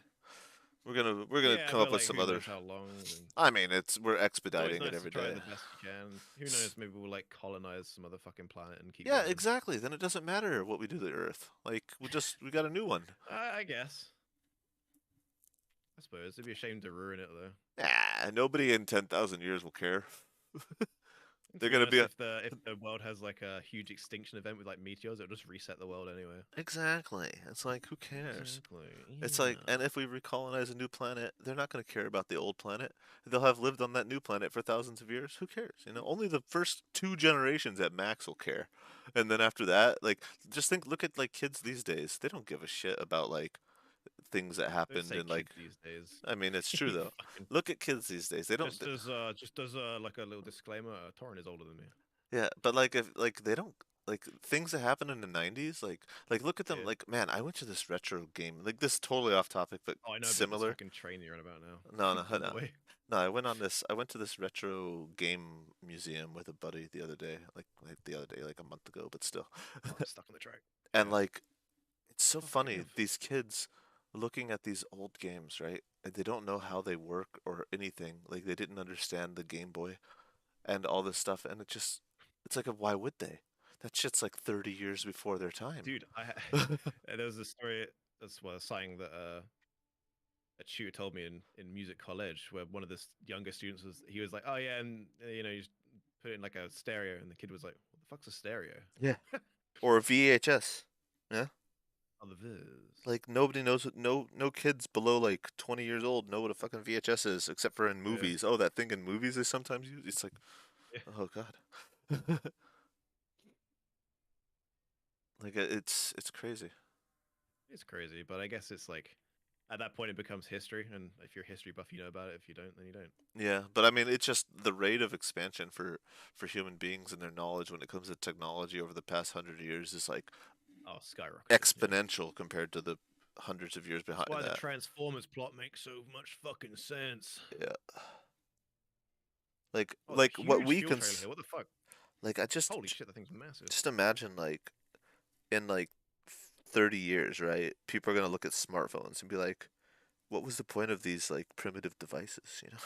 Speaker 1: We're gonna
Speaker 2: yeah,
Speaker 1: come
Speaker 2: but
Speaker 1: up with
Speaker 2: like
Speaker 1: some
Speaker 2: who
Speaker 1: other.
Speaker 2: knows how long? And
Speaker 1: I mean, we're
Speaker 2: it's always
Speaker 1: expediting it
Speaker 2: nice to
Speaker 1: every
Speaker 2: try
Speaker 1: day.
Speaker 2: the best you can. Who knows? Maybe we'll like colonize some other fucking planet and keep
Speaker 1: Yeah,
Speaker 2: going.
Speaker 1: exactly. Then it doesn't matter what we do to Earth. Like we got a new one.
Speaker 2: I guess. I suppose it'd be a shame to ruin it though.
Speaker 1: Ah, nobody in 10,000 years will care.
Speaker 2: And to
Speaker 1: They're
Speaker 2: be
Speaker 1: gonna
Speaker 2: honest,
Speaker 1: be
Speaker 2: if the world has like a huge extinction event with like meteors, it'll just reset the world anyway.
Speaker 1: exactly. It's like who cares?
Speaker 2: Exactly.
Speaker 1: It's like,
Speaker 2: Yeah.
Speaker 1: and if we recolonize a new planet, they're not going to care about the old planet. They'll have lived on that new planet for thousands of years. Who cares? You know, only the first two generations at max will care. And then after that, like, just look at like kids these days. They don't give a shit about like things that
Speaker 2: Don't
Speaker 1: happened
Speaker 2: say
Speaker 1: in like,
Speaker 2: kids these days.
Speaker 1: I mean, it's true
Speaker 2: You
Speaker 1: though.
Speaker 2: fucking
Speaker 1: Look at kids these days. They don't,
Speaker 2: just as like a little disclaimer, Torrent is older than me.
Speaker 1: yeah, but like if like they don't like things that happened in the 90s, like look at them
Speaker 2: Yeah.
Speaker 1: like man, I went to this retro game. Like this is totally off topic but
Speaker 2: Oh, I know about this
Speaker 1: similar.
Speaker 2: fucking train you're on about
Speaker 1: No,
Speaker 2: now.
Speaker 1: no,
Speaker 2: On the
Speaker 1: no.
Speaker 2: way.
Speaker 1: No, I went to this retro game museum with a buddy the other day, like the other day, like a month ago, but still.
Speaker 2: Oh, I'm stuck on the track.
Speaker 1: And
Speaker 2: Yeah.
Speaker 1: like it's so
Speaker 2: Fucking
Speaker 1: funny,
Speaker 2: F.
Speaker 1: these kids looking at these old games, right? And they don't know how they work or anything. Like they didn't understand the Game Boy and all this stuff, and it's like why would they? That shit's like 30 years before their time.
Speaker 2: Dude, there was a story that's well, something that a tutor told me in music college where one of the younger students was like, oh yeah, and you just put it in like a stereo, and the kid was like, what the fuck's a stereo?
Speaker 1: Yeah. Or VHS. Yeah.
Speaker 2: On the Viz.
Speaker 1: Like nobody knows what no kids below like 20 years old know what a fucking VHS is except for in
Speaker 2: Yeah.
Speaker 1: movies. Oh, that thing in movies they sometimes use. It's like,
Speaker 2: Yeah.
Speaker 1: oh god. Like it's crazy.
Speaker 2: It's crazy, but I guess it's like at that point it becomes history, and if you're a history buff, you know about it. If you don't, then you don't.
Speaker 1: Yeah, but I mean it's just the rate of expansion for human beings and their knowledge when it comes to technology over the past 100 years is like
Speaker 2: Oh, skyrocketed. Yeah.
Speaker 1: exponential compared to the hundreds of years
Speaker 2: That's
Speaker 1: behind
Speaker 2: why the
Speaker 1: that.
Speaker 2: Transformers plot makes so much fucking sense.
Speaker 1: Yeah.
Speaker 2: Oh, there's a
Speaker 1: What
Speaker 2: huge
Speaker 1: we
Speaker 2: fuel
Speaker 1: can
Speaker 2: trailer here. What the fuck?
Speaker 1: like I
Speaker 2: Holy shit, that thing's massive.
Speaker 1: just imagine like in like 30 years, right? People are going to look at smartphones and be like, what was the point of these like primitive devices, you know?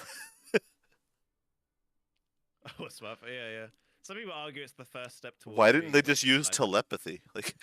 Speaker 2: Oh, a smartphone. Yeah, yeah. Some people argue it's the first step
Speaker 1: Why
Speaker 2: towards
Speaker 1: didn't
Speaker 2: being
Speaker 1: they
Speaker 2: like
Speaker 1: just use
Speaker 2: silent.
Speaker 1: telepathy? Like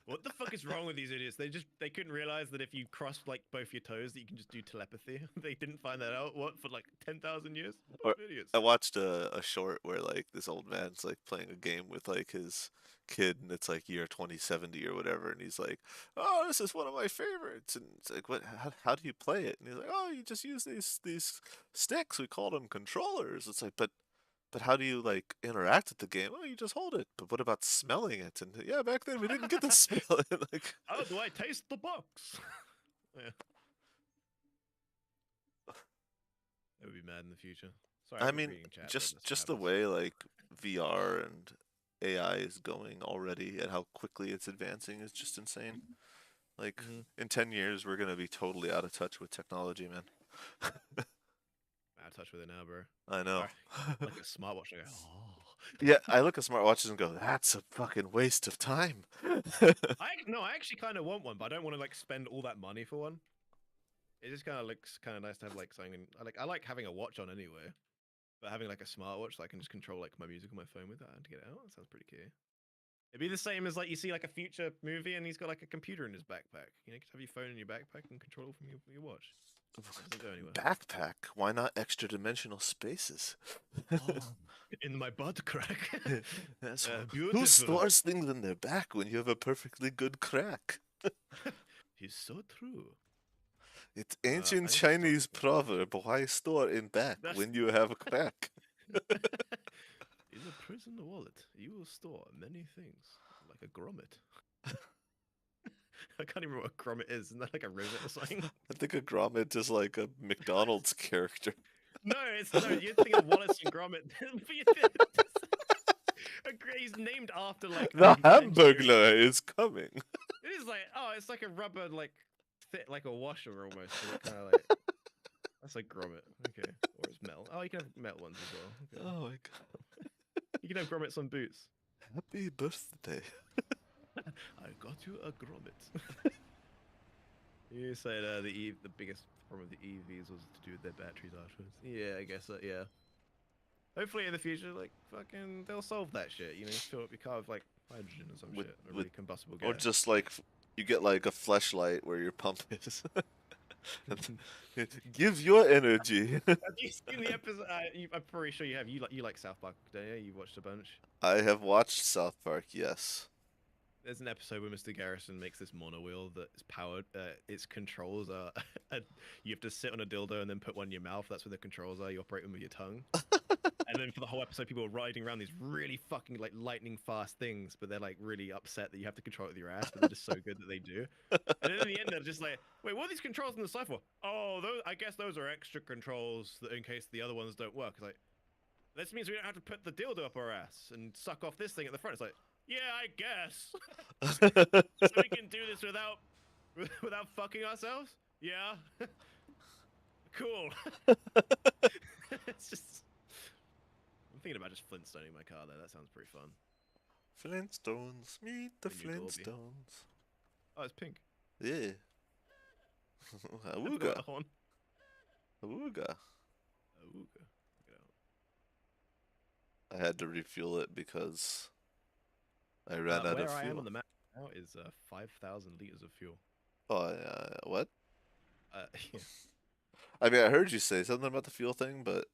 Speaker 2: What the fuck is wrong with these idiots? They couldn't realize that if you cross like both your toes that you can just do telepathy. They didn't find that out what for like 10,000 years. What
Speaker 1: or
Speaker 2: idiots?
Speaker 1: I watched a short where like this old man's like playing a game with like his kid and it's like year 2070 or whatever and he's like, "Oh, this is one of my favorites." And it's like, "What how do you play it?" And he's like, "Oh, you just use these sticks. We call them controllers." It's like, but how do you like interact with the game? Oh, you just hold it. But what about smelling it? And yeah, back then we didn't get to smell it. Like,
Speaker 2: How do I taste the box? Yeah, that would be mad in the future. Sorry,
Speaker 1: I
Speaker 2: I've been
Speaker 1: mean,
Speaker 2: reading chat, but this
Speaker 1: just the
Speaker 2: happens.
Speaker 1: way like VR and AI is going already and how quickly it's advancing is just insane. Like
Speaker 2: Mm-hmm.
Speaker 1: in 10 years we're going to be totally out of touch with technology, man.
Speaker 2: Out of touch with it now, bro.
Speaker 1: I know.
Speaker 2: Sorry. Like a smartwatch. I go,
Speaker 1: Yeah,
Speaker 2: oh.
Speaker 1: I look at smartwatches and go, "That's a fucking waste of time."
Speaker 2: I actually kind of want one, but I don't want to like spend all that money for one. It just kind of looks kind of nice to have like something. I like having a watch on anyway, but having like a smartwatch that I can just control like my music on my phone with that and to get it out, that sounds pretty cool. It'd be the same as like you see like a future movie and he's got like a computer in his backpack. You just have your phone in your backpack and control it from your watch. It doesn't go anywhere.
Speaker 1: Backpack? Why not extra dimensional spaces?
Speaker 2: Oh, in my butt crack.
Speaker 1: That's who
Speaker 2: Beautiful.
Speaker 1: stores things in their back when you have a perfectly good crack?
Speaker 2: He's so true.
Speaker 1: It's ancient
Speaker 2: I need to start.
Speaker 1: Chinese proverb, why store in back
Speaker 2: That's
Speaker 1: when you have a crack?
Speaker 2: is in the wallet? You will store many things, like a grommet. I can't even remember what a grommet is. Isn't that like a rivet or something?
Speaker 1: I think a grommet is like a McDonald's character.
Speaker 2: No, it's no. You're thinking of Wallace and Gromit. He's named after like
Speaker 1: The
Speaker 2: engineering.
Speaker 1: Hamburglar is coming.
Speaker 2: It is like it's like a rubber like a washer almost. So kind of like that's like grommet. Okay, or it's metal. Oh, you can have metal ones as well. Okay.
Speaker 1: Oh my god.
Speaker 2: You can have grommets on boots.
Speaker 1: Happy birthday.
Speaker 2: I got you a grommet. You said the biggest problem with the EVs was to do with their batteries afterwards. Yeah, I guess that. Yeah. Hopefully in the future, like fucking, they'll solve that shit. You know, fill up your car with like hydrogen or some shit, a really combustible gas.
Speaker 1: Or just like you get like a fleshlight where your pump is. It gives your energy.
Speaker 2: Have you seen the episode? I'm pretty sure you have. You like South Park, don't you? You've watched a bunch.
Speaker 1: I have watched South Park, yes.
Speaker 2: There's an episode where Mr. Garrison makes this monowheel that is powered. Its controls are. You have to sit on a dildo and then put one in your mouth. That's where the controls are. You operate them with your tongue. And then for the whole episode, people are riding around these really fucking like lightning fast things, but they're like really upset that you have to control it with your ass. But they're just so good that they do. And then in the end, they're just like, "Wait, what are these controls on the side for?" Oh, I guess those are extra controls that in case the other ones don't work. It's like, this means we don't have to put the dildo up our ass and suck off this thing at the front. It's like, yeah, I guess. So we can do this without fucking ourselves? Yeah. Cool. It's just I'm thinking about just Flintstoning my car though. That sounds pretty fun.
Speaker 1: Flintstones, meet the
Speaker 2: The new Dolby.
Speaker 1: Flintstones.
Speaker 2: Oh, it's pink.
Speaker 1: Yeah.
Speaker 2: Put
Speaker 1: Awooga.
Speaker 2: that on.
Speaker 1: Awooga.
Speaker 2: Ooga. Look it out.
Speaker 1: I had to refuel it because I ran out
Speaker 2: Where
Speaker 1: of
Speaker 2: I am
Speaker 1: fuel.
Speaker 2: on the map now is 5,000 liters of fuel.
Speaker 1: Oh, what?
Speaker 2: Yeah.
Speaker 1: I mean, I heard you say something about the fuel thing, but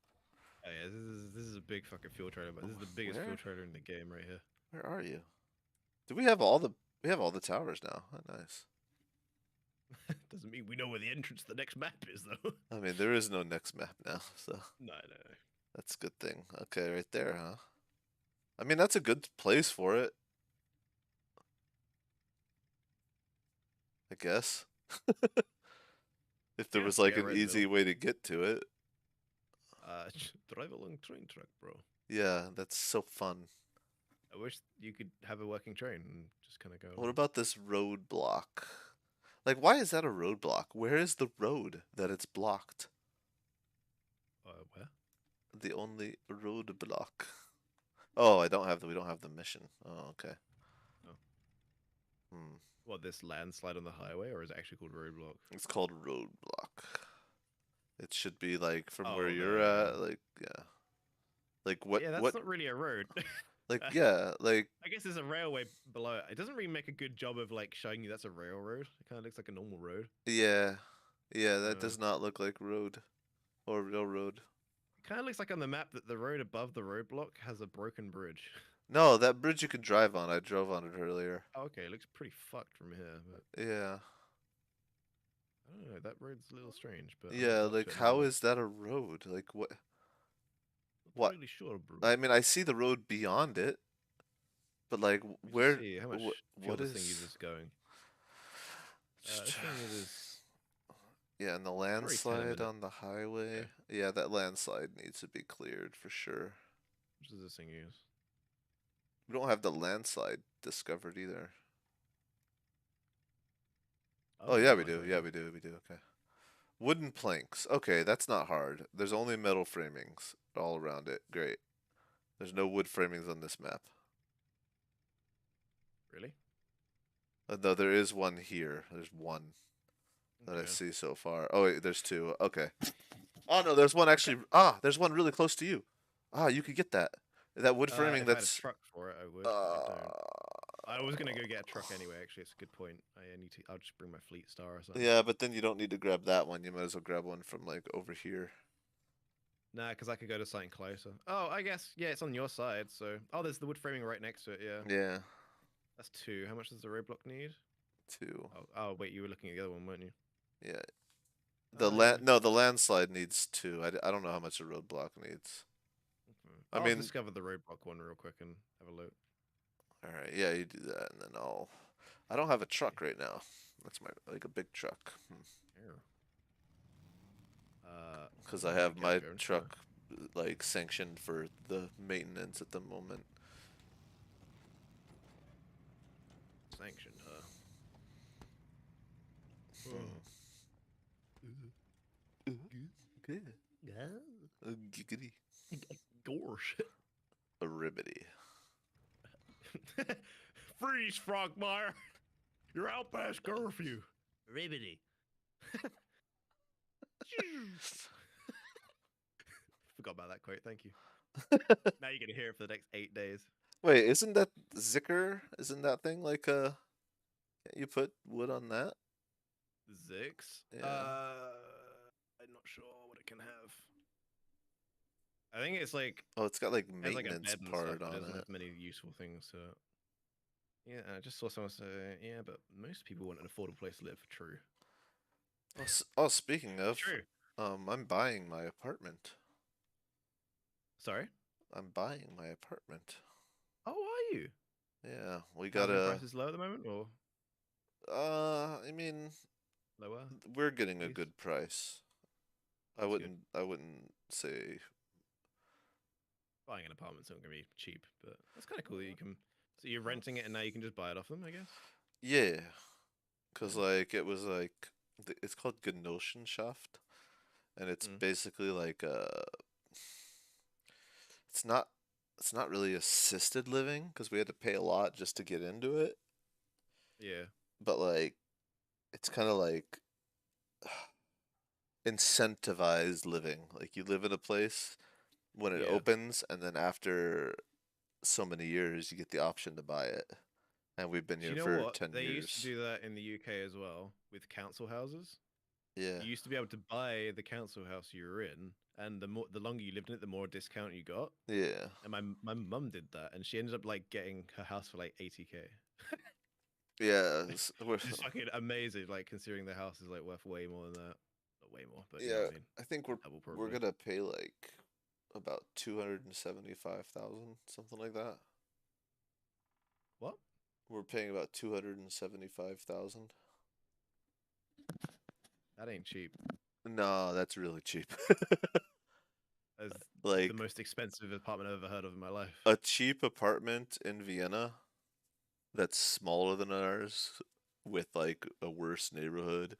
Speaker 2: Oh, yeah, this is a big fucking fuel trailer, but this is the biggest
Speaker 1: Where?
Speaker 2: fuel trailer in the game right here.
Speaker 1: where are you? Do we have all the towers now? Oh, nice.
Speaker 2: Doesn't mean we know where the entrance to the next map is though.
Speaker 1: I mean, there is no next map now, so
Speaker 2: No.
Speaker 1: that's a good thing. Okay, right there, huh? I mean, that's a good place for it. I guess. If there
Speaker 2: Yeah,
Speaker 1: was like
Speaker 2: yeah,
Speaker 1: an
Speaker 2: right in the
Speaker 1: easy
Speaker 2: middle.
Speaker 1: way to get to it.
Speaker 2: Drive along train track, bro.
Speaker 1: Yeah, that's so fun.
Speaker 2: I wish you could have a working train and just kind of go.
Speaker 1: What about this roadblock? Like, why is that a roadblock? Where is the road that it's blocked?
Speaker 2: Where?
Speaker 1: The only roadblock. Oh, we don't have the mission. Oh, okay.
Speaker 2: Oh.
Speaker 1: Hmm.
Speaker 2: What, this landslide on the highway, or is it actually called roadblock?
Speaker 1: It's called roadblock. It should be like from where
Speaker 2: Oh,
Speaker 1: you're
Speaker 2: no.
Speaker 1: at, like yeah. Like what
Speaker 2: Yeah, that's
Speaker 1: what
Speaker 2: not really a road.
Speaker 1: like yeah, like
Speaker 2: I guess there's a railway below it. It doesn't really make a good job of like showing you that's a railroad. It kind of looks like a normal road.
Speaker 1: yeah. Yeah, that
Speaker 2: Uh,
Speaker 1: does not look like road or railroad.
Speaker 2: It kind of looks like on the map that the road above the roadblock has a broken bridge.
Speaker 1: No, that bridge you can drive on. I drove on it earlier.
Speaker 2: Oh, okay, it looks pretty fucked from here, but
Speaker 1: Yeah.
Speaker 2: I don't know. That road's a little strange, but
Speaker 1: Yeah, like how is that a road? Like what?
Speaker 2: Not
Speaker 1: What?
Speaker 2: really sure, bro.
Speaker 1: I mean, I see the road beyond it, but like
Speaker 2: Let me just
Speaker 1: where?
Speaker 2: see how much
Speaker 1: What?
Speaker 2: fuel
Speaker 1: What
Speaker 2: this thing
Speaker 1: is?
Speaker 2: uses going.
Speaker 1: Just
Speaker 2: This
Speaker 1: try-
Speaker 2: thing uses
Speaker 1: Yeah, and the
Speaker 2: 10 a
Speaker 1: landslide
Speaker 2: minute.
Speaker 1: on the highway.
Speaker 2: Okay.
Speaker 1: Yeah, that landslide needs to be cleared for sure.
Speaker 2: What does this thing use?
Speaker 1: We don't have the landslide discovered either. Oh yeah, we do. Yeah, we do. We do. Okay. Wooden planks. Okay, that's not hard. There's only metal framings all around it. Great. There's no wood framings on this map.
Speaker 2: Really?
Speaker 1: No, there is one here. There's one that I
Speaker 2: Okay.
Speaker 1: see so far. Oh wait, there's two. Okay. Oh no, there's one actually. Ah, there's one really close to you. Ah, you could get that. That wood framing.
Speaker 2: If I had a
Speaker 1: That's.
Speaker 2: truck for it, I would. I don't. I was gonna go get a truck anyway. Actually, it's a good point. I need to. I'll just bring my Fleet Star or something.
Speaker 1: Yeah, but then you don't need to grab that one. You might as well grab one from like over here.
Speaker 2: Nah, because I could go to something closer. Oh, I guess yeah, it's on your side. So there's the wood framing right next to it. Yeah.
Speaker 1: Yeah,
Speaker 2: That's two. How much does the roadblock need?
Speaker 1: two.
Speaker 2: Oh, wait, you were looking at the other one, weren't you?
Speaker 1: Yeah.
Speaker 2: Oh, yeah.
Speaker 1: No, the landslide needs two. I don't know how much a roadblock needs.
Speaker 2: Okay.
Speaker 1: I
Speaker 2: I'll
Speaker 1: mean,
Speaker 2: discover the roadblock one real quick and have a look.
Speaker 1: all right, yeah, you do that, and then I'll. I don't have a truck right now. That's my like a big truck.
Speaker 2: Here.
Speaker 1: Because
Speaker 2: Let
Speaker 1: I
Speaker 2: me have a
Speaker 1: have my
Speaker 2: calculator. I'm just gonna
Speaker 1: truck like sanctioned for the maintenance at the moment.
Speaker 2: sanction her.
Speaker 1: Hmm.
Speaker 2: Oh.
Speaker 1: Good.
Speaker 2: Yeah.
Speaker 1: Giggity.
Speaker 2: Gosh.
Speaker 1: A ribbity.
Speaker 2: Freeze, Frogmire! You're out past curfew. Ribbity. Forgot about that quote. Thank you. Now you're gonna hear it for the next 8 days.
Speaker 1: Wait, isn't that Zicker? Isn't that thing like a? Can't you put wood on that?
Speaker 2: Zix.
Speaker 1: Yeah.
Speaker 2: I'm not sure what it can have. I think it's like
Speaker 1: Oh, it's got like
Speaker 2: it has like a
Speaker 1: maintenance
Speaker 2: bed and stuff,
Speaker 1: part
Speaker 2: but it
Speaker 1: on
Speaker 2: doesn't
Speaker 1: it.
Speaker 2: have many useful things to it. Yeah, I just saw someone say, yeah, but most people want an affordable place to live. True.
Speaker 1: Oh, oh, speaking of,
Speaker 2: True.
Speaker 1: I'm buying my apartment.
Speaker 2: Sorry.
Speaker 1: I'm buying my apartment.
Speaker 2: Oh, are you?
Speaker 1: Yeah, we
Speaker 2: Housing
Speaker 1: gotta.
Speaker 2: prices low at the moment, or
Speaker 1: I mean,
Speaker 2: lower?
Speaker 1: we're getting
Speaker 2: At
Speaker 1: a
Speaker 2: least
Speaker 1: good price.
Speaker 2: that's good.
Speaker 1: I wouldn't say.
Speaker 2: Buying an apartment's not gonna be cheap, but that's kind of cool that you can. So you're renting it, and now you can just buy it off them, I guess.
Speaker 1: Yeah, cause
Speaker 2: Yeah.
Speaker 1: like it was like it's called Genossenschaft, and it's
Speaker 2: Mm.
Speaker 1: basically like it's not it's not really assisted living because we had to pay a lot just to get into it,
Speaker 2: Yeah.
Speaker 1: but like it's kind of like incentivized living. Like you live in a place when it
Speaker 2: Yeah.
Speaker 1: opens, and then after so many years, you get the option to buy it. And we've been
Speaker 2: Do you
Speaker 1: here
Speaker 2: know
Speaker 1: for
Speaker 2: what?
Speaker 1: 10
Speaker 2: They used to
Speaker 1: years.
Speaker 2: do that in the UK as well with council houses.
Speaker 1: Yeah,
Speaker 2: You used to be able to buy the council house you were in, and the longer you lived in it, the more discount you got.
Speaker 1: yeah,
Speaker 2: And my mum did that, and she ended up like getting her house for like 80K.
Speaker 1: yeah.
Speaker 2: Which is fucking amazing, like considering the house is like worth way more than that. Not way more, but you know
Speaker 1: Yeah,
Speaker 2: what I mean.
Speaker 1: I think
Speaker 2: Double
Speaker 1: we're
Speaker 2: probably.
Speaker 1: gonna pay like about 275,000, something like that.
Speaker 2: What?
Speaker 1: We're paying about 275,000.
Speaker 2: That ain't cheap.
Speaker 1: No, that's really cheap.
Speaker 2: That's the
Speaker 1: Like
Speaker 2: most expensive apartment I've ever heard of in my life.
Speaker 1: a cheap apartment in Vienna that's smaller than ours with like a worse neighborhood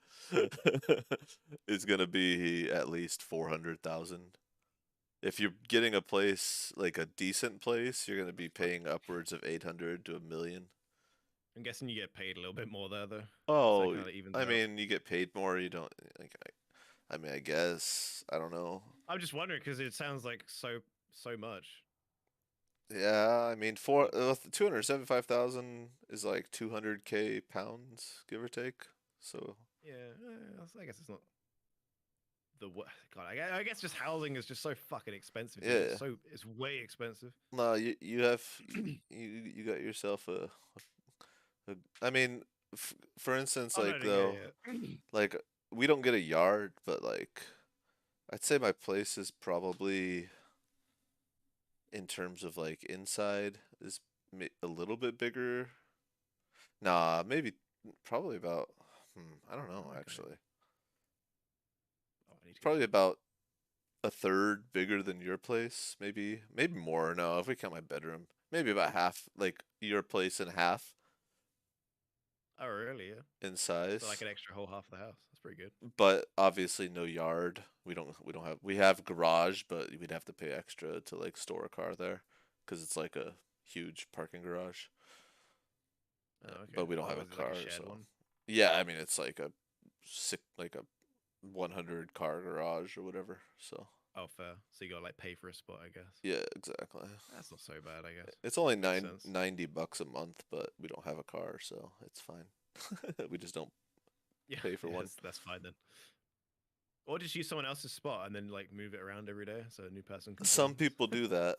Speaker 1: is gonna be at least 400,000. If you're getting a place like a decent place, you're gonna
Speaker 2: The
Speaker 1: be
Speaker 2: fuck?
Speaker 1: paying upwards of 800 to a million.
Speaker 2: I'm guessing you get paid a little bit more there though, so that
Speaker 1: Oh,
Speaker 2: kind of evens
Speaker 1: I
Speaker 2: out.
Speaker 1: mean, you get paid more. You don't like. I mean, I guess I don't know.
Speaker 2: I'm just wondering because it sounds like so much.
Speaker 1: Yeah, I mean, 275,000 is like 200K pounds, give or take. So
Speaker 2: Yeah, I guess it's not God. I guess just housing is just so fucking expensive, dude.
Speaker 1: yeah,
Speaker 2: It's way expensive.
Speaker 1: no, you have you got yourself a I mean, for instance,
Speaker 2: Oh no,
Speaker 1: like
Speaker 2: no, yeah,
Speaker 1: though,
Speaker 2: yeah.
Speaker 1: like we don't get a yard, but like I'd say my place is probably in terms of like inside is a little bit bigger. Nah, maybe probably about I don't know
Speaker 2: Okay.
Speaker 1: actually.
Speaker 2: Oh, I need to get
Speaker 1: Probably about a third bigger than your place, maybe more. No, if we count my bedroom, maybe about half, like your place and half
Speaker 2: Oh, really? Yeah.
Speaker 1: in
Speaker 2: So like
Speaker 1: size.
Speaker 2: an extra whole half of the house. That's pretty good.
Speaker 1: But obviously no yard. We have garage, but we'd have to pay extra to like store a car there because it's like a huge parking garage.
Speaker 2: Oh, okay.
Speaker 1: But we don't
Speaker 2: Oh,
Speaker 1: have a
Speaker 2: was it like a
Speaker 1: car,
Speaker 2: shared
Speaker 1: so
Speaker 2: one?
Speaker 1: yeah, I mean it's like a sick like a 100 car garage or whatever. So
Speaker 2: Oh, fair. So you gotta like pay for a spot, I guess.
Speaker 1: yeah, exactly.
Speaker 2: That's not so bad, I guess.
Speaker 1: It's only
Speaker 2: Makes sense.
Speaker 1: 90 bucks a month, but we don't have a car, so it's fine. We just don't
Speaker 2: Yeah,
Speaker 1: pay for
Speaker 2: yeah,
Speaker 1: one.
Speaker 2: that's fine then. Or just use someone else's spot and then like move it around every day so a new person can come in.
Speaker 1: Some people do that.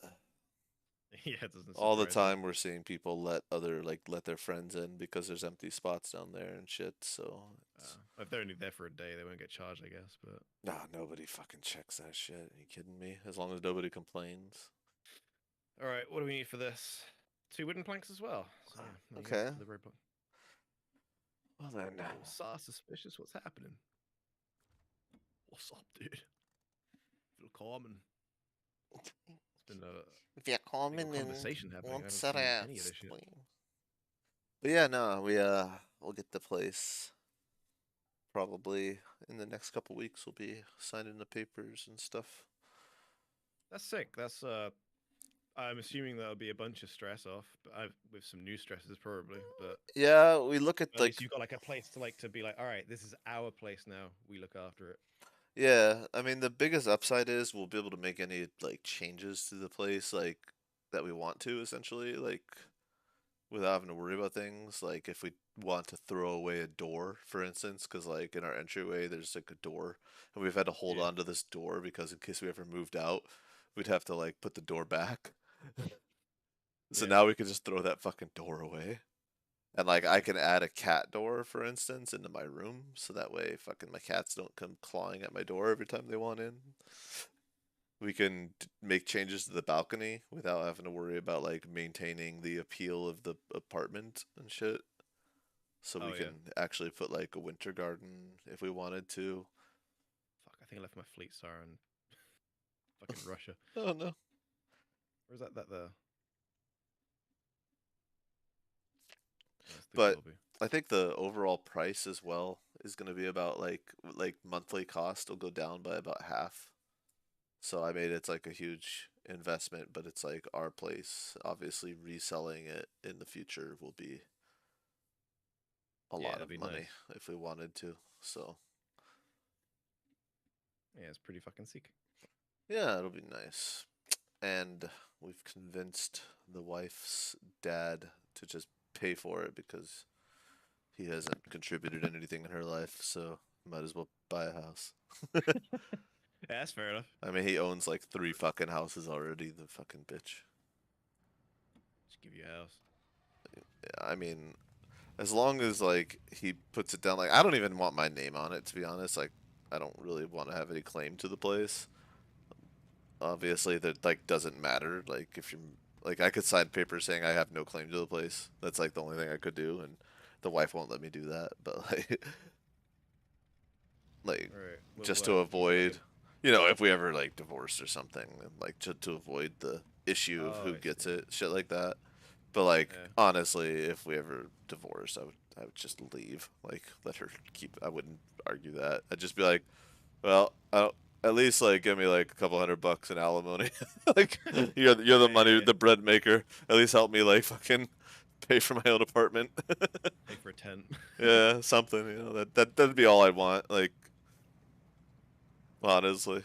Speaker 2: Yeah, it doesn't
Speaker 1: All the
Speaker 2: surprise me.
Speaker 1: time we're seeing people let their friends in because there's empty spots down there and shit, so it's
Speaker 2: If they're only there for a day, they won't get charged, I guess. But
Speaker 1: nah, nobody fucking checks that shit. Are you kidding me? As long as nobody complains.
Speaker 2: All right, what do we need for this? 2 wooden planks as well. So yeah, there you go
Speaker 1: Okay.
Speaker 2: for the robot.
Speaker 1: Well then.
Speaker 2: Oh, suspicious. What's happening? What's up, dude? Feel common. It's been a
Speaker 1: If you're
Speaker 2: big old
Speaker 1: coming in,
Speaker 2: conversation happening. I
Speaker 1: won't
Speaker 2: haven't
Speaker 1: set
Speaker 2: seen any of
Speaker 1: ass.
Speaker 2: this shit.
Speaker 1: But yeah, no, we'll get the place probably in the next couple weeks. We'll be signing the papers and stuff.
Speaker 2: That's sick. That's I'm assuming that'll be a bunch of stress off, but with some new stresses probably. But
Speaker 1: Yeah, we look at
Speaker 2: at
Speaker 1: like
Speaker 2: least you've got like a place to be like, all right, this is our place now. We look after it.
Speaker 1: yeah, I mean the biggest upside is we'll be able to make any like changes to the place like that we want to essentially like without having to worry about things like if we want to throw away a door for instance because like in our entryway there's like a door and we've had to hold
Speaker 2: Yeah,
Speaker 1: on to this door because in case we ever moved out we'd have to like put the door back. So
Speaker 2: yeah,
Speaker 1: now we can just throw that fucking door away. And like I
Speaker 2: sick.
Speaker 1: can add a cat door, for instance, into my room, so that way fucking my cats don't come clawing at my door every time they want in. We can make changes to the balcony without having to worry about like maintaining the appeal of the apartment and shit. So we
Speaker 2: Oh yeah.
Speaker 1: can actually put like a winter garden if we wanted to.
Speaker 2: Fuck, I think I left my fleet star in fucking Russia.
Speaker 1: Oh no.
Speaker 2: Where's that? That there? That's the
Speaker 1: But
Speaker 2: Gobi.
Speaker 1: I think the overall price as well is going to be about like monthly cost will go down by about half. So I made it's like a huge investment, but it's like our place. Obviously, reselling it in the future will be a
Speaker 2: Yeah,
Speaker 1: lot
Speaker 2: that'd
Speaker 1: of
Speaker 2: be
Speaker 1: money
Speaker 2: nice.
Speaker 1: if we wanted to. So
Speaker 2: Yeah, it's pretty fucking sick.
Speaker 1: yeah, it'll be nice. And we've convinced the wife's dad to just pay for it because he hasn't contributed anything in her life, so might as well buy a house.
Speaker 2: Yeah, that's fair enough.
Speaker 1: I mean, he owns like 3 fucking houses already, the fucking bitch.
Speaker 2: Just give you a house.
Speaker 1: I mean, as long as like he puts it down, like I don't even want my name on it to be honest. Like I don't really want to have any claim to the place. Obviously, that like doesn't matter. Like if you like, I could sign papers saying I have no claim to the place. That's like the only thing I could do, and the wife won't let me do that. But like, like
Speaker 2: All right. Well,
Speaker 1: just
Speaker 2: what
Speaker 1: to
Speaker 2: happens if you do?
Speaker 1: avoid, you know, if we ever like divorced or something, and, like to avoid the issue of
Speaker 2: Oh,
Speaker 1: who
Speaker 2: I
Speaker 1: gets
Speaker 2: see.
Speaker 1: it, shit like that. But like
Speaker 2: Yeah.
Speaker 1: honestly, if we ever divorced, I would just leave. Like let her keep. I wouldn't argue that. I'd just be like, well, I don't, at least like give me like a couple $100 in alimony. Like you're the
Speaker 2: Yeah, yeah,
Speaker 1: money
Speaker 2: yeah.
Speaker 1: the bread maker. At least help me like fucking pay for my own apartment.
Speaker 2: Pay for a tent.
Speaker 1: Yeah, something. You know that'd be all I'd want. Like honestly,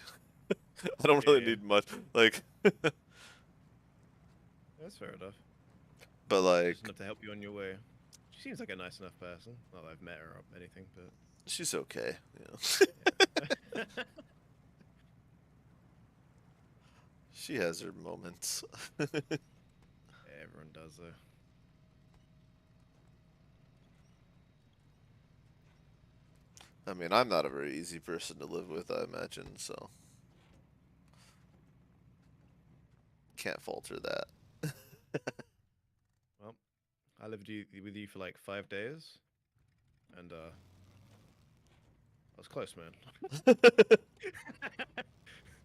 Speaker 1: I don't
Speaker 2: Yeah,
Speaker 1: really
Speaker 2: yeah.
Speaker 1: need much. Like,
Speaker 2: That's fair enough.
Speaker 1: but
Speaker 2: Just
Speaker 1: like
Speaker 2: enough to help you on your way. She seems like a nice enough person. Not that I've met her or anything, but
Speaker 1: she's okay. You know,
Speaker 2: yeah.
Speaker 1: she has her moments.
Speaker 2: Everyone does though.
Speaker 1: I mean, I'm not a very easy person to live with, I imagine, so can't falter that.
Speaker 2: Well, I lived with you for like 5 days, and I was close, man.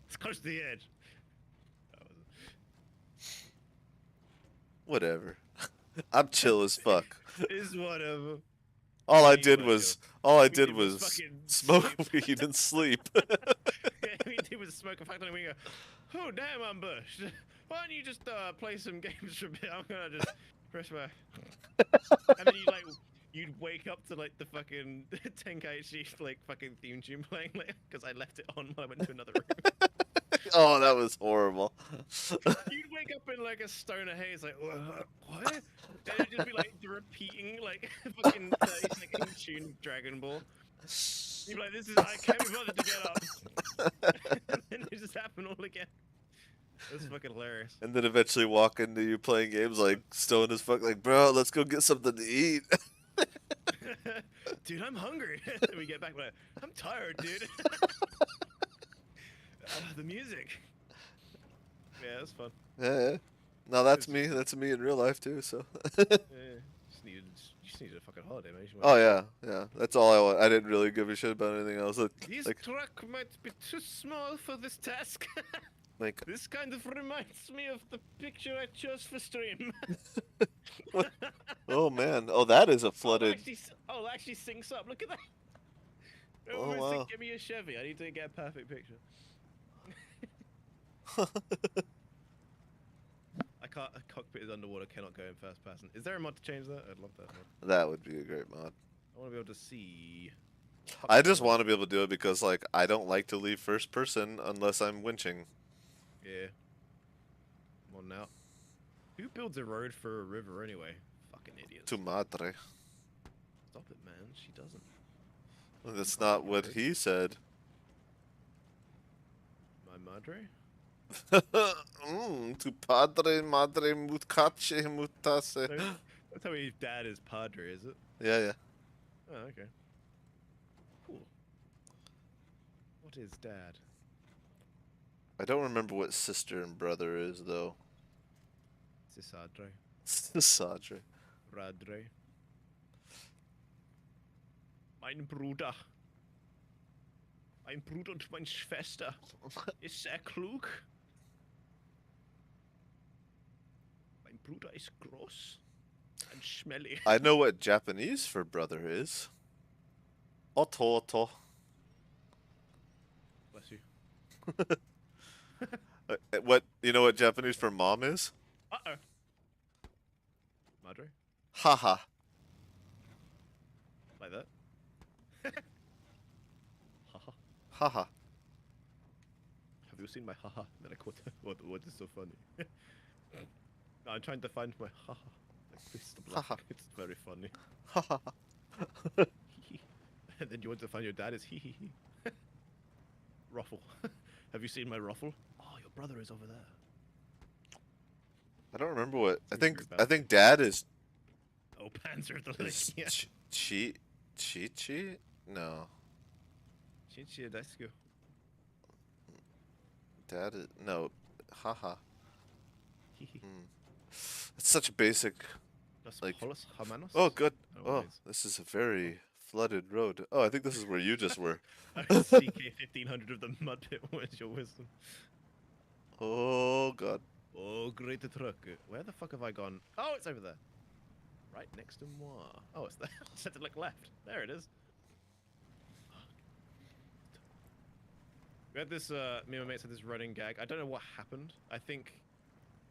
Speaker 2: It's close to the edge. That
Speaker 1: Whatever. I'm chill as fuck.
Speaker 2: is whatever.
Speaker 1: All
Speaker 2: I
Speaker 1: I
Speaker 2: mean, you
Speaker 1: did
Speaker 2: were chill.
Speaker 1: was all I
Speaker 2: We
Speaker 1: did
Speaker 2: did was
Speaker 1: was
Speaker 2: fucking
Speaker 1: smoke
Speaker 2: sleep.
Speaker 1: weed and sleep.
Speaker 2: We did was smoke a fact and we go, oh damn, I'm bushed. Why don't you just play some games for a bit? I'm gonna just press my. And then you'd wake up to like the fucking Tenkaichi like fucking theme tune playing like because I left it on when I went to another room.
Speaker 1: Oh, that was horrible.
Speaker 2: You'd wake up in like a stoner haze, like what? And it'd just be like repeating like fucking 30-second tune of Dragon Ball. You'd be like, this is I can't be bothered to get up. And then it just happened all again. It was fucking hilarious.
Speaker 1: And then eventually walk into you playing games like stoned as fuck, like, bro, let's go get something to eat.
Speaker 2: Dude, I'm hungry. We get back, like, I'm tired, dude. The music. Yeah, it was fun.
Speaker 1: Yeah, No, that's
Speaker 2: It's
Speaker 1: me.
Speaker 2: just,
Speaker 1: That's me in real life too. So.
Speaker 2: just needed a fucking holiday, man. You should
Speaker 1: Oh
Speaker 2: went-
Speaker 1: yeah, yeah. That's all I want. I didn't really give a shit about anything else.
Speaker 2: This
Speaker 1: Like,
Speaker 2: truck might be too small for this task.
Speaker 1: like,
Speaker 2: This kind of reminds me of the picture I chose for stream.
Speaker 1: what? Oh man. Oh, that is a flooded.
Speaker 2: Oh, it actually syncs up. Look at that.
Speaker 1: Oh
Speaker 2: Whoever said,
Speaker 1: wow.
Speaker 2: give me a Chevy. I need to get a perfect picture. I can't. A cockpit is underwater. Cannot go in first person. Is there a mod to change that? I'd love that mod.
Speaker 1: That would be a great mod.
Speaker 2: I want to be able to see.
Speaker 1: I
Speaker 2: Cockpit
Speaker 1: just
Speaker 2: mod.
Speaker 1: want to be able to do it because like I don't like to leave first person unless I'm winching.
Speaker 2: Yeah. Come on now. Who builds a road for a river anyway? Fucking idiots.
Speaker 1: Tu madre.
Speaker 2: Stop it, man. She doesn't.
Speaker 1: That's not what he said.
Speaker 2: My madre?
Speaker 1: Tu padre, madre, mutcace, mutase.
Speaker 2: That's how his dad is padre, is it?
Speaker 1: Yeah, yeah.
Speaker 2: Oh, okay. Cool. What is dad?
Speaker 1: I don't remember what sister and brother is though.
Speaker 2: Cisadre.
Speaker 1: Sadre.
Speaker 2: Radre. Mein Bruder. Mein Bruder und meine Schwester. Ist sehr klug. Mein Bruder ist groß. And schmelly.
Speaker 1: I know what Japanese for brother is. Ototo.
Speaker 2: Bless you.
Speaker 1: What you know what Japanese for mom is?
Speaker 2: Uh-oh. Madre?
Speaker 1: Haha.
Speaker 2: Like that? Haha.
Speaker 1: Haha.
Speaker 2: Have you seen my haha? Then I quote, what is so funny? No, I'm trying to find my haha. Like, please stop laughing.
Speaker 1: Haha.
Speaker 2: It's very funny.
Speaker 1: Haha.
Speaker 2: And then you want to find your dad is hee hee hee. Ruffle. Have you seen my ruffle? Oh, your brother is over there.
Speaker 1: I don't remember what I
Speaker 2: Seems
Speaker 1: think.
Speaker 2: very
Speaker 1: I think dad is
Speaker 2: Oh, Panzer the
Speaker 1: is
Speaker 2: yeah.
Speaker 1: Chi. No,
Speaker 2: Chinchilla Daisuke.
Speaker 1: dad is no. Haha.
Speaker 2: Hee hee.
Speaker 1: It's such a basic.
Speaker 2: Los
Speaker 1: Like-
Speaker 2: Polos Hermanos?
Speaker 1: Oh, good.
Speaker 2: Oh,
Speaker 1: Oh,
Speaker 2: nice.
Speaker 1: this is a very flooded road. Oh, I think this is where you just were.
Speaker 2: CK 1500 of the mud pit. Where's your wisdom?
Speaker 1: Oh God.
Speaker 2: Oh, great truck. Where the fuck have I gone? Oh, it's over there. Right next to moi. Oh, it's there. I said to look left. There it is. We had this, me and my mates had this running gag. I don't know what happened. I think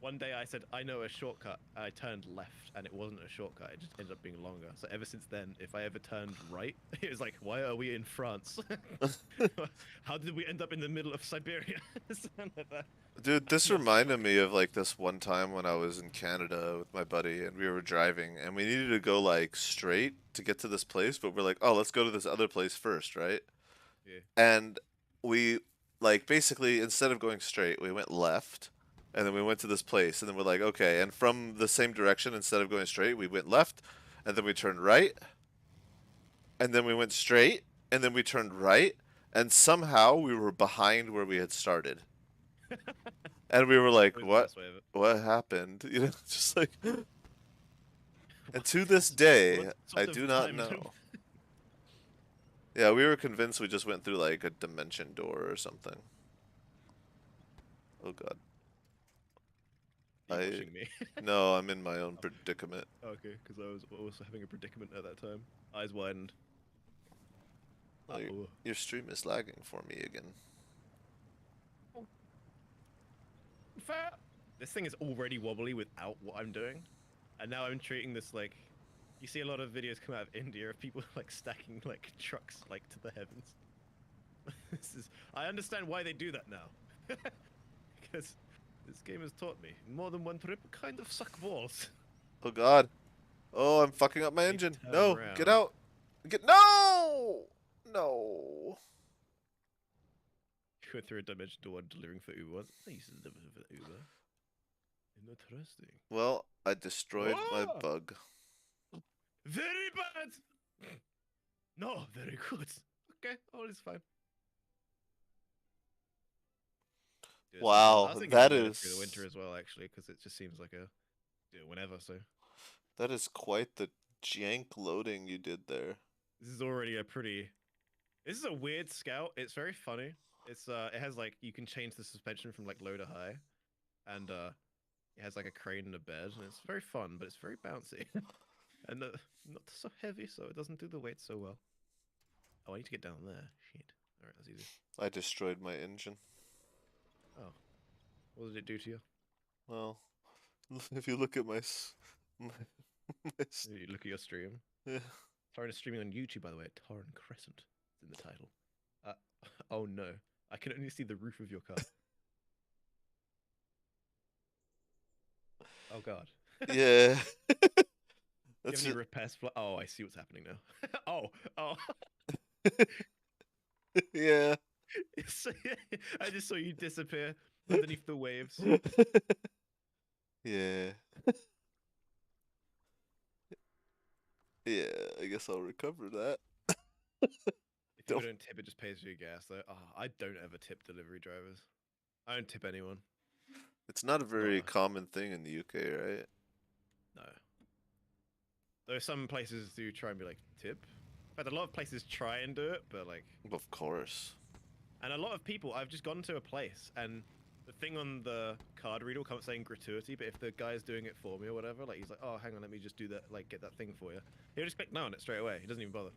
Speaker 2: one day I said, I know a shortcut. I turned left, and it wasn't a shortcut. It just ended up being longer. So ever since then, if I ever turned right, it was like, why are we in France? How did we end up in the middle of Siberia? Something like that.
Speaker 1: Dude, this reminded me of like this one time when I was in Canada with my buddy and we were driving and we needed to go like straight to get to this place, but we're like, oh, let's go to this other place first, right?
Speaker 2: Yeah.
Speaker 1: And we like basically instead of going straight, we went left and then we went to this place and then we're like, okay, and from the same direction instead of going straight, we went left and then we turned right and then we went straight and then we turned right and somehow we were behind where we had started. And we were like,
Speaker 2: Always the
Speaker 1: what?
Speaker 2: best way of it.
Speaker 1: What happened? You know, just like. And to this day,
Speaker 2: What
Speaker 1: I
Speaker 2: sort of
Speaker 1: do not
Speaker 2: time
Speaker 1: know.
Speaker 2: loop?
Speaker 1: Yeah, we were convinced we just went through like a dimension door or something. Oh God.
Speaker 2: Are you
Speaker 1: I-
Speaker 2: watching me?
Speaker 1: No, I'm in my own predicament.
Speaker 2: Okay, because I was also having a predicament at that time. Eyes widened.
Speaker 1: Oh,
Speaker 2: Uh-oh.
Speaker 1: your stream is lagging for me again.
Speaker 2: Fair. This thing is already wobbly without what I'm doing, and now I'm treating this like. You see a lot of videos come out of India of people like stacking like trucks like to the heavens. This is. I understand why they do that now, because this game has taught me more than one trip kind of suck balls.
Speaker 1: Oh God. Oh, I'm fucking up my
Speaker 2: Need to
Speaker 1: engine.
Speaker 2: turn
Speaker 1: No,
Speaker 2: around.
Speaker 1: get out. No! No.
Speaker 2: You went through a dimension door delivering for Uber. I used to deliver for Uber. Interesting.
Speaker 1: Well, I destroyed my
Speaker 2: Whoa!
Speaker 1: bug.
Speaker 2: Very bad. No, very good. Okay, all is fine. do it sometimes. I
Speaker 1: Wow,
Speaker 2: was thinking of
Speaker 1: that
Speaker 2: doing it through the winter
Speaker 1: is
Speaker 2: as well, actually, because it just seems like a do it whenever. So
Speaker 1: that is quite the jank loading you did there.
Speaker 2: this is already a pretty. This is a weird scout. It's very funny. It has like you can change the suspension from like low to high, and it has like a crane and a bed, and it's very fun, but it's very bouncy and not so heavy, so it doesn't do the weight so well. Oh, I need to get down there. Shit. All right, that's easy.
Speaker 1: I destroyed my engine.
Speaker 2: Oh, what did it do to you?
Speaker 1: Well, if you look at my, my
Speaker 2: You look at your stream.
Speaker 1: yeah.
Speaker 2: Torrent is streaming on YouTube, by the way, at Torrent Crescent. It's in the title. Uh, oh no, I can only see the roof of your car. Oh god.
Speaker 1: Yeah.
Speaker 2: Do you
Speaker 1: That's
Speaker 2: have any
Speaker 1: it.
Speaker 2: repairs? Oh, I see what's happening now. Oh.
Speaker 1: Yeah.
Speaker 2: I just saw you disappear underneath the waves.
Speaker 1: Yeah. Yeah, I guess I'll recover that.
Speaker 2: If people
Speaker 1: Don't.
Speaker 2: don't tip, it just pays for your gas. Though. Oh, I don't ever tip delivery drivers. I don't tip anyone.
Speaker 1: It's not a
Speaker 2: It's not
Speaker 1: very
Speaker 2: a
Speaker 1: common thing in the UK, right?
Speaker 2: no. Though some places do try and be like tip. But a lot of places try and do it, but like,
Speaker 1: Of course.
Speaker 2: and a lot of people. I've just gone to a place and the thing on the card reader will come saying gratuity, but if the guy's doing it for me or whatever, like he's like, oh, hang on, let me just do that, like get that thing for you. He'll just click no on it straight away. He doesn't even bother.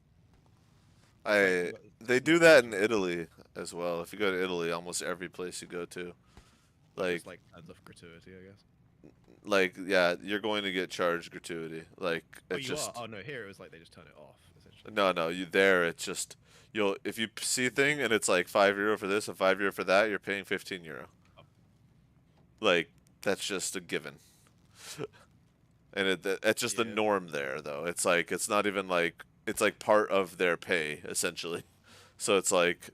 Speaker 2: It's like
Speaker 1: I they
Speaker 2: it's
Speaker 1: do
Speaker 2: not
Speaker 1: that in
Speaker 2: useful.
Speaker 1: Italy as well. If you go to Italy, almost every place you go to,
Speaker 2: Oh,
Speaker 1: like
Speaker 2: just like tons of gratuity, I guess.
Speaker 1: yeah, you're going to get charged gratuity. Like
Speaker 2: Oh,
Speaker 1: it's
Speaker 2: you are?
Speaker 1: just
Speaker 2: Oh no, here it was like they just turn it off, essentially.
Speaker 1: no, you there. It's just you'll if you see a thing and it's like €5 for this and €5 for that, you're paying €15.
Speaker 2: Oh,
Speaker 1: Like that's just a given, and it's just the
Speaker 2: yeah.
Speaker 1: norm there. Though it's like it's not even like it's like part of their pay essentially. So it's like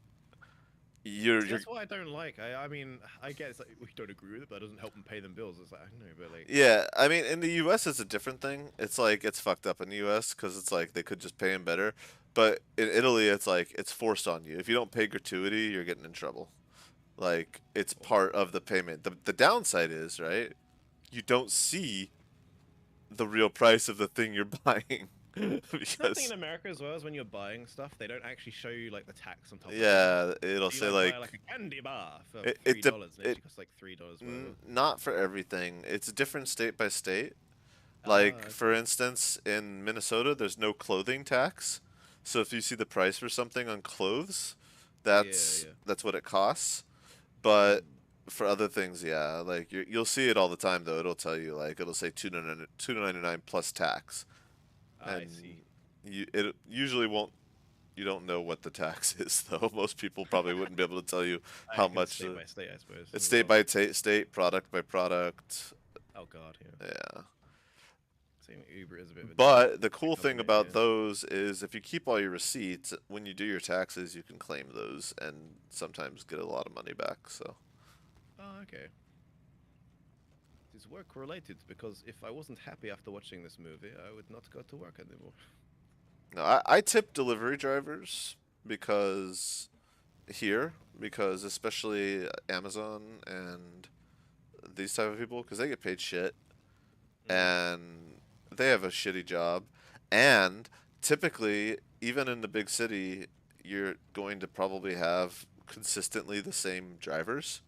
Speaker 2: See,
Speaker 1: you're
Speaker 2: that's what I don't like. I mean, I get it's like we don't agree with it, but that doesn't help them pay them bills. It's like I know, but like,
Speaker 1: yeah. I mean, in the U.S. it's a different thing. It's like it's fucked up in the U.S. because it's like they could just pay him better, but in Italy it's like it's forced on you. If you don't pay gratuity, you're getting in trouble. Like it's
Speaker 2: oh,
Speaker 1: part of the payment. The downside is, right? You don't see the real price of the thing you're buying
Speaker 2: it's that thing in
Speaker 1: because
Speaker 2: America as well as when you're buying stuff, they don't actually show you like the tax on top of things.
Speaker 1: yeah, it'll
Speaker 2: So you
Speaker 1: say
Speaker 2: like buy
Speaker 1: like
Speaker 2: like a candy bar for
Speaker 1: it it
Speaker 2: three
Speaker 1: de-
Speaker 2: dollars, and it
Speaker 1: it
Speaker 2: actually costs like $3, whatever.
Speaker 1: not for everything. It's different state by state.
Speaker 2: Ah,
Speaker 1: Like for
Speaker 2: okay.
Speaker 1: instance, in Minnesota, there's no clothing tax. So if you see the price for something on clothes,
Speaker 2: Yeah,
Speaker 1: that's
Speaker 2: yeah.
Speaker 1: that's what it costs. But
Speaker 2: Mm.
Speaker 1: for other things, yeah, like you'll see it all the time though. It'll tell you like it'll say 299 plus tax,
Speaker 2: I see.
Speaker 1: and it usually won't. You don't know what the tax is though. Most people probably wouldn't be able to tell you how
Speaker 2: Because it's
Speaker 1: much
Speaker 2: state by state, I suppose,
Speaker 1: it's
Speaker 2: as
Speaker 1: state
Speaker 2: well.
Speaker 1: by state, product by product.
Speaker 2: Oh god, yeah.
Speaker 1: Yeah.
Speaker 2: Same Uber is a bit of a
Speaker 1: But the
Speaker 2: big
Speaker 1: cool thing
Speaker 2: government,
Speaker 1: about
Speaker 2: yeah.
Speaker 1: those is if you keep all your receipts, when you do your taxes, you can claim those and sometimes get a lot of money back. So,
Speaker 2: Oh, okay. It is work related because if I wasn't happy after watching this movie, I would not go to work anymore.
Speaker 1: no, I tip delivery drivers because here, because especially Amazon and these type of people, because they get paid shit
Speaker 2: Mm.
Speaker 1: and they have a shitty job. And typically, even in the big city, you're going to probably have consistently the same drivers.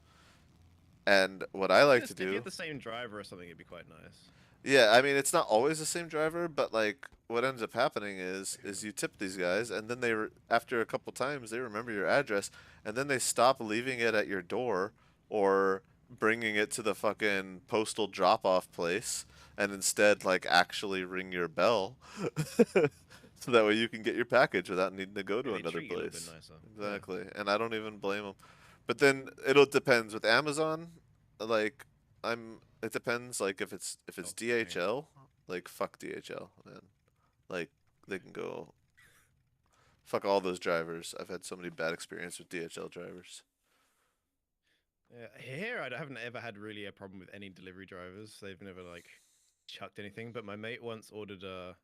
Speaker 1: And what I like to
Speaker 2: If you had
Speaker 1: do,
Speaker 2: the same driver or something, it'd be quite nice.
Speaker 1: yeah, I mean it's not always the same driver, but like what ends up happening is you tip these guys, and then after a couple times they remember your address, and then they stop leaving it at your door or bringing it to the fucking postal drop-off place, and instead like actually ring your bell, so that way you can get your package without needing to go
Speaker 2: Yeah,
Speaker 1: to
Speaker 2: they
Speaker 1: another
Speaker 2: treat you a little bit
Speaker 1: place.
Speaker 2: nicer. Yeah.
Speaker 1: Exactly, and I don't even blame them. But then it'll depends with Amazon. Like it depends. Like if it's
Speaker 2: Oh, okay.
Speaker 1: DHL, like fuck DHL, man. Like they can go fuck all those drivers. I've had so many bad experiences with DHL drivers.
Speaker 2: Yeah, here I haven't ever had really a problem with any delivery drivers. They've never like chucked anything. But my mate once ordered a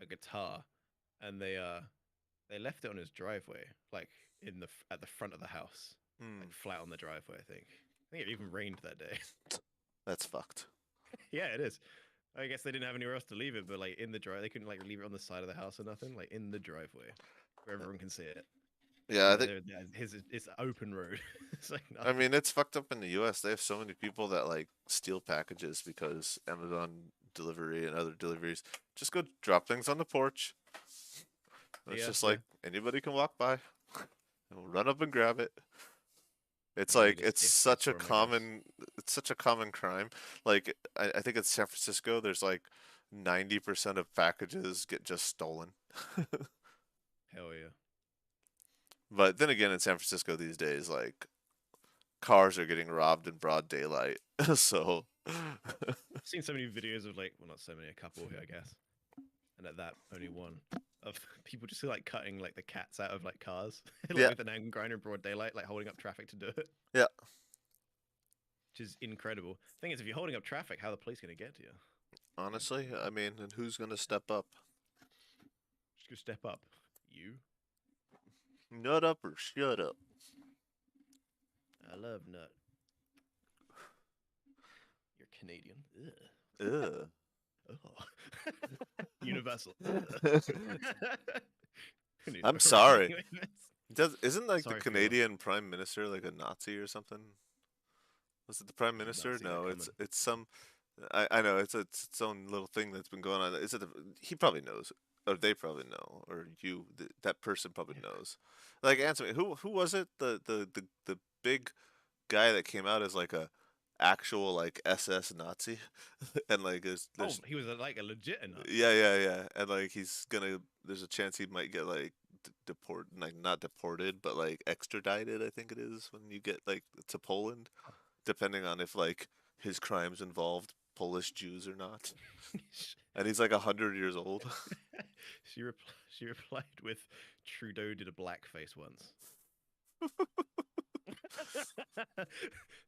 Speaker 2: guitar, and they left it on his driveway, like at the front of the house.
Speaker 1: Hmm.
Speaker 2: like flat on the driveway. I think it even rained that day.
Speaker 1: That's fucked.
Speaker 2: Yeah, it is. I guess they didn't have anywhere else to leave it, but like in the drive, they couldn't like leave it on the side of the house or nothing. Like in the driveway, where everyone can see it.
Speaker 1: Yeah,
Speaker 2: And
Speaker 1: I
Speaker 2: like
Speaker 1: think.
Speaker 2: his it's open road. It's like
Speaker 1: I
Speaker 2: nothing.
Speaker 1: mean, it's fucked up in the U.S. They have so many people that like steal packages because Amazon delivery and other deliveries just go drop things on the porch. It's
Speaker 2: Yeah,
Speaker 1: just
Speaker 2: yeah.
Speaker 1: like anybody can walk by and run up and grab it. It's
Speaker 2: You
Speaker 1: like
Speaker 2: need a safe place for him, I guess.
Speaker 1: it's such a common crime. Like I think in San Francisco, there's like 90% of packages get just stolen.
Speaker 2: Hell yeah.
Speaker 1: But then again, in San Francisco these days, like cars are getting robbed in broad daylight. So
Speaker 2: I've seen so many videos of like, well, not so many, a couple here, I guess, and at that, only one of people just like cutting like the cats out of like cars, like
Speaker 1: yeah,
Speaker 2: with an angle grinder in broad daylight, like holding up traffic to do it,
Speaker 1: yeah.
Speaker 2: which is incredible. Thing is, if you're holding up traffic, how are the police gonna get to you?
Speaker 1: Honestly, I mean, and who's gonna step up?
Speaker 2: Just go step up. You?
Speaker 1: Nut up or shut up.
Speaker 2: I love nut. You're Canadian. Ugh.
Speaker 1: Ugh.
Speaker 2: Oh. Universal. Ugh. I need
Speaker 1: I'm
Speaker 2: to write
Speaker 1: sorry.
Speaker 2: something like this.
Speaker 1: Isn't like the
Speaker 2: Sorry for your loss.
Speaker 1: Canadian Prime Minister like a Nazi or something? Was it the Prime
Speaker 2: Did not
Speaker 1: Minister?
Speaker 2: see that
Speaker 1: No,
Speaker 2: coming.
Speaker 1: it's some. I know it's its own little thing that's been going on. Is it? He probably knows, or they probably know, or that person probably knows. Like, answer me. Who was it? The big guy that came out as like a actual like SS Nazi, and like
Speaker 2: Oh,
Speaker 1: there's
Speaker 2: he was like a legit Nazi.
Speaker 1: yeah, and like he's gonna. There's a chance he might get like deport, like not deported, but like extradited. I think it is when you get like to Poland, depending on if like his crimes involved Polish Jews or not. And he's like 100 years old.
Speaker 2: She replied with, "Trudeau did a blackface once."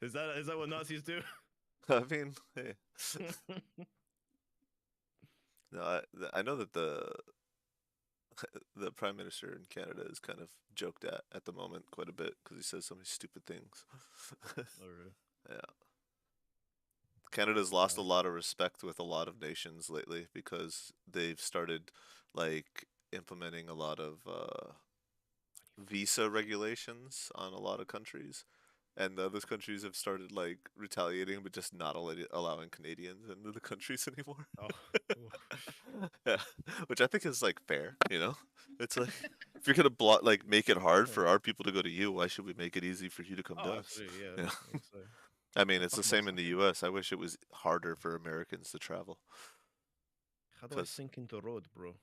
Speaker 2: Is that what Nazis do?
Speaker 1: I mean, hey, no, I know that the prime minister in Canada is kind of joked at the moment quite a bit because he says so many stupid things.
Speaker 2: Oh, really?
Speaker 1: Yeah. Canada's lost a lot of respect with a lot of nations lately because they've started like implementing a lot of visa regulations on a lot of countries, and the other countries have started like retaliating, but just not allowing Canadians into the countries anymore.
Speaker 2: Oh, ooh.
Speaker 1: Yeah, which I think is like fair. It's like if you're gonna like make it hard
Speaker 2: Yeah.
Speaker 1: for our people to go to you, why should we make it easy for you to come to
Speaker 2: Oh,
Speaker 1: us?
Speaker 2: absolutely. Yeah,
Speaker 1: Yeah.
Speaker 2: I think so.
Speaker 1: I mean,
Speaker 2: What
Speaker 1: it's
Speaker 2: the
Speaker 1: the
Speaker 2: fuck am I
Speaker 1: same in the
Speaker 2: talking?
Speaker 1: U.S. I wish it was harder for Americans to travel
Speaker 2: How do I
Speaker 1: because
Speaker 2: sink into road, bro?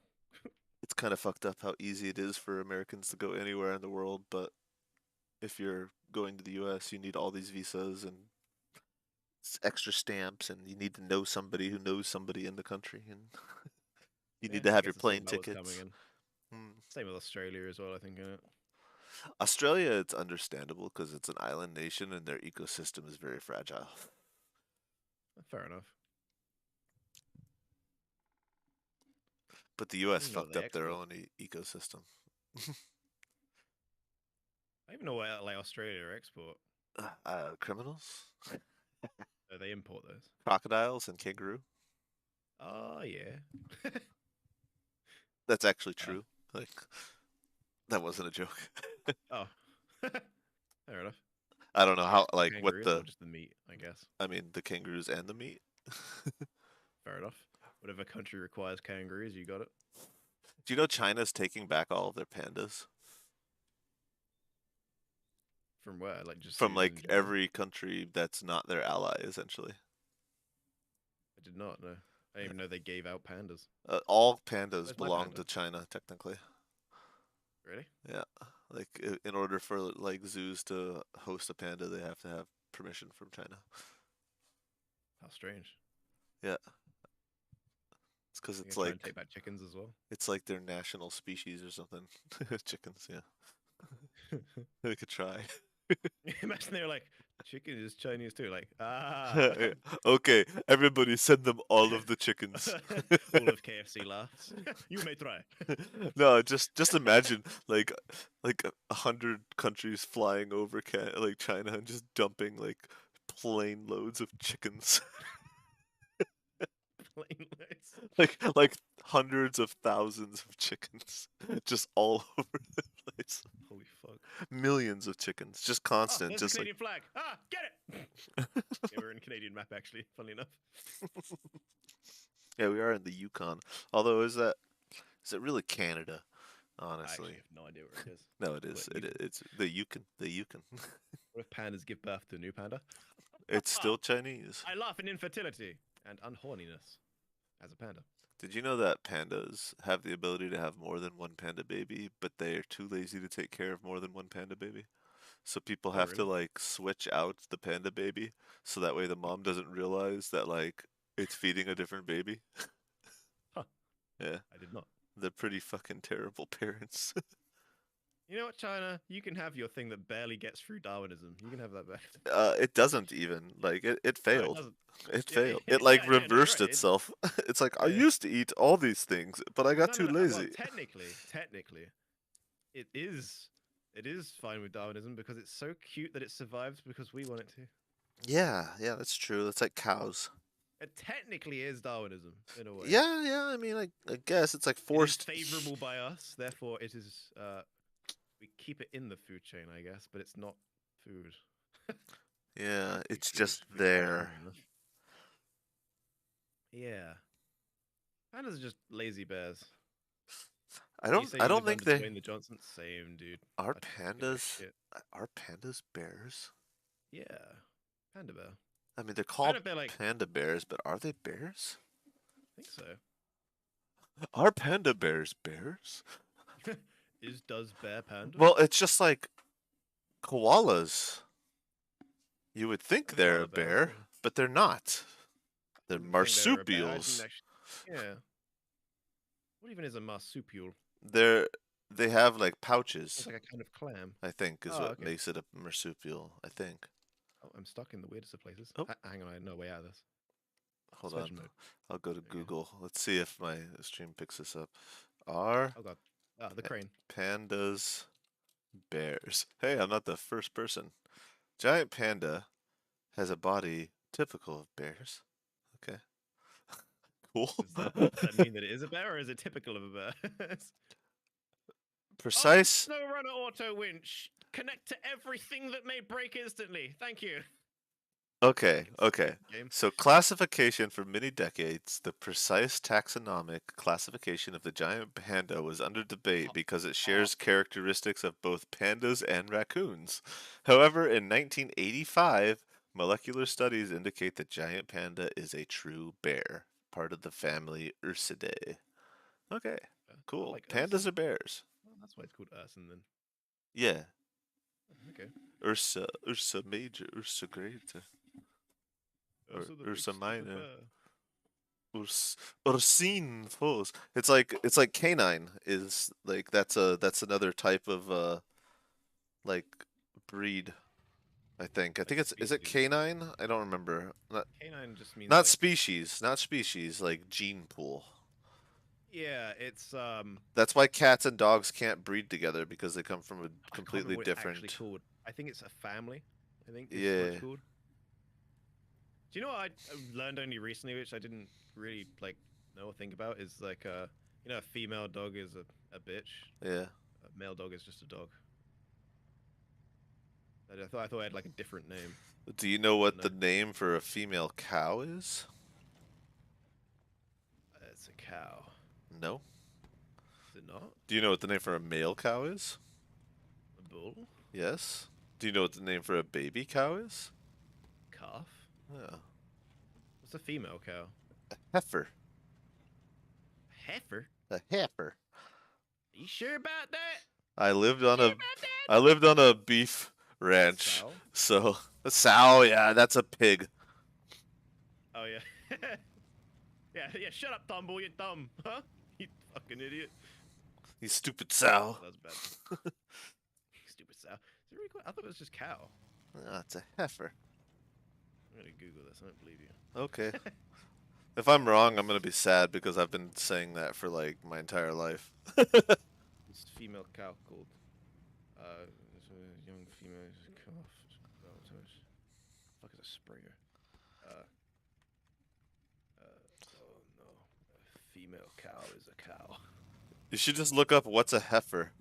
Speaker 1: it's kind of fucked up how easy it is for Americans to go anywhere in the world. But if you're going to the U.S., you need all these visas and extra stamps, and you need to know somebody who knows somebody in the country, and you
Speaker 2: Yeah,
Speaker 1: need to
Speaker 2: I
Speaker 1: have your
Speaker 2: guess it's all
Speaker 1: plane
Speaker 2: about what's coming
Speaker 1: tickets.
Speaker 2: in.
Speaker 1: Hmm.
Speaker 2: Same with Australia as well, I think, innit?
Speaker 1: Australia, it's understandable because it's an island nation and their ecosystem is very fragile.
Speaker 2: Fair enough.
Speaker 1: But the
Speaker 2: I don't
Speaker 1: U.S.
Speaker 2: even know what
Speaker 1: fucked
Speaker 2: they
Speaker 1: up their
Speaker 2: export.
Speaker 1: own ecosystem.
Speaker 2: I don't even know what like Australia export.
Speaker 1: Criminals,
Speaker 2: They import those.
Speaker 1: crocodiles, and kangaroo.
Speaker 2: Oh yeah.
Speaker 1: That's actually
Speaker 2: uh,
Speaker 1: true. Like that wasn't a joke.
Speaker 2: oh. Fair enough.
Speaker 1: I don't know
Speaker 2: You
Speaker 1: how,
Speaker 2: export
Speaker 1: like, what
Speaker 2: kangaroos or
Speaker 1: the.
Speaker 2: just the meat, I guess.
Speaker 1: I mean, the kangaroos and the meat.
Speaker 2: Fair enough. Whatever country requires kangaroos, you got it.
Speaker 1: Do you know China's taking back all of their pandas
Speaker 2: From where? Like just
Speaker 1: from
Speaker 2: zoos
Speaker 1: like
Speaker 2: in general?
Speaker 1: every country that's not their ally, essentially?
Speaker 2: I did not know. I didn't even know they gave out pandas.
Speaker 1: All pandas
Speaker 2: Where's my
Speaker 1: belong
Speaker 2: panda?
Speaker 1: to China, technically.
Speaker 2: Really?
Speaker 1: Yeah, like in order for like zoos to host a panda, they have to have permission from China.
Speaker 2: How strange.
Speaker 1: Yeah, it's because
Speaker 2: You gonna try and take back chickens as well?
Speaker 1: it's like their national species or something. Chickens, yeah. They could try.
Speaker 2: Imagine they were like, Chicken is Chinese too. Like, ah.
Speaker 1: Okay, everybody send them all of the chickens.
Speaker 2: All of KFC laughs. You may try.
Speaker 1: No, just imagine like 100 countries flying over like China and just dumping like plane loads of chickens.
Speaker 2: Plain rice.
Speaker 1: Like hundreds of thousands of chickens just all over the place.
Speaker 2: Holy fuck.
Speaker 1: Millions of chickens, just
Speaker 2: Ah,
Speaker 1: constant,
Speaker 2: there's the
Speaker 1: just like
Speaker 2: Canadian flag. Ah, get it. Yeah, we're in Canadian map actually. Funnily enough.
Speaker 1: yeah, we are in the Yukon. Although is it really Canada?
Speaker 2: I actually
Speaker 1: Honestly,
Speaker 2: have no idea where it is.
Speaker 1: no, it
Speaker 2: What,
Speaker 1: is.
Speaker 2: you,
Speaker 1: It's the Yukon. The Yukon.
Speaker 2: what if pandas give birth to a new panda?
Speaker 1: It's still Chinese.
Speaker 2: I laugh in infertility and unhorniness as a panda.
Speaker 1: Did you know that pandas have the ability to have more than one panda baby, but they are too lazy to take care of more than one panda baby? So people
Speaker 2: Oh,
Speaker 1: have to
Speaker 2: really?
Speaker 1: like switch out the panda baby so that way the mom doesn't realize that like it's feeding a different baby.
Speaker 2: Huh.
Speaker 1: Yeah,
Speaker 2: I did not.
Speaker 1: they're pretty fucking terrible parents.
Speaker 2: You know what, China? You can have your thing that barely gets through Darwinism. You can have that back.
Speaker 1: It doesn't even like it
Speaker 2: No, it
Speaker 1: failed.
Speaker 2: doesn't.
Speaker 1: It
Speaker 2: Yeah,
Speaker 1: failed. It
Speaker 2: yeah,
Speaker 1: like
Speaker 2: yeah. No, you're
Speaker 1: reversed
Speaker 2: right.
Speaker 1: itself. It's like I
Speaker 2: Yeah.
Speaker 1: used to eat all these things, but I got
Speaker 2: No, no,
Speaker 1: too
Speaker 2: no. Well,
Speaker 1: lazy.
Speaker 2: technically, it is. It is fine with Darwinism because it's so cute that it survives because we want it to.
Speaker 1: Yeah, yeah, that's true. That's like cows.
Speaker 2: It technically is Darwinism in a way.
Speaker 1: Yeah, yeah. I mean, I guess it's like
Speaker 2: It is
Speaker 1: forced.
Speaker 2: favorable by us, therefore it is. We keep it in the food chain, I guess, but it's not food.
Speaker 1: Yeah,
Speaker 2: We
Speaker 1: it's
Speaker 2: food.
Speaker 1: just
Speaker 2: We call it
Speaker 1: there.
Speaker 2: food. Yeah. Pandas are just lazy bears. You say
Speaker 1: I
Speaker 2: you
Speaker 1: don't
Speaker 2: live
Speaker 1: think
Speaker 2: under
Speaker 1: they
Speaker 2: Dwayne the Johnson? Same, dude.
Speaker 1: are
Speaker 2: I don't give a
Speaker 1: pandas.
Speaker 2: shit.
Speaker 1: Are pandas bears?
Speaker 2: Yeah. Panda bear.
Speaker 1: I mean, they're
Speaker 2: I don't
Speaker 1: called
Speaker 2: know if they're like.
Speaker 1: panda bears, but are they bears?
Speaker 2: I think so.
Speaker 1: Are panda bears bears?
Speaker 2: Does bear panda?
Speaker 1: Well, it's just like koalas. You would think
Speaker 2: A
Speaker 1: they're a
Speaker 2: koala bear as
Speaker 1: bear,
Speaker 2: well.
Speaker 1: but they're not.
Speaker 2: I
Speaker 1: They're
Speaker 2: didn't think they were a bear. I didn't
Speaker 1: marsupials.
Speaker 2: actually. Yeah. What even is a marsupial?
Speaker 1: They have like
Speaker 2: Sounds
Speaker 1: pouches,
Speaker 2: like a kind of clam.
Speaker 1: I think is
Speaker 2: Oh,
Speaker 1: what
Speaker 2: okay.
Speaker 1: makes it a marsupial, I think.
Speaker 2: Oh, I'm stuck in the weirdest of places.
Speaker 1: Oh,
Speaker 2: Hang on, I have no way out of this.
Speaker 1: hold on.
Speaker 2: Suspension mode.
Speaker 1: I'll go to
Speaker 2: There we go.
Speaker 1: Google. Let's see if my stream picks this up. Are
Speaker 2: Oh god. Ah, the crane.
Speaker 1: pandas bears? Hey, I'm not the first person. Giant panda has a body typical of bears. Okay. Cool.
Speaker 2: Does that mean that it is a bear, or is it typical of a bear? Oh,
Speaker 1: Precise.
Speaker 2: Snowrunner auto winch. Connect to everything that may break instantly. Thank you.
Speaker 1: Okay,
Speaker 2: Fucking
Speaker 1: okay.
Speaker 2: stupid game.
Speaker 1: So classification for many decades, the precise taxonomic classification of the giant panda was under debate because it shares characteristics of both pandas and raccoons. However, in 1985, molecular studies indicate that giant panda is a true bear, part of the family Ursidae. Okay, cool.
Speaker 2: Like
Speaker 1: Pandas
Speaker 2: Urson?
Speaker 1: are bears.
Speaker 2: Oh, that's why it's called Urson then.
Speaker 1: Yeah.
Speaker 2: Okay.
Speaker 1: Ursa major, Ursa greater, or
Speaker 2: Ursa the big
Speaker 1: Ursa
Speaker 2: stupid
Speaker 1: minor.
Speaker 2: bear.
Speaker 1: Ursine falls. It's like canine is like that's another type of like breed. I
Speaker 2: Like
Speaker 1: think it's is it
Speaker 2: species.
Speaker 1: canine? I don't remember.
Speaker 2: Canine just means
Speaker 1: Not
Speaker 2: like
Speaker 1: species, not species. Like gene pool.
Speaker 2: yeah, it's
Speaker 1: That's why cats and dogs can't breed together because they come from a
Speaker 2: I can't
Speaker 1: completely
Speaker 2: remember what it's actually
Speaker 1: different.
Speaker 2: called. I think it's a family. I think is what it's
Speaker 1: Yeah.
Speaker 2: called. Do you know what I learned only recently, which I didn't really like know or think about, is like you know, a female dog is a bitch.
Speaker 1: Yeah.
Speaker 2: A male dog is just a dog. I thought I had like a different name.
Speaker 1: Do you know what
Speaker 2: No,
Speaker 1: the name for a female cow is?
Speaker 2: it's a cow.
Speaker 1: No.
Speaker 2: Is it not?
Speaker 1: Do you know what the name for a male cow is?
Speaker 2: A bull?
Speaker 1: Yes. Do you know what the name for a baby cow is?
Speaker 2: Calf?
Speaker 1: Yeah.
Speaker 2: What's a female cow?
Speaker 1: Heifer.
Speaker 2: Heifer?
Speaker 1: A heifer.
Speaker 2: Are you sure about that?
Speaker 1: I lived
Speaker 2: You
Speaker 1: on
Speaker 2: sure
Speaker 1: a
Speaker 2: about that?
Speaker 1: I lived on a beef ranch.
Speaker 2: Sow?
Speaker 1: So a sow, yeah, that's a pig.
Speaker 2: Oh yeah. yeah, shut up, Dumbo, you're dumb. Huh? You fucking idiot.
Speaker 1: You stupid sow.
Speaker 2: That was bad. Stupid sow. Is it really cool? I thought it was just cow.
Speaker 1: Oh, it's a heifer.
Speaker 2: I'm gonna Google this. I don't believe you.
Speaker 1: Okay. If I'm wrong, I'm gonna be sad because I've been saying that for like my entire life.
Speaker 2: This female cow called it's a young female calf. Fuck is a sprayer? Uh, oh no, a female cow is a cow.
Speaker 1: You should just look up what's a heifer.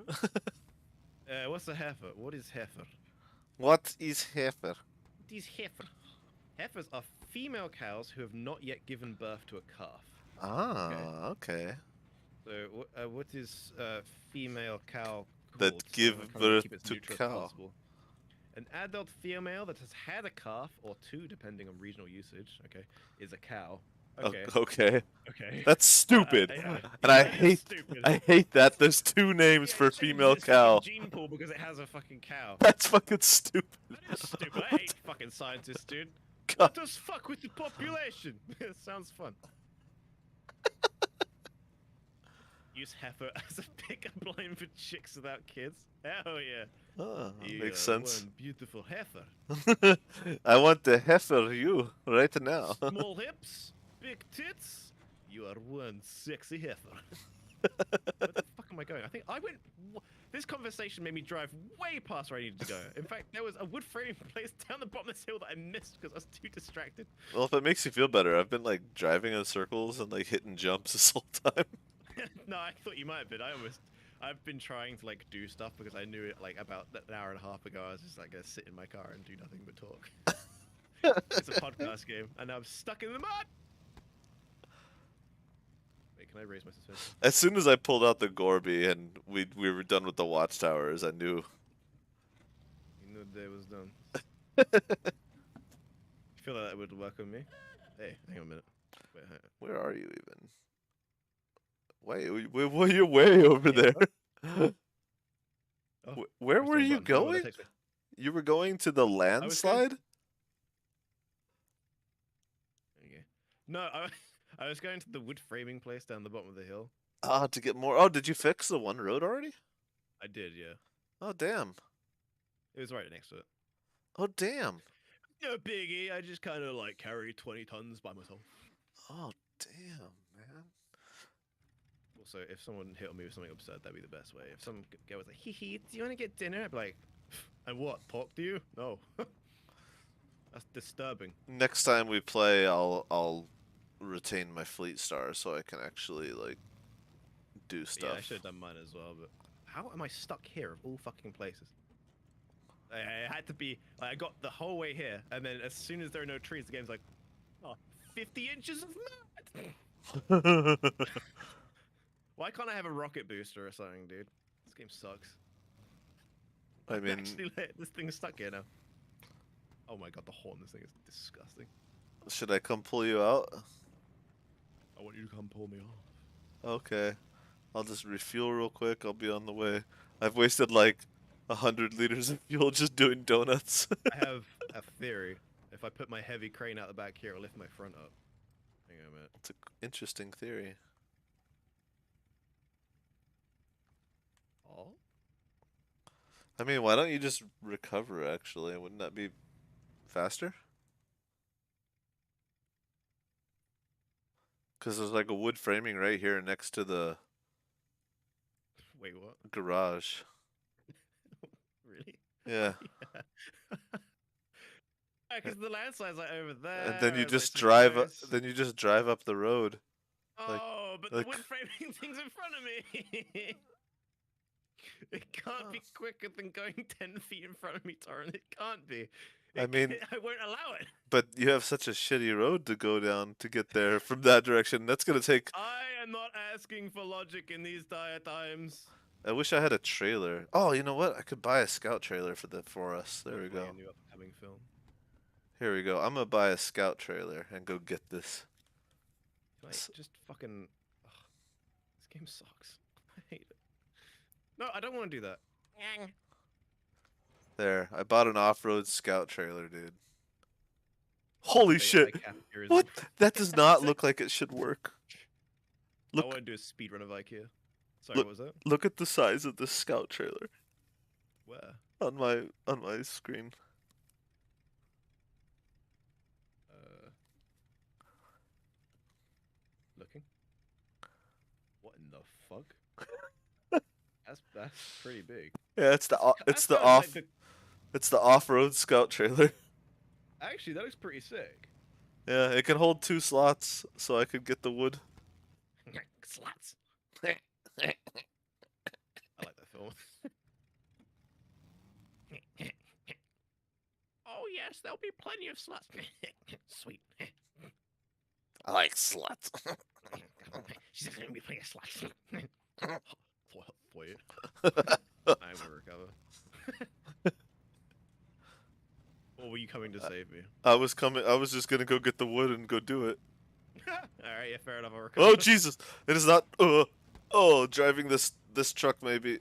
Speaker 2: What's a heifer? What is heifer?
Speaker 1: What is heifer?
Speaker 2: What is heifer? Heifers are female cows who have not yet given birth to a calf.
Speaker 1: Ah, okay.
Speaker 2: So, what is female cow
Speaker 1: That
Speaker 2: called? So I'm
Speaker 1: give
Speaker 2: trying to
Speaker 1: birth
Speaker 2: keep it as
Speaker 1: to
Speaker 2: neutral as
Speaker 1: cow.
Speaker 2: possible. An adult female that has had a calf, or two, depending on regional usage, okay, is a cow. Okay.
Speaker 1: Okay.
Speaker 2: Okay.
Speaker 1: That's stupid.
Speaker 2: Yeah,
Speaker 1: And I
Speaker 2: that is
Speaker 1: hate
Speaker 2: stupid.
Speaker 1: I hate that there's two names
Speaker 2: Yeah,
Speaker 1: for
Speaker 2: it changed
Speaker 1: female
Speaker 2: its fucking
Speaker 1: cow.
Speaker 2: gene pool because it has a fucking cow.
Speaker 1: That's fucking stupid.
Speaker 2: That is stupid. I hate fucking scientists, dude.
Speaker 1: God.
Speaker 2: Let us fuck with the population. It sounds fun. Use heifer as a pickup line for chicks without kids. Hell yeah.
Speaker 1: Oh,
Speaker 2: You
Speaker 1: makes
Speaker 2: are
Speaker 1: sense.
Speaker 2: one beautiful heifer.
Speaker 1: I want to heifer you right now.
Speaker 2: Small hips, big tits. You are one sexy heifer. Where the fuck am I going? I think I went. This conversation made me drive way past where I needed to go. In fact, there was a wood framing place down the bottom of this hill that I missed because I was too distracted.
Speaker 1: Well, if it makes you feel better, I've been like driving in circles and like hitting jumps this whole time.
Speaker 2: No, I thought you might have been. I've been trying to like do stuff because I knew it like about an hour and a half ago. I was just like gonna sit in my car and do nothing but talk. It's a podcast game, and now I'm stuck in the mud. Wait, can I raise my suspension?
Speaker 1: As soon as I pulled out the Gorby and we were done with the watchtowers, I knew.
Speaker 2: You know the day was done. I feel like that would work on me. Hey, hang on a minute. Wait, hang on.
Speaker 1: Where are you even? Wait, you're way over there.
Speaker 2: Oh,
Speaker 1: Where
Speaker 2: press
Speaker 1: were
Speaker 2: the
Speaker 1: you
Speaker 2: button. How long will
Speaker 1: going?
Speaker 2: that take me?
Speaker 1: You were going to the
Speaker 2: was going-
Speaker 1: landslide?
Speaker 2: There you go. No, I was going to the wood framing place down the bottom of the hill.
Speaker 1: Ah, to get more. Oh, did you fix the one road already?
Speaker 2: I did, yeah.
Speaker 1: Oh, damn.
Speaker 2: It was right next to it.
Speaker 1: Oh, damn.
Speaker 2: No biggie. I just kind of like carry 20 tons by myself.
Speaker 1: Oh, damn, man.
Speaker 2: Also, if someone hit on me with something absurd, that'd be the best way. If some guy was like, hee hee, do you want to get dinner? I'd be like, and what? Talk to you? No. That's disturbing.
Speaker 1: Next time we play, I'll retain my fleet stars so I can actually like do stuff.
Speaker 2: Yeah, I should have done mine as well, but how am I stuck here of all fucking places? I had to be, like, I got the whole way here, and then as soon as there are no trees, the game's like, oh, 50 inches of mud! Why can't I have a rocket booster or something, dude? This game sucks.
Speaker 1: I mean,
Speaker 2: Actually, this thing's stuck here now. Oh my god, the horn, this thing is disgusting.
Speaker 1: should I come pull you out?
Speaker 2: I want you to come pull me off.
Speaker 1: Okay. I'll just refuel real quick. I'll be on the way. I've wasted like 100 liters of fuel just doing donuts.
Speaker 2: I have a theory. If I put my heavy crane out the back here, it'll lift my front up. Hang on a minute.
Speaker 1: It's an interesting theory.
Speaker 2: Oh?
Speaker 1: I mean, why don't you just recover, actually? Wouldn't that be faster? Because there's like a wood framing right here next to the
Speaker 2: Wait, what?
Speaker 1: garage.
Speaker 2: Really?
Speaker 1: Yeah.
Speaker 2: Because the landslide's like over there.
Speaker 1: And then you
Speaker 2: it's, like,
Speaker 1: just
Speaker 2: so
Speaker 1: drive
Speaker 2: close.
Speaker 1: then you just drive up the road.
Speaker 2: Oh, but
Speaker 1: like-
Speaker 2: the wood framing thing's in front of me. It can't be quicker than going 10 feet in front of me, Torrent. It can't be.
Speaker 1: I mean-
Speaker 2: I won't allow it.
Speaker 1: But you have such a shitty road to go down to get there from that direction. That's gonna take.
Speaker 2: I am not asking for logic in these dire times.
Speaker 1: I wish I had a trailer. Oh, you know what? I could buy a scout trailer for us. There we
Speaker 2: Hopefully
Speaker 1: go.
Speaker 2: A new upcoming film.
Speaker 1: Here we go. I'm gonna buy a scout trailer and go get this.
Speaker 2: Can I just fucking... Ugh, this game sucks. I hate it. No, I don't want to do that.
Speaker 1: There, I bought an off-road scout trailer, dude. Holy
Speaker 2: Say
Speaker 1: shit!
Speaker 2: IKEA
Speaker 1: What?
Speaker 2: isn't.
Speaker 1: That does not look like it should work.
Speaker 2: I
Speaker 1: Look,
Speaker 2: want to do a speedrun of IKEA. Sorry,
Speaker 1: Look-
Speaker 2: what was that?
Speaker 1: look at the size of this scout trailer
Speaker 2: Where?
Speaker 1: on my screen.
Speaker 2: Looking. What in the fuck? That's pretty big.
Speaker 1: Yeah,
Speaker 2: That's kind of like the.
Speaker 1: it's the off-road scout trailer.
Speaker 2: Actually, that looks pretty sick.
Speaker 1: Yeah, it can hold 2 slots, so I could get the wood.
Speaker 2: Slots. I like that film. Oh yes, there'll be plenty of slots. Sweet.
Speaker 1: I like sluts.
Speaker 2: She's gonna be plenty of slots. Wait. I'm gonna recover. Or were you coming to save me?
Speaker 1: I was coming. I was just gonna go get the wood and go do it.
Speaker 2: Alright, yeah, fair enough. I'll recover.
Speaker 1: Oh Jesus! It is not. Oh, driving this truck maybe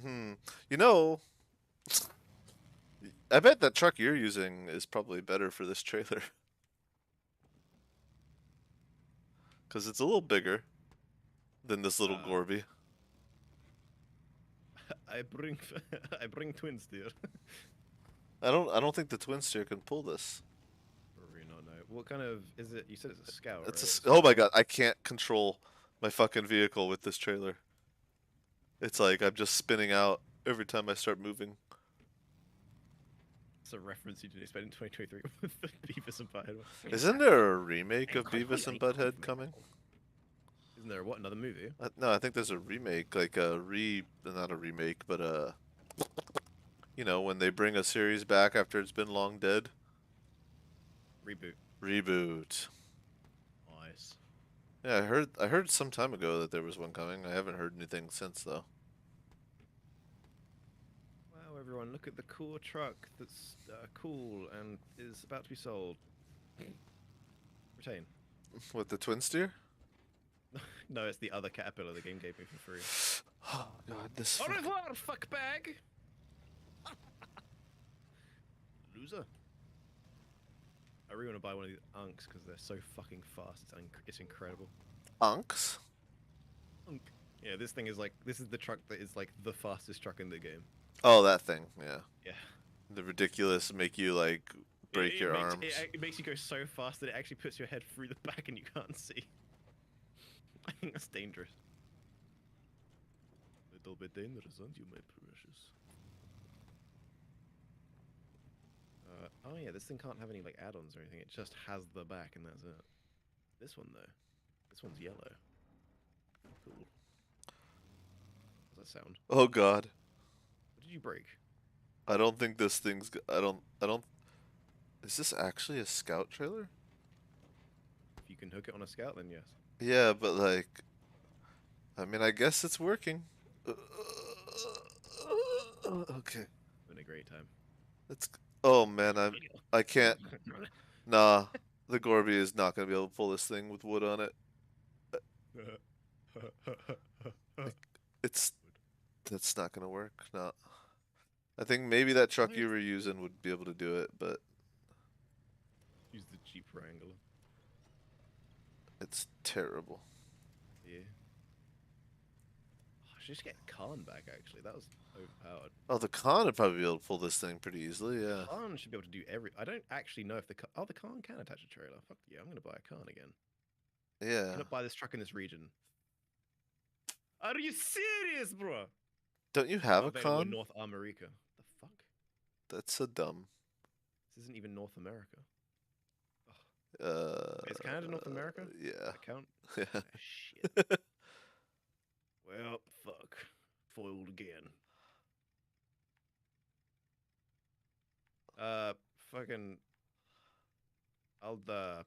Speaker 1: You know, I bet that truck you're using is probably better for this trailer. Cause it's a little bigger than this little Gorby.
Speaker 2: I bring I bring twin steer.
Speaker 1: I don't think the twin steer can pull this.
Speaker 2: Probably not. No. What kind of is it? You said it's a scout,
Speaker 1: It's
Speaker 2: right?
Speaker 1: oh my god! I can't control my fucking vehicle with this trailer. It's like I'm just spinning out every time I start moving.
Speaker 2: It's a reference you didn't expect in 2023 with Beavis and Butthead.
Speaker 1: Isn't there a remake of Beavis and Butthead coming?
Speaker 2: Isn't there what, another movie?
Speaker 1: No, I think there's a remake, like not a remake, but you know, when they bring a series back after it's been long dead.
Speaker 2: Reboot.
Speaker 1: Reboot.
Speaker 2: Nice.
Speaker 1: Yeah, I heard some time ago that there was one coming. I haven't heard anything since though.
Speaker 2: Wow, everyone, look at the cool truck that's cool and is about to be sold. Retain.
Speaker 1: With the twin steer?
Speaker 2: No, it's the other caterpillar the game gave me for free.
Speaker 1: Oh god, this.
Speaker 2: Au revoir, fuck bag. Loser. I really want to buy one of these unks because they're so fucking fast. It's incredible.
Speaker 1: Unks?
Speaker 2: Unk. Yeah, this thing is like this is the truck that is like the fastest truck in the game.
Speaker 1: Oh, that thing. Yeah.
Speaker 2: Yeah.
Speaker 1: The ridiculous make you like break your arms.
Speaker 2: It makes you go so fast that it actually puts your head through the back and you can't see. I think that's dangerous. Little bit dangerous, aren't you, my precious? Oh yeah, this thing can't have any like add-ons or anything. It just has the back and that's it. This one though, this one's yellow. Cool. What's that sound?
Speaker 1: Oh god.
Speaker 2: What did you break?
Speaker 1: I don't think this thing's. I don't. Is this actually a scout trailer?
Speaker 2: If you can hook it on a scout, then yes.
Speaker 1: Yeah, but like, I mean, I guess it's working. Okay.
Speaker 2: Having a great time.
Speaker 1: It's. Oh man, I can't. Nah, the Gorby is not gonna be able to pull this thing with wood on it. That's not gonna work. No. I think maybe that truck you were using would be able to do it, but
Speaker 2: Use the Jeep Wrangler.
Speaker 1: it's terrible.
Speaker 2: Yeah. I should just get Khan back, actually. That was overpowered.
Speaker 1: Oh, the Khan would probably be able to pull this thing pretty easily, yeah.
Speaker 2: Khan should be able to do I don't actually know if the Khan... Oh, the Khan can attach a trailer. Fuck yeah, I'm going to buy a Khan again.
Speaker 1: Yeah.
Speaker 2: I'm going to buy this truck in this region. Are you serious, bro?
Speaker 1: Don't you have a
Speaker 2: Available in
Speaker 1: Khan?
Speaker 2: North America. The fuck?
Speaker 1: That's so dumb.
Speaker 2: This isn't even North America. Is
Speaker 1: Uh,
Speaker 2: Canada North America?
Speaker 1: Yeah.
Speaker 2: Does that count?
Speaker 1: Yeah.
Speaker 2: Ah, shit. Well, fuck. Foiled again. Fucking... I'll, What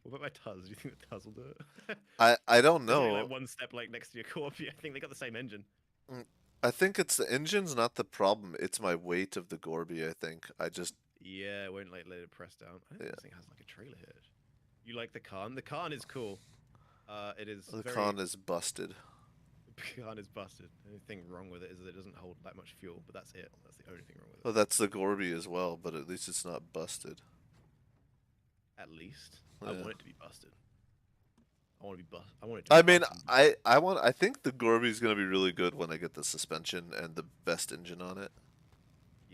Speaker 2: about my Tuz? Do you think the Tuz will do it?
Speaker 1: I don't
Speaker 2: It's only,
Speaker 1: know.
Speaker 2: like one step like next to your Corby. I think they got the same engine.
Speaker 1: I think it's the engine's not the problem. It's my weight of the Gorby, I think. I just
Speaker 2: Yeah, it won't like let it press down. I don't think
Speaker 1: Yeah.
Speaker 2: this thing has like a trailer hitch. You like the Khan? The Khan is cool. It is
Speaker 1: the
Speaker 2: very...
Speaker 1: Khan is busted.
Speaker 2: The Khan is busted. The only thing wrong with it is that it doesn't hold that much fuel, but that's it. That's the only thing wrong with it.
Speaker 1: Well, that's the Gorby as well, but at least it's not busted.
Speaker 2: At least. I
Speaker 1: Yeah.
Speaker 2: want it to be busted. I want to be bust. I want it to be
Speaker 1: I mean,
Speaker 2: busted.
Speaker 1: I think the Gorby is gonna be really good when I get the suspension and the best engine on it.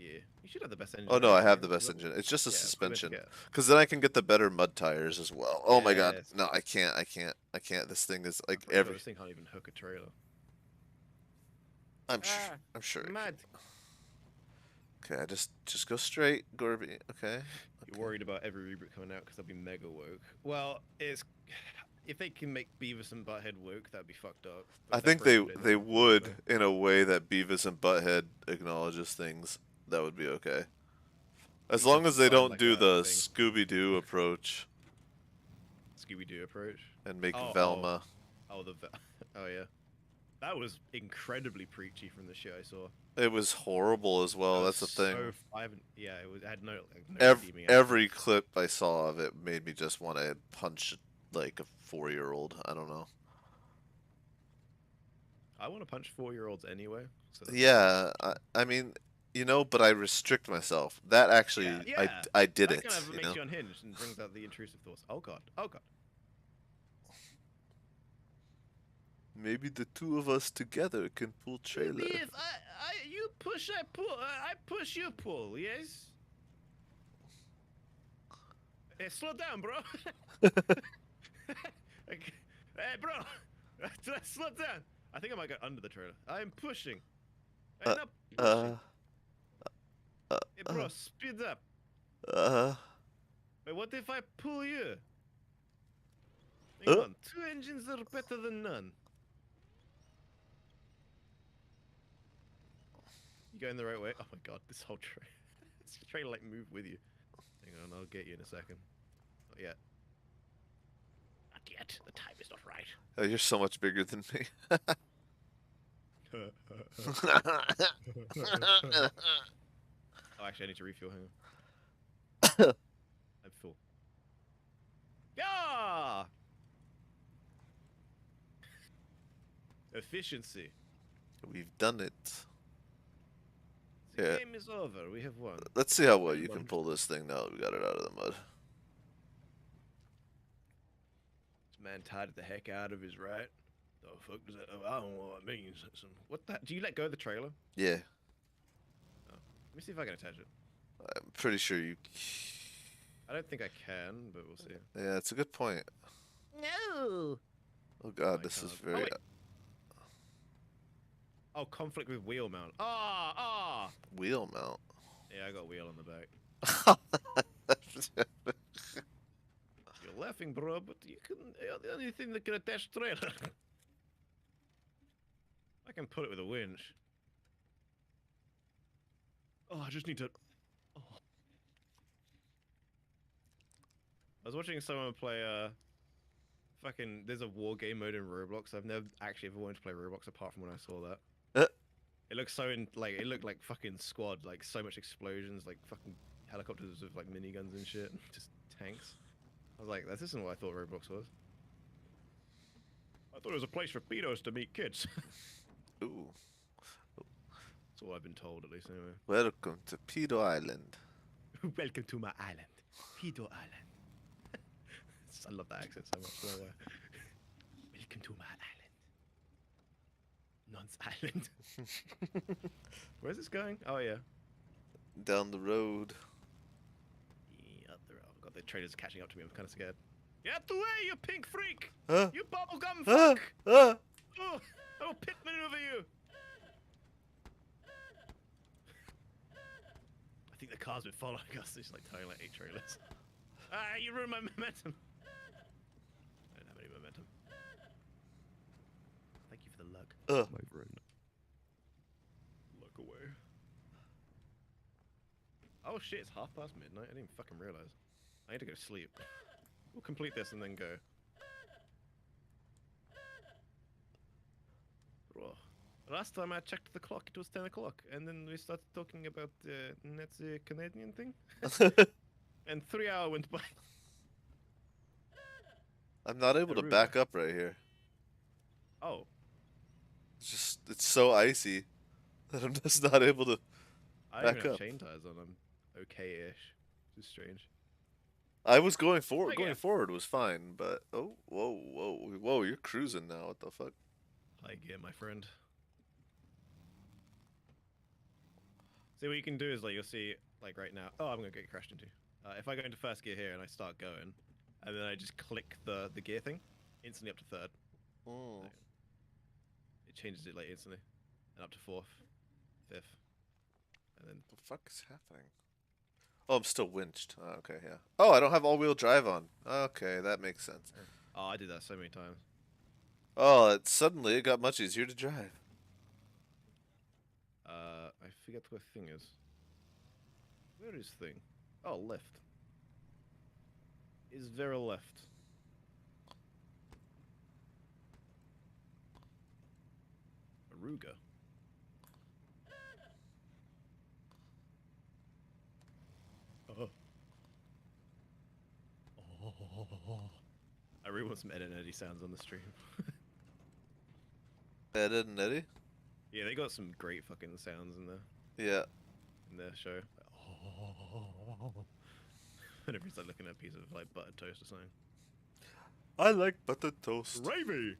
Speaker 2: Yeah, you should have the best engine
Speaker 1: Oh no, I
Speaker 2: anyway.
Speaker 1: have the best engine. It's just a
Speaker 2: Yeah, what are you meant to
Speaker 1: suspension.
Speaker 2: get?
Speaker 1: Because then I can get the better mud tires as well. Oh my god.
Speaker 2: Yes.
Speaker 1: No, I can't. I can't. I can't. This thing is
Speaker 2: I'm
Speaker 1: like
Speaker 2: pretty sure
Speaker 1: every.
Speaker 2: this thing can't even hook a trailer.
Speaker 1: I'm sure.
Speaker 2: Ah,
Speaker 1: I'm sure. It
Speaker 2: mad.
Speaker 1: can. Okay, I just go straight, Gorby. Okay.
Speaker 2: You're worried about every reboot coming out because they'll be mega woke. Well, it's if they can make Beavis and Butthead woke, that'd be fucked up. But
Speaker 1: I
Speaker 2: if they're
Speaker 1: think
Speaker 2: breaking it,
Speaker 1: they
Speaker 2: that'd be cool,
Speaker 1: would
Speaker 2: so.
Speaker 1: in a way that Beavis and Butthead acknowledges things. That would be okay. As
Speaker 2: You should
Speaker 1: long as they
Speaker 2: design
Speaker 1: don't
Speaker 2: like
Speaker 1: do
Speaker 2: a
Speaker 1: the
Speaker 2: thing.
Speaker 1: Scooby Doo approach
Speaker 2: Scooby Doo approach.
Speaker 1: and make
Speaker 2: Oh,
Speaker 1: Velma.
Speaker 2: oh yeah. That was incredibly preachy from the shit I saw.
Speaker 1: It was horrible as well.
Speaker 2: That was
Speaker 1: That's the thing.
Speaker 2: so. I haven't. Yeah, it was. It had no no redeeming
Speaker 1: Every
Speaker 2: aspects.
Speaker 1: clip I saw of it made me just want to punch like a 4-year-old. I don't know.
Speaker 2: I want to punch 4-year-olds anyway. So that's
Speaker 1: Yeah, I mean, but I restrict myself. That
Speaker 2: yeah,
Speaker 1: actually,
Speaker 2: yeah.
Speaker 1: I did
Speaker 2: That
Speaker 1: it.
Speaker 2: kind of makes you unhinged and brings out the intrusive thoughts. Oh god. Oh god.
Speaker 1: Maybe the two of us together can pull trailer.
Speaker 2: Maybe if you push, I pull. I push, you pull. Yes. Hey, slow down, bro. Okay. Hey, bro. Slow down. I think I might go under the trailer. I'm pushing. I'm
Speaker 1: Uh,
Speaker 2: not pushing.
Speaker 1: uh,
Speaker 2: Hey, bro, speed up.
Speaker 1: uh,
Speaker 2: Wait, what if I pull you? Hang
Speaker 1: uh.
Speaker 2: on. 2 engines are better than none. You going the right way? Oh my god, this whole train. This train like move with you. Hang on, I'll get you in a second. Not yet. Not yet. The time is not right.
Speaker 1: Oh, you're so much bigger than me.
Speaker 2: Oh, actually, I need to refuel. Hang on. I'm full. Yeah! Efficiency.
Speaker 1: We've done it.
Speaker 2: The
Speaker 1: Yeah.
Speaker 2: game is over. We have won.
Speaker 1: Let's see how well you
Speaker 2: Won.
Speaker 1: can pull this thing now that we got it out of the mud.
Speaker 2: This man tied the heck out of his right. The fuck does that? Oh, I don't know what it means. What the? Do you let go of the trailer?
Speaker 1: Yeah,
Speaker 2: Let me see if I can attach it.
Speaker 1: I'm pretty sure you.
Speaker 2: I don't think I can, but we'll see.
Speaker 1: Yeah, it's a good point.
Speaker 2: No.
Speaker 1: Oh god,
Speaker 2: I
Speaker 1: this is
Speaker 2: can't.
Speaker 1: very.
Speaker 2: Oh, wait. Oh, conflict with wheel mount. Ah.
Speaker 1: Wheel mount.
Speaker 2: Yeah, I got wheel on the back. You're laughing, bro, but you can. The only thing that can attach trailer. I can put it with a winch. Oh, I just need to. Oh. I was watching someone play fucking. There's a war game mode in Roblox. I've never actually ever wanted to play Roblox apart from when I saw that. It looks so it looked like fucking Squad, like so much explosions, like fucking helicopters with like miniguns and shit, just tanks. I was like, this isn't what I thought Roblox was. I thought it was a place for pedos to meet kids.
Speaker 1: Ooh.
Speaker 2: That's all I've been told, at least, anyway.
Speaker 1: Welcome to Pedo Island.
Speaker 2: Welcome to my island, Pedo Island. I love that accent so much. So, welcome to my island, Nonce Island. Where's this going? Oh yeah.
Speaker 1: Down the road.
Speaker 2: Yeah, oh god, the trailers are catching up to me. I'm kind of scared. Get out the way, you pink freak!
Speaker 1: Huh?
Speaker 2: You bubblegum
Speaker 1: Ah!
Speaker 2: fuck!
Speaker 1: Ah!
Speaker 2: Oh, I will pit maneuver you! I think the car's been following us. There's like towing like 8 trailers. Ah, you ruined my momentum. I don't have any momentum. Thank you for the luck.
Speaker 1: Uh.
Speaker 2: My friend. Look away. Oh shit, it's midnight. I didn't even fucking realize. I need to go to sleep. We'll complete this and then go. Oh. Last time I checked the clock, it was 10 o'clock, and then we started talking about the Nazi Canadian thing. And 3 hours went by.
Speaker 1: I'm not able to
Speaker 2: rude.
Speaker 1: back up right here.
Speaker 2: Oh.
Speaker 1: It's so icy that I'm just not able to
Speaker 2: I don't
Speaker 1: back
Speaker 2: even have
Speaker 1: up.
Speaker 2: chain tires on. I'm okay-ish. This is strange.
Speaker 1: I was going forward.
Speaker 2: I
Speaker 1: Going
Speaker 2: guess.
Speaker 1: forward was fine, but oh, whoa! You're cruising now. What the fuck?
Speaker 2: I get my friend. So what you can do is like you'll see like right now. Oh, I'm gonna get crashed into. If I go into first gear here and I start going, and then I just click the gear thing, instantly up to third.
Speaker 1: Mm.
Speaker 2: It changes it like instantly, and up to fourth, fifth, and then
Speaker 1: The fuck is happening? Oh, I'm still winched. Oh, okay, yeah. Oh, I don't have all-wheel drive on. Okay, that makes sense.
Speaker 2: oh, I did that so many times.
Speaker 1: Oh, suddenly it got much easier to drive.
Speaker 2: I forget where thing is. Where is thing? Oh, left. Is there a left? Aruga. Oh. I really want some Ed and Eddie sounds on the stream.
Speaker 1: Ed, Ed and Eddie?
Speaker 2: Yeah, they got some great fucking sounds
Speaker 1: Yeah.
Speaker 2: in their show. Whenever he's like looking at a piece of like buttered toast or something.
Speaker 1: I like buttered toast.
Speaker 2: Gravy.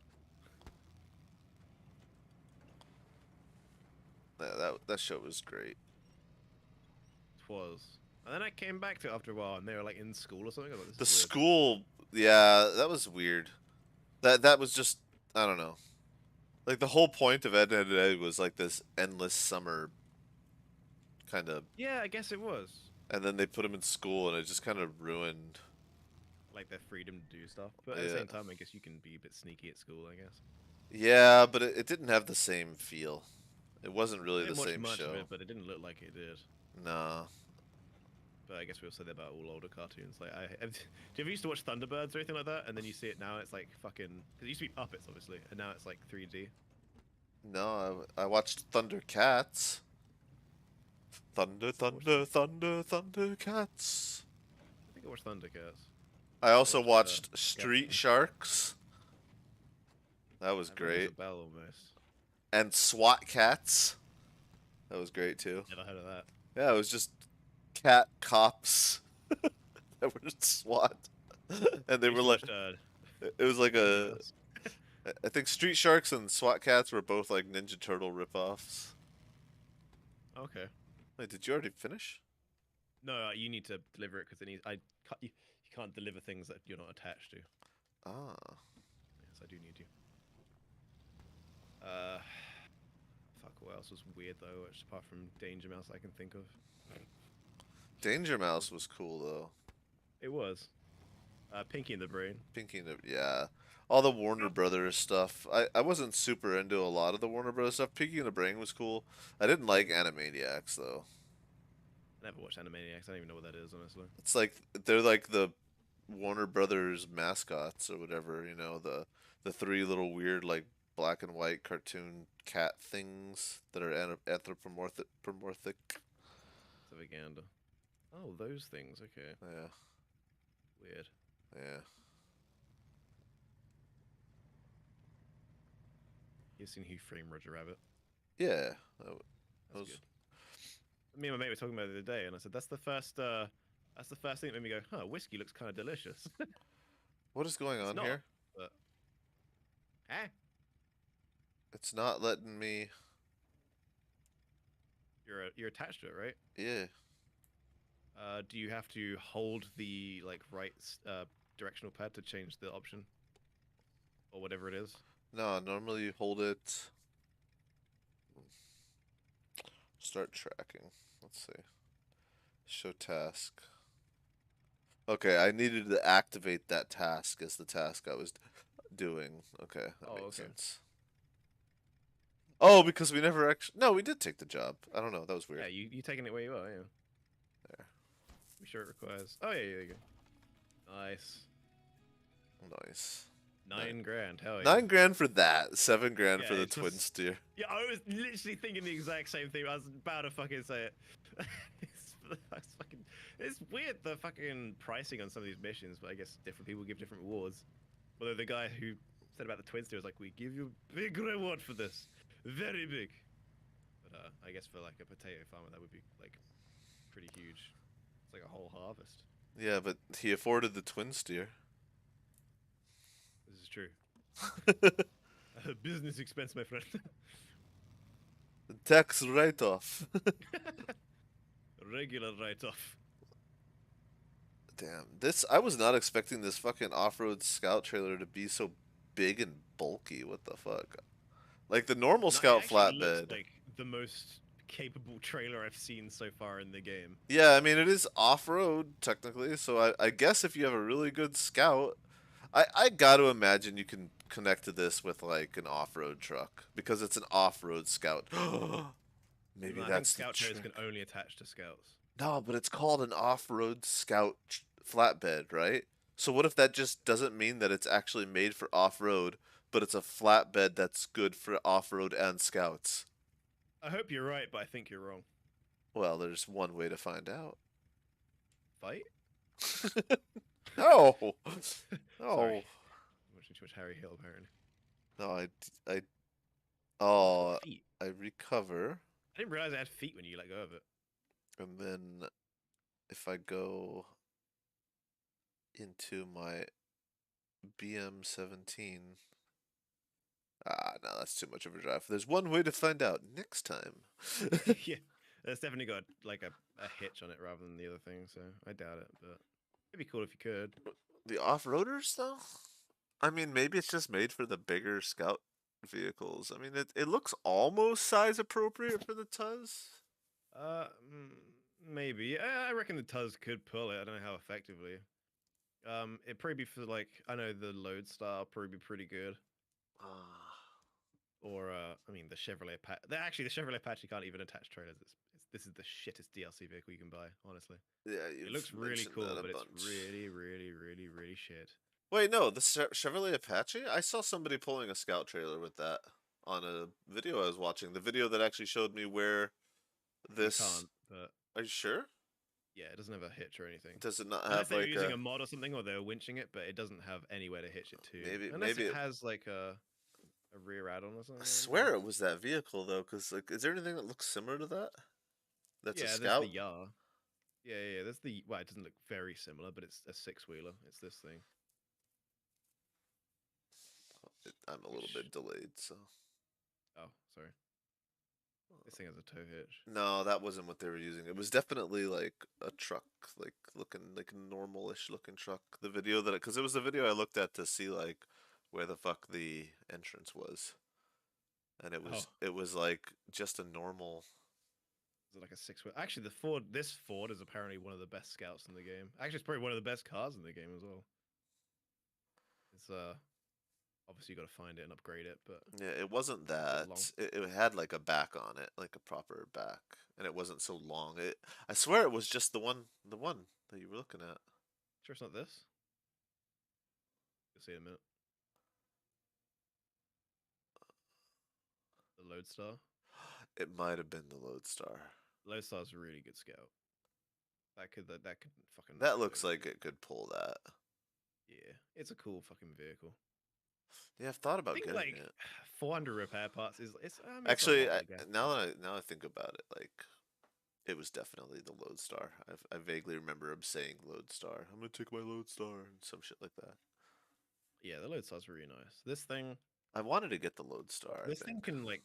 Speaker 1: Yeah, that show was great.
Speaker 2: Was. And then I came back to it after a while, and they were like in school or something. I was like,
Speaker 1: The
Speaker 2: this is weird.
Speaker 1: school, yeah, that was weird. That was just, I don't know. Like the whole point of Ed, Ed, and Eddie was like this endless summer kind of,
Speaker 2: Yeah, I guess it was.
Speaker 1: and then they put him in school, and it just kind of ruined.
Speaker 2: Like their freedom to do stuff, but at the
Speaker 1: Yeah.
Speaker 2: same time, I guess you can be a bit sneaky at school. I guess.
Speaker 1: Yeah, but it didn't have the same feel. It wasn't really
Speaker 2: I
Speaker 1: the
Speaker 2: didn't watch
Speaker 1: same
Speaker 2: much
Speaker 1: show.
Speaker 2: of it, but it didn't look like it did.
Speaker 1: Nah.
Speaker 2: But I guess we'll say that about all older cartoons. Like, do you ever used to watch Thunderbirds or anything like that? And then you see it now, it's like fucking. Because it used to be puppets, obviously, and now it's like 3D.
Speaker 1: No, I watched Thundercats. Thunder, thunder, thunder, Thundercats.
Speaker 2: I think I watched Thundercats.
Speaker 1: I also
Speaker 2: watched,
Speaker 1: watched Street
Speaker 2: Gap.
Speaker 1: Sharks. That was
Speaker 2: That rings
Speaker 1: great.
Speaker 2: a bell almost.
Speaker 1: And SWAT Cats. That was great too.
Speaker 2: Never heard of that.
Speaker 1: Yeah, it was just cat cops that were SWAT. And they
Speaker 2: I
Speaker 1: were
Speaker 2: used
Speaker 1: like,
Speaker 2: to watch,
Speaker 1: it was like a,
Speaker 2: Thunderbirds.
Speaker 1: I think Street Sharks and SWAT Cats were both like Ninja Turtle ripoffs.
Speaker 2: Okay.
Speaker 1: Wait, did you already finish?
Speaker 2: No, you need to deliver it because it needs. You can't deliver things that you're not attached to.
Speaker 1: Ah.
Speaker 2: Yes, I do need you. Fuck. What else was weird though? Just apart from Danger Mouse, I can think of.
Speaker 1: Danger Mouse was cool though.
Speaker 2: It was. Pinky in the Brain.
Speaker 1: Pinky and the, yeah. All the Warner Brothers stuff. I wasn't super into a lot of the Warner Brothers stuff. Pinky and the Brain was cool. I didn't like Animaniacs though.
Speaker 2: I never watched Animaniacs. I don't even know what that is, honestly.
Speaker 1: It's like they're like the Warner Brothers mascots or whatever, you know, the three little weird like black and white cartoon cat things that are anthropomorphic.
Speaker 2: Savaganda. Oh, those things. Okay.
Speaker 1: Yeah,
Speaker 2: Weird.
Speaker 1: yeah.
Speaker 2: You've seen Who Framed Roger Rabbit?
Speaker 1: Yeah.
Speaker 2: That's
Speaker 1: was-
Speaker 2: good. Me and my mate were talking about it the other day, and I said that's the first thing that made me go, huh, whiskey looks kind of delicious.
Speaker 1: What is going on
Speaker 2: not.
Speaker 1: here?
Speaker 2: But, ah,
Speaker 1: It's not letting me.
Speaker 2: you're attached to it, right?
Speaker 1: Yeah.
Speaker 2: Do you have to hold the like right directional pad to change the option, or whatever it is?
Speaker 1: No, normally you hold it. Start tracking. Let's see. Show task. Okay, I needed to activate that task as the task I was doing. Okay, that
Speaker 2: Oh,
Speaker 1: makes
Speaker 2: okay.
Speaker 1: sense. Oh, because we never actually. No, we did take the job. I don't know. That was weird.
Speaker 2: Yeah, you taking it where you are, yeah.
Speaker 1: There.
Speaker 2: I'm sure it requires. Oh yeah, there you go. Nice.
Speaker 1: Nice.
Speaker 2: 9 grand. Hell yeah.
Speaker 1: 9 grand for that. 7 grand
Speaker 2: Yeah,
Speaker 1: for the
Speaker 2: it's
Speaker 1: twin
Speaker 2: just-
Speaker 1: steer.
Speaker 2: Yeah, I was literally thinking the exact same thing. I was about to fucking say it. It's weird the fucking pricing on some of these missions, but I guess different people give different rewards. Although the guy who said about the twin steer was like, "We give you a big reward for this, very big." But I guess for like a potato farmer, that would be like pretty huge. It's like a whole harvest.
Speaker 1: Yeah, but he afforded the twin steer.
Speaker 2: This is true. Business expense, my friend.
Speaker 1: Tax write-off.
Speaker 2: regular write-off.
Speaker 1: Damn, this I was not expecting this fucking off-road scout trailer to be so big and bulky. What the fuck? Like the normal
Speaker 2: No, it
Speaker 1: scout
Speaker 2: actually looks
Speaker 1: flatbed.
Speaker 2: like the most capable trailer I've seen so far in the game.
Speaker 1: Yeah, I mean it is off-road technically, so I guess if you have a really good scout, I got to imagine you can connect to this with like an off-road truck because it's an off-road scout. Maybe
Speaker 2: No, I think
Speaker 1: that's the
Speaker 2: scout trailers can
Speaker 1: trick.
Speaker 2: only attach to scouts.
Speaker 1: No, but it's called an off-road scout flatbed, right? So what if that just doesn't mean that it's actually made for off-road, but it's a flatbed that's good for off-road and scouts?
Speaker 2: I hope you're right, but I think you're wrong.
Speaker 1: Well, there's one way to find out.
Speaker 2: Fight?
Speaker 1: No.
Speaker 2: Sorry.
Speaker 1: No.
Speaker 2: Watching too much Harry Hill, apparently.
Speaker 1: No, I,
Speaker 2: Oh, it's got
Speaker 1: oh,
Speaker 2: feet.
Speaker 1: I recover,
Speaker 2: I didn't realize it had feet when you let go of it.
Speaker 1: and then if I go into my BM17, no, that's too much of a drive. There's one way to find out next time.
Speaker 2: Yeah, it's definitely got like a hitch on it rather than the other thing, so I doubt it, but it'd be cool if you could.
Speaker 1: The off-roaders, though? I mean, maybe it's just made for the bigger scout vehicles. I mean, it looks almost size appropriate for the Tuz.
Speaker 2: Uh, mm, Maybe. I reckon the Tuz could pull it. I don't know how effectively. It'd probably be for like I know the Lodestar probably be pretty good. Or I mean the Chevrolet Apache. Actually, the Chevrolet Apache can't even attach trailers. This is the shittest DLC vehicle you can buy. Honestly,
Speaker 1: Yeah,
Speaker 2: it
Speaker 1: you've
Speaker 2: looks really
Speaker 1: mentioned
Speaker 2: cool,
Speaker 1: that a
Speaker 2: but it's
Speaker 1: bunch.
Speaker 2: really, really, really, really shit.
Speaker 1: Wait, no, the Chevrolet Apache? I saw somebody pulling a scout trailer with that on a video I was watching. The video that actually showed me where
Speaker 2: You
Speaker 1: this.
Speaker 2: can't, but
Speaker 1: Are you sure?
Speaker 2: yeah, it doesn't have a hitch or anything.
Speaker 1: Does it not
Speaker 2: Unless
Speaker 1: have
Speaker 2: they were
Speaker 1: like
Speaker 2: using
Speaker 1: a.
Speaker 2: a mod or something, or they were winching it, but it doesn't have anywhere to hitch it to.
Speaker 1: Maybe,
Speaker 2: Unless
Speaker 1: maybe
Speaker 2: it
Speaker 1: it.
Speaker 2: has like a rear add-on or
Speaker 1: I
Speaker 2: something.
Speaker 1: swear it was that vehicle though, because like, is there anything that looks similar to that? That's a
Speaker 2: Yeah, there's the
Speaker 1: scout.
Speaker 2: Yar. Yeah. There's the well, it doesn't look very similar, but it's a six-wheeler. It's this thing.
Speaker 1: I'm a little
Speaker 2: Which
Speaker 1: bit delayed, so.
Speaker 2: oh, sorry. This thing has a tow hitch.
Speaker 1: No, that wasn't what they were using. It was definitely like a truck, like looking like a normal-ish looking truck. The video that, because it was the video I looked at to see like where the fuck the entrance was, and
Speaker 2: Oh,
Speaker 1: it was like just a normal.
Speaker 2: is it like a six-wheel? Actually, the Ford. This Ford is apparently one of the best scouts in the game. Actually, it's probably one of the best cars in the game as well. It's obviously you got to find it and upgrade it, but
Speaker 1: Yeah, it wasn't
Speaker 2: it's a bit long.
Speaker 1: that. It had like a back on it, like a proper back, and it wasn't so long. I swear it was just the one that you were looking at.
Speaker 2: Sure, it's not this. You'll see in a minute. The Lodestar.
Speaker 1: It might have been the Lodestar.
Speaker 2: Lodestar's a really good scout. That could fucking
Speaker 1: That
Speaker 2: do
Speaker 1: looks like
Speaker 2: anything.
Speaker 1: it could pull that.
Speaker 2: Yeah, it's a cool fucking vehicle.
Speaker 1: Yeah, I've thought
Speaker 2: I
Speaker 1: about
Speaker 2: think
Speaker 1: getting
Speaker 2: like
Speaker 1: it.
Speaker 2: 400 repair parts is it's I mean it's not a
Speaker 1: Actually,
Speaker 2: lot, I guess.
Speaker 1: now I think about it, like it was definitely the Lodestar. I vaguely remember him saying Lodestar. I'm gonna take my Lodestar and some shit like that.
Speaker 2: Yeah, the Lodestar's really nice.
Speaker 1: I wanted to get the Lodestar, I
Speaker 2: This thing
Speaker 1: think.
Speaker 2: can like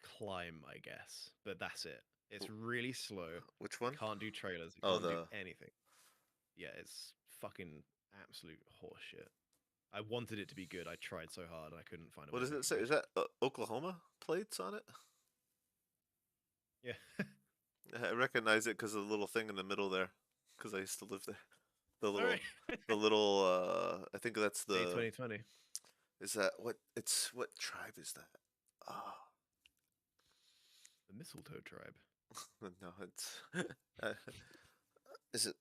Speaker 2: climb, I guess, but that's it. It's really slow.
Speaker 1: Which
Speaker 2: It
Speaker 1: one?
Speaker 2: can't do trailers. It
Speaker 1: Oh,
Speaker 2: can't do
Speaker 1: the.
Speaker 2: anything. Yeah, it's fucking absolute horseshit. I wanted it to be good. I tried so hard and I couldn't find a
Speaker 1: What
Speaker 2: way to
Speaker 1: does
Speaker 2: make
Speaker 1: it
Speaker 2: it
Speaker 1: say?
Speaker 2: good.
Speaker 1: Is that Oklahoma plates on it?
Speaker 2: Yeah.
Speaker 1: I recognize it because of the little thing in the middle there, because I used to live there. The
Speaker 2: All
Speaker 1: little,
Speaker 2: right.
Speaker 1: the little. I think that's
Speaker 2: Day
Speaker 1: the.
Speaker 2: 2020.
Speaker 1: Is that what? It's what tribe is that? Oh,
Speaker 2: The Mistletoe Tribe.
Speaker 1: no, it's. uh, is it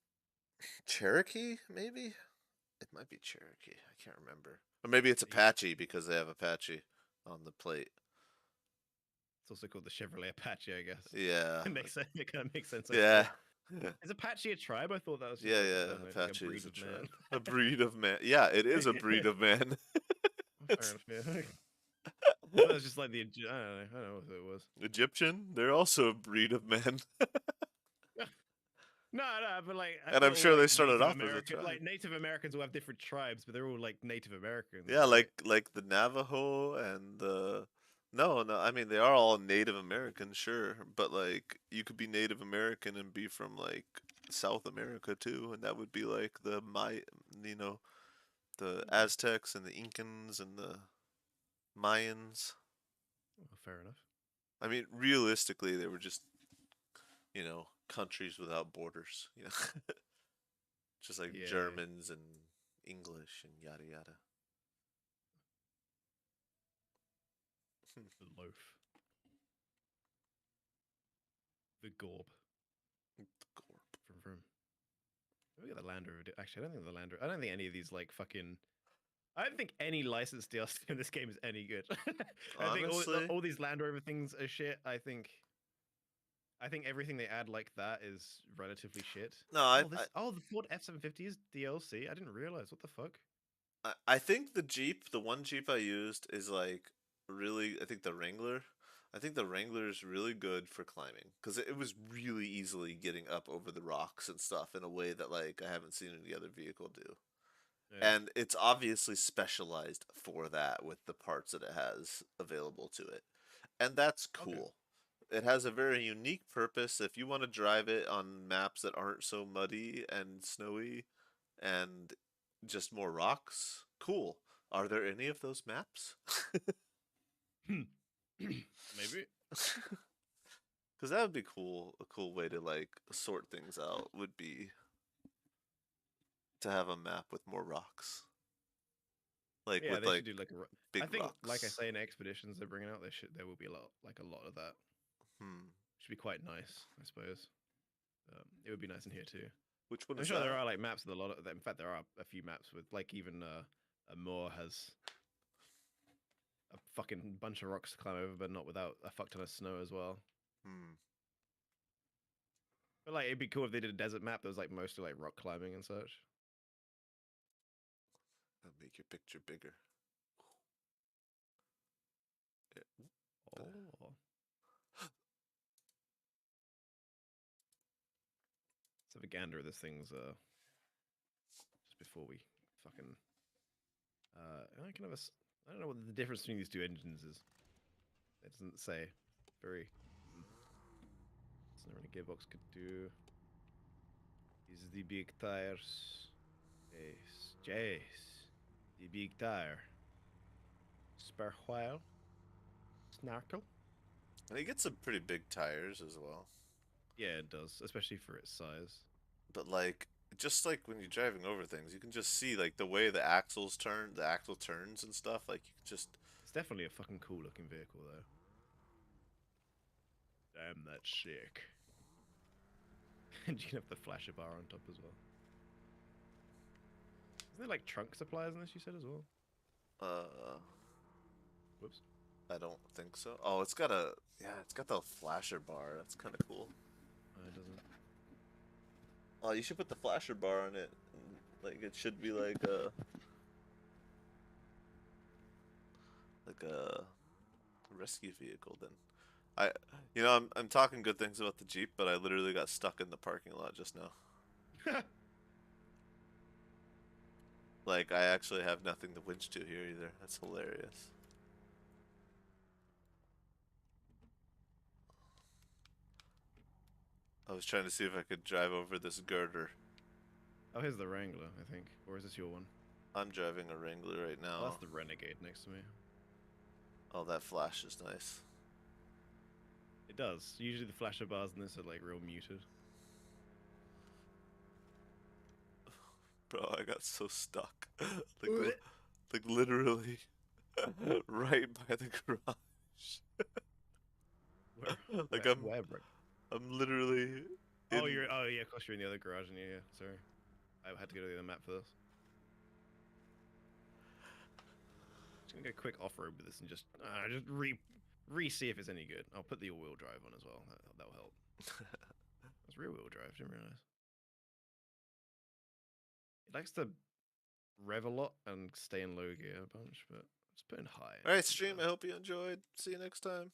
Speaker 1: Cherokee? Maybe it might be Cherokee. I can't remember. Or maybe it's
Speaker 2: Yeah.
Speaker 1: Apache because they have Apache on the plate.
Speaker 2: It's also called the Chevrolet Apache, I guess.
Speaker 1: Yeah.
Speaker 2: It makes sense. It kind of makes sense, I
Speaker 1: Yeah.
Speaker 2: suppose. Is Apache a tribe? I thought that was just
Speaker 1: Yeah,
Speaker 2: like
Speaker 1: yeah.
Speaker 2: I don't know, like a
Speaker 1: Apache is
Speaker 2: breed
Speaker 1: a
Speaker 2: of man.
Speaker 1: tribe. A breed of man. Yeah, it is a breed of man.
Speaker 2: Fair
Speaker 1: It's
Speaker 2: enough. Yeah. I thought it was just like the I don't know. I don't know what it was.
Speaker 1: Egyptian. They're also a breed of man.
Speaker 2: No, but like I
Speaker 1: And I'm
Speaker 2: thought all
Speaker 1: sure they
Speaker 2: like
Speaker 1: started
Speaker 2: Native
Speaker 1: off as a
Speaker 2: American,
Speaker 1: tribe.
Speaker 2: like Native Americans will have different tribes, but they're all like Native Americans,
Speaker 1: Yeah,
Speaker 2: right?
Speaker 1: like the Navajo and the No, no. I mean, they are all Native American, sure, but like you could be Native American and be from like South America too, and that would be like you know, the Aztecs and the Incans and the Mayans.
Speaker 2: Well, fair enough.
Speaker 1: I mean, realistically, they were just, countries without borders, just like
Speaker 2: Yeah, yeah.
Speaker 1: Germans and English and yada yada.
Speaker 2: The loaf, the gorb from. Look at the Land Rover. Actually, I don't think the Land Rover. I don't think any of these like fucking. I don't think any licensed DLC in this game is any good. I think
Speaker 1: Honestly,
Speaker 2: all these Land Rover things are shit. I think everything they add like that is relatively shit.
Speaker 1: no,
Speaker 2: The Ford F-750 is DLC. I didn't realize. What the fuck?
Speaker 1: I think the one Jeep I used is like really. I think the Wrangler. I think the Wrangler is really good for climbing because it was really easily getting up over the rocks and stuff in a way that like I haven't seen any other vehicle do.
Speaker 2: Yeah.
Speaker 1: And it's obviously specialized for that with the parts that it has available to it. And that's
Speaker 2: Okay.
Speaker 1: cool. It has a very unique purpose. If you want to drive it on maps that aren't so muddy and snowy and just more rocks, cool. Are there any of those maps?
Speaker 2: Maybe.
Speaker 1: Because that would be cool. A cool way to like sort things out would be to have a map with more rocks, like
Speaker 2: Yeah,
Speaker 1: with
Speaker 2: they should
Speaker 1: like
Speaker 2: do like I
Speaker 1: big
Speaker 2: think, like I
Speaker 1: rocks.
Speaker 2: say, in expeditions they're bringing out, there will be a lot of that.
Speaker 1: Hmm.
Speaker 2: Should be quite nice, I suppose. It would be nice in here too.
Speaker 1: Which one
Speaker 2: I'm
Speaker 1: is
Speaker 2: sure there
Speaker 1: that?
Speaker 2: are like maps with a lot of. In fact, there are a few maps with like even a Moor has a fucking bunch of rocks to climb over, but not without a fuck ton of snow as well.
Speaker 1: Hmm.
Speaker 2: But like, it'd be cool if they did a desert map that was like mostly like rock climbing and such.
Speaker 1: That'll make your picture bigger. Yeah.
Speaker 2: Oh, let's have a gander at this thing's just before we fucking I can have I don't know what the difference between these two engines is. It doesn't say. Very. Snowrunner gearbox could do. Is the big tires. Yes, yes. The big tire. Spare wheel. Snarkle.
Speaker 1: And he gets some pretty big tires as well.
Speaker 2: Yeah, it does, especially for its size.
Speaker 1: But like just like when you're driving over things, you can just see like the way the axles turn, the axle turns and stuff. Like you can just
Speaker 2: It's definitely a fucking cool looking vehicle, though. Damn, that's sick. And you can have the flasher bar on top as well. Isn't there like trunk supplies in this, you said as well?
Speaker 1: uh
Speaker 2: Whoops.
Speaker 1: I don't think so. Oh, it's got the flasher bar. That's kind of cool.
Speaker 2: It doesn't.
Speaker 1: Oh, you should put the flasher bar on it. Like it should be like a rescue vehicle then. I I'm talking good things about the Jeep, but I literally got stuck in the parking lot just now. Like I actually have nothing to winch to here either. That's hilarious. I was trying to see if I could drive over this girder.
Speaker 2: Oh, here's the Wrangler, I think. Or is this your one?
Speaker 1: I'm driving a Wrangler right
Speaker 2: Oh, that's
Speaker 1: now.
Speaker 2: the Renegade next to me.
Speaker 1: Oh, that flash is nice.
Speaker 2: It does. Usually the flasher bars in this are like real muted.
Speaker 1: Bro, I got so stuck. like literally right by the garage.
Speaker 2: Where?
Speaker 1: Like
Speaker 2: Where?
Speaker 1: I'm literally
Speaker 2: Oh,
Speaker 1: in.
Speaker 2: Oh, yeah, of course you're in the other garage, and yeah, sorry. I had to go to the other map for this. Just gonna go quick off road with this and just see if it's any good. I'll put the all wheel drive on as well. That'll help. That's rear wheel drive. Didn't realize. It likes to rev a lot and stay in low gear a bunch, but it's putting high.
Speaker 1: All right, stream. I hope you enjoyed. See you next time.